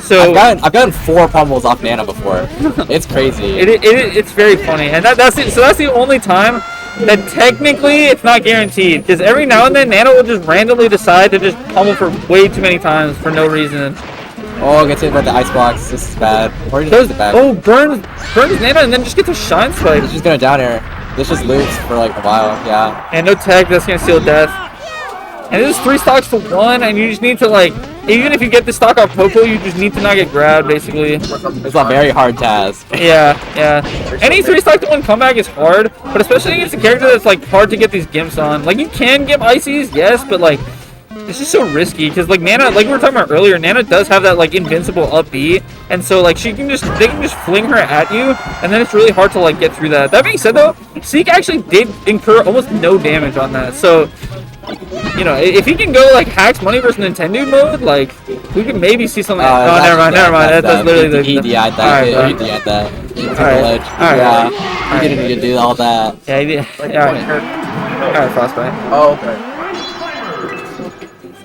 So I've gotten 4 pummels off Nana before. It's crazy. It's very funny, and that's it. So that's the only time that technically it's not guaranteed, because every now and then Nana will just randomly decide to just pummel for way too many times for no reason. Oh, gets hit by the icebox. This is bad. Or he just bad. Oh, burns Nana and then just gets a shine spike. She's gonna down air. This just loops for like a while, yeah. And no tag, that's gonna seal death. And this is 3 stocks to 1, and you just need to like, even if you get the stock off Popo, you just need to not get grabbed, basically. It's a very hard task. Yeah. Any 3 stock to 1 comeback is hard, but especially against a character that's like hard to get these gimps on. Like you can gimp ices, yes, but like it's just so risky, because like Nana, like we were talking about earlier, Nana does have that like invincible up B, and so like they can just fling her at you, and then it's really hard to like get through that. That being said though, Seek actually did incur almost no damage on that, so you know, if he can go like Hacks Money versus Nintendo mode, like we could maybe see something. Oh, never mind. That's literally the. He DI'd that. He DI'd that. He took the ledge. Yeah. He didn't need to do all that. Yeah, he did. Alright, Frostbyte. Oh, okay.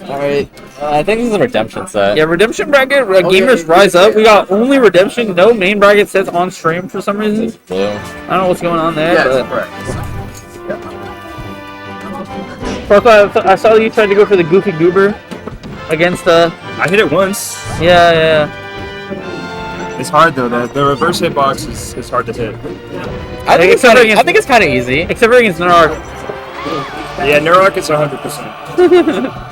Alright. I think this is a redemption set. Yeah, redemption bracket. Gamers rise up. We got only redemption, no main bracket sets on stream for some reason. Blue. I don't know what's going on there. Yeah, but... correct. Frostbyte, I saw you tried to go for the Goofy Goober against I hit it once. Yeah. It's hard though. The reverse hitbox is hard to hit. I think it's kind of easy. Except for against Narark. Yeah, Narark is 100%.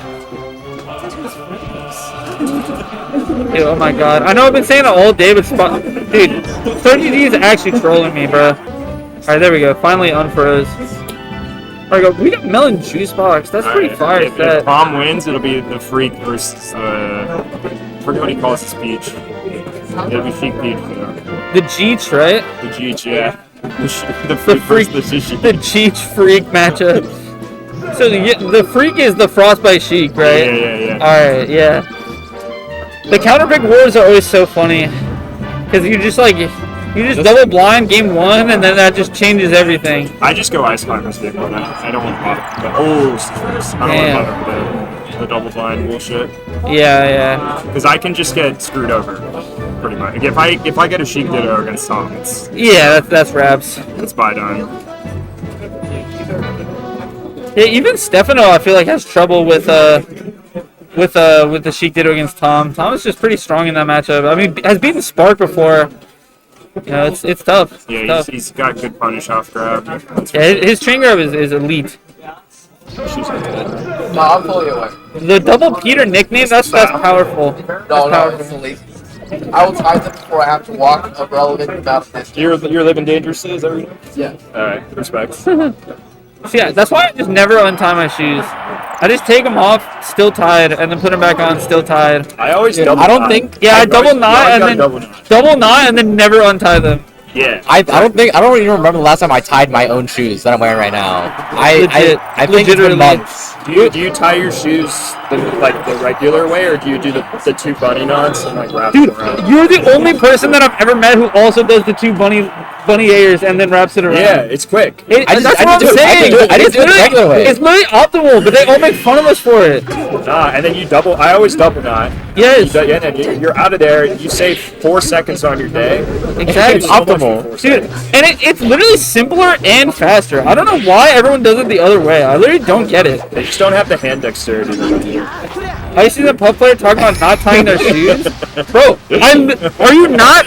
Dude, oh my god. I know I've been saying it all day, but dude, 30D is actually trolling me, bro. Alright, there we go. Finally unfroze. Alright, we got Melen Juicebox. That's pretty fire. If Prom wins, it'll be the Freak versus I forget what he calls this Peach. It'll be Freak Peach. The Jeech, right? The Jeech, yeah. The Freak versus the Jeech. The Jeech Freak matchup. So the Freak is the Frostbyte Sheik, right? Yeah. Alright, yeah. The counterpick wars are always so funny, because you just double blind game 1, and then that just changes everything. I just go Ice Climbers game 1. I don't want to bother. I don't want to bother with the double blind bullshit. Yeah. Because I can just get screwed over, pretty much. If I get a Sheik Ditto against Tom, it's that's Raps. It's by done. Yeah, even Stefano, I feel like, has trouble with the Sheik Ditto against Tom. Tom is just pretty strong in that matchup. I mean, has beaten Spark before. You know, it's tough. Yeah, he's got good punish off grab. Yeah, his chain grab is elite. No, I'm fully away. The double Peter nickname, that's powerful. No, it's elite. I will tie them before I have to walk a relevant amount of distance. You're living dangerously, is that what you're doing? Yeah. Alright, respect. So yeah, that's why I just never untie my shoes. I just take them off, still tied, and then put them back on, still tied. I always double knot. I double knot and then never untie them. Yeah. I don't even remember the last time I tied my own shoes that I'm wearing right now. I think it's been months. Do you tie your shoes the regular way, or do you do the 2 bunny knots and wrap Dude, it around? you're the only person that I've ever met who also does the 2 bunny airs and then wraps it around. Yeah, it's quick. That's what I'm saying. I just do it the regular way. It's literally optimal, but they all make fun of us for it. Nah, and then you double. I always double knot. Yes. And you're out of there. You save 4 seconds on your day. Exactly. So optimal, dude. And it's literally simpler and faster. I don't know why everyone does it the other way. I literally don't get it. They just don't have the hand dexterity. I see the pub player talking about not tying their shoes. Bro, are you not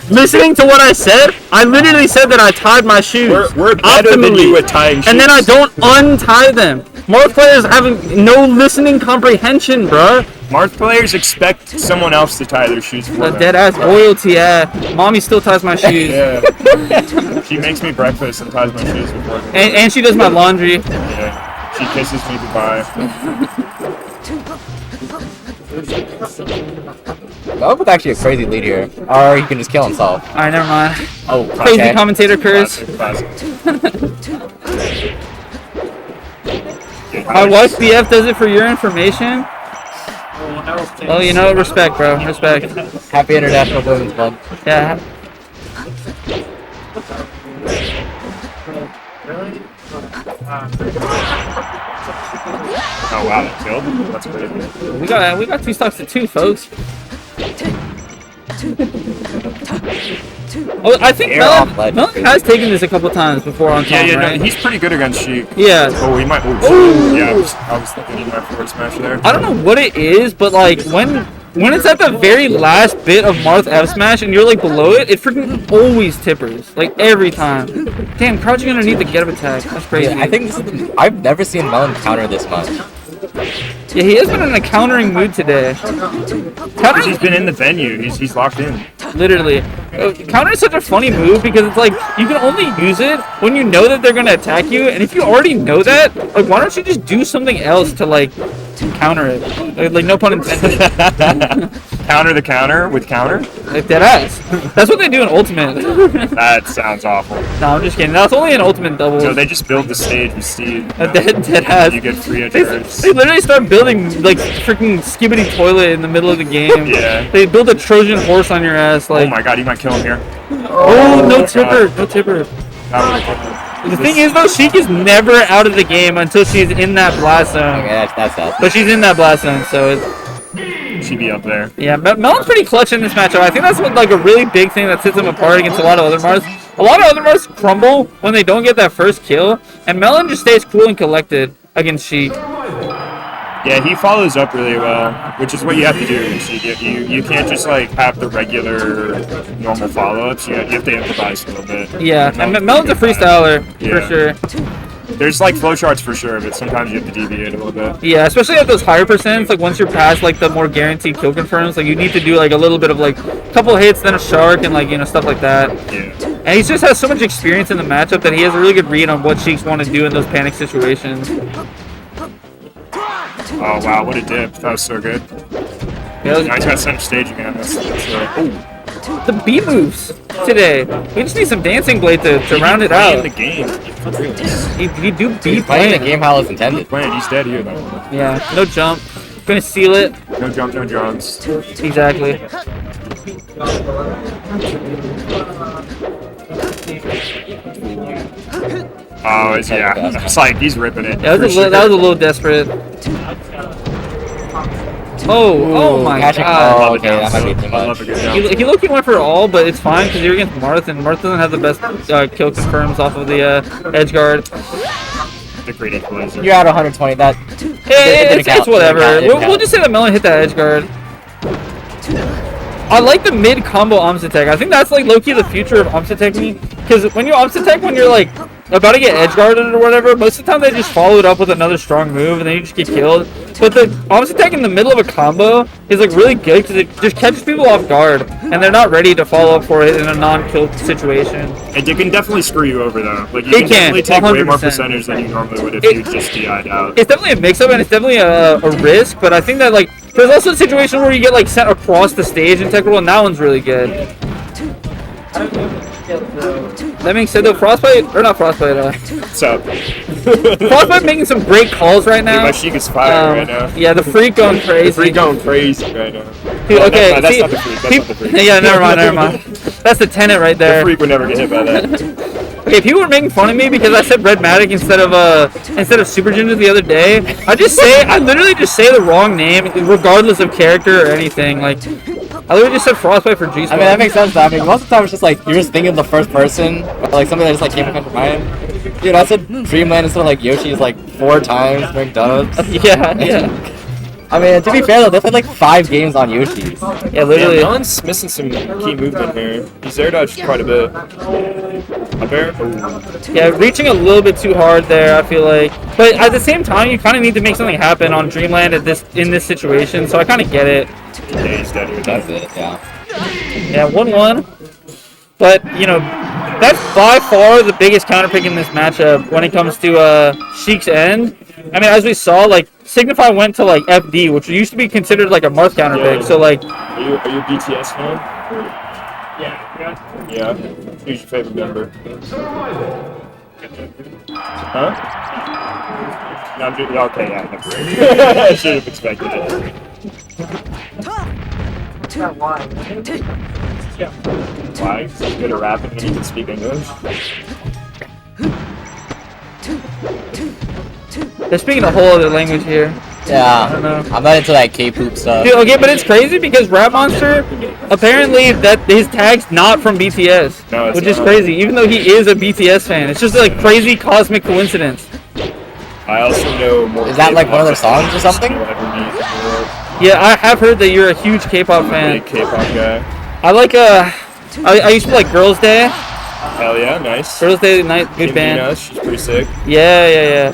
listening to what I said? I literally said that I tied my shoes. We're better than you at tying shoes. And then I don't untie them. Marth players have no listening comprehension, bruh. Marth players expect someone else to tie their shoes for them. Dead ass loyalty, yeah. Mommy still ties my shoes. Yeah. She makes me breakfast and ties my shoes before me. And she does my laundry. Yeah. She kisses me goodbye. Melon with actually a crazy lead here. Or he can just kill himself. Alright, never mind. Oh, Crazy okay. commentator curse. My wife BF does it for your information. Oh, you know, respect, bro. Respect. Happy International Women's Month. Yeah. Oh wow, that killed. That's crazy. We got 2 stocks to 2, folks. Oh, I think Melen has taken this a couple times before on Tom, Yeah, right? no, he's pretty good against Sheik. Yeah. Oh, he might. Oh, yeah, I was thinking he might forward smash there. I don't know what it is, but like when it's at the very last bit of Marth F smash and you're like below it, it freaking always tippers. Like every time. Damn, crouching underneath the get up attack. That's crazy. Yeah, I think I've never seen Melen counter this much. Yeah, he has been in a countering mood today. Because he's been in the venue. He's locked in. Literally. Counter is such a funny move because it's like you can only use it when you know that they're gonna attack you, and if you already know that, like why don't you just do something else to like counter it? Like no pun intended. Counter the counter with counter? Like dead ass. That's what they do in Ultimate. That sounds awful. No, I'm just kidding. That's only in Ultimate double. So they just build the stage with Steve. Dead ass. You get free adherence. They literally start building like freaking skibbity toilet in the middle of the game. Yeah. They build a Trojan horse on your ass. Like. Oh my god, he might kill him here. Oh, no God. tipper. No tipper. The thing is though, Sheik is never out of the game until she's in that blast zone. Okay, that's that. But she's in that blast zone, so it's. She'd be up there. Yeah, Melen's pretty clutch in this matchup. I think that's what, like a really big thing that sets him apart against a lot of other Mars. A lot of other Mars crumble when they don't get that first kill, and Melen just stays cool and collected against Sheik. Yeah, he follows up really well, which is what you have to do against Sheik. You can't just like have the regular normal follow-ups. You have to improvise a little bit. Yeah, and Melen's a freestyler for sure. There's like flowcharts for sure, but sometimes you have to deviate a little bit. Yeah, especially at those higher percents, like once you're past like the more guaranteed kill confirms, like you need to do like a little bit of like a couple hits, then a shark, and like, you know, stuff like that. Yeah. And he just has so much experience in the matchup that he has a really good read on what Sheiks want to do in those panic situations. Oh wow, what a dip. That was so good. Yeah, Now he's got center stage again. That's the B moves today. We just need some dancing blade to round it out. the game. He do B He's playing the game how it's intended. Playing, he's dead here though. Yeah, no jump. Gonna seal it. No jump, no jumps. Exactly. Oh, yeah. It's like he's ripping it. Yeah, that was a little desperate. Oh my god. Oh, okay, that might be too much. He looked, he went for all, but it's fine because you're against Marth, and Marth doesn't have the best kill confirms off of the edge guard. The great equalizer. You're at 120. That. It's whatever. We'll just say that Melen hit that edge guard. I like the mid combo Omsatech. I think that's like low-key the future of Omsatech me. Because when you Omsatech when you're like about to get edge guarded or whatever, most of the time they just follow it up with another strong move and then you just get killed. But the Omsatech in the middle of a combo is like really good because it just catches people off guard and they're not ready to follow up for it in a non-kill situation. And it can definitely screw you over though. Like you It can can, definitely take way more 100%. percentage than you normally would if you just DI'd out. It's definitely a mix-up and it's definitely a risk, but I think that like there's also a situation where you get like sent across the stage in Tech World, and that one's really good. That being said though, Frostbyte, or not Frostbyte, What's up? Frostbyte making some great calls right now. Dude, my Sheik is firing right now. Yeah, the freak going crazy. The freak going crazy right now. Dude, No, okay, that's see, not the freak. That's not the freak. Yeah, never mind. That's the tenant right there. The freak would never get hit by that. Okay, people were making fun of me because I said Redmatic instead of Super Ginger the other day. I literally just say the wrong name regardless of character or anything. Like, I literally just said Frostbyte for Juicebox. I mean, that makes sense. I mean, most of the time it's just like you're just thinking of the first person, or like something that just like came across your mind. Dude, I said Dreamland instead of like Yoshi's like 4 times during dubs. Yeah. I mean, to be fair though, they played like 5 games on Yoshi's. Yeah, literally. Yeah, Melen's missing some key movement here. He's air dodged quite a bit. Up air? Ooh. Yeah, reaching a little bit too hard there, I feel like. But at the same time, you kind of need to make something happen on Dreamland in this situation, so I kind of get it. Yeah, he's dead here. That's it, yeah. Yeah, 1-1. But, you know, that's by far the biggest counterpick in this matchup when it comes to Sheik's end. I mean, as we saw, like, Signify went to like FD, which used to be considered like a Marth counter pick. So like, are you a BTS fan? Yeah. Who's your favorite member? Huh? No, I'm just, okay, yeah, never mind. I should have expected it. Why? He's good at rapping and he can speak English. they're speaking a whole other language here. Yeah, I don't know. I'm not into that K-poop stuff. Dude, okay, but it's crazy because RapMonster, apparently that his tag's not from BTS, No, it's which is not. crazy. Even though he is a BTS fan, it's just like crazy cosmic coincidence. I also know more. Is that like one of their songs or something? Yeah, I have heard that you're a huge K-pop fan. Big K-pop guy. I like I used to like Girls' Day. Hell yeah, nice. Girls' Day night, good band. Nina, she's pretty sick. Yeah.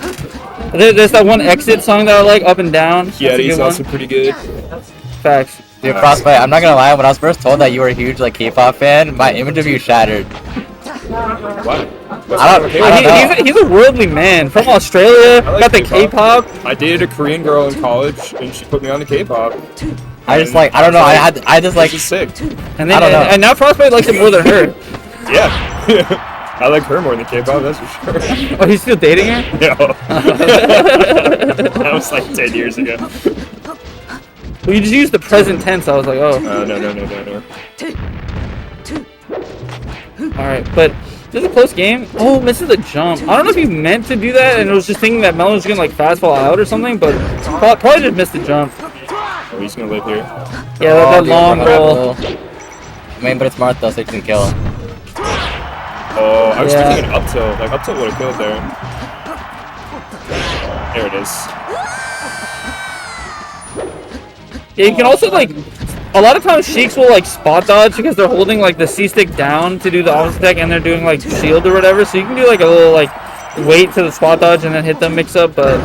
There's that one Exit song that I like, Up and Down. That's a Yeti's good also one. pretty good. Facts. Dude, Frostbyte, I'm not gonna lie, when I was first told that you were a huge like K-pop fan, my image of you shattered. What? I don't know. He's a worldly man from Australia. I like Got the K-pop. I dated a Korean girl in college, and she put me on the K-pop. I just like, I don't know, I just like, this is sick. And then, I don't know. And now Frostbyte likes it more than her. Yeah. I like her more than K-pop, that's for sure. Oh, he's still dating her? No. That was like 10 years ago. Well, you just used the present tense. I was like, oh. No. Alright, but this is a close game. Oh, misses the jump. I don't know if he meant to do that and was just thinking that Melen was going to like fast fall out or something, but probably just missed the jump. Oh, he's going to live here. Yeah, that long roll. I mean, but it's Marth though, so he can kill him. Oh, I was thinking an up tilt. Like, up tilt would have killed there. There it is. Yeah, you can also, like, a lot of times Sheiks will, like, spot dodge because they're holding, like, the C-stick down to do the opposite attack and they're doing, like, shield or whatever. So you can do, like, a little, like, wait to the spot dodge and then hit them mix up. But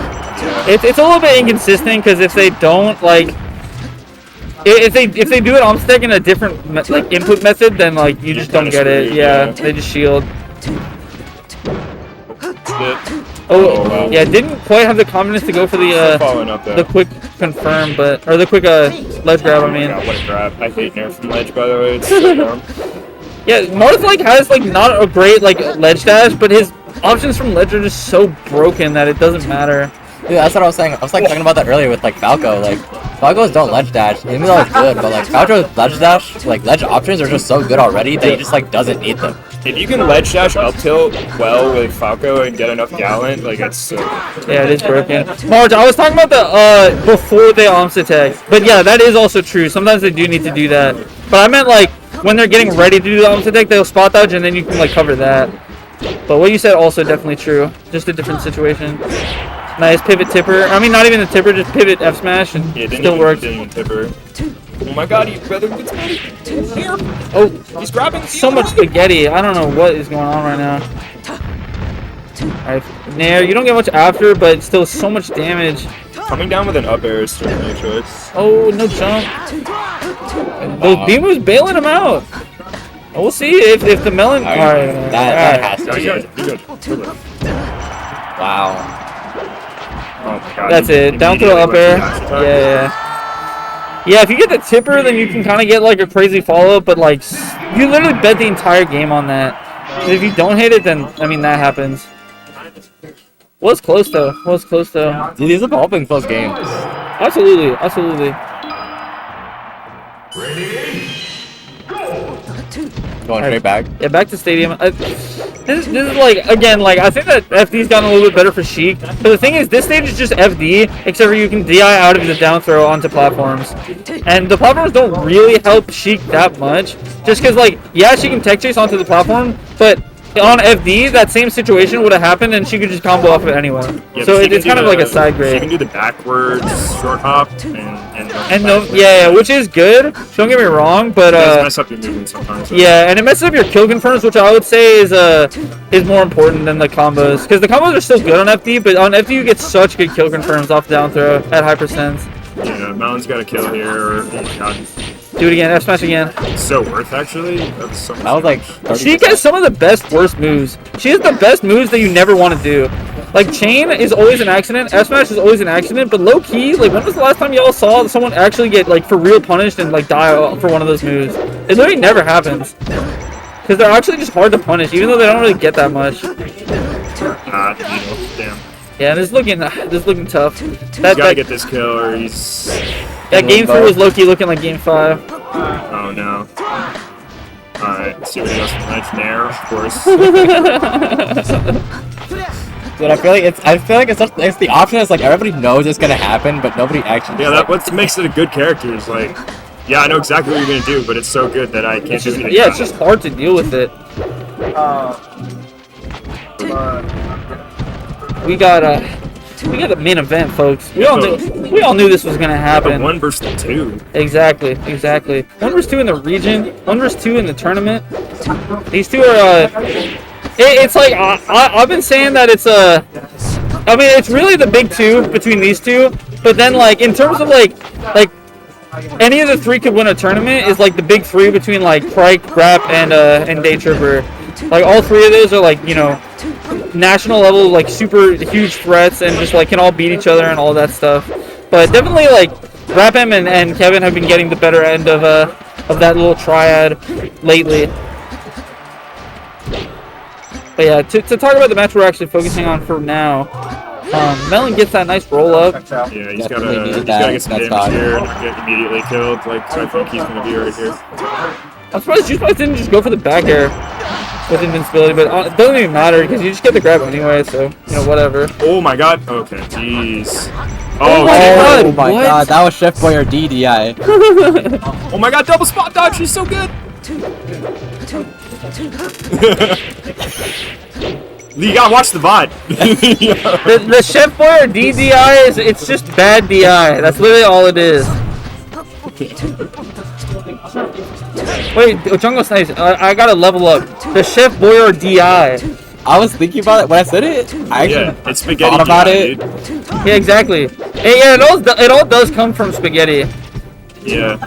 it's a little bit inconsistent because if they don't, like, if they do it opposite attack in a different, like, input method, then, like, you just don't get it. Yeah, they just shield. Oh, wow. Yeah, didn't quite have the confidence to go for the quick confirm, but or the quick ledge grab. I mean, what a grab! I hate nerf from ledge, by the way. It's so dumb. Yeah, Marth like has like not a great like ledge dash, but his options from ledge are just so broken that it doesn't matter. Dude, that's what I was saying. I was like talking about that earlier with like Falco. Like Falcos don't ledge dash, even though it's good, but like Falco's ledge dash, like ledge options are just so good already that he just like doesn't need them. If you can ledge dash up tilt well with Falco and get enough gallant, like it's so Yeah, it is broken. Marge, I was talking about the before they alms attack, but yeah, that is also true. Sometimes they do need to do that, but I meant like when they're getting ready to do the alms attack, they'll spot dodge and then you can like cover that. But what you said also definitely true. Just a different situation. Nice pivot tipper. I mean, not even a tipper, just pivot F smash and still works. Didn't even tipper. Oh my god, he's rather good spaghetti. Here. Oh, he's grabbing so much spaghetti. I don't know what is going on right now. Alright, Nair, you don't get much after, but still so much damage. Coming down with an up air is certainly a choice. Oh, no jump. Those B moves bailing him out. We'll see if the Melen. Alright, that has to be it. Wow. Oh my god. That's it. Down throw up air. Yeah, if you get the tipper, then you can kind of get like a crazy follow-up, but like, you literally bet the entire game on that. And if you don't hit it, then, I mean, that happens. Was close though. Dude, these have all been close games. Absolutely. Going straight back. Yeah, back to stadium. This is like, again, like, I think that FD's gotten a little bit better for Sheik. But the thing is, this stage is just FD, except for you can DI out of the down throw onto platforms. And the platforms don't really help Sheik that much. Just because, like, yeah, she can tech chase onto the platform, but on FD, that same situation would have happened and she could just combo off it anyway. Yeah, so it's kind of like a side grade. She can do the backwards short hop and no, yeah, which is good. Don't get me wrong, but it does mess up your movement sometimes. Yeah, and it messes up your kill confirms, which I would say is more important than the combos, because the combos are still good on FD, but on FD you get such good kill confirms off down throw at high percents. Yeah, Melen's got a kill here. Oh my god. Do it again, F smash again. It's so worth actually. That's so much. That was like 30%. She gets some of the best worst moves. She has the best moves that you never want to do. Like, Chain is always an accident, F-Smash is always an accident, but low-key, like, when was the last time y'all saw someone actually get, like, for real punished and, like, die for one of those moves? It literally never happens. Because they're actually just hard to punish, even though they don't really get that much. Damn. Yeah, this is looking tough. He's gotta get this kill, or he's... That game 3 was low-key looking like game 5. Oh, no. Alright, let's see what he does with Knife Nair, of course. But I feel like it's the option that's like everybody knows it's gonna happen, but nobody actually. Yeah, that's what makes it a good character. Is like, yeah, I know exactly what you're gonna do, but it's so good that I can't do anything. Yeah, it's just hard to deal with it. We got the main event, folks. We all knew this was gonna happen. 1 versus 2. Exactly. 1 versus 2 in the region. 1 versus 2 in the tournament. These two are. It's like I've been saying that it's I mean, it's really the big 2 between these two. But then, like, in terms of like any of the 3 could win a tournament is like the big 3 between like Crike, Rap, and DayTripper. Like, all 3 of those are like, you know, national level, like, super huge threats and just like can all beat each other and all that stuff. But definitely, like, RapM and Kevin have been getting the better end of that little triad lately. But yeah, to talk about the match we're actually focusing on for now, Melen gets that nice roll up. Yeah, he's gotta get some damage here and get immediately killed, like I think he's gonna be right here. I'm surprised Juicebox didn't just go for the back air with invincibility, but it doesn't even matter because you just get the grab anyway, so, you know, whatever. Oh my god. Okay, jeez. Oh my god, that was Chef Boy or DDI. Oh my god, double spot dodge, she's so good! You gotta watch the VOD. the Chef Boy or DDI it's just bad DI. That's literally all it is. Wait, Jungle Snipes, I gotta level up. The Chef Boy or DI. I was thinking about it when I said it. I actually it's spaghetti thought about it. dude. Yeah, exactly. Yeah, it all does come from spaghetti. Yeah.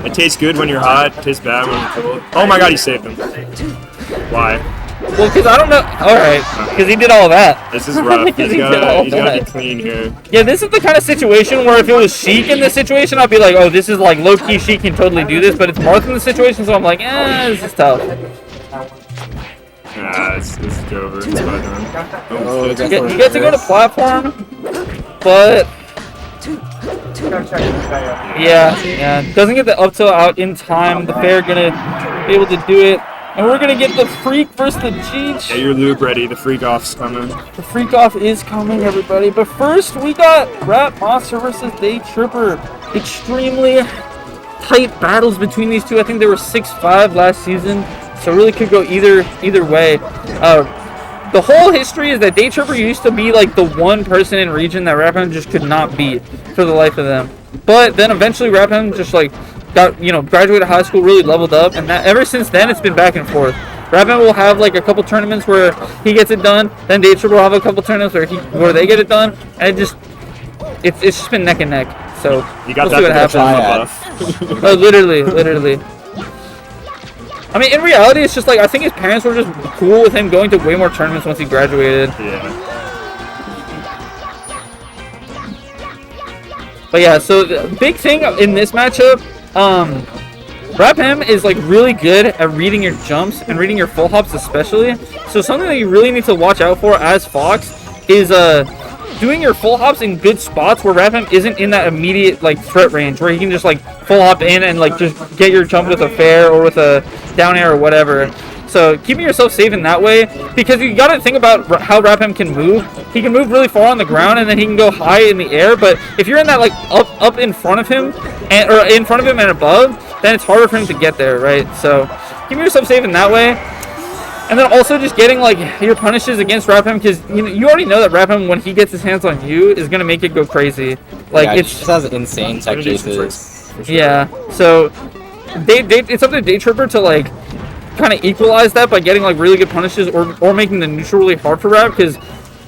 It tastes good when you're hot, it tastes bad when you're cold. Oh my god, he saved him. Why? Well, because I don't know. Alright, because he did all that. This is rough. He's gotta be clean here. Yeah, this is the kind of situation where if it was Sheik in this situation, I'd be like, oh, this is like low-key Sheik can totally do this, but it's Marth in the situation, so I'm like, this is tough. Nah, this is over. It's about done. You get to go to platform, but yeah, doesn't get the up tilt out in time. The fair gonna be able to do it, and we're gonna get the Freak versus the Cheech. Yeah, your loop ready. The Freak Off's coming. The Freak Off is coming, everybody. But first, we got RapMonster versus DayTripper. Extremely tight battles between these two. I think they were 6-5 last season, so really could go either way. The whole history is that DayTripper used to be like the one person in region that RapM just could not beat for the life of them. But then eventually RapM just like got, you know, graduated high school, really leveled up, and that ever since then it's been back and forth. RapM will have like a couple tournaments where he gets it done, then DayTripper will have a couple tournaments where they get it done, and it's just been neck and neck. So you got we'll see what happens. Oh, literally. I mean, in reality, it's just like, I think his parents were just cool with him going to way more tournaments once he graduated. Yeah. But yeah, so the big thing in this matchup, RapM is like really good at reading your jumps and reading your full hops especially. So something that you really need to watch out for as Fox is doing your full hops in good spots where RapM isn't in that immediate like threat range, where he can just like full hop in and like just get your jump with a fair or with a down air or whatever. So keeping yourself safe in that way, because you gotta think about how RapM can move. He can move really far on the ground and then he can go high in the air, but if you're in that like up in front of him or in front of him and above, then it's harder for him to get there, right? So keeping yourself safe in that way. And then also just getting like your punishes against RapM, because you already know that RapM, when he gets his hands on you, is gonna make it go crazy. Like, yeah, it's just has insane tech chases. Yeah, so it's up to DayTripper to like kind of equalize that by getting like really good punishes or making the neutral really hard for Rap, because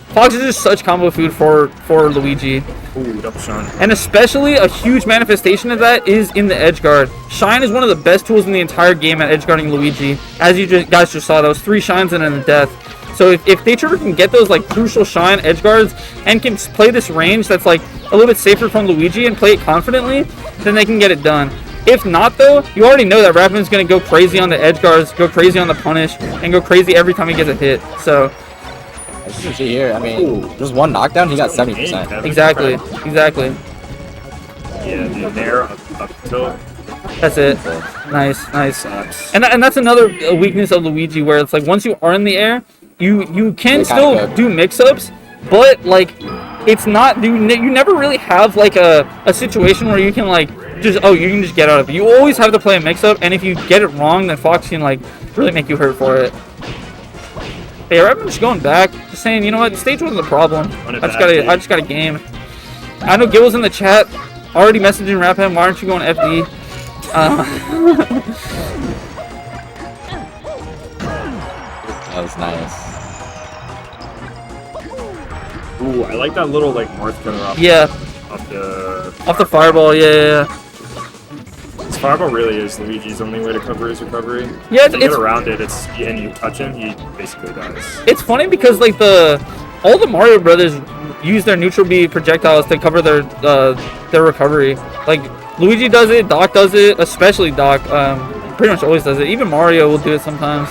Fox is just such combo food for Luigi. Ooh, double shine. And especially a huge manifestation of that is in the edge guard. Shine is one of the best tools in the entire game at edge guarding Luigi. As you guys just saw, those 3 shines and then a death. So if DayTripper can get those like crucial shine edge guards and can play this range that's like a little bit safer from Luigi and play it confidently, then they can get it done. If not though, you already know that RapMonster's gonna go crazy on the edge guards, go crazy on the punish, and go crazy every time he gets a hit. So as you see here, I mean, just one knockdown, he got 70%. Exactly. Yeah, the nair up tilt. That's it. Nice. And that's another weakness of Luigi, where it's like once you are in the air, you can still do mix-ups, but like it's not you never really have like a situation where you can like you can just get out of it. You always have to play a mix-up, and if you get it wrong, then Fox can like really make you hurt for it. Hey, I'm just going back, just saying, you know what, stage wasn't the problem. I just got a game. I know Gil was in the chat, already messaging RapM, why aren't you going FD? That was nice. Ooh, I like that little like north cutter off. Yeah. Off the fireball, yeah. This fireball really is Luigi's only way to cover his recovery. Yeah, if you get around it, and you touch him, he basically dies. It's funny because like all the Mario Brothers use their neutral B projectiles to cover their recovery. Like Luigi does it, Doc does it, especially Doc. Pretty much always does it. Even Mario will do it sometimes,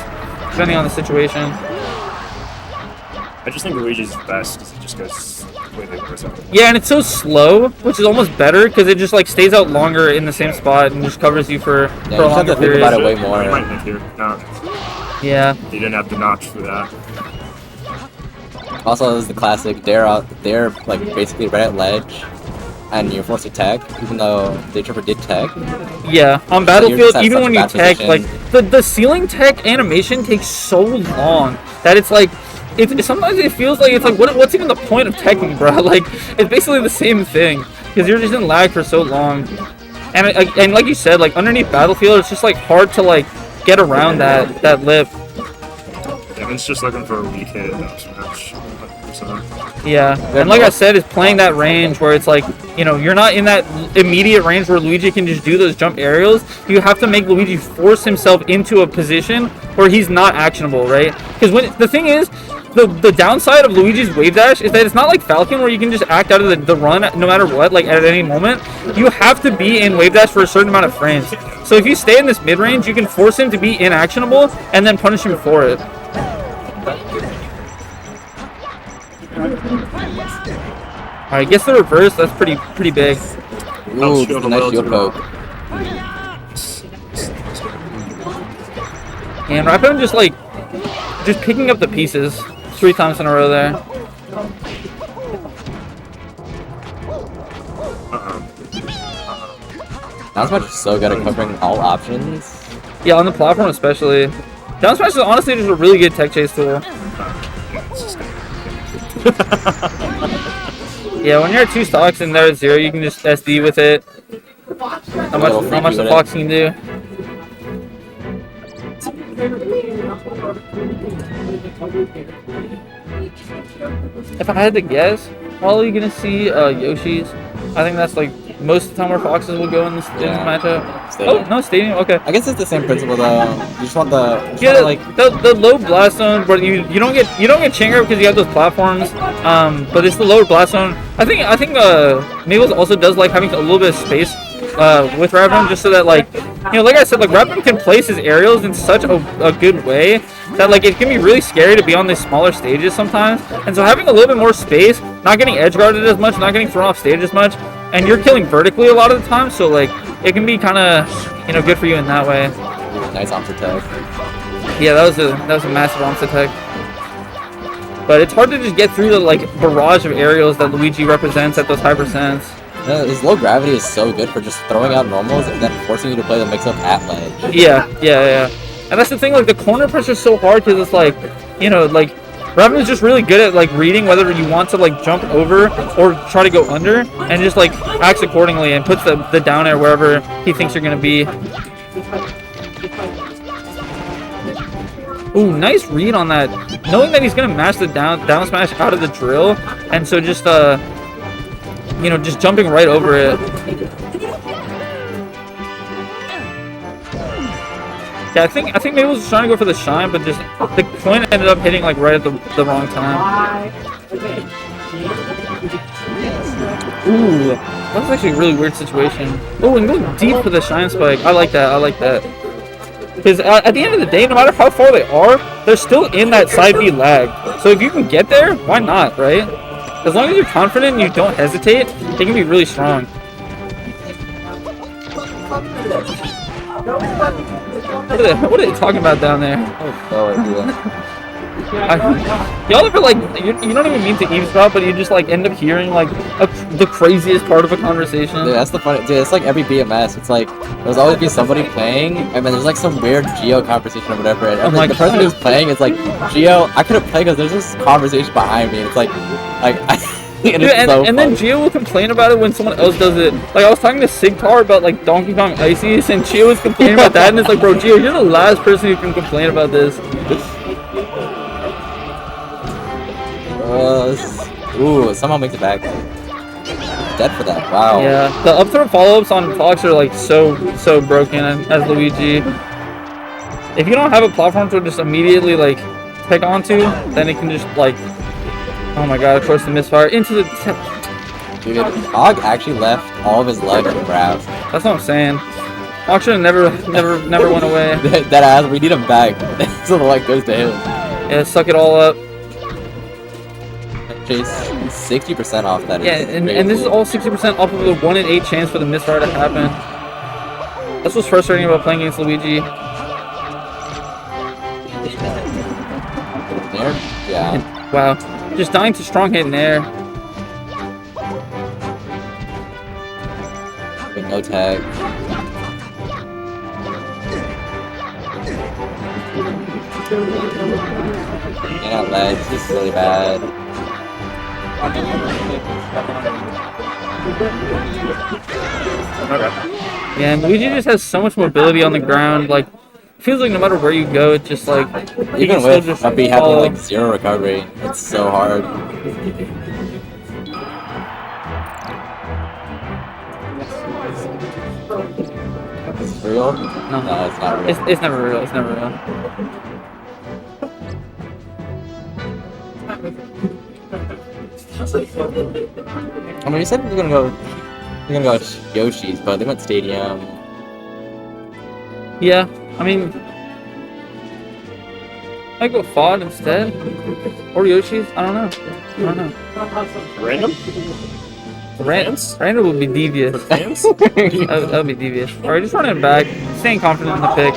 depending on the situation. I just think Luigi's best because he just goes completely horizontal. Yeah, and it's so slow, which is almost better because it just like stays out longer in the same spot and just covers you for a longer period. About it way more. You might think here. No. Yeah. You didn't have the notch for that. Also, this is the classic. They're like basically right at ledge, and you're forced to tech, even though DayTripper did tech. Yeah, on Battlefield, So even when you tech, like the ceiling tech animation takes so long that it's like. Sometimes it feels like it's like what's even the point of teching, bro? Like it's basically the same thing because you're just in lag for so long, and like you said, like underneath Battlefield, it's just like hard to like get around that lip. Evan's just looking for a weak hit. That was 100%. Yeah, and like I said, it's playing that range where it's like, you know, you're not in that immediate range where Luigi can just do those jump aerials. You have to make Luigi force himself into a position where he's not actionable, right? Because the thing is, the downside of Luigi's wave dash is that it's not like Falcon where you can just act out of the run no matter what, like at any moment. You have to be in wave dash for a certain amount of frames. So if you stay in this mid range, you can force him to be inactionable and then punish him for it. Alright, gets the reverse, that's pretty big. Ooh, that's a nice shield poke. And RapM just picking up the pieces 3 times in a row there. Down smash is so good at covering all options. Yeah, on the platform especially. Down smash is honestly just a really good tech chase tool. Yeah, when you're at 2 stocks and they're at 0, you can just SD with it. How much the Fox can do. If I had to guess, probably gonna see Yoshi's. I think that's like most of the time where Foxes will go in this matchup. Stadium. Oh no, Stadium. Okay. I guess it's the same principle though. You just want the the low blast zone, but you don't get Chinger because you have those platforms. But it's the lower blast zone. I think Mabels also does like having a little bit of space with RapM, just so that like, you know, like I said, like RapM can place his aerials in such a good way that like it can be really scary to be on these smaller stages sometimes. And so having a little bit more space, not getting edge guarded as much, not getting thrown off stage as much, and you're killing vertically a lot of the time, so like it can be kind of, you know, good for you in that way. Nice onset tech. Yeah, that was a massive onset tech. But it's hard to just get through the like barrage of aerials that Luigi represents at those high percents. Yeah, his low gravity is so good for just throwing out normals and then forcing you to play the mix-up at ledge. Yeah. And that's the thing, like the corner pressure is so hard because it's like, you know, like RapM is just really good at like reading whether you want to like jump over or try to go under, and just like acts accordingly and puts the down air wherever he thinks you're gonna be. Ooh, nice read on that. Knowing that he's gonna mash the down smash out of the drill, and so just you know, just jumping right over it. Yeah, I think maybe was trying to go for the shine, but just the coin ended up hitting like right at the wrong time. Ooh, that was actually a really weird situation. Oh, and go deep for the shine spike. I like that. I like that. Because at the end of the day, no matter how far they are, they're still in that side B lag. So if you can get there, why not, right? As long as you're confident and you don't hesitate, they can be really strong. What are they talking about down there? Y'all ever like you don't even mean to eavesdrop, but you just like end up hearing like the craziest part of a conversation? Dude, that's the funny. Dude, it's like every BMS. It's like there's always be somebody playing, and then there's like some weird Geo conversation or whatever. And like the person who's playing is like, Geo, I couldn't play because there's this conversation behind me. And it's like Dude, and then Gio will complain about it when someone else does it. Like, I was talking to Sigtar about, like, Donkey Kong Ices, and Gio was complaining about that, and it's like, bro, Gio, you're the last person who can complain about this. Ooh, somehow makes it back. Dead for that, wow. Yeah, the up throw follow-ups on Fox are, like, so broken as Luigi. If you don't have a platform to just immediately, like, pick onto, then it can just, like... Oh my god, of course the misfire into the... Dude, Og actually left all of his luck in the grab. That's what I'm saying. Og should have never went away. That ass, we need him back. So the luck goes to him. Yeah, suck it all up. Chase 60% off that. Yeah, and this is all 60% off of the 1 in 8 chance for the misfire to happen. That's what's frustrating about playing against Luigi. There? Yeah. And, wow. Just dying to strong hit in air. No tag. And out ledge. This is really bad. Okay. Yeah, and Luigi just has so much mobility on the ground. Like, it feels like no matter where you go, it's just like... Even with Uppy having like 0 recovery, it's so hard. Is this real? No, it's not real. It's never real. It's never real. I mean, you said you're gonna go Yoshi's, but they went Stadium. Yeah, I mean, I go FOD instead, or Yoshi's. I don't know. Random? Random would be devious. that would be devious. All right, just running it back, staying confident in the pick.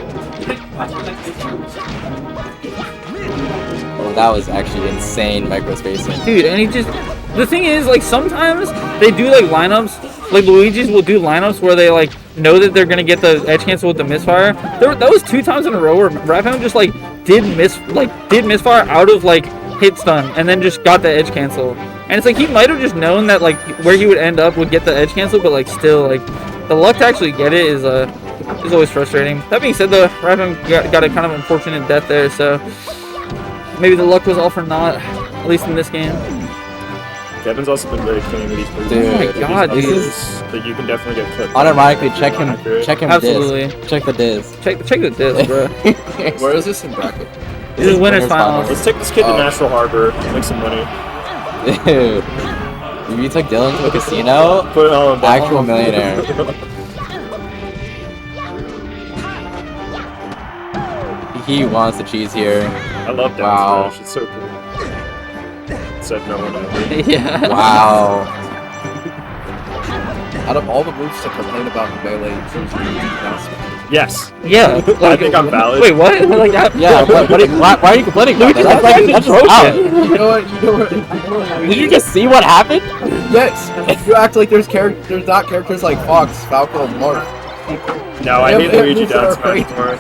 Oh, that was actually insane micro spacing. Dude, and he just... The thing is, like, sometimes they do, like, lineups. Like, Luigi's will do lineups where they, like, know that they're gonna get the edge cancel with the misfire. That was 2 times in a row where RapMonster just, like, did misfire out of, like, hit stun, and then just got the edge cancel. And it's like, he might have just known that, like, where he would end up would get the edge cancel, but, like, still, like, the luck to actually get it is always frustrating. That being said, though, RapMonster got a kind of unfortunate death there, so... Maybe the luck was all for naught, at least in this game. Kevin's also been very clean with these moves. Dude, oh my god, dude. That you can definitely get clipped. Unironically, check him Absolutely. Diz. Check the Diz. Check the Diz, bro. Where is this in bracket? This is winner's finals. Let's take this kid to National Harbor, make some money. Dude. If you took Dylan to a casino, put it all in actual millionaire. He wants the cheese here. I love down smash, it's so cool. Said no one ever. Yeah. Wow. Out of all the moves to complain about in Melee, you choose Yes. Yeah. I think I'm valid. Wait, what? Like, yeah, why are you complaining about that? That's broken. You know what? Did you just see what happened? Yes. You act like there's not characters like Fox, Falco, and Mark. No, I hate Luigi down smash more.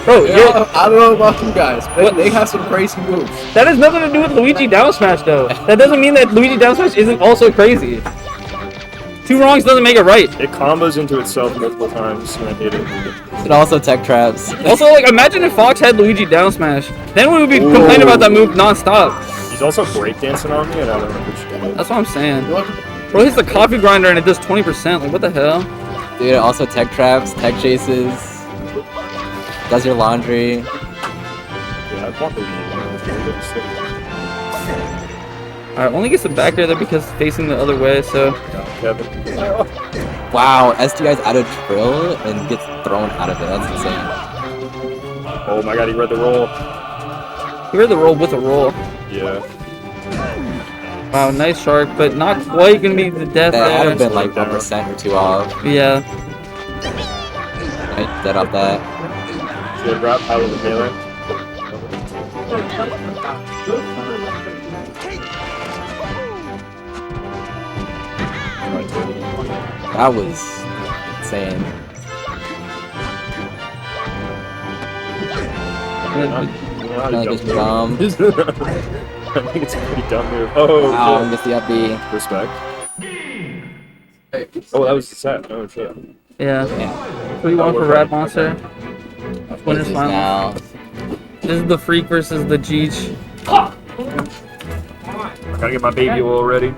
Bro, I don't know about you guys, but they have some crazy moves. That has nothing to do with Luigi down smash, though. That doesn't mean that Luigi down smash isn't also crazy. 2 wrongs doesn't make it right. It combos into itself multiple times, and I hate it. And also tech traps. Also, like, imagine if Fox had Luigi down smash. Then we would be complaining about that move non-stop. He's also breakdancing on me, and I don't understand it. That's what I'm saying. Bro, he's the coffee grinder, and it does 20%. Like, what the hell? Dude, also tech traps, tech chases. does your laundry. Yeah, I want the lead. Alright, only gets the back air there because it's facing the other way, so. Kevin. Wow, SDI's out of drill and gets thrown out of it. That's insane. Oh my god, he read the roll. He read the roll with a roll. Yeah. Wow, nice shark, but not quite gonna be the death That there. would have been like 1% or 2 off. Yeah. Right, dead off that. Good drop out of the melee. That was insane. Like just dumb. I think it's a pretty dumb move. Oh, wow, shit. missed the up B. Respect. Oh, that was the set. Oh, shit. Yeah. 3-1 for RapMonster. Winners final. Now. This is the Freak versus the Jeech. I gotta get my baby oil ready.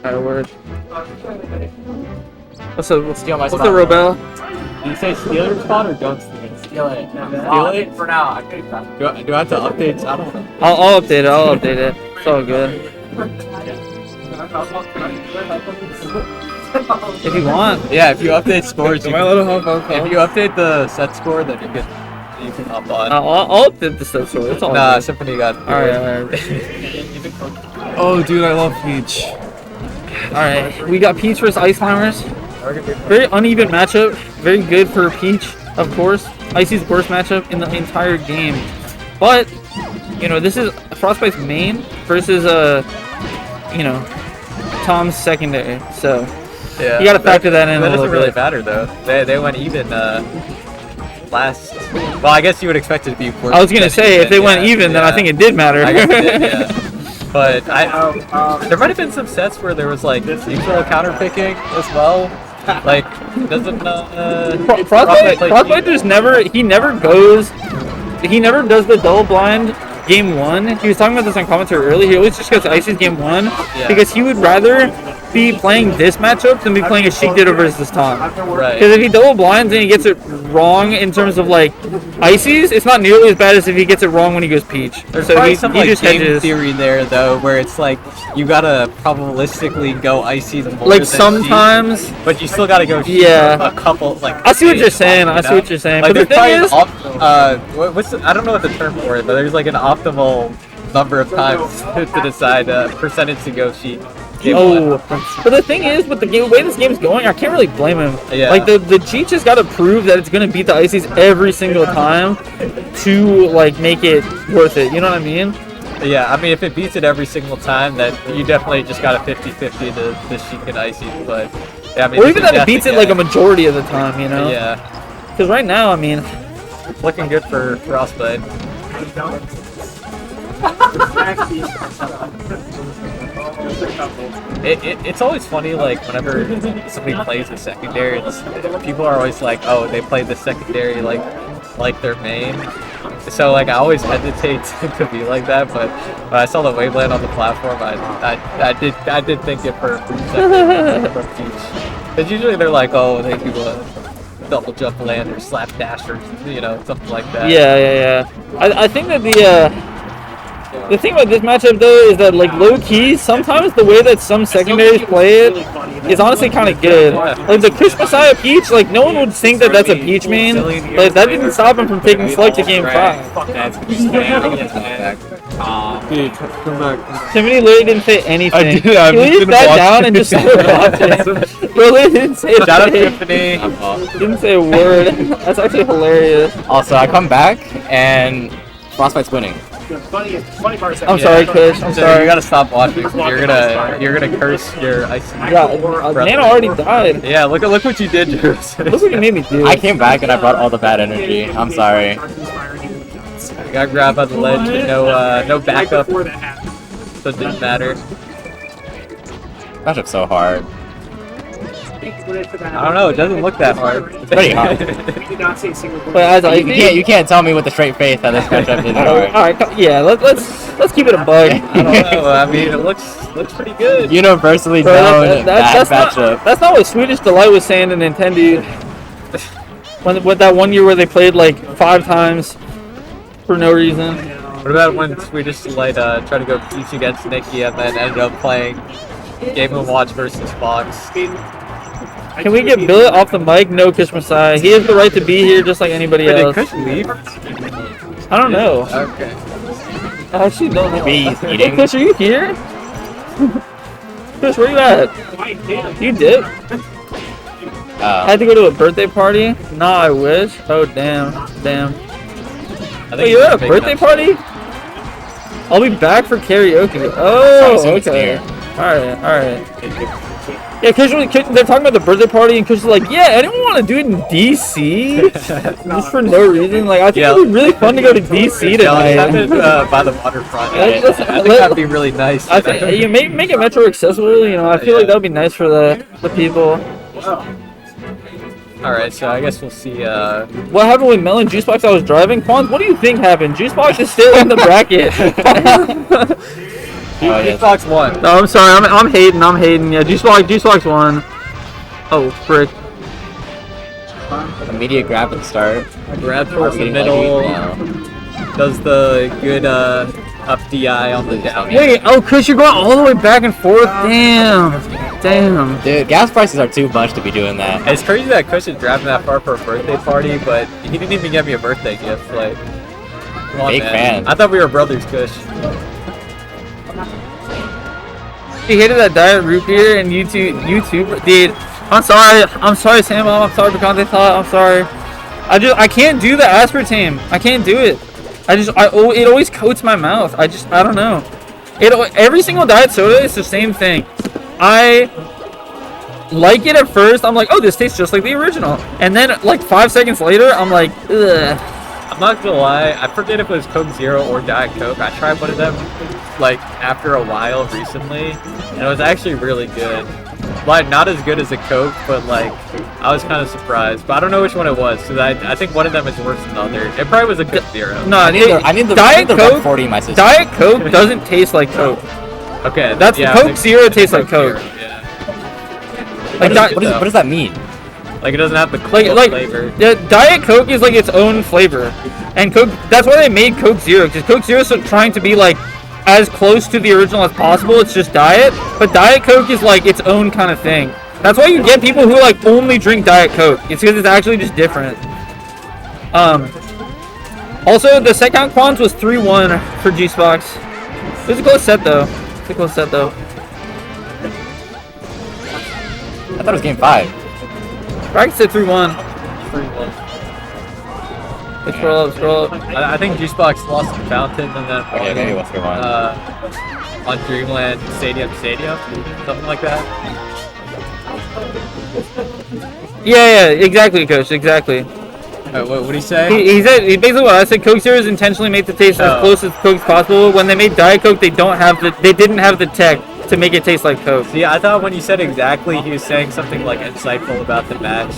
Alright, word. What's the Robel? Do you say steal your spot or don't steal it? Steal it. Steal it? For now, I could have Do I have to update? I don't know. I'll update it. I'll update it. It's all good. If you want. Yeah, if you update scores, you Am I allowed to hop on call? if you update the set score, then you can hop on. I'll update the set score. It's all Nah, good. Symphony got. Alright. Oh, dude, I love Peach. Alright, we got Peach versus Ice Climbers. Very uneven matchup. Very good for Peach, of course. Icy's worst matchup in the entire game. But, you know, this is Frostbyte's main versus, you know, Tom's secondary. So, Yeah, you gotta factor that in a That little doesn't really bit. matter though. They went even last. Well, I guess you would expect it to be worse. I was gonna say, if they went yeah, even, then I yeah. think it did matter. I guess it did, yeah. But there might have been some sets where there was like neutral counter picking as well. Like doesn't Frostbyte just never does the double blind game 1. He was talking about this on commentary earlier. He always just goes to Icy's game 1 because he would rather be playing this matchup than be playing a Sheik Ditto versus Tom. Right. Because if he double blinds and he gets it wrong in terms of like Icy's, it's not nearly as bad as if he gets it wrong when he goes Peach. There's So probably he some like just game hedges. theory there though, where it's like you gotta probabilistically go Icy more Like than sometimes, Sheik, but you still gotta go Sheik Yeah. a couple like. I see what you're days, saying. you I see know? what you're saying. Like But the there's thing probably is, what's the, I don't know what the term for it, but there's like an optimal number of times to decide percentage to go Sheik. Oh, but the thing is, with the way this game's going, I can't really blame him. Yeah. Like the Cheech has got to prove that it's gonna beat the Ices every single time to like make it worth it. You know what I mean? Yeah, I mean, if it beats it every single time, then you definitely just got a 50-50 to Sheik and Icy. But yeah, I mean, Or this even is that it beats it definitely- like a majority of the time. You know? Yeah, Because right now, I mean, looking good for Frostbyte. It's always funny, like, whenever somebody plays the secondary, people are always like, oh, they played the secondary like their main. So, like, I always hesitate to be like that, but when I saw the Waveland on the platform, I did think it for a brief second from Peach. Because usually they're like, oh, they do a double jump land or slap dash or, you know, something like that. yeah. I think that the thing about this matchup though is that like low key, sometimes the way that some secondaries play it is honestly kind of good. Like the Chris Messiah Peach, like no one would think that that's a Peach main, but that didn't stop him from taking Slug to game 5. Dude, come back. Timothy literally didn't say anything. I did, I've He just literally been sat watching. down and just started watching. Really didn't say a Shout out thing. Tiffany. Didn't say a word. That's actually hilarious. Also, I come back and Frostbite's winning. Funny part is I'm sorry, Kush. I'm So sorry. you gotta stop watching. You're gonna curse your Icy. Yeah, Nana already died. Yeah, look what you did, Juice. Look what you made me do. I came back and I brought all the bad energy. I'm sorry. Got grabbed on the ledge, but no backup. So it didn't matter. Matchup's so hard. I don't know. It doesn't look that hard. It's pretty hard. We did not say a single word. Wait, You can't tell me with a straight face that this matchup is hard. Alright, yeah, let's keep it a bug. I don't know. I mean, it looks pretty good. Universally known bad matchup. That's not what Swedish Delight was saying in Nintendo. With that one year where they played like 5 times for no reason. What about when Swedish Delight tried to go Peach against Nikki and then ended up playing Game & Watch versus Fox? Can we get Billet off the mic? No, Kush Messiah. He has the right to be here just like anybody else. Did Kush leave? I don't know. Okay. I actually don't know. Bees eating. Kush, are you here? Kush, where you at? You did? Had to go to a birthday party? Nah, I wish. Oh, damn. Wait, you're at a birthday party? I'll be back for karaoke. Oh, okay. Alright. Yeah, Kush, they're talking about the birthday party, and Kush is like, yeah, anyone want to do it in DC? Just for no reason. Like, I think it'd be really fun to go to DC tonight. Yeah, let's have it by the waterfront. I think that'd be really nice. I think you make it Metro accessible. You know, I feel like that would be nice for the people. Alright, so I guess we'll see. What happened with Melen Juicebox? I was driving. Quans, what do you think happened? Juicebox is still in the bracket. Juicebox won. No, I'm sorry. I'm hating. Yeah, Juicebox won. Oh, frick. Immediate grab and start. Grab towards the middle. Does the good up DI on the down. Wait, oh, Kush, you're going all the way back and forth? Damn. Dude, gas prices are too much to be doing that. It's crazy that Kush is driving that far for a birthday party, but he didn't even get me a birthday gift. Like, come on, Big man. fan. I thought we were brothers, Kush. He hated that diet root beer and YouTube. Dude, I'm sorry, Sam. I'm sorry, Picante Thought. I'm sorry. I can't do the aspartame. I can't do it. It always coats my mouth. I don't know. Every single diet soda is the same thing. I like it at first. I'm like, oh, this tastes just like the original. And then like 5 seconds later, I'm like, ugh. I'm not gonna lie, I forget if it was Coke Zero or Diet Coke. I tried one of them like after a while recently, and it was actually really good. Like, not as good as a Coke, but like I was kind of surprised. But I don't know which one it was, because I think one of them is worse than the other. It probably was a Coke Zero. No, I need the Diet Coke. 40 in my system. Diet Coke doesn't taste like Coke. Okay, that's Coke Zero tastes like Coke. Like, what does that mean? Like, it doesn't have the flavor. Yeah, Diet Coke is like its own flavor, and Coke. That's why they made Coke Zero, because Coke Zero is trying to be like as close to the original as possible. It's just Diet, but Diet Coke is like its own kind of thing. That's why you get people who like only drink Diet Coke. It's because it's actually just different. Also, the set count quants was 3-1 for Juicebox. It was a close set though. I thought it was game 5. Bracket said 3-1. Scroll up. I think Juicebox lost to Fountain and then Okay, maybe what's going on? On Dreamland Stadium, something like that. Yeah, exactly, Coach, exactly. What did he say? He said basically what I said. Coke Zero is intentionally made to taste as close as Coke as possible. When they made Diet Coke, they didn't have the tech to make it taste like Coke. See, I thought when you said exactly, he was saying something like insightful about the match.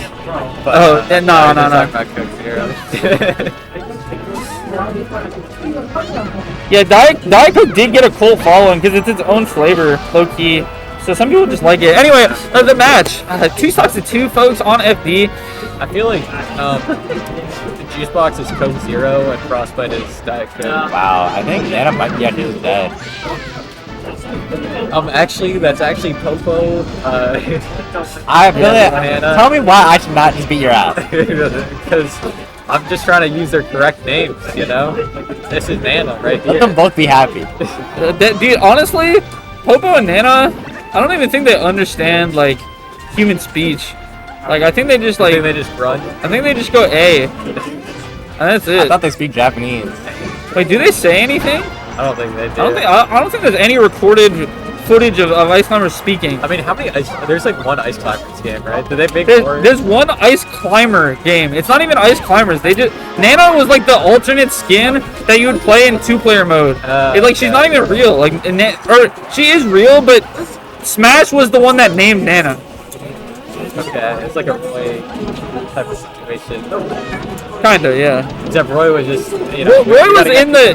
But, no. About Coke Zero. Yeah, Diet Coke did get a cult following because it's its own flavor, low key. So some people just like it. Anyway, the match. 2 stocks to 2 folks on FB. I feel like Juicebox is Coke Zero and Frostbyte is Diet Coke. Wow, I think Nana might be actually dead. Actually, that's actually Popo. I feel it. Tell me why I should not just beat your ass. Because I'm just trying to use their correct names, you know? This is Nana right here. Let them both be happy. Dude, honestly, Popo and Nana, I don't even think they understand, like, human speech. Like, I think they just, like... I think they just run. I think they just go A. And that's it. I thought they speak Japanese. Wait, do they say anything? I don't think they do. I don't think there's any recorded footage of Ice Climbers speaking. I mean, how many there's like one Ice Climbers game, right? Did they make more? There's one Ice Climber game. It's not even Ice Climbers. Nana was like the alternate skin that you would play in 2-player mode. She's not even real. Or she is real, but Smash was the one that named Nana. Okay, it's like a Roy type of situation. Kinda, yeah. Except Roy was just, you know. Roy was in the.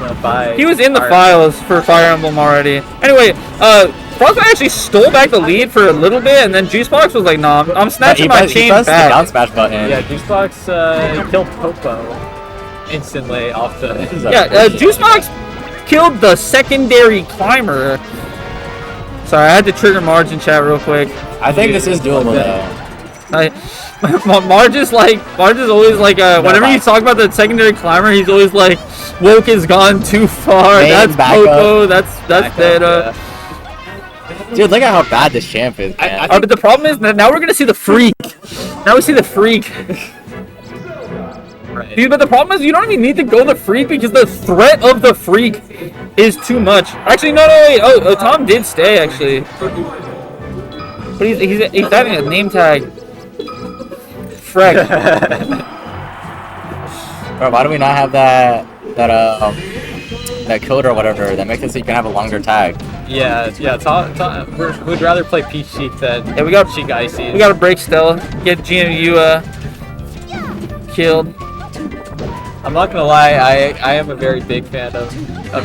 He was in the files for Fire Emblem already. Anyway, Frostbyte actually stole back the lead for a little bit, and then Juicebox was like, "Nah, I'm snatching my chain back." The down smash button. Yeah, Juicebox killed Popo instantly off the. Yeah, Juicebox killed the secondary climber. Sorry, I had to trigger Marge in chat real quick. I think this is doable though. Marge is always like, whenever you talk about the secondary climber, he's always like, woke has gone too far. That's Popo. That's Data. Yeah. Dude, look at how bad this champ is. But the problem is that now we're gonna see the freak. Now we see the freak. Right. Dude, but the problem is you don't even need to go the freak because the threat of the freak is too much. Actually, no, wait. Oh, Tom did stay actually. But he's having a name tag. Freck. Bro, why do we not have that code or whatever that makes it so you can have a longer tag? Yeah. Tom, we'd rather play Peach Sheik than Sheik Icy. We got to break still. Get GMU killed. I'm not gonna lie, I am a very big fan of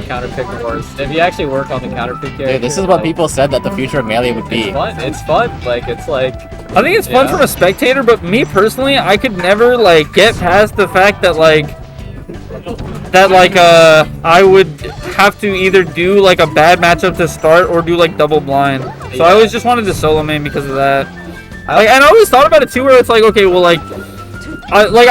counterpick wars. If you actually work on the counterpick character, dude, this is what people said that the future of Melee would be. It's fun. Like it's like. I think it's fun from a spectator, but me personally, I could never like get past the fact that I would have to either do like a bad matchup to start or do like double blind. So I always just wanted to solo main because of that. And I always thought about it too, where it's like, okay, well, I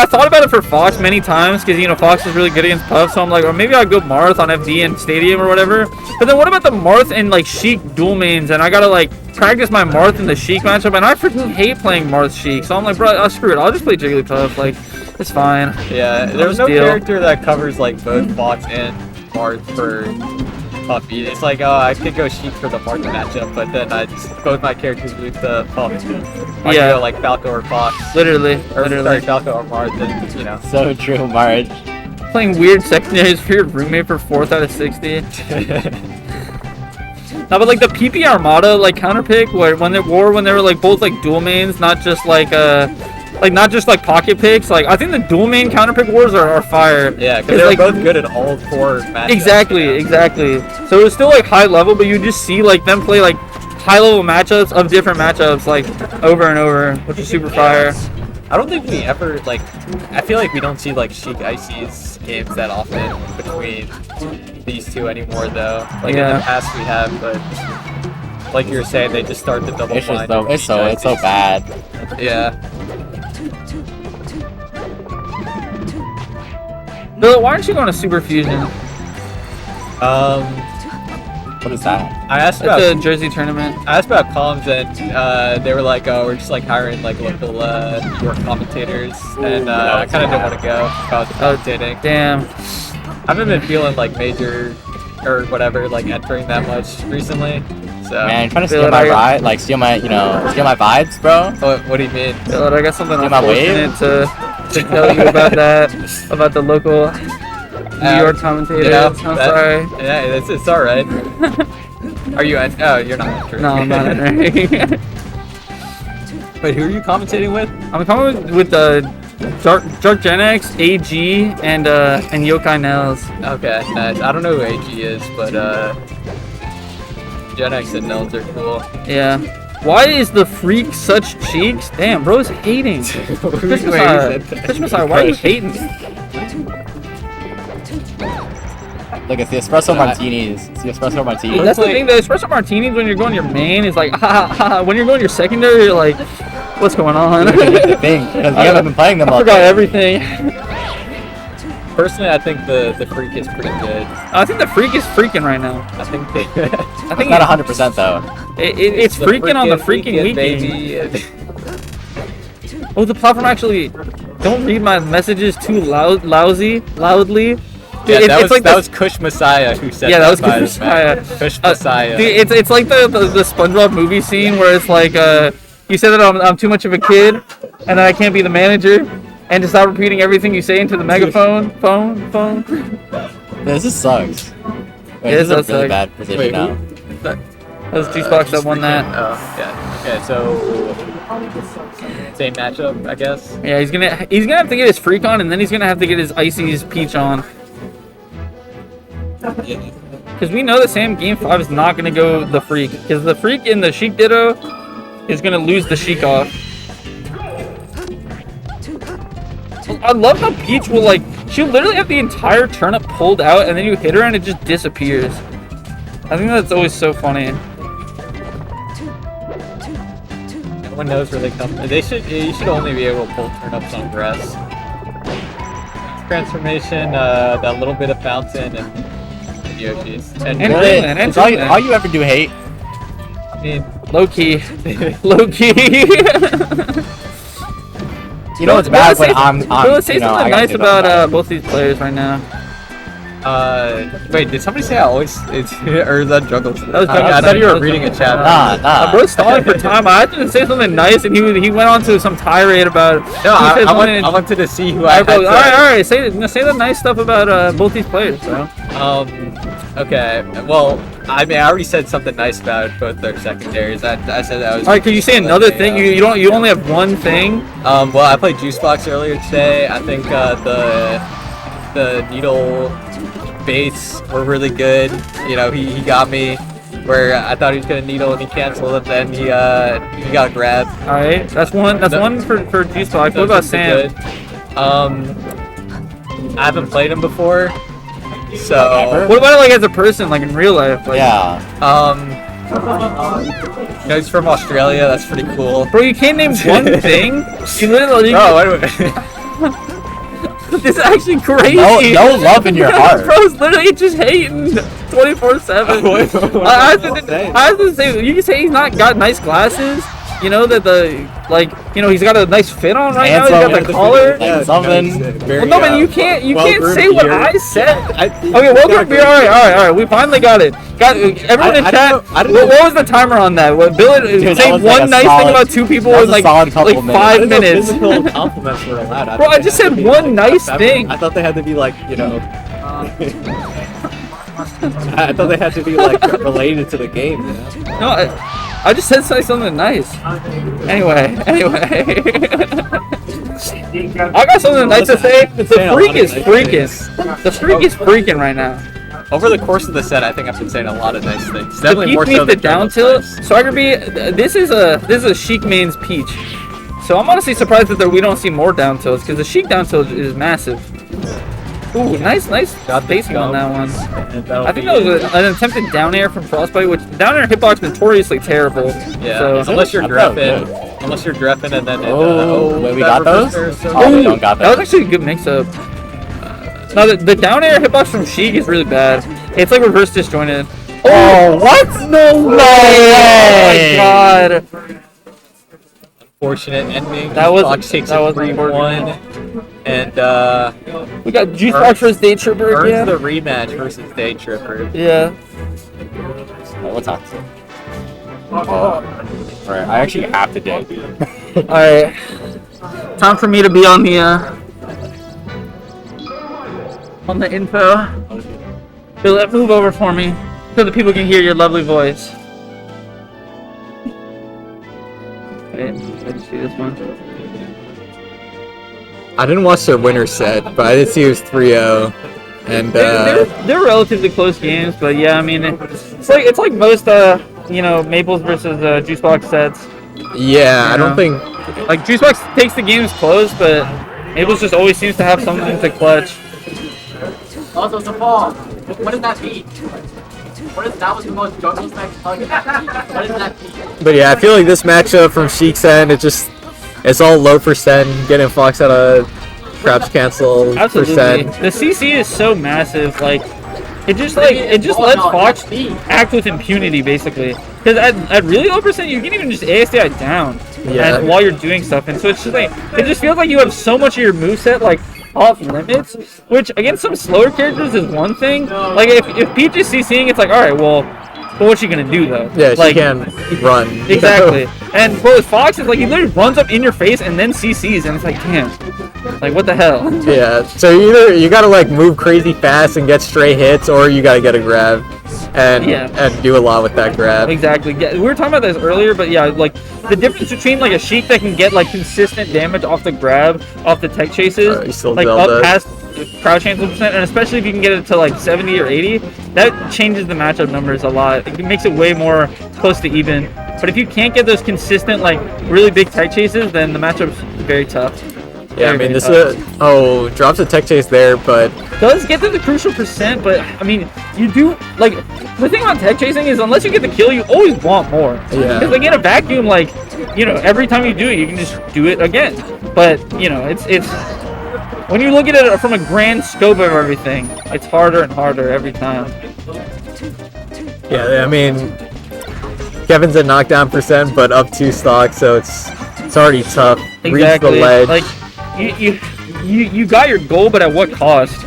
thought about it for Fox many times because, you know, Fox is really good against Puff, so I'm like, or maybe I'll go Marth on FD and Stadium or whatever. But then what about the Marth and like Sheik dual mains, and I gotta like practice my Marth in the Sheik matchup, and I freaking hate playing Marth Sheik, so I'm like, bro, screw it, I'll just play Jigglypuff, like, it's fine. Yeah, there's no character that covers like both Fox and Marth for Puffy. It's like, oh, I could go Sheik for the Marth matchup, but then both my characters move to Puff. I could go like Falco or Fox. Literally. Sorry, Falco or Marth, and you know. So true, Marge. Playing weird secondaries for your roommate for 4th out of 60. No, but like the PP Armada like counterpick when they were like both like dual mains, not just like pocket picks. Like I think the dual main counterpick wars are fire. Yeah, because they're like, both good at all 4 matchups. Exactly. So it was still like high level, but you just see like them play like high level matchups of different matchups like over and over, which is super fire. I don't think we ever like. I feel like we don't see like Sheik Icy's games that often between these two anymore, though. Like in the past we have, but like you were saying, they just start the double blind. It's so bad. Yeah. Bill, why aren't you going to Super Fusion? What is that? I asked about the Jersey tournament. I asked about comms, and they were like, "Oh, we're just like hiring like local New York commentators," and I kind of didn't want to go if I was commentating. Damn. I haven't been feeling like major or whatever like entering that much recently. So man, trying to steal my ride, like steal my vibes, bro. What do you mean? I got something unfortunate to tell you about that, about the local New York commentators. You know, I'm sorry. Yeah, it's all right. Are you? Oh, you're not entering. No, I'm not entering. Wait, who are you commentating with? I'm commentating with Dark Gen X, AG, and Yokai Nels. Okay, nice. I don't know who AG is, but Gen X and Nels are cool. Yeah. Why is the freak such cheeks? Damn, bro's hating. Fish Messiah, why are you hating? Look, it's the espresso martinis. It's the espresso martinis. That's the thing. The espresso martinis when you're going your main is like, ha ha ha. When you're going your secondary, you're like, what's going on? The thing, because we haven't been playing them all. I forgot everything. Personally, I think the freak is pretty good. I think the freak is freaking right now. I think it's not 100% though. It's freaking on the freaking weekend. Oh, the platform actually. Don't read my messages too loudly. Dude, yeah, that was Kush Messiah who said that. Yeah, that was Kush Messiah. Kush Messiah. Dude, it's like the SpongeBob movie scene where it's like, you said that I'm too much of a kid, and that I can't be the manager, and to stop repeating everything you say into the megaphone, phone. This just sucks. Wait, this is a really bad position now. That was Juicebox that won that. Oh, yeah. Okay, so same matchup, I guess. Yeah, he's gonna have to get his Freak on, and then he's gonna have to get his Icy's Peach on. Because we know that Sam Game 5 is not gonna go the Freak, because the Freak in the Sheik Ditto is gonna lose the Sheik off. I love how Peach will she'll literally have the entire turnip pulled out, and then you hit her and it just disappears. I think that's always so funny. No one knows where they come from. You should only be able to pull turnips on grass. Transformation, that little bit of fountain, and Yoshi's. And Melen, and all you ever do hate. I mean, low key. Low key. You know what's bad when let's say something nice about both these players right now. Wait, did somebody say I always... or is that Jungle? That was I thought you were reading a chat. Nah. Bro's stalling for time. I had to say something nice, and he went on to some tirade about... No, I wanted to see who I had All right. Say the nice stuff about both these players, bro. Okay. Well, I mean, I already said something nice about both their secondaries. I said that was... Alright, can you say another thing? You only have one thing? Well, I played Juicebox earlier today. I think the needle baits were really good. You know, he got me where I thought he was gonna needle and he canceled it, then he got grabbed. Alright, that's one for Juicebox. What about Sam? Good. I haven't played him before. So what about as a person, in real life? Yeah. You know, he's from Australia, that's pretty cool. Bro, you can't name one thing? You literally... Bro, wait. This is actually crazy. No love in your heart. Bro's literally just hating 24/7. I have to say, you can say he's not got nice glasses. You know that he's got a nice fit on right now. He's got the collar. Something. Well, no, man, you can't say what I said. Okay, welcome beer. All right. We finally got it. Everyone in chat. What was the timer on that? Bill, say one nice thing about two people in 5 minutes. Compliments were allowed. Bro, I just said one nice thing. I thought they had to be I thought they had to be related to the game. You know? No, I just said something nice. Anyway. I got something nice to say. The Freak is freaking. The Freak is freaking right now. Over the course of the set, I think I've been saying a lot of nice things. Definitely more so the down tilt. Swagger B, this is a Sheik main's Peach. So I'm honestly surprised that we don't see more down tilts, because the Sheik down tilt is massive. Ooh, nice spacing on that one. I think that was an attempted down air from Frostbyte, which down air hitbox notoriously terrible. Yeah, so, unless you're dreffing and then... wait, we got those? We don't got that. That was actually a good mix-up. No, the down air hitbox from Sheik is really bad. It's reverse disjointed. Oh, what? No way! Oh my god. Unfortunate ending. That was 3-1. And we got Juicebox versus DayTripper again. The rematch versus DayTripper. Yeah. What's that? Alright, I actually have to date. Alright. Time for me to be on the info. Bill, move over for me so the people can hear your lovely voice. Wait, let's see this one. I didn't watch their winner set, but I did see it was 3-0, and they're relatively close games, but yeah, I mean it's like most Maples versus Juicebox sets. Yeah, I don't think Juicebox takes the games close, but Maples just always seems to have something to clutch. Also, it's a fall. What does that mean? That was the most jungle spec hug. What does that mean? But yeah, I feel like this matchup from Sheik's end, it's all low percent, getting Fox out of traps cancel Absolutely. percent. The CC is so massive, it just lets Fox act with impunity basically. Because at really low percent, you can even just ASDI down while you're doing stuff, and so it's just it just feels like you have so much of your moveset off limits, which against some slower characters is one thing. If Peach is CCing, it's alright, well, But what's she gonna do though? Yeah, like, she can run. Exactly. And but with Fox, it's like he literally runs up in your face and then CCs, and it's like, damn, like what the hell? Yeah. So either you gotta like move crazy fast and get stray hits, or you gotta get a grab, and do a lot with that grab. Exactly. Yeah, we were talking about this earlier, but yeah, like the difference between like a Sheik that can get like consistent damage off the grab, off the tech chases, like up past crouch cancel percent, and especially if you can get it to like 70 or 80, that changes the matchup numbers a lot. It makes it way more close to even. But if you can't get those consistent, like really big tech chases, then the matchup's very tough. Yeah, I mean, this drops a tech chase there, but does get to the crucial percent. But I mean, you do like the thing about tech chasing is unless you get the kill, you always want more. Yeah. Because like in a vacuum, like every time you do it, you can just do it again. But it's when you look at it from a grand scope of everything, it's harder and harder every time. Yeah, I mean, Kevin's at knockdown percent, but up 2 stocks, so it's already tough. Exactly. Reach the ledge. Like you got your goal, but at what cost?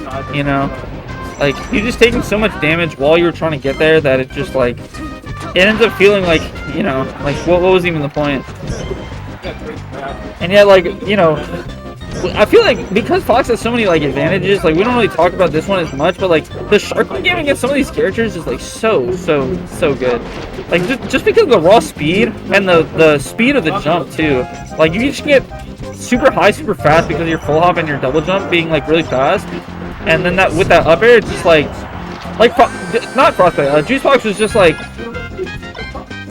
Like you're just taking so much damage while you're trying to get there that it just like it ends up feeling like like what was even the point? And yet like I feel like because Fox has so many like advantages, like we don't really talk about this one as much, but like the Sharkman game against some of these characters is like so good. Like just because of the raw speed and the speed of the jump too. Like you just get super high, super fast because of your full hop and your double jump being like really fast, and then that with that up air, it's just like not Frostbyte. Juicebox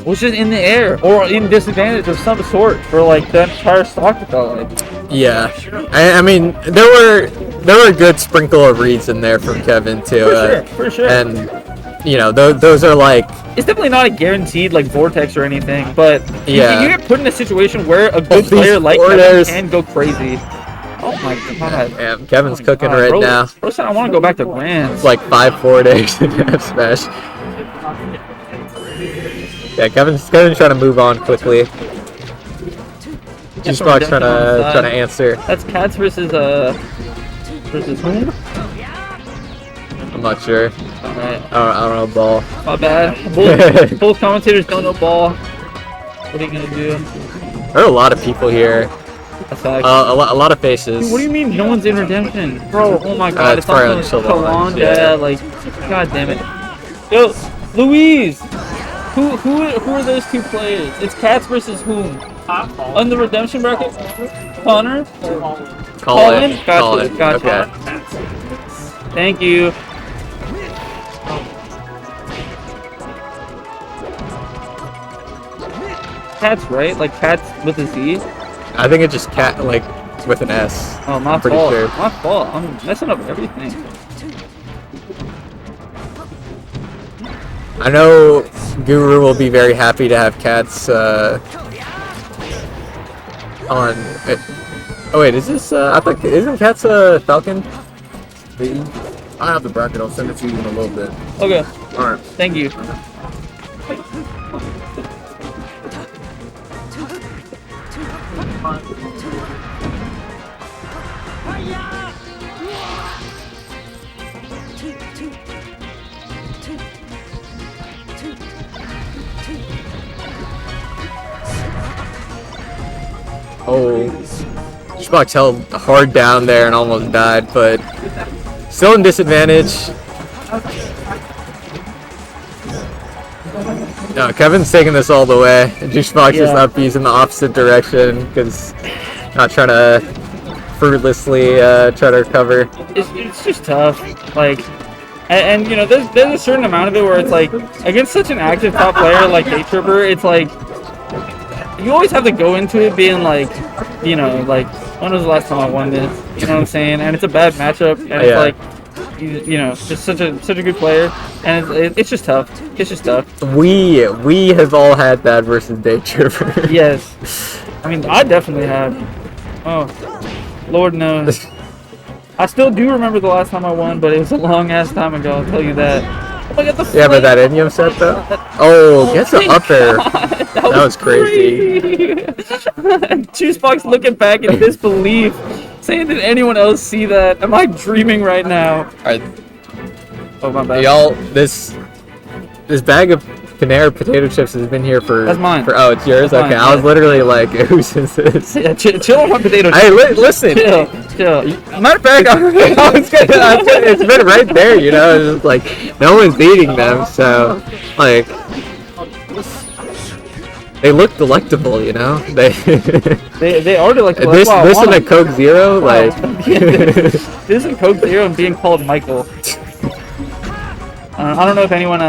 was just in the air or in disadvantage of some sort for like the entire stock. It felt like. Yeah, I mean there were a good sprinkle of reads in there from Kevin too. For sure. And those are like. It's definitely not a guaranteed like vortex or anything, but you get put in a situation where a good These player like Kevin orders. can go crazy. Oh my god. Yeah, Kevin's cooking right now. Bro said I want to go back to Grands. It's like 5 days in F Smash. Yeah, Kevin's trying to move on quickly. Juicebox trying to answer. That's Cats versus whom? I'm not sure. Alright. I don't know ball. My bad. Both commentators don't know ball. What are you gonna do? There are a lot of people here. A lot of faces. Dude, what do you mean no one's in Redemption? Bro, oh my god, it's probably on Kalan, yeah, like, god damn it. Yo, Louise! Who are those two players? It's Cats versus whom? On the Redemption bracket? Connor? Colin? Gotcha. Okay. Thank you. Cats, right? Like Cats with a Z? I think it's just cat, like, with an S. Oh, my pretty fault. sure. My fault. I'm messing up everything. I know Guru will be very happy to have Cats on. Oh wait, is this? I think isn't Cats Falcon? I have the bracket. I'll send it to you in a little bit. Okay. All right. Thank you. Oh, Juicebox held hard down there and almost died, but still in disadvantage. No, Kevin's taking this all the way. Juicebox is up, he's in the opposite direction because not trying to fruitlessly try to recover. It's just tough, like, and you know, there's a certain amount of it where it's like against such an active top player like DayTripper, it's like you always have to go into it being like, you know, like when was the last time I won this? You know what I'm saying? And it's a bad matchup, and it's like, you know, just such a good player, and it's just tough. It's just tough. We have all had that versus DayTripper. Yes, I mean I definitely have. Oh, Lord knows. I still do remember the last time I won, but it was a long ass time ago. I'll tell you that. Oh my God, yeah, but that Inyum set though. Oh, gets an up air. That was crazy. Juicebox looking back in disbelief, saying, "Did anyone else see that? Am I dreaming right now?" Alright. Oh my bad. Y'all, this bag of Panera potato chips has been here for. That's mine. Oh, it's yours. That's Okay, mine, I was literally like, whose is this? Yeah, chill on my potato chips. Hey, listen. Chill. Matter of fact, it's been right there, you know. It's like no one's eating them, so like they look delectable, you know. They are delectable. This and a Coke Zero, like this and Coke Zero and being called Michael. I don't know if anyone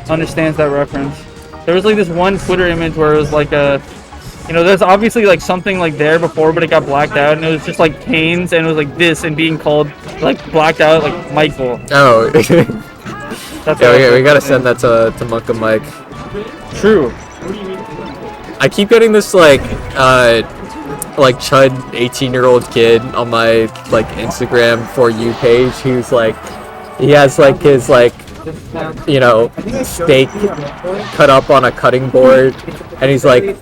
understands that reference. There was like this one Twitter image where it was like there's obviously like something like there before, but it got blacked out, and it was just like Canes, and it was like this, and being called like blacked out like Michael. Oh. That's yeah, we gotta send that to Monk and Mike. True. I keep getting this like chud 18-year-old kid on my like Instagram For You page who's like he has like his like steak cut up on a cutting board, and he's like,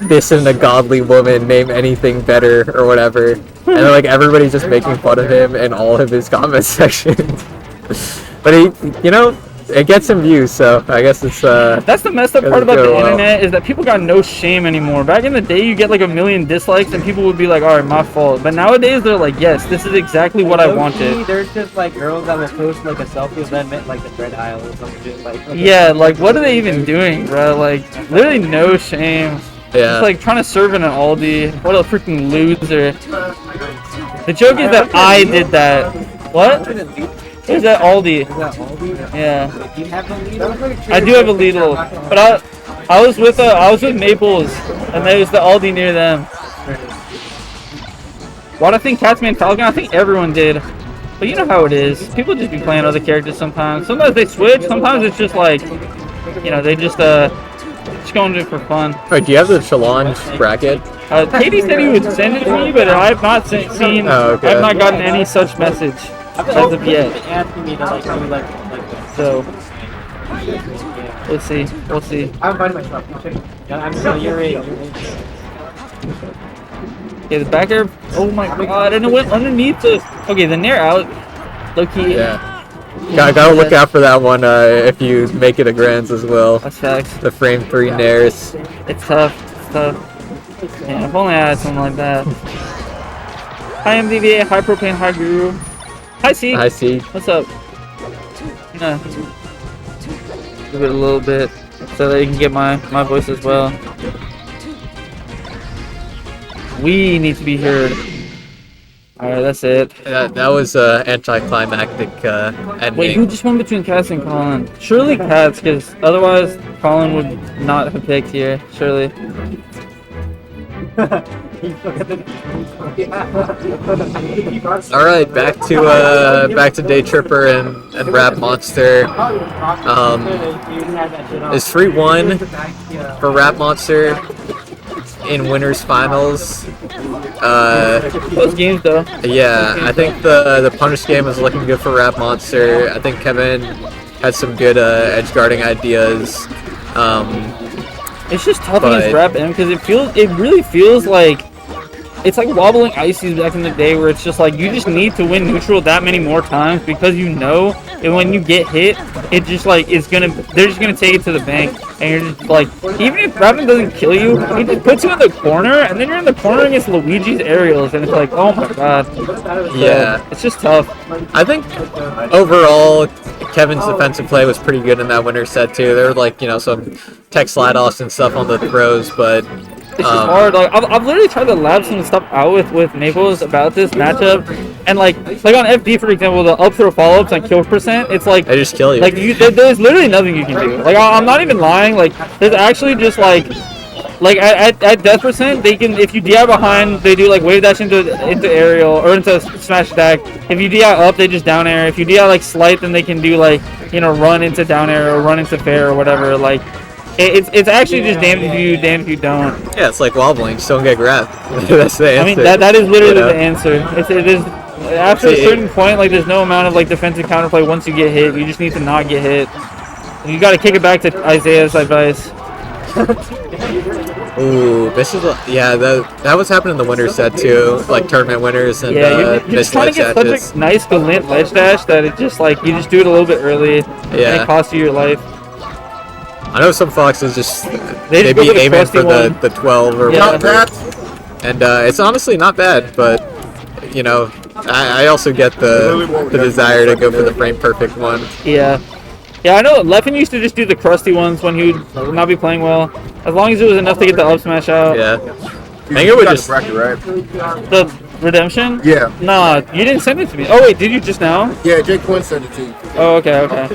this isn't a godly woman, name anything better or whatever, and then like everybody's just making fun of him in all of his comment sections. But he it gets him views, so I guess it's that's the messed up part about the internet, is that people got no shame anymore. Back in the day, you get like 1 million dislikes and people would be like, alright, my fault. But nowadays they're like, yes, this is exactly what I wanted. There's just like girls that will post like a selfie of them at like the bread aisle or something. Like, yeah, like what are they even doing, bro? Like literally no shame. Yeah. It's like trying to serve in an Aldi. What a freaking loser. The joke is that I did that. What? Is that Aldi? Yeah. Do you have a Lidl? I do have a Lidl, but I was with Maples, and there was the Aldi near them. Why do I think Catsman Falcon? I think everyone did. But you know how it is. People just be playing other characters sometimes. Sometimes they switch. Sometimes it's just like, they just going to it for fun. Alright, do you have the challenge bracket? Katie said he would send it to me, but I have not seen. Oh, okay. I have not gotten any such message as of yet. Asking me to like So we'll see. We'll see. I'm finding myself. I'm still your age. Okay, the back air. Oh my god! And it went underneath the. Okay, the nair out. Low key. Yeah. Gotta look out for that one if you make it a grands as well. That's facts. The frame 3 nairs. It's tough. It's tough. Yeah, if only I had something like that. Hi MDVA, high propane, high guru. Hi C. Hi C. What's up? Yeah. Give it a little bit so that you can get my voice as well. We need to be heard. Alright, that's it. That was anticlimactic ending. Wait, who just won between Cats and Colin? Surely Cats, because otherwise Colin would not have picked here. Surely. Alright, back to DayTripper and RapMonster. Is 3-1 for RapMonster in winners finals. Close games though. Yeah, I think the punish game is looking good for RapMonster. I think Kevin had some good edge guarding ideas. It's just tough against Rap M because it really feels like it's like wobbling ices back in the day, where it's just like you just need to win neutral that many more times, because and when you get hit, it just like they're just gonna take it to the bank, and you're just like, even if Rapin doesn't kill you, he just puts you in the corner, and then you're in the corner against Luigi's aerials, and it's like, oh my god. Yeah, it's just tough. I think overall Kevin's defensive play was pretty good in that winner set too. There were like some tech slide offs and stuff on the throws, but it's just hard. Like I've literally tried to lab some stuff out with Maples about this matchup, and like on FD for example, the up throw follow ups on kill percent, it's like they just kill you. Like there's literally nothing you can do. Like I'm not even lying. Like there's actually just like at death percent, they can, if you DI behind, they do like wave dash into aerial or into smash attack. If you DI up, they just down air. If you DI like slight, then they can do like run into down air or run into fair or whatever. Like. It's actually just damned if you don't. Yeah, it's like wobbling. Just don't get grabbed. That's the answer. I mean, that is literally the answer. It is after a certain point, like there's no amount of like defensive counterplay once you get hit. You just need to not get hit. And you got to kick it back to Isaiah's advice. Ooh, this is that was happening in the winner set too, like tournament winners and you're just trying to get such a nice gallant ledge dash that it just like you just do it a little bit early, and it costs you your life. I know some foxes just They they just go be for the aiming crusty for one. the 12 or Yeah. whatever. And it's honestly not bad, but you know, I also get the desire to go for the frame perfect one. Yeah. Yeah, I know Leffen used to just do the crusty ones when he would not be playing well. As long as it was enough to get the up smash out. Yeah. I think it would just bracket, right? The redemption? Yeah. Nah, you didn't send it to me. Oh wait, did you just now? Yeah, Jake Quinn sent it to you. Oh, okay, okay.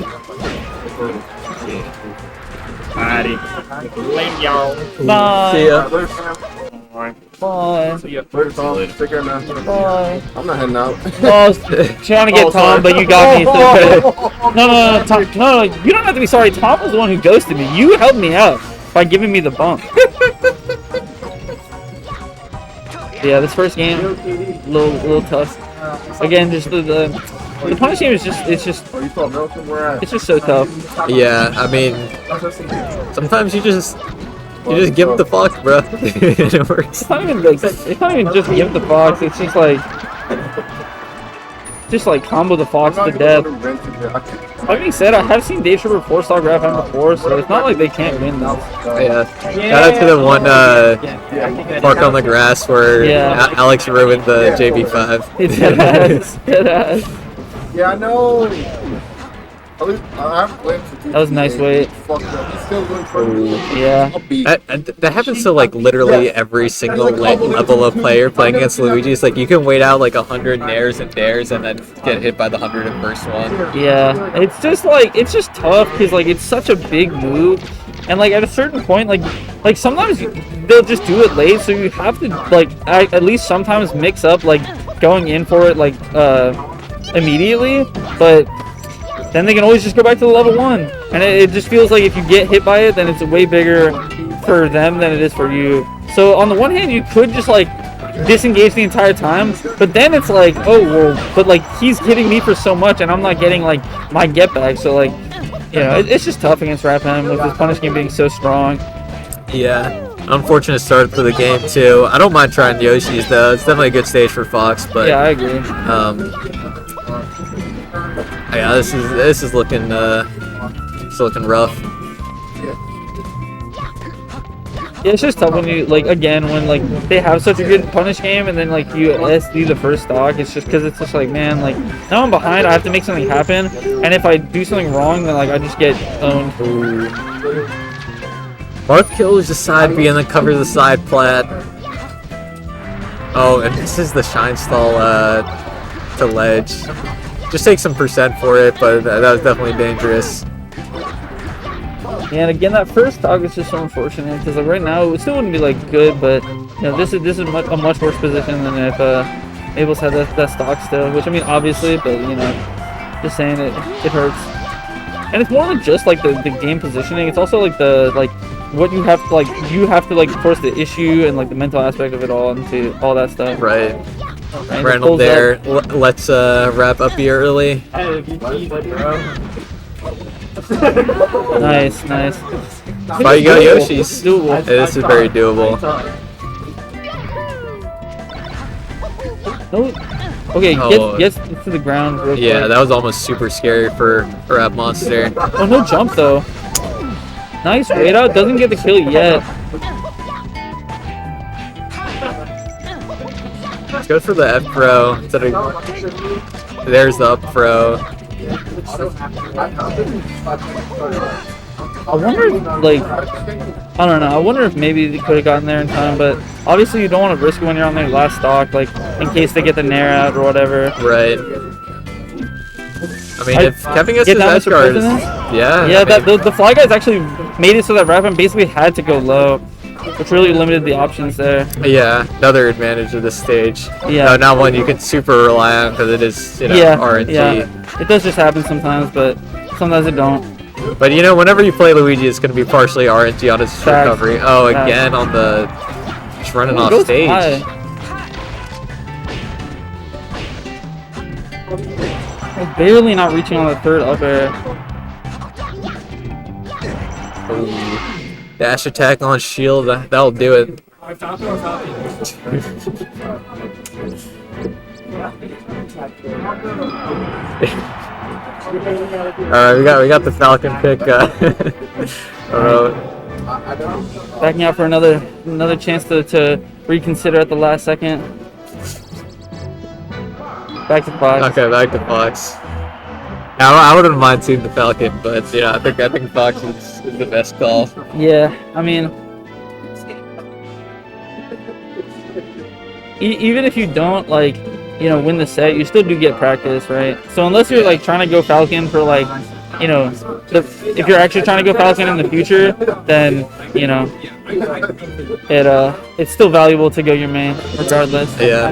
Alrighty. Lame y'all. Bye. See ya. Bye. See ya. Take care, man. Bye. I'm not heading out. Oh, I was trying to get Tom, but you got me. So good. No, Tom, no, you don't have to be sorry. Tom was the one who ghosted me. You helped me out by giving me the bump. Yeah, this first game, little tough. Again, just the punish game is it's just so tough. Yeah, I mean, sometimes you just give it the fox, bro. It works. It's not even like it's not even just give the fox. It's just like combo the fox to death. That being said, I have seen DayTripper 4-star grab him before, so it's not like they can't win this. Yeah. Shout out to the one park on the grass where Alex ruined the JB5. Yeah, I know. At least I haven't played for 2 That was a nice weight. He's still going for Yeah. That happens to like literally every single level of player playing against Luigi. It's like you can wait out like 100 nairs and dares and then get hit by the 101st one. Yeah, it's just tough because like it's such a big move, and like at a certain point, like sometimes they'll just do it late, so you have to like at least sometimes mix up like going in for it like immediately, but then they can always just go back to the level 1, and it just feels like if you get hit by it, then it's way bigger for them than it is for you. So on the one hand, you could just like disengage the entire time, but then it's like, oh well, but like he's hitting me for so much, and I'm not getting like my get back. So like, you know, it's just tough against RapM with his punish game being so strong. Yeah. Unfortunate start to the game too. I don't mind trying Yoshi's though. It's definitely a good stage for Fox, but yeah, I agree. Yeah, this is looking rough. Yeah, it's just tough when you like when like they have such a good punish game and then like you SD the first stock. It's just because it's just like, man, like now I'm behind. I have to make something happen, and if I do something wrong, then like I just get owned. Marth kills the side B and then covers the side plat. Oh, and this is the shine stall to ledge. Just take some percent for it, but that was definitely dangerous. Yeah, and again, that first stock is just so unfortunate because like right now it still wouldn't be like good, but you know this is a much worse position than if Abel's had that stock still. Which I mean, obviously, but you know, just saying it hurts. And it's more than just like the game positioning. It's also like what you have to like force the issue and like the mental aspect of it all into all that stuff. Right. Randall there. Let's wrap up here early. Nice. But you got Yoshi's. Doable. This is very doable. No. Okay, get to the ground real quick. Yeah, that was almost super scary for RapMonster. Oh, no jump though. Nice wait out. Doesn't get the kill yet. Let's go for the F throw. There's the up throw. I wonder if, like, I don't know. I wonder if maybe they could have gotten there in time, but obviously you don't want to risk it when you're on their last stock, like, in case they get the nair out or whatever. Right. I mean, if Kevin gets his edge guard, yeah. Yeah, the fly guys actually made it so that RapM basically had to go low, which really limited the options there. Yeah, another advantage of this stage. Yeah. No, not one you can super rely on because it is, you know, RNG. Yeah. It does just happen sometimes, but sometimes it don't. But you know, whenever you play Luigi, it's going to be partially RNG on his recovery. Oh, again on the just running off stage. Barely not reaching on the third up air. Ooh. Dash attack on shield, that'll do it. Alright, we got the Falcon pick. Backing out for another chance to reconsider at the last second. Back to Fox. Okay, back to Fox. Yeah, I wouldn't mind seeing the Falcon, but yeah, I think Fox is the best call. Yeah, I mean, even if you don't like, win the set, you still do get practice, right? So unless you're like trying to go Falcon for like, if you're actually trying to go Falcon in the future, then it's still valuable to go your main regardless. Yeah.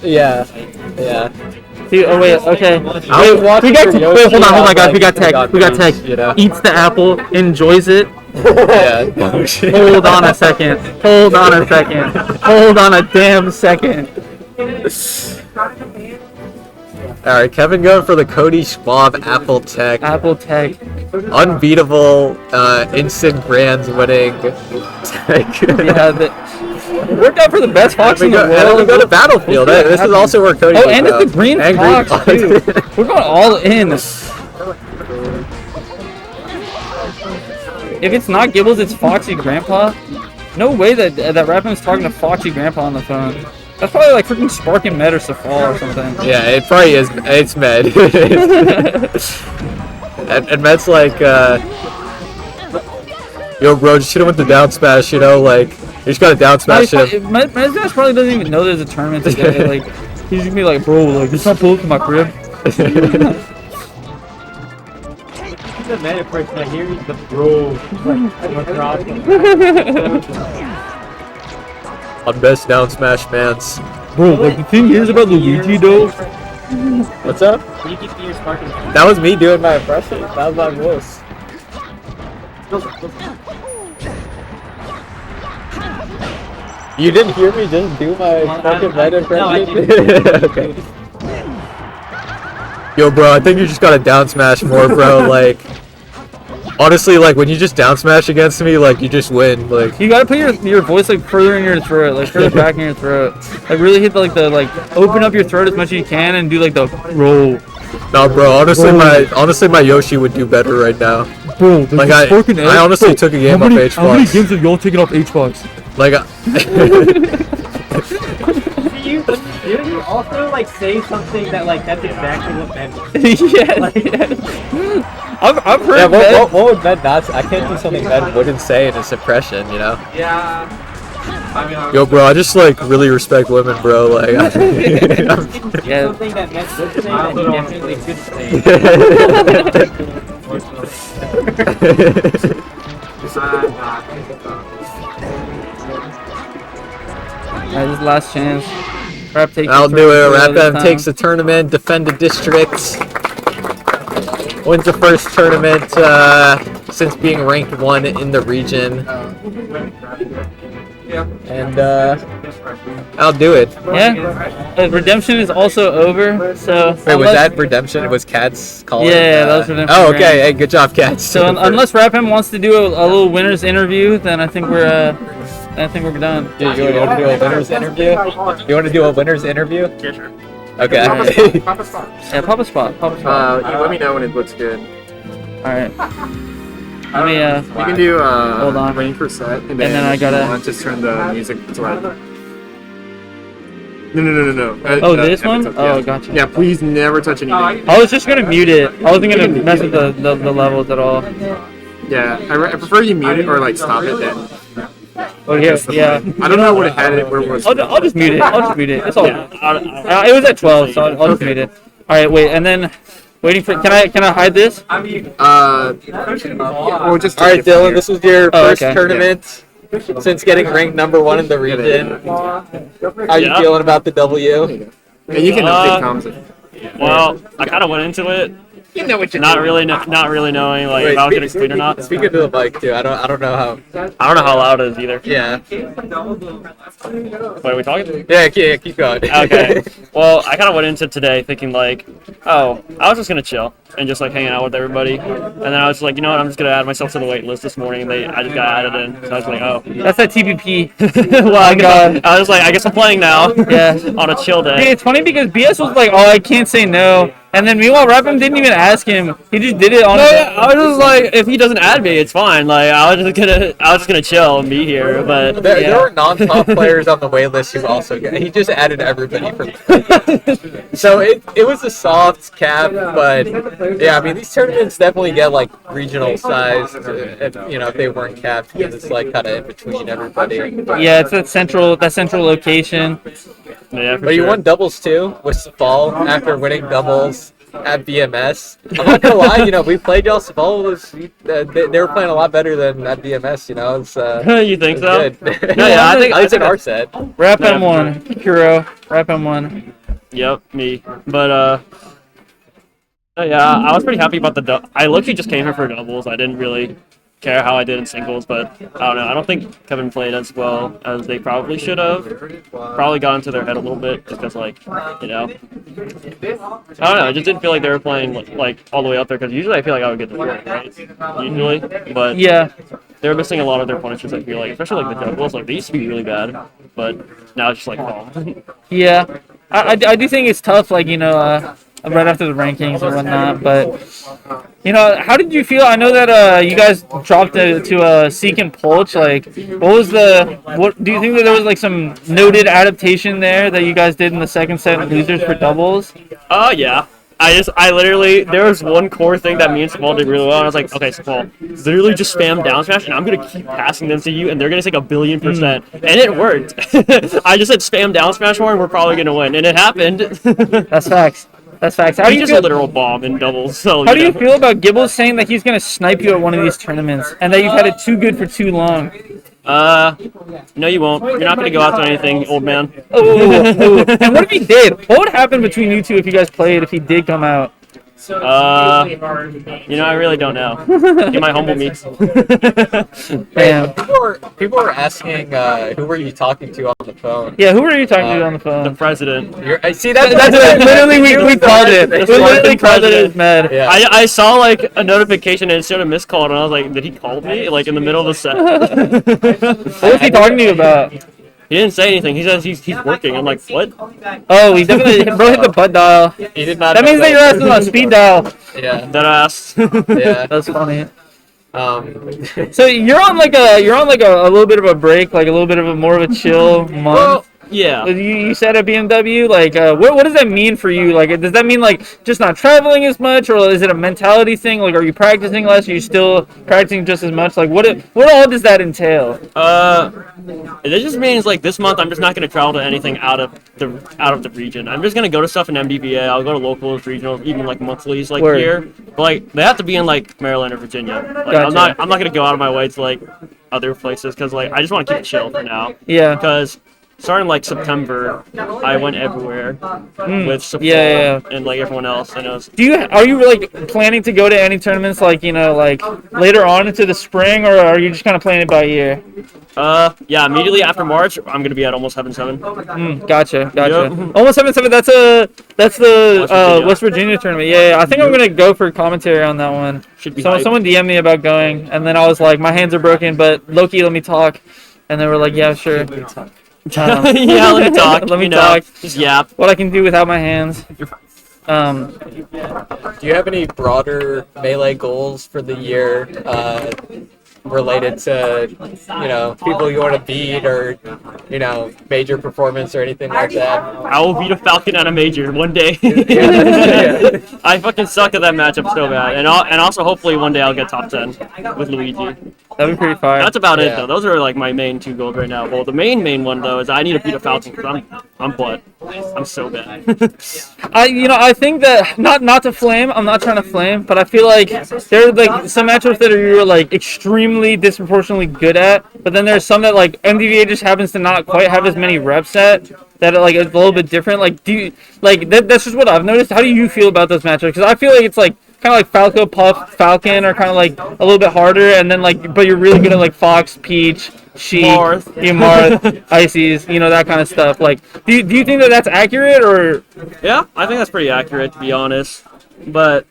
Yeah. See, oh wait, okay. Wait, hold on, guys. We got tech. Eats the apple, enjoys it. Yeah. Hold on a second. Hold on a damn second. All right, Kevin going for the Cody Schwab Apple Tech. Unbeatable, instant grands winning tech. It worked out for the best Fox in the world. And then we go to Battlefield. This is also where Cody Oh, and it's the green Fox, too. We're going all in. If it's not Gibbles, it's Foxy Grandpa. No way that RapMonster's talking to Foxy Grandpa on the phone. That's probably like freaking Spark and Med or Safal or something. Yeah, it probably is. It's Med. and Med's like, yo, bro, just hit him with the down smash, you just gotta down smash him. Med's probably doesn't even know there's a tournament today. Like, he's gonna be like, bro, like, it's not pull up to my crib. The meta person, I hear the bro. On best down smash mans. Bro, like the thing is about Luigi though. What's up? That was me doing my impression. That was my voice. You didn't hear me just do my fucking meta impression? Okay. Yo, bro, I think you just gotta down smash more, bro. Like, honestly, like when you just down smash against me, like you just win. Like you gotta put your voice like further in your throat, like further back in your throat. Like really hit the open up your throat as much as you can and do like the roll. No, bro. Honestly, my Yoshi would do better right now. Bro, like I honestly took a game off H-Box. How many games have y'all taken off H-Box? Like. Do you also like say something that like that's exactly what Ben was? I've heard. Yeah, what would Ben not? I can't do something Ben wouldn't say in his impression, Yeah. Yo, bro, I just like really respect women, bro. Like, yeah. Something that Ben would say that he definitely could Alright, this is last chance. I'll do it. RapM takes the tournament, defend the district, wins the first tournament since being ranked 1 in the region. And I'll do it. Yeah. Redemption is also over. So. Wait, was that Redemption? It was Cats calling. Yeah, that was Redemption. Oh, okay. Hey, good job, Cats. So unless RapM wants to do a little winners interview, then I think we're done. Dude, you want to do a winners interview? You want to do a winners interview? Yeah, sure. Okay. Pop a spot. Yeah, pop a spot. You let me know when it looks good. Alright. Let me, you can do, hold on. waiting for set, and then I gotta... just turn the music to like... No. This one? Yeah. Oh, gotcha. Yeah, please never touch anything. I was just gonna mute it. I wasn't gonna mess with the levels at all. Yeah, I prefer you mute it or like stop it then. Oh yeah, yeah. I don't know what it had. Where it was. I'll just mute it. It's all. It was at 12, so I'll just mute it. All right, wait, and then waiting for. Can I hide this? Or just. All right, Dylan. This was your first tournament since getting ranked #1 in the region. How are you feeling about the W? And you can update comms. Well, I kind of went into it. You know what you're not really knowing like if I was getting complete or not. Speak into the mic too. I don't know how. I don't know how loud it is either. Yeah. Wait, are we talking? Yeah, keep going. Okay. Well, I kind of went into today thinking like, oh, I was just gonna chill and just like hanging out with everybody, and then I was like, you know what, I'm just gonna add myself to the wait list this morning. And I just got added in, so I was like, oh, that's that TPP. Well, I was like, I guess I'm playing now. Yeah. On a chill day. Hey, it's funny because BS was like, oh, I can't say no. And then meanwhile, RapM didn't even ask him. He just did it on. No, yeah, I was just like, if he doesn't add me, it's fine. Like, I was just gonna chill and be here. But There were non-top players on the waitlist who also he just added everybody from. So it was a soft cap, but yeah, I mean these tournaments definitely get like regional size. If they weren't capped, because it's like kind of in between everybody. Yeah, it's that central location. Yeah, but you won doubles too with Safal after winning doubles at BMS. I'm not gonna lie, we played y'all. Safal they were playing a lot better than at BMS. It's you think so? Good. No, yeah, I think it's in our set. RapM won. Kuro. RapM won. Yep, me. But yeah, I was pretty happy about the. I literally just came here for doubles. I didn't really care how I did in singles, but I don't know. I don't think Kevin played as well as they probably should have. Probably got into their head a little bit just because, like, I don't know. I just didn't feel like they were playing like all the way up there because usually I feel like I would get the point, right? Usually, but yeah, they were missing a lot of their punishes. I feel like, especially like the doubles, like they used to be really bad, but now it's just like calm. Yeah, I do think it's tough, like right after the rankings and whatnot, but how did you feel? I know that you guys dropped to Seek and Pulch. Like, what do you think that there was like some noted adaptation there that you guys did in the second set in losers for doubles? Yeah. I literally, there was one core thing that me and Small did really well, and I was like, okay, Small, literally just spam down smash, and I'm going to keep passing them to you, and they're going to take 1,000,000,000%. And it worked. I just said spam down smash more, and we're probably going to win. And it happened. That's facts. That's facts. How do you just feel? a literal bomb in doubles. So how do you feel about Gibbles saying that he's going to snipe you at one of these tournaments, and that you've had it too good for too long? No, you won't. You're not going to go out to anything, old man. Oh. And what if he did? What would happen between you two if you guys played, if he did come out? I really don't know. He might humble me. Damn. People were asking, who were you talking to on the phone? Yeah, who were you talking to on the phone? The president. See, that's literally we called it. We literally called it as mad. Yeah. I saw like a notification and it showed a missed call, and I was like, did he call me? Like in the middle of the set. What was he talking to you about? He didn't say anything. He says he's working. I'm like, what? Oh, he definitely hit the butt dial. He did not. That means that your ass is on speed dial. Yeah. That ass. Yeah. That's funny. So you're on like a little bit of a break, like a little bit of a more of a chill month. Well, yeah. You said at BMW, like, what does that mean for you? Like, does that mean like just not traveling as much, or is it a mentality thing? Like, are you practicing less? Are you still practicing just as much? Like, what all does that entail? It just means like this month I'm just not gonna travel to anything out of the region. I'm just gonna go to stuff in MDVA. I'll go to locals, regionals, even like monthlies, like Word. here. But like they have to be in like Maryland or Virginia. Like Gotcha. I'm not gonna go out of my way to like other places because like I just want to keep it chill for now. Yeah. Because starting like September, I went everywhere with support and like everyone else. And it was. Are you like planning to go to any tournaments like like later on into the spring, or are you just kind of playing it by ear? Yeah, immediately after March, I'm gonna be at almost 7-7. Gotcha. Yep. Almost 7-7. That's the West Virginia tournament. Yeah. I think I'm gonna go for commentary on that one. Should be. Someone DM'd me about going, and then I was like, my hands are broken, but Loki, let me talk, and they were like, yeah, sure. Yeah, let me talk. Let me talk. Just yap. What I can do without my hands. Do you have any broader Melee goals for the year related to, people you want to beat or, major performance or anything like that? I will beat a Falcon at a major one day. I fucking suck at that matchup so bad. And also hopefully one day I'll get top 10 with Luigi. That'd be pretty fire. That's about it though. Those are like my main two goals right now. Well, the main one though is I need to beat a Falcon because I'm butt. I'm so bad. I think that not to flame. I'm not trying to flame, but I feel like there are like some matchups that you're like extremely disproportionately good at, but then there's some that like MDVA just happens to not quite have as many reps at. That like it's a little bit different. Like do you like that's just what I've noticed. How do you feel about those matchups? Because I feel like it's like kind of like Falco, Puff, Falcon are kind of like a little bit harder, and then like but you're really good at like Fox, Peach, Sheik, Marth, Ices, that kind of stuff. Like, do you think that that's accurate or? Yeah, I think that's pretty accurate to be honest. But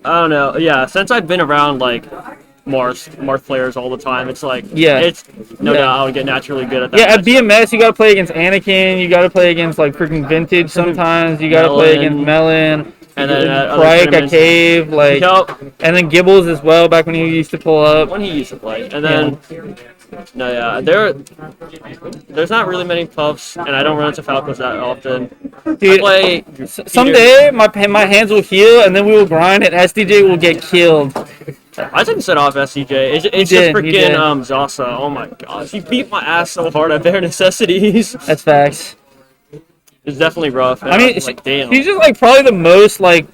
I don't know. Yeah, since I've been around like Marth players all the time, it's like it's no doubt I would get naturally good at that. Yeah, at BMS you gotta play against Anakin, you gotta play against like freaking Vintage sometimes, you gotta play against Melen. And then Crike at Cave, like, and then Gibbles as well, back when he used to pull up. When he used to play. And then, there's not really many puffs, and I don't run into Falcos that often. Dude, someday my hands will heal, and then we will grind, and SDJ will get killed. I didn't set off SCJ. It's just freaking Zasa. Oh my gosh, he beat my ass so hard at bare necessities. That's facts. It's definitely rough. I mean, like, damn. she's just like probably the most like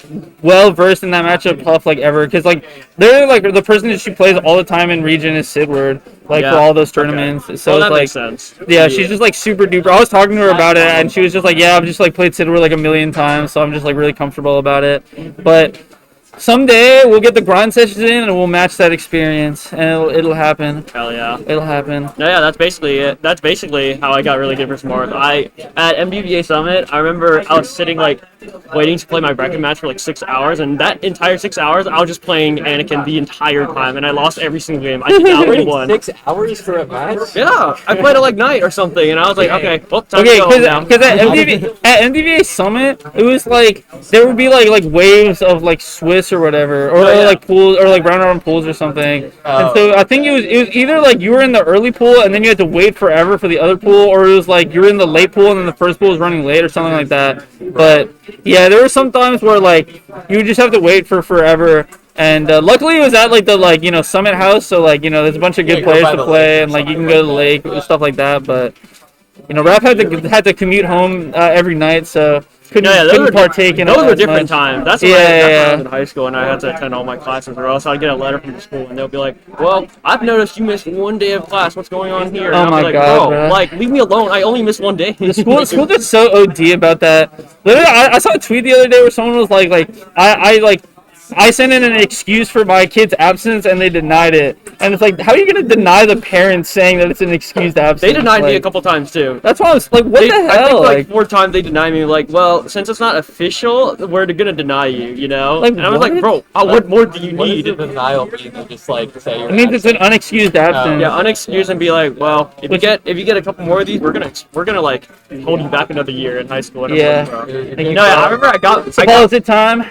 well versed in that matchup Puff like ever, because like they're like the person that she plays all the time in region is Sidward, like for all those tournaments. So that it's makes like, sense. yeah, she's just like super duper. I was talking to her about it, and she was just like, yeah, I've just like played Sidward like a million times, so I'm just like really comfortable about it. But someday we'll get the grind sessions in and we'll match that experience, and it'll happen. Hell yeah. It'll happen. No, yeah, that's basically it. That's basically how I got really good for Smart. At MBBA Summit, I remember I was sitting like waiting to play my bracket match for like 6 hours, and that entire 6 hours I was just playing Anakin the entire time, and I lost every single game. I think I already won. 6 hours for a match? Yeah, I played it like night or something, and I was like, okay, well, time Okay, to go home now. because at MDVA Summit, it was like there would be like waves of like Swiss or whatever, or like pools, or like round robin pools or something. And so I think it was either like you were in the early pool and then you had to wait forever for the other pool, or it was like you were in the late pool and then the first pool was running late or something like that. But yeah, there were some times where like you would just have to wait for forever. And luckily it was at like the Summit House, so like there's a bunch of good players to play, and like you can go to the lake and stuff like that. But Rap had to commute home every night, so couldn't partake in those were as different much. times. That's when I was in high school and I had to attend all my classes, or else I'd get a letter from the school and they'll be like, "Well, I've noticed you missed one day of class. What's going on here?" And Oh I'll my be like, God, bro, bro. like leave me alone. I only missed one day. The school did so OD about that. Literally, I saw a tweet the other day where someone was like I sent in an excuse for my kid's absence and they denied it. And it's like, how are you gonna deny the parents saying that it's an excused absence? They denied me a couple times too. That's why I was like, what the hell? I think like 4 times they denied me. Like, well, since it's not official, we're gonna deny you. You know? Like, and I was like, bro, what more do you need? Denial mean to just like say It means it's an unexcused absence. Yeah, unexcused, and be like, well, if you get a couple more of these, we're gonna like hold you back another year in high school. And Yeah. I remember I got. Is it time?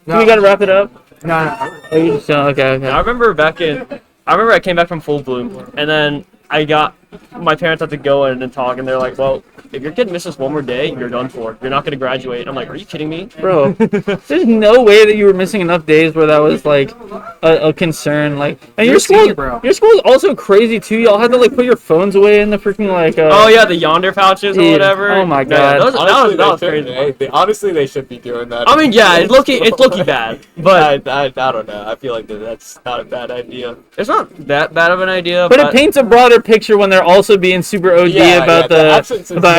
We gotta wrap it up. No. Oh, you just okay. I remember I came back from Full Bloom, and then my parents had to go in and talk, and they're like, well, if your kid misses one more day, you're done for. You're not going to graduate. And I'm like, are you kidding me? Bro, there's no way that you were missing enough days where that was like a concern. Like, and your school is also crazy too. Y'all had to like put your phones away in the freaking like. Oh yeah, the Yonder pouches or whatever. Oh my God. Yeah, that was crazy. Honestly, they should be doing that. I mean, yeah, it's looking bad, but I don't know. I feel like that's not a bad idea. It's not that bad of an idea. But it paints a broader picture when they're also being super OD about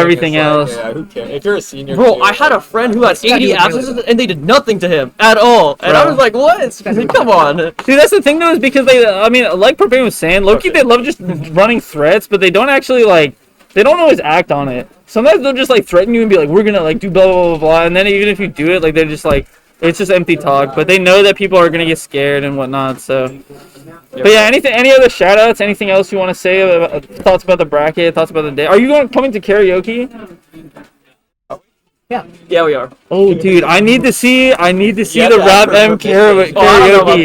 everything else. Yeah, who cares? If you're a senior, bro, I had a friend who had 80 absences and they did nothing to him at all, and I was like, what? Come on. Dude, that's the thing though, is because like Propane was saying, low-key they love just running threats, but they don't actually they don't always act on it. Sometimes they'll just like threaten you and be like, we're gonna like do blah blah blah blah, and then even if you do it, like they're just like, it's just empty talk. But they know that people are gonna get scared and whatnot. So, but yeah, any other shout outs? Anything else you want to say about thoughts about the bracket? Thoughts about the day? Are you coming to karaoke? Yeah, we are. Oh, dude, I need to see the Rap M karaoke.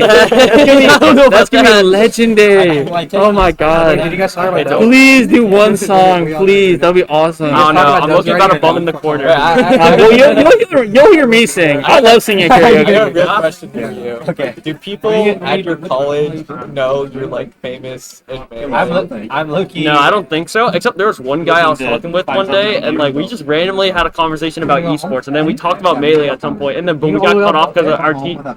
That's gonna be legendary. Oh my God! Did you guys talk about that? Please do one song, please. That'd be awesome. I don't know. I'm looking about a bum in the corner. You'll hear me sing. I love singing karaoke. I have a real question for you. Okay. Do people at your college know you're like famous and Melen? I'm Loki. No, I don't think so. Except there was one guy I was talking with one day, and like we just randomly had a conversation about esports, and then we talked about Melee at some point, and then boom, we got cut off because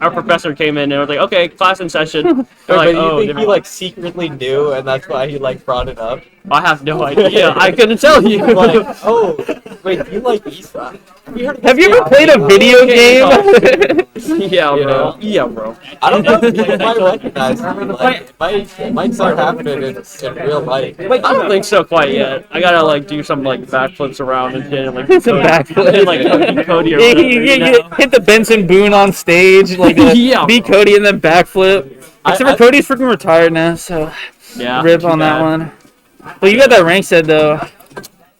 our professor came in and was like, okay, class in session. We're like, you think he like secretly knew, and that's why he like brought it up? I have no idea. I couldn't tell you. Like, oh, wait, you like esports? Have you ever played a video game? Yeah, bro. Yeah, bro. I don't know if you might recognize me. Like, it might start happening in real life. I don't think so quite yet. I gotta like do some like backflips around and shit, and like Some backflip. and, like Cody or whatever. You hit the Benson Boone on stage, like beat Cody and then backflip. Except for Cody's freaking retired now, so yeah, rip on that one. But you got that rank set though.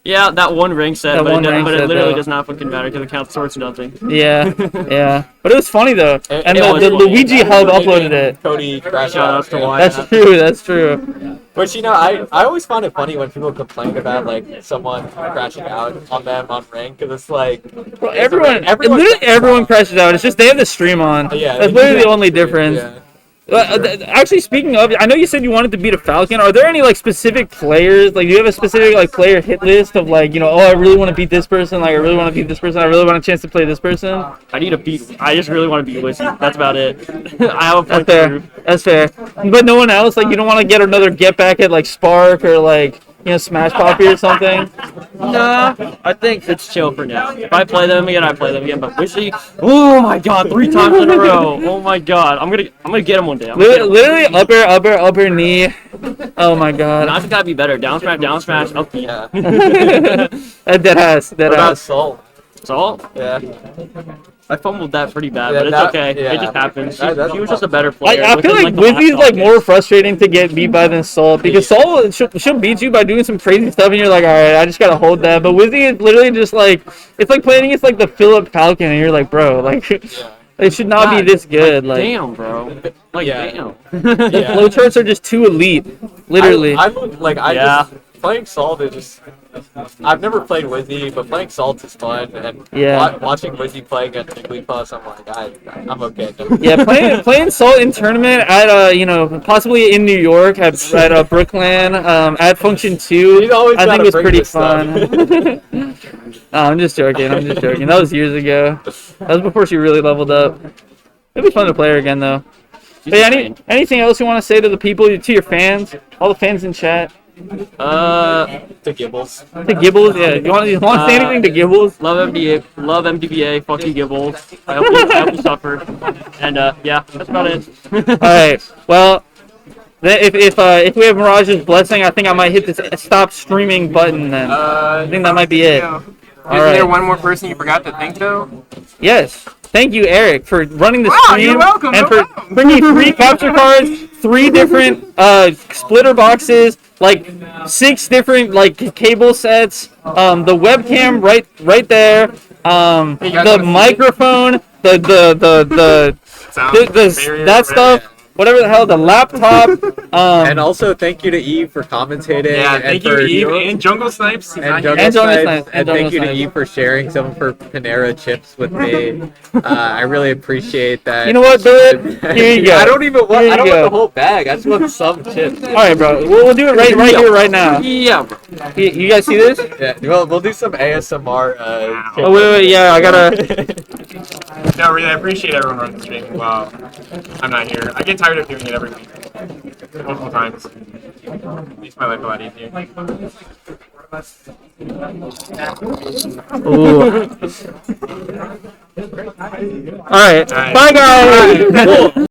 Yeah, that one ring set, That but, one it, ring but it set, literally though. does not fucking matter because it counts towards nothing. Yeah, yeah. But it was funny though, and it the was funny. Luigi Hub uploaded it. Cody crashed Shout out. outs to Wyatt. That's true. That's true. But you know, I always find it funny when people complain about like someone crashing out on them on rank because it's like Bro, literally everyone crashes out. It's just they have the stream on. Yeah, That's literally the only difference. Yeah. Actually, speaking of, I know you said you wanted to beat a Falcon. Are there any like specific players? Like, do you have a specific like player hit list of like, you know, oh, I really want to beat this person. Like, I really want to beat this person. I really want a chance to play this person. I just really want to beat Wizzy. That's about it. I have a point That's fair. to prove. That's fair. But no one else. Like, you don't want to get another get back at like Spark or like, you know, Smash Poppy or something. Nah, I think it's chill for now. If I play them again, I play them again. But Wizzy, oh my god, 3 times in a row. Oh my god, I'm gonna get him one day. Literally upper knee. Oh my god. Not gotta be better. Down smash, up knee. Yeah. That has. What about Soul? Salt? Yeah. I fumbled that pretty bad, Yeah, but it's that- okay. yeah. It just happens. That's He was just a better player. I feel like within, the Wizzy's last like couple more games. frustrating to get beat by than Soul because Soul she'll beat you by doing some crazy stuff and you're like, all right, I just gotta hold that. But Wizzy is literally just like, it's like playing against like the Philip Falcon and you're like, bro, like it should not be this good. Like, Damn, bro. Like, Yeah. damn. the flowcharts are just too elite, literally. I just playing Salt is just. I've never played Wizzy, but playing Salt is fun, and Yeah. watching Wizzy play against Jigglypuff, I'm like, I'm okay. Yeah, playing Salt in tournament at you know, possibly in New York at Brooklyn at Function 2. He's always I think gotta it was bring pretty this stuff. fun. No, I'm just joking. That was years ago. That was before she really leveled up. It'd be fun to play her again though. But yeah, anything else you want to say to the people, to your fans, all the fans in chat? To Gibbles. To Gibbles, yeah. You want to say anything to Gibbles? Love MDBA, fuck you Gibbles. I hope you suffer. And yeah, that's about it. All right. Well, if we have Mirage's blessing, I think I might hit this stop streaming button. Then I think that might be it. Isn't right. there one more person you forgot to thank though? Yes. Thank you, Eric, for running the Wow, stream you're welcome, and no for bringing 3 capture cards, 3 different splitter boxes, like 6 different like cable sets, the webcam right there, the microphone, the that stuff. Whatever the hell, the laptop. And also thank you to Eve for commentating. Yeah, and thank for you Eve and Jungle Snipes. And Jungle Snipes. And thank you to Eve for sharing some of her Panera chips with me. I really appreciate that. You know what, Billy? Here you go. I don't even want. Here I don't you want go. the whole bag. I just want some chips. All right, bro. We'll do it right here, right now. Yeah, bro. You guys see this? Yeah. Well, we'll do some ASMR. Oh wait. Yeah, I gotta. No, really, I appreciate everyone running the stream while I'm not here. I get tired of doing it every week, multiple times. Makes my life a lot easier. Ooh. All right. Bye, guys. Bye. Cool.